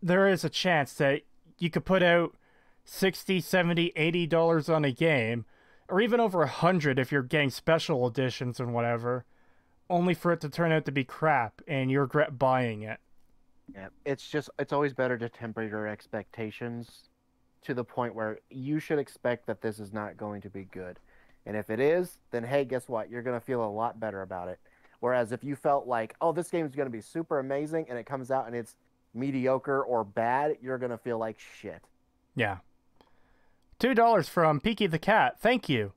there is a chance that you could put out $60, $70, $80 on a game, or even over $100 if you're getting special editions and whatever, only for it to turn out to be crap and you regret buying it. Yeah, it's always better to temper your expectations to the point where you should expect that this is not going to be good. And if it is, then hey, guess what? You're going to feel a lot better about it. Whereas if you felt like, oh, this game is going to be super amazing, and it comes out and it's mediocre or bad, you're going to feel like shit. Yeah. $2 from Peaky the Cat. Thank you.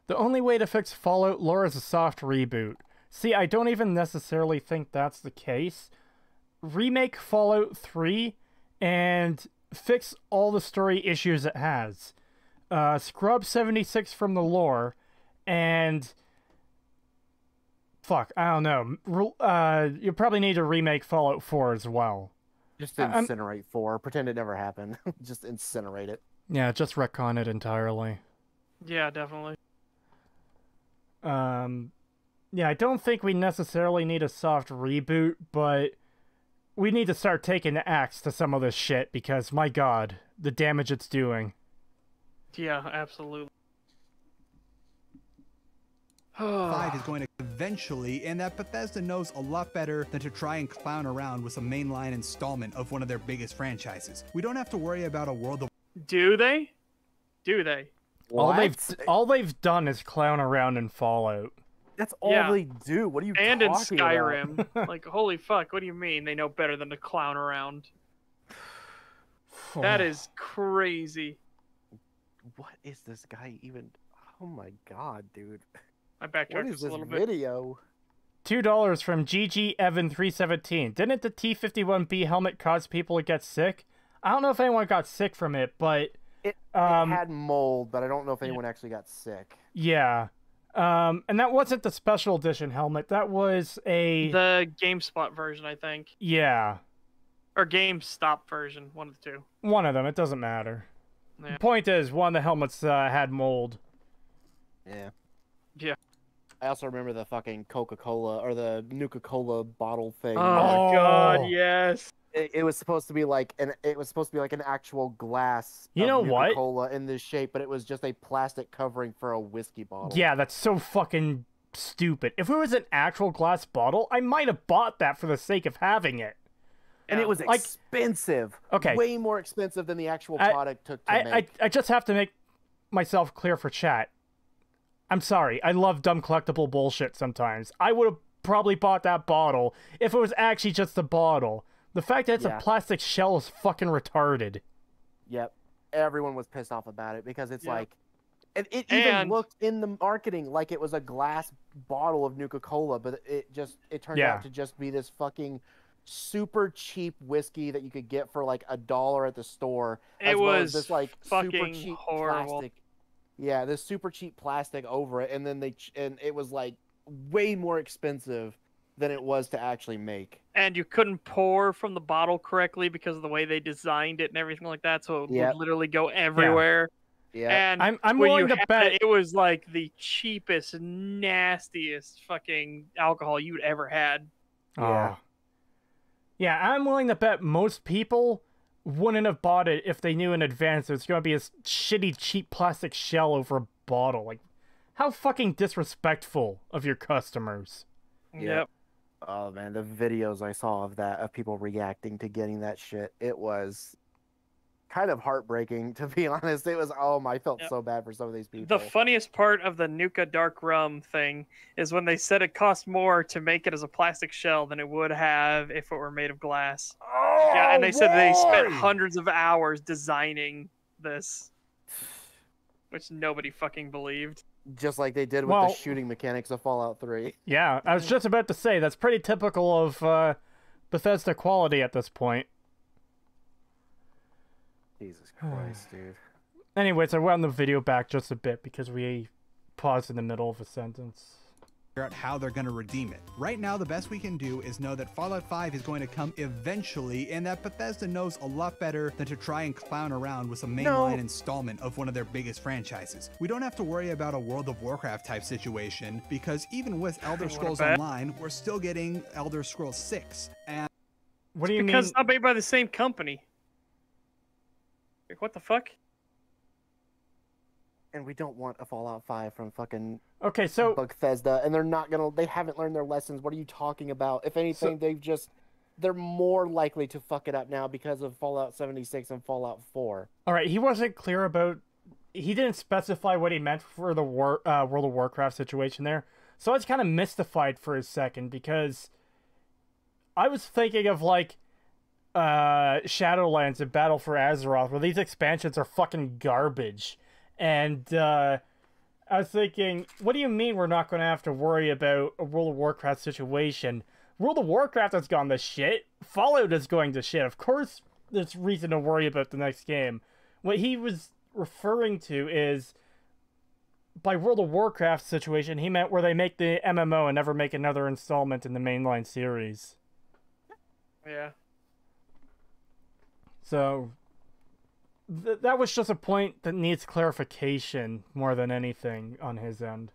The only way to fix Fallout lore is a soft reboot. See, I don't even necessarily think that's the case. Remake Fallout 3 and fix all the story issues it has. Scrub 76 from the lore and... Fuck, I don't know. You probably need to remake Fallout 4 as well. Just incinerate 4. Pretend it never happened. Just incinerate it. Yeah, just retcon it entirely. Yeah, definitely. Yeah, I don't think we necessarily need a soft reboot, but we need to start taking the axe to some of this shit because, my god, the damage it's doing. Yeah, absolutely. 5 is going to eventually, and that Bethesda knows a lot better than to try and clown around with some mainline installment of one of their biggest franchises. We don't have to worry about a world of... Do they? Do they? All they've done is clown around in Fallout. That's all they do. What are you and talking in Skyrim. about? Like, holy fuck, what do you mean they know better than to clown around? That is crazy. What is this guy even... Oh my god, dude. I backtracked What is just a this little bit. video? $2 from GG Evan 317. Didn't the T-51B helmet cause people to get sick? I don't know if anyone got sick from it, but... It had mold, but I don't know if anyone actually got sick. Yeah. And that wasn't the special edition helmet. That was the GameSpot version, I think. Yeah. Or GameStop version, one of the two. One of them. It doesn't matter. Yeah. The point is, one of the helmets had mold. Yeah. Yeah. I also remember the fucking Coca-Cola or the Nuka-Cola bottle thing. Oh god, yes. It was supposed to be like an actual glass. You know what? Nuka-Cola in this shape, but it was just a plastic covering for a whiskey bottle. Yeah, that's so fucking stupid. If it was an actual glass bottle, I might have bought that for the sake of having it. And it was expensive. Okay. Way more expensive than the actual product took to make. I just have to make myself clear for chat. I'm sorry. I love dumb collectible bullshit sometimes. I would have probably bought that bottle if it was actually just a bottle. The fact that it's a plastic shell is fucking retarded. Yep. Everyone was pissed off about it because it's like... It even looked in the marketing like it was a glass bottle of Nuka-Cola, but it turned out to just be this fucking super cheap whiskey that you could get for like $1 at the store. It was this like fucking super cheap horrible. plastic. Yeah, this super cheap plastic over it, and then it was like way more expensive than it was to actually make. And you couldn't pour from the bottle correctly because of the way they designed it and everything like that, so it would literally go everywhere. Yeah. And I'm when willing you to had bet it was like the cheapest, nastiest fucking alcohol you'd ever had. Yeah. Yeah, I'm willing to bet most people wouldn't have bought it if they knew in advance there's going to be a shitty, cheap plastic shell over a bottle. Like, how fucking disrespectful of your customers. Yep. Oh man, the videos I saw of that, of people reacting to getting that shit, it was kind of heartbreaking, to be honest. It was, I felt so bad for some of these people. The funniest part of the Nuka Dark Rum thing is when they said it cost more to make it as a plastic shell than it would have if it were made of glass. Oh, Yeah, and they said they spent hundreds of hours designing this, which nobody fucking believed. Just like they did with the shooting mechanics of Fallout 3. Yeah, I was just about to say, that's pretty typical of Bethesda quality at this point. Jesus Christ, dude. Anyways, I wound the video back just a bit because we paused in the middle of a sentence. Figure out how they're going to redeem it. Right now, the best we can do is know that Fallout 5 is going to come eventually, and that Bethesda knows a lot better than to try and clown around with some mainline installment of one of their biggest franchises. We don't have to worry about a World of Warcraft type situation, because even with Elder Scrolls Online, we're still getting Elder Scrolls 6. And what do you mean? Because it's not made by the same company. Like, what the fuck? And we don't want a Fallout 5 from fucking Bethesda, and they're not gonna. They haven't learned their lessons. What are you talking about? If anything, they're more likely to fuck it up now because of Fallout 76 and Fallout 4. All right, he wasn't clear about. He didn't specify what he meant for the World of Warcraft situation there, so I was kind of mystified for a second because I was thinking of like Shadowlands and Battle for Azeroth, where these expansions are fucking garbage. And I was thinking, what do you mean we're not going to have to worry about a World of Warcraft situation? World of Warcraft has gone to shit. Fallout is going to shit. Of course there's reason to worry about the next game. What he was referring to is, by World of Warcraft situation, he meant where they make the MMO and never make another installment in the mainline series. Yeah. So that was just a point that needs clarification more than anything on his end.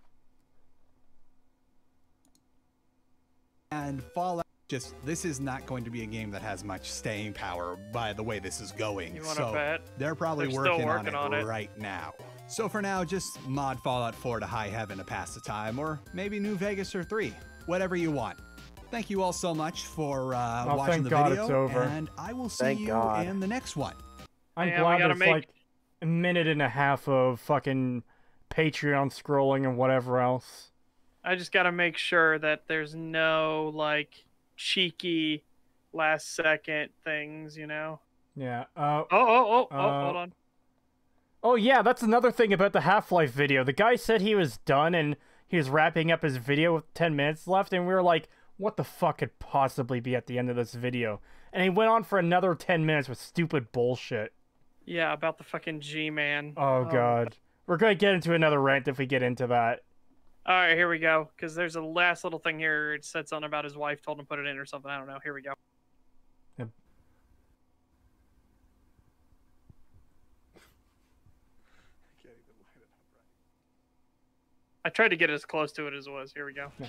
And Fallout, this is not going to be a game that has much staying power by the way this is going. You wanna bet? They're probably They're working still working on on it it right now. So for now, just mod Fallout 4 to high heaven to pass the time, or maybe New Vegas or 3, whatever you want. Thank you all so much for watching the video, it's over. and I will see you in the next one. I'm glad there's like a minute and a half of fucking Patreon scrolling and whatever else. I just gotta make sure that there's no like cheeky last second things, you know? Yeah. Hold on. Oh yeah, that's another thing about the Half-Life video. The guy said he was done and he was wrapping up his video with 10 minutes left, and we were like, what the fuck could possibly be at the end of this video? And he went on for another 10 minutes with stupid bullshit. Yeah, about the fucking G-Man. Oh, God. We're going to get into another rant if we get into that. All right, here we go. Because there's a last little thing here. It said something about his wife told him to put it in or something. I don't know. Here we go. Yep. I tried to get as close to it as it was. Here we go. Yeah.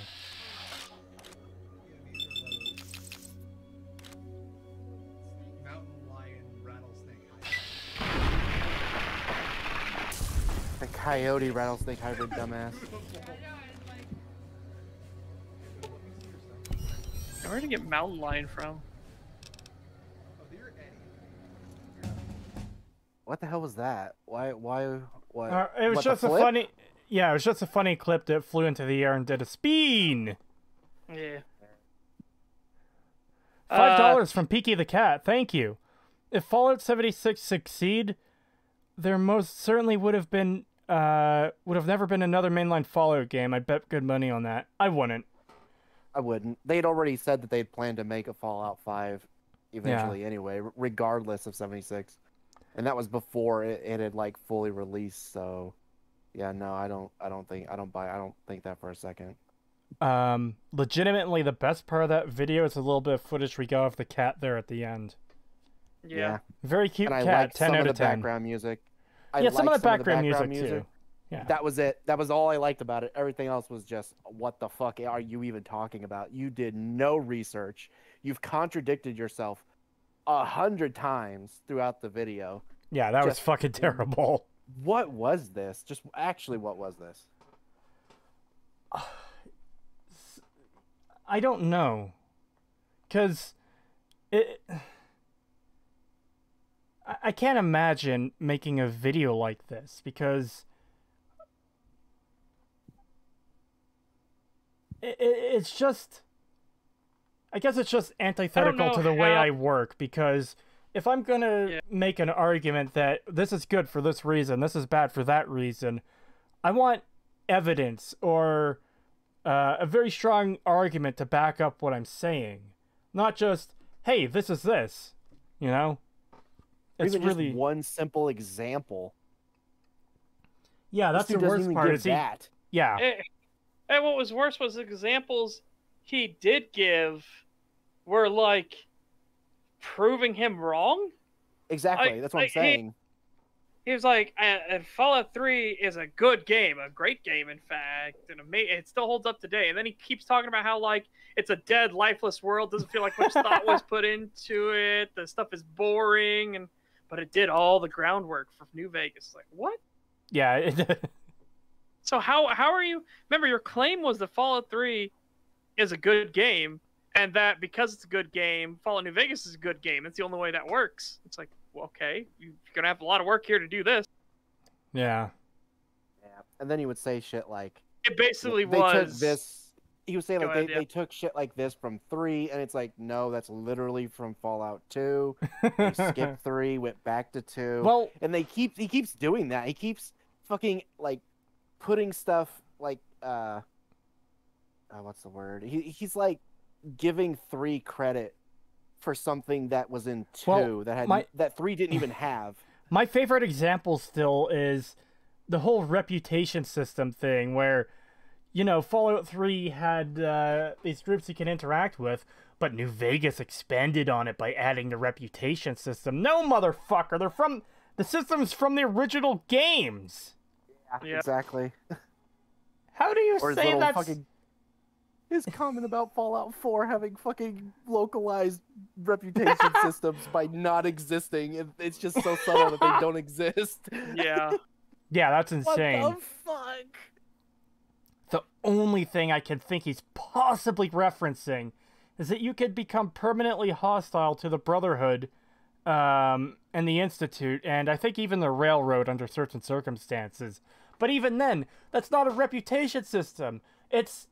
The coyote rattlesnake hybrid dumbass. Where did you get mountain lion from? What the hell was that? Why, what? It was just a funny... Yeah, it was just a funny clip that flew into the air and did a spin! Yeah. $5 from Peaky the Cat, thank you. If Fallout 76 succeed, there most certainly would have never been another mainline Fallout game. I'd bet good money on that. I wouldn't. I wouldn't. They'd already said that they'd planned to make a Fallout 5 eventually anyway, regardless of 76. And that was before it had like fully released, so yeah, no, I don't think that for a second. Legitimately the best part of that video is a little bit of footage we got of the cat there at the end. Yeah. Very cute and cat, 10 some out of of the 10. Background music. Some of the background music too. Yeah. That was it. That was all I liked about it. Everything else was just, what the fuck are you even talking about? You did no research. You've contradicted yourself 100 times throughout the video. Yeah, that was Just- fucking terrible. What was this? Just actually, what was this? I don't know. Because I can't imagine making a video like this because it's just, I guess it's just antithetical know to the way how- I work, because if I'm gonna make an argument that this is good for this reason, this is bad for that reason, I want evidence or a very strong argument to back up what I'm saying. Not just, hey, this is this, you know? Or It's even really... just one simple example. Yeah, that's This the dude doesn't worst even part. give Is he... that. Yeah. And what was worse was examples he did give were like proving him wrong. Exactly. That's what I'm saying. He was like, and Fallout 3 is a good game, a great game, in fact, and it still holds up today. And then he keeps talking about how, like, it's a dead, lifeless world, doesn't feel like much thought was put into it, the stuff is boring, but it did all the groundwork for New Vegas. Like, what? Yeah. So how are you... Remember, your claim was that Fallout 3 is a good game, and that because it's a good game, Fallout New Vegas is a good game. It's the only way that works. It's like, well, okay, you're going to have a lot of work here to do this. Yeah. Yeah. And then he would say shit like, It basically they was... took this. He was saying Go like ahead, they took shit like this from 3, and it's like, no, that's literally from Fallout 2. They skipped 3, went back to 2. Well, And he keeps doing that. He keeps fucking like putting stuff like what's the word? He's like giving 3 credit for something that was in 2 Well, that had that 3 didn't even have. my favorite example still is the whole reputation system thing where, you know, Fallout 3 had these groups you can interact with, but New Vegas expanded on it by adding the reputation system. No, motherfucker! The system's from the original games! Yeah. Exactly. How do you Or his say little that's... fucking... His comment about Fallout 4 having fucking localized reputation systems by not existing. It's just so subtle that they don't exist. Yeah. Yeah, that's insane. What the fuck? The only thing I can think he's possibly referencing is that you could become permanently hostile to the Brotherhood and the Institute, and I think even the Railroad under certain circumstances. But even then, that's not a reputation system. It's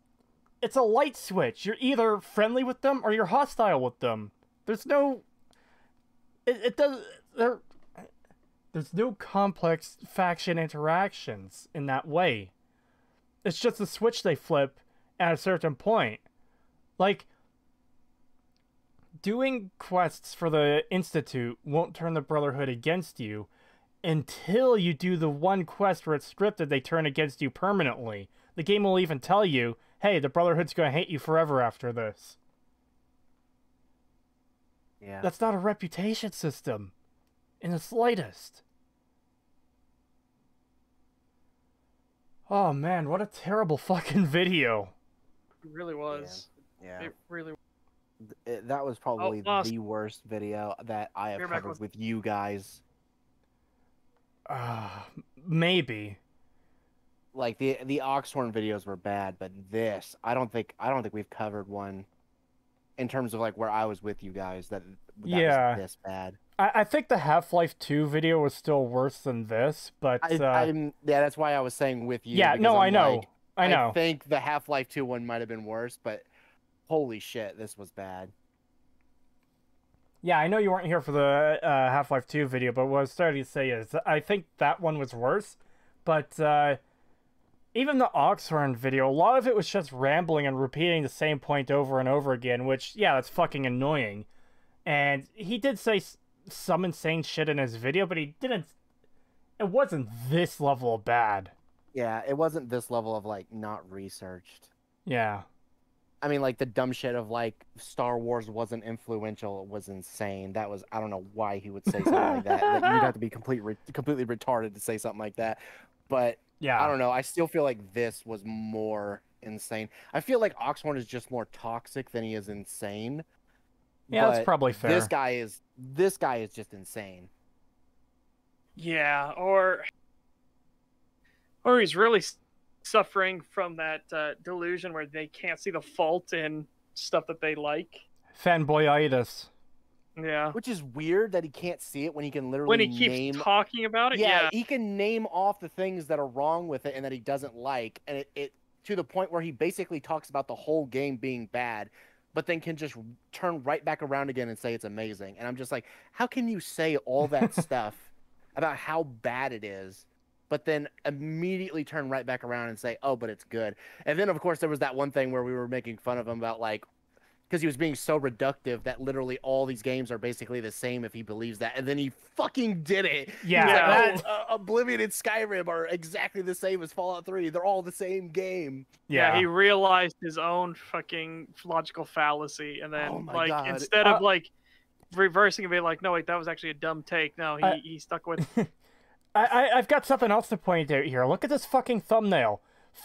a light switch. You're either friendly with them or you're hostile with them. There's no... There's no complex faction interactions in that way. It's just a switch they flip at a certain point. Like, doing quests for the Institute won't turn the Brotherhood against you until you do the one quest where it's scripted they turn against you permanently. The game will even tell you, hey, the Brotherhood's gonna hate you forever after this. Yeah. That's not a reputation system. In the slightest. Oh man, what a terrible fucking video. It really was. Yeah. It really That was probably lost. the worst video that I have You're back covered with- with you guys. Maybe. Like the Oxhorn videos were bad, but this I don't think we've covered one in terms of like where I was with you guys that Yeah. was this bad. I think the Half-Life 2 video was still worse than this, but yeah, that's why I was saying with you. yeah, because no, I'm I know. like, I know. I think the Half-Life 2 one might have been worse, but holy shit, this was bad. Yeah, I know you weren't here for the Half-Life 2 video, but what I was starting to say is I think that one was worse, but even the Oxhorn video, a lot of it was just rambling and repeating the same point over and over again, which, yeah, that's fucking annoying. And he did say some insane shit in his video, but he didn't... It wasn't this level of bad. Yeah, it wasn't this level of like not researched. Yeah. I mean, like the dumb shit of like Star Wars wasn't influential was insane. That was, I don't know why he would say something like that. Like, you'd have to be completely retarded to say something like that. But Yeah. I don't know. I still feel like this was more insane. I feel like Oxhorn is just more toxic than he is insane. Yeah, that's But probably fair. This guy is just insane. Yeah, or he's really suffering from that delusion where they can't see the fault in stuff that they like. Fanboyitis. Yeah. Which is weird that he can't see it when he can literally When he keeps talking about it, yeah. He can name off the things that are wrong with it and that he doesn't like, and it to the point where he basically talks about the whole game being bad, but then can just turn right back around again and say it's amazing. And I'm just like, how can you say all that stuff about how bad it is, but then immediately turn right back around and say, oh, but it's good? And then, of course, there was that one thing where we were making fun of him about, like, because he was being so reductive that literally all these games are basically the same if he believes that. And then he fucking did it. Yeah. Like, Oblivion and Skyrim are exactly the same as Fallout 3. They're all the same game. Yeah, he realized his own fucking logical fallacy. And then, God. instead of, like, reversing and being like, no, wait, that was actually a dumb take. No, he stuck with... I've got something else to point out here. Look at this fucking thumbnail.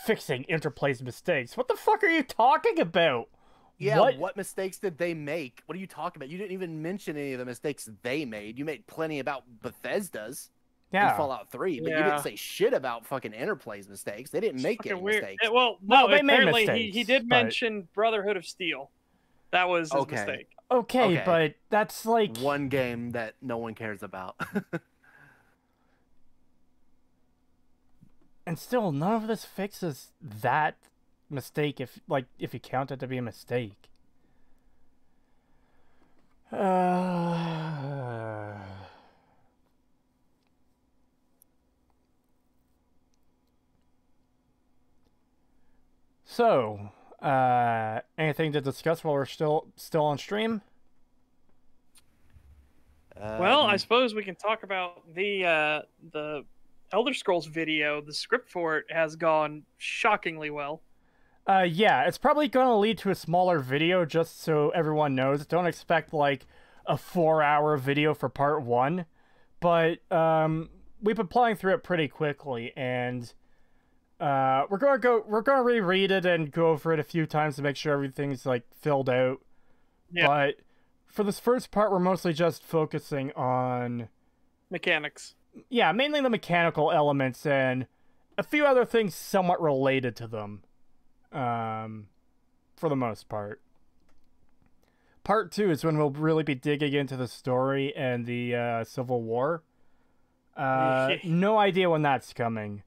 Fixing Interplay's mistakes. What the fuck are you talking about? Yeah, what mistakes did they make? What are you talking about? You didn't even mention any of the mistakes they made. You made plenty about Bethesda's in Fallout 3, but you didn't say shit about fucking Interplay's mistakes. They didn't make any mistakes. Well, no, they made apparently mistakes, he did mention Brotherhood of Steel. That was his mistake. Okay, but that's like... one game that no one cares about. And still, none of this fixes that mistake if you count it to be a mistake. So, anything to discuss while we're still on stream? Well, I suppose we can talk about the Elder Scrolls video. The script for it has gone shockingly well. Yeah, it's probably going to lead to a smaller video, just so everyone knows. Don't expect, like, a 4-hour video for part 1. But, we've been playing through it pretty quickly, and, we're gonna reread it and go over it a few times to make sure everything's, like, filled out. Yeah. But for this first part, we're mostly just focusing on... mechanics. Yeah, mainly the mechanical elements and a few other things somewhat related to them. For the most part. Part 2 is when we'll really be digging into the story and the Civil War. No idea when that's coming.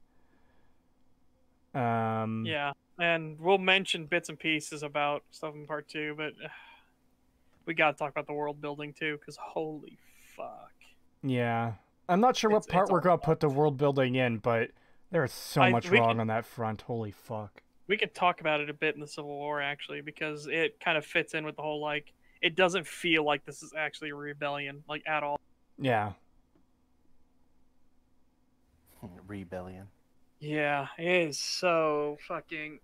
Yeah, and we'll mention bits and pieces about stuff in part 2, but we gotta talk about the world building too, because holy fuck. Yeah. I'm not sure what part we're gonna put the world building in, but there's so much wrong on that front. Holy fuck. We could talk about it a bit in the Civil War, actually, because it kind of fits in with the whole, like, it doesn't feel like this is actually a rebellion, like, at all. Yeah. Rebellion. Yeah, it is so fucking...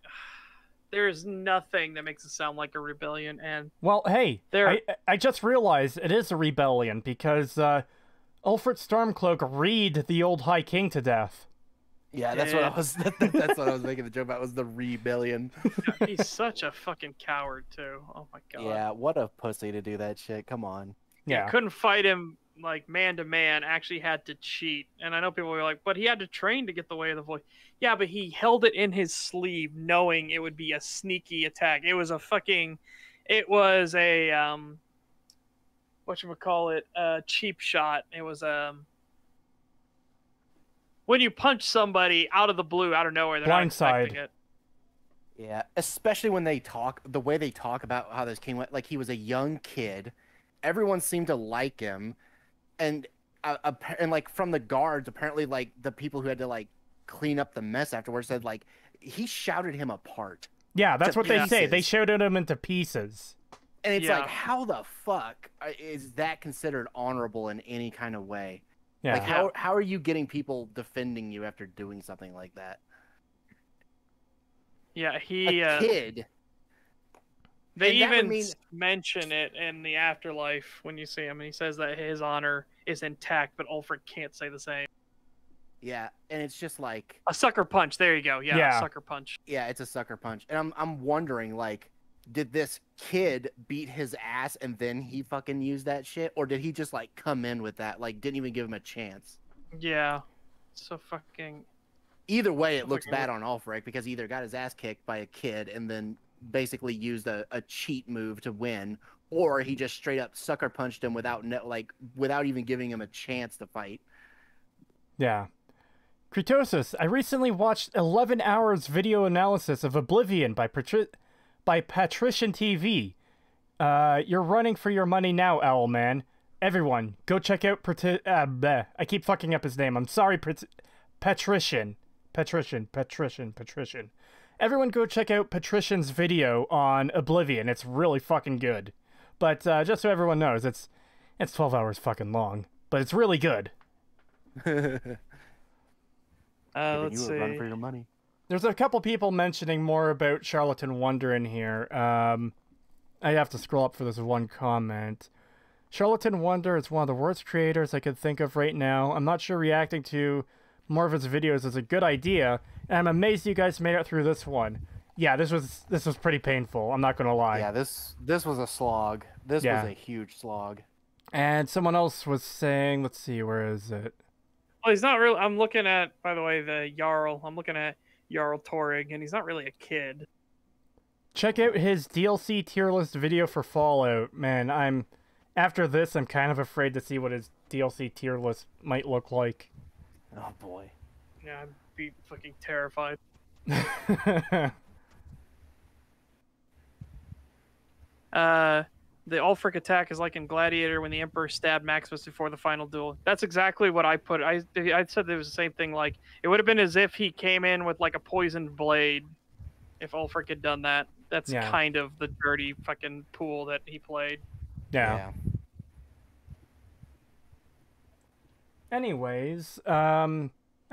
There's nothing that makes it sound like a rebellion, and... Well, hey, I just realized it is a rebellion, because, Ulfric Stormcloak read the old High King to death. Yeah, that's what I was. That's what I was making the joke about. Was the rebellion? He's such a fucking coward too. Oh my god. Yeah, what a pussy to do that shit. Come on. Yeah, couldn't fight him like man to man. Actually had to cheat. And I know people were like, but he had to train to get the way of the voice. Yeah, but he held it in his sleeve, knowing it would be a sneaky attack. It was a whatchamacallit, cheap shot. It was when you punch somebody out of the blue, out of nowhere, they're not expecting it. Yeah, especially when they talk, the way they talk about how this king went, like he was a young kid. Everyone seemed to like him, and like from the guards, apparently like the people who had to like clean up the mess afterwards said like he shouted him apart. Yeah, that's what they say. They shouted him into pieces. And it's like, how the fuck is that considered honorable in any kind of way? Yeah. Like, how are you getting people defending you after doing something like that? Yeah, a kid. They even mention it in the afterlife when you see him, and he says that his honor is intact, but Ulfric can't say the same. Yeah, and it's just like a sucker punch. There you go. Yeah, a sucker punch. Yeah, it's a sucker punch, and I'm wondering like, did this kid beat his ass and then he fucking used that shit, or did he just like come in with that, like didn't even give him a chance? Yeah. So fucking. Either way, it So looks fucking bad on Ulfric because he either got his ass kicked by a kid and then basically used a cheat move to win, or he just straight up sucker punched him without even giving him a chance to fight. Yeah. Creetosis, I recently watched 11 hours video analysis of Oblivion by Patrician TV. You're running for your money now, Owlman. Everyone, go check out I keep fucking up his name. I'm sorry, Patrician. Everyone go check out Patrician's video on Oblivion. It's really fucking good. But just so everyone knows, it's 12 hours fucking long. But it's really good. Let's see. Run for your money. There's a couple people mentioning more about Charlatan Wonder in here. I have to scroll up for this one comment. Charlatan Wonder is one of the worst creators I could think of right now. I'm not sure reacting to more of his videos is a good idea, and I'm amazed you guys made it through this one. Yeah, this was pretty painful. I'm not gonna lie. Yeah, this was a slog. This was a huge slog. And someone else was saying, let's see, where is it? Well, he's not really. I'm looking at, by the way, the Jarl. I'm looking at Jarl Torrig, and he's not really a kid. Check out his DLC tier list video for Fallout. Man, after this, I'm kind of afraid to see what his DLC tier list might look like. Oh boy. Yeah, I'd be fucking terrified. The Ulfric attack is like in Gladiator when the Emperor stabbed Maximus before the final duel. That's exactly what I put. I said there was the same thing. Like, it would have been as if he came in with like a poisoned blade if Ulfric had done that. That's kind of the dirty fucking pool that he played. Yeah. Anyways, I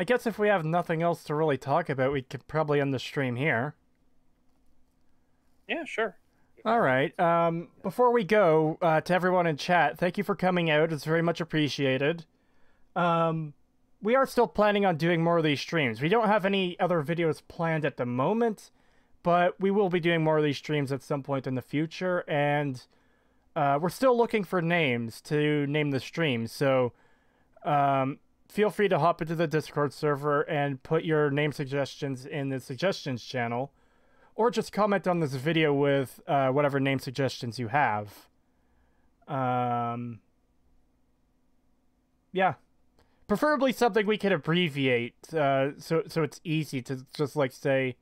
guess if we have nothing else to really talk about, we could probably end the stream here. Yeah, sure. All right. Before we go, to everyone in chat, thank you for coming out. It's very much appreciated. We are still planning on doing more of these streams. We don't have any other videos planned at the moment, but we will be doing more of these streams at some point in the future, and we're still looking for names to name the stream, so feel free to hop into the Discord server and put your name suggestions in the suggestions channel. Or just comment on this video with whatever name suggestions you have. Yeah. Preferably something we can abbreviate, so it's easy to just, like, say...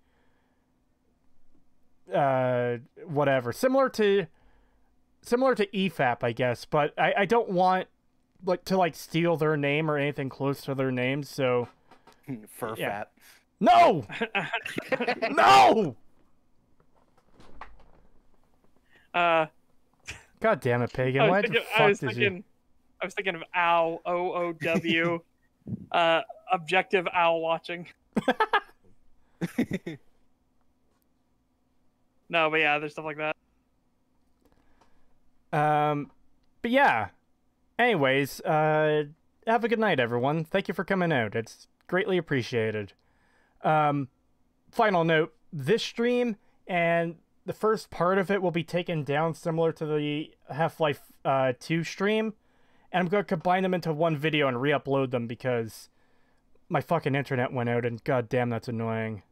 whatever. Similar to EFAP, I guess, but I don't want, like, to, like, steal their name or anything close to their name, so... Furfap. Yeah. No! No! God damn it, Pagan. Why the fuck did you... I was thinking of OW, OOW, objective owl watching. No, but yeah, there's stuff like that. But yeah. Anyways, have a good night, everyone. Thank you for coming out. It's greatly appreciated. Final note, this stream and the first part of it will be taken down similar to the Half-Life 2 stream, and I'm going to combine them into one video and re-upload them because my fucking internet went out, and goddamn, that's annoying.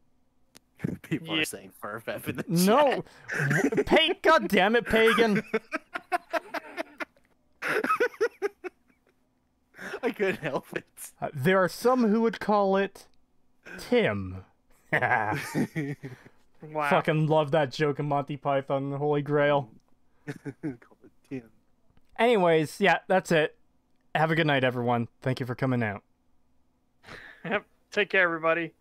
People are saying Furfap in the chat. No! God damn it, Pagan! I couldn't help it. There are some who would call it Tim. Wow. Fucking love that joke in Monty Python, the Holy Grail. Call it Tim. Anyways, yeah, that's it. Have a good night, everyone. Thank you for coming out. Yep. Take care, everybody.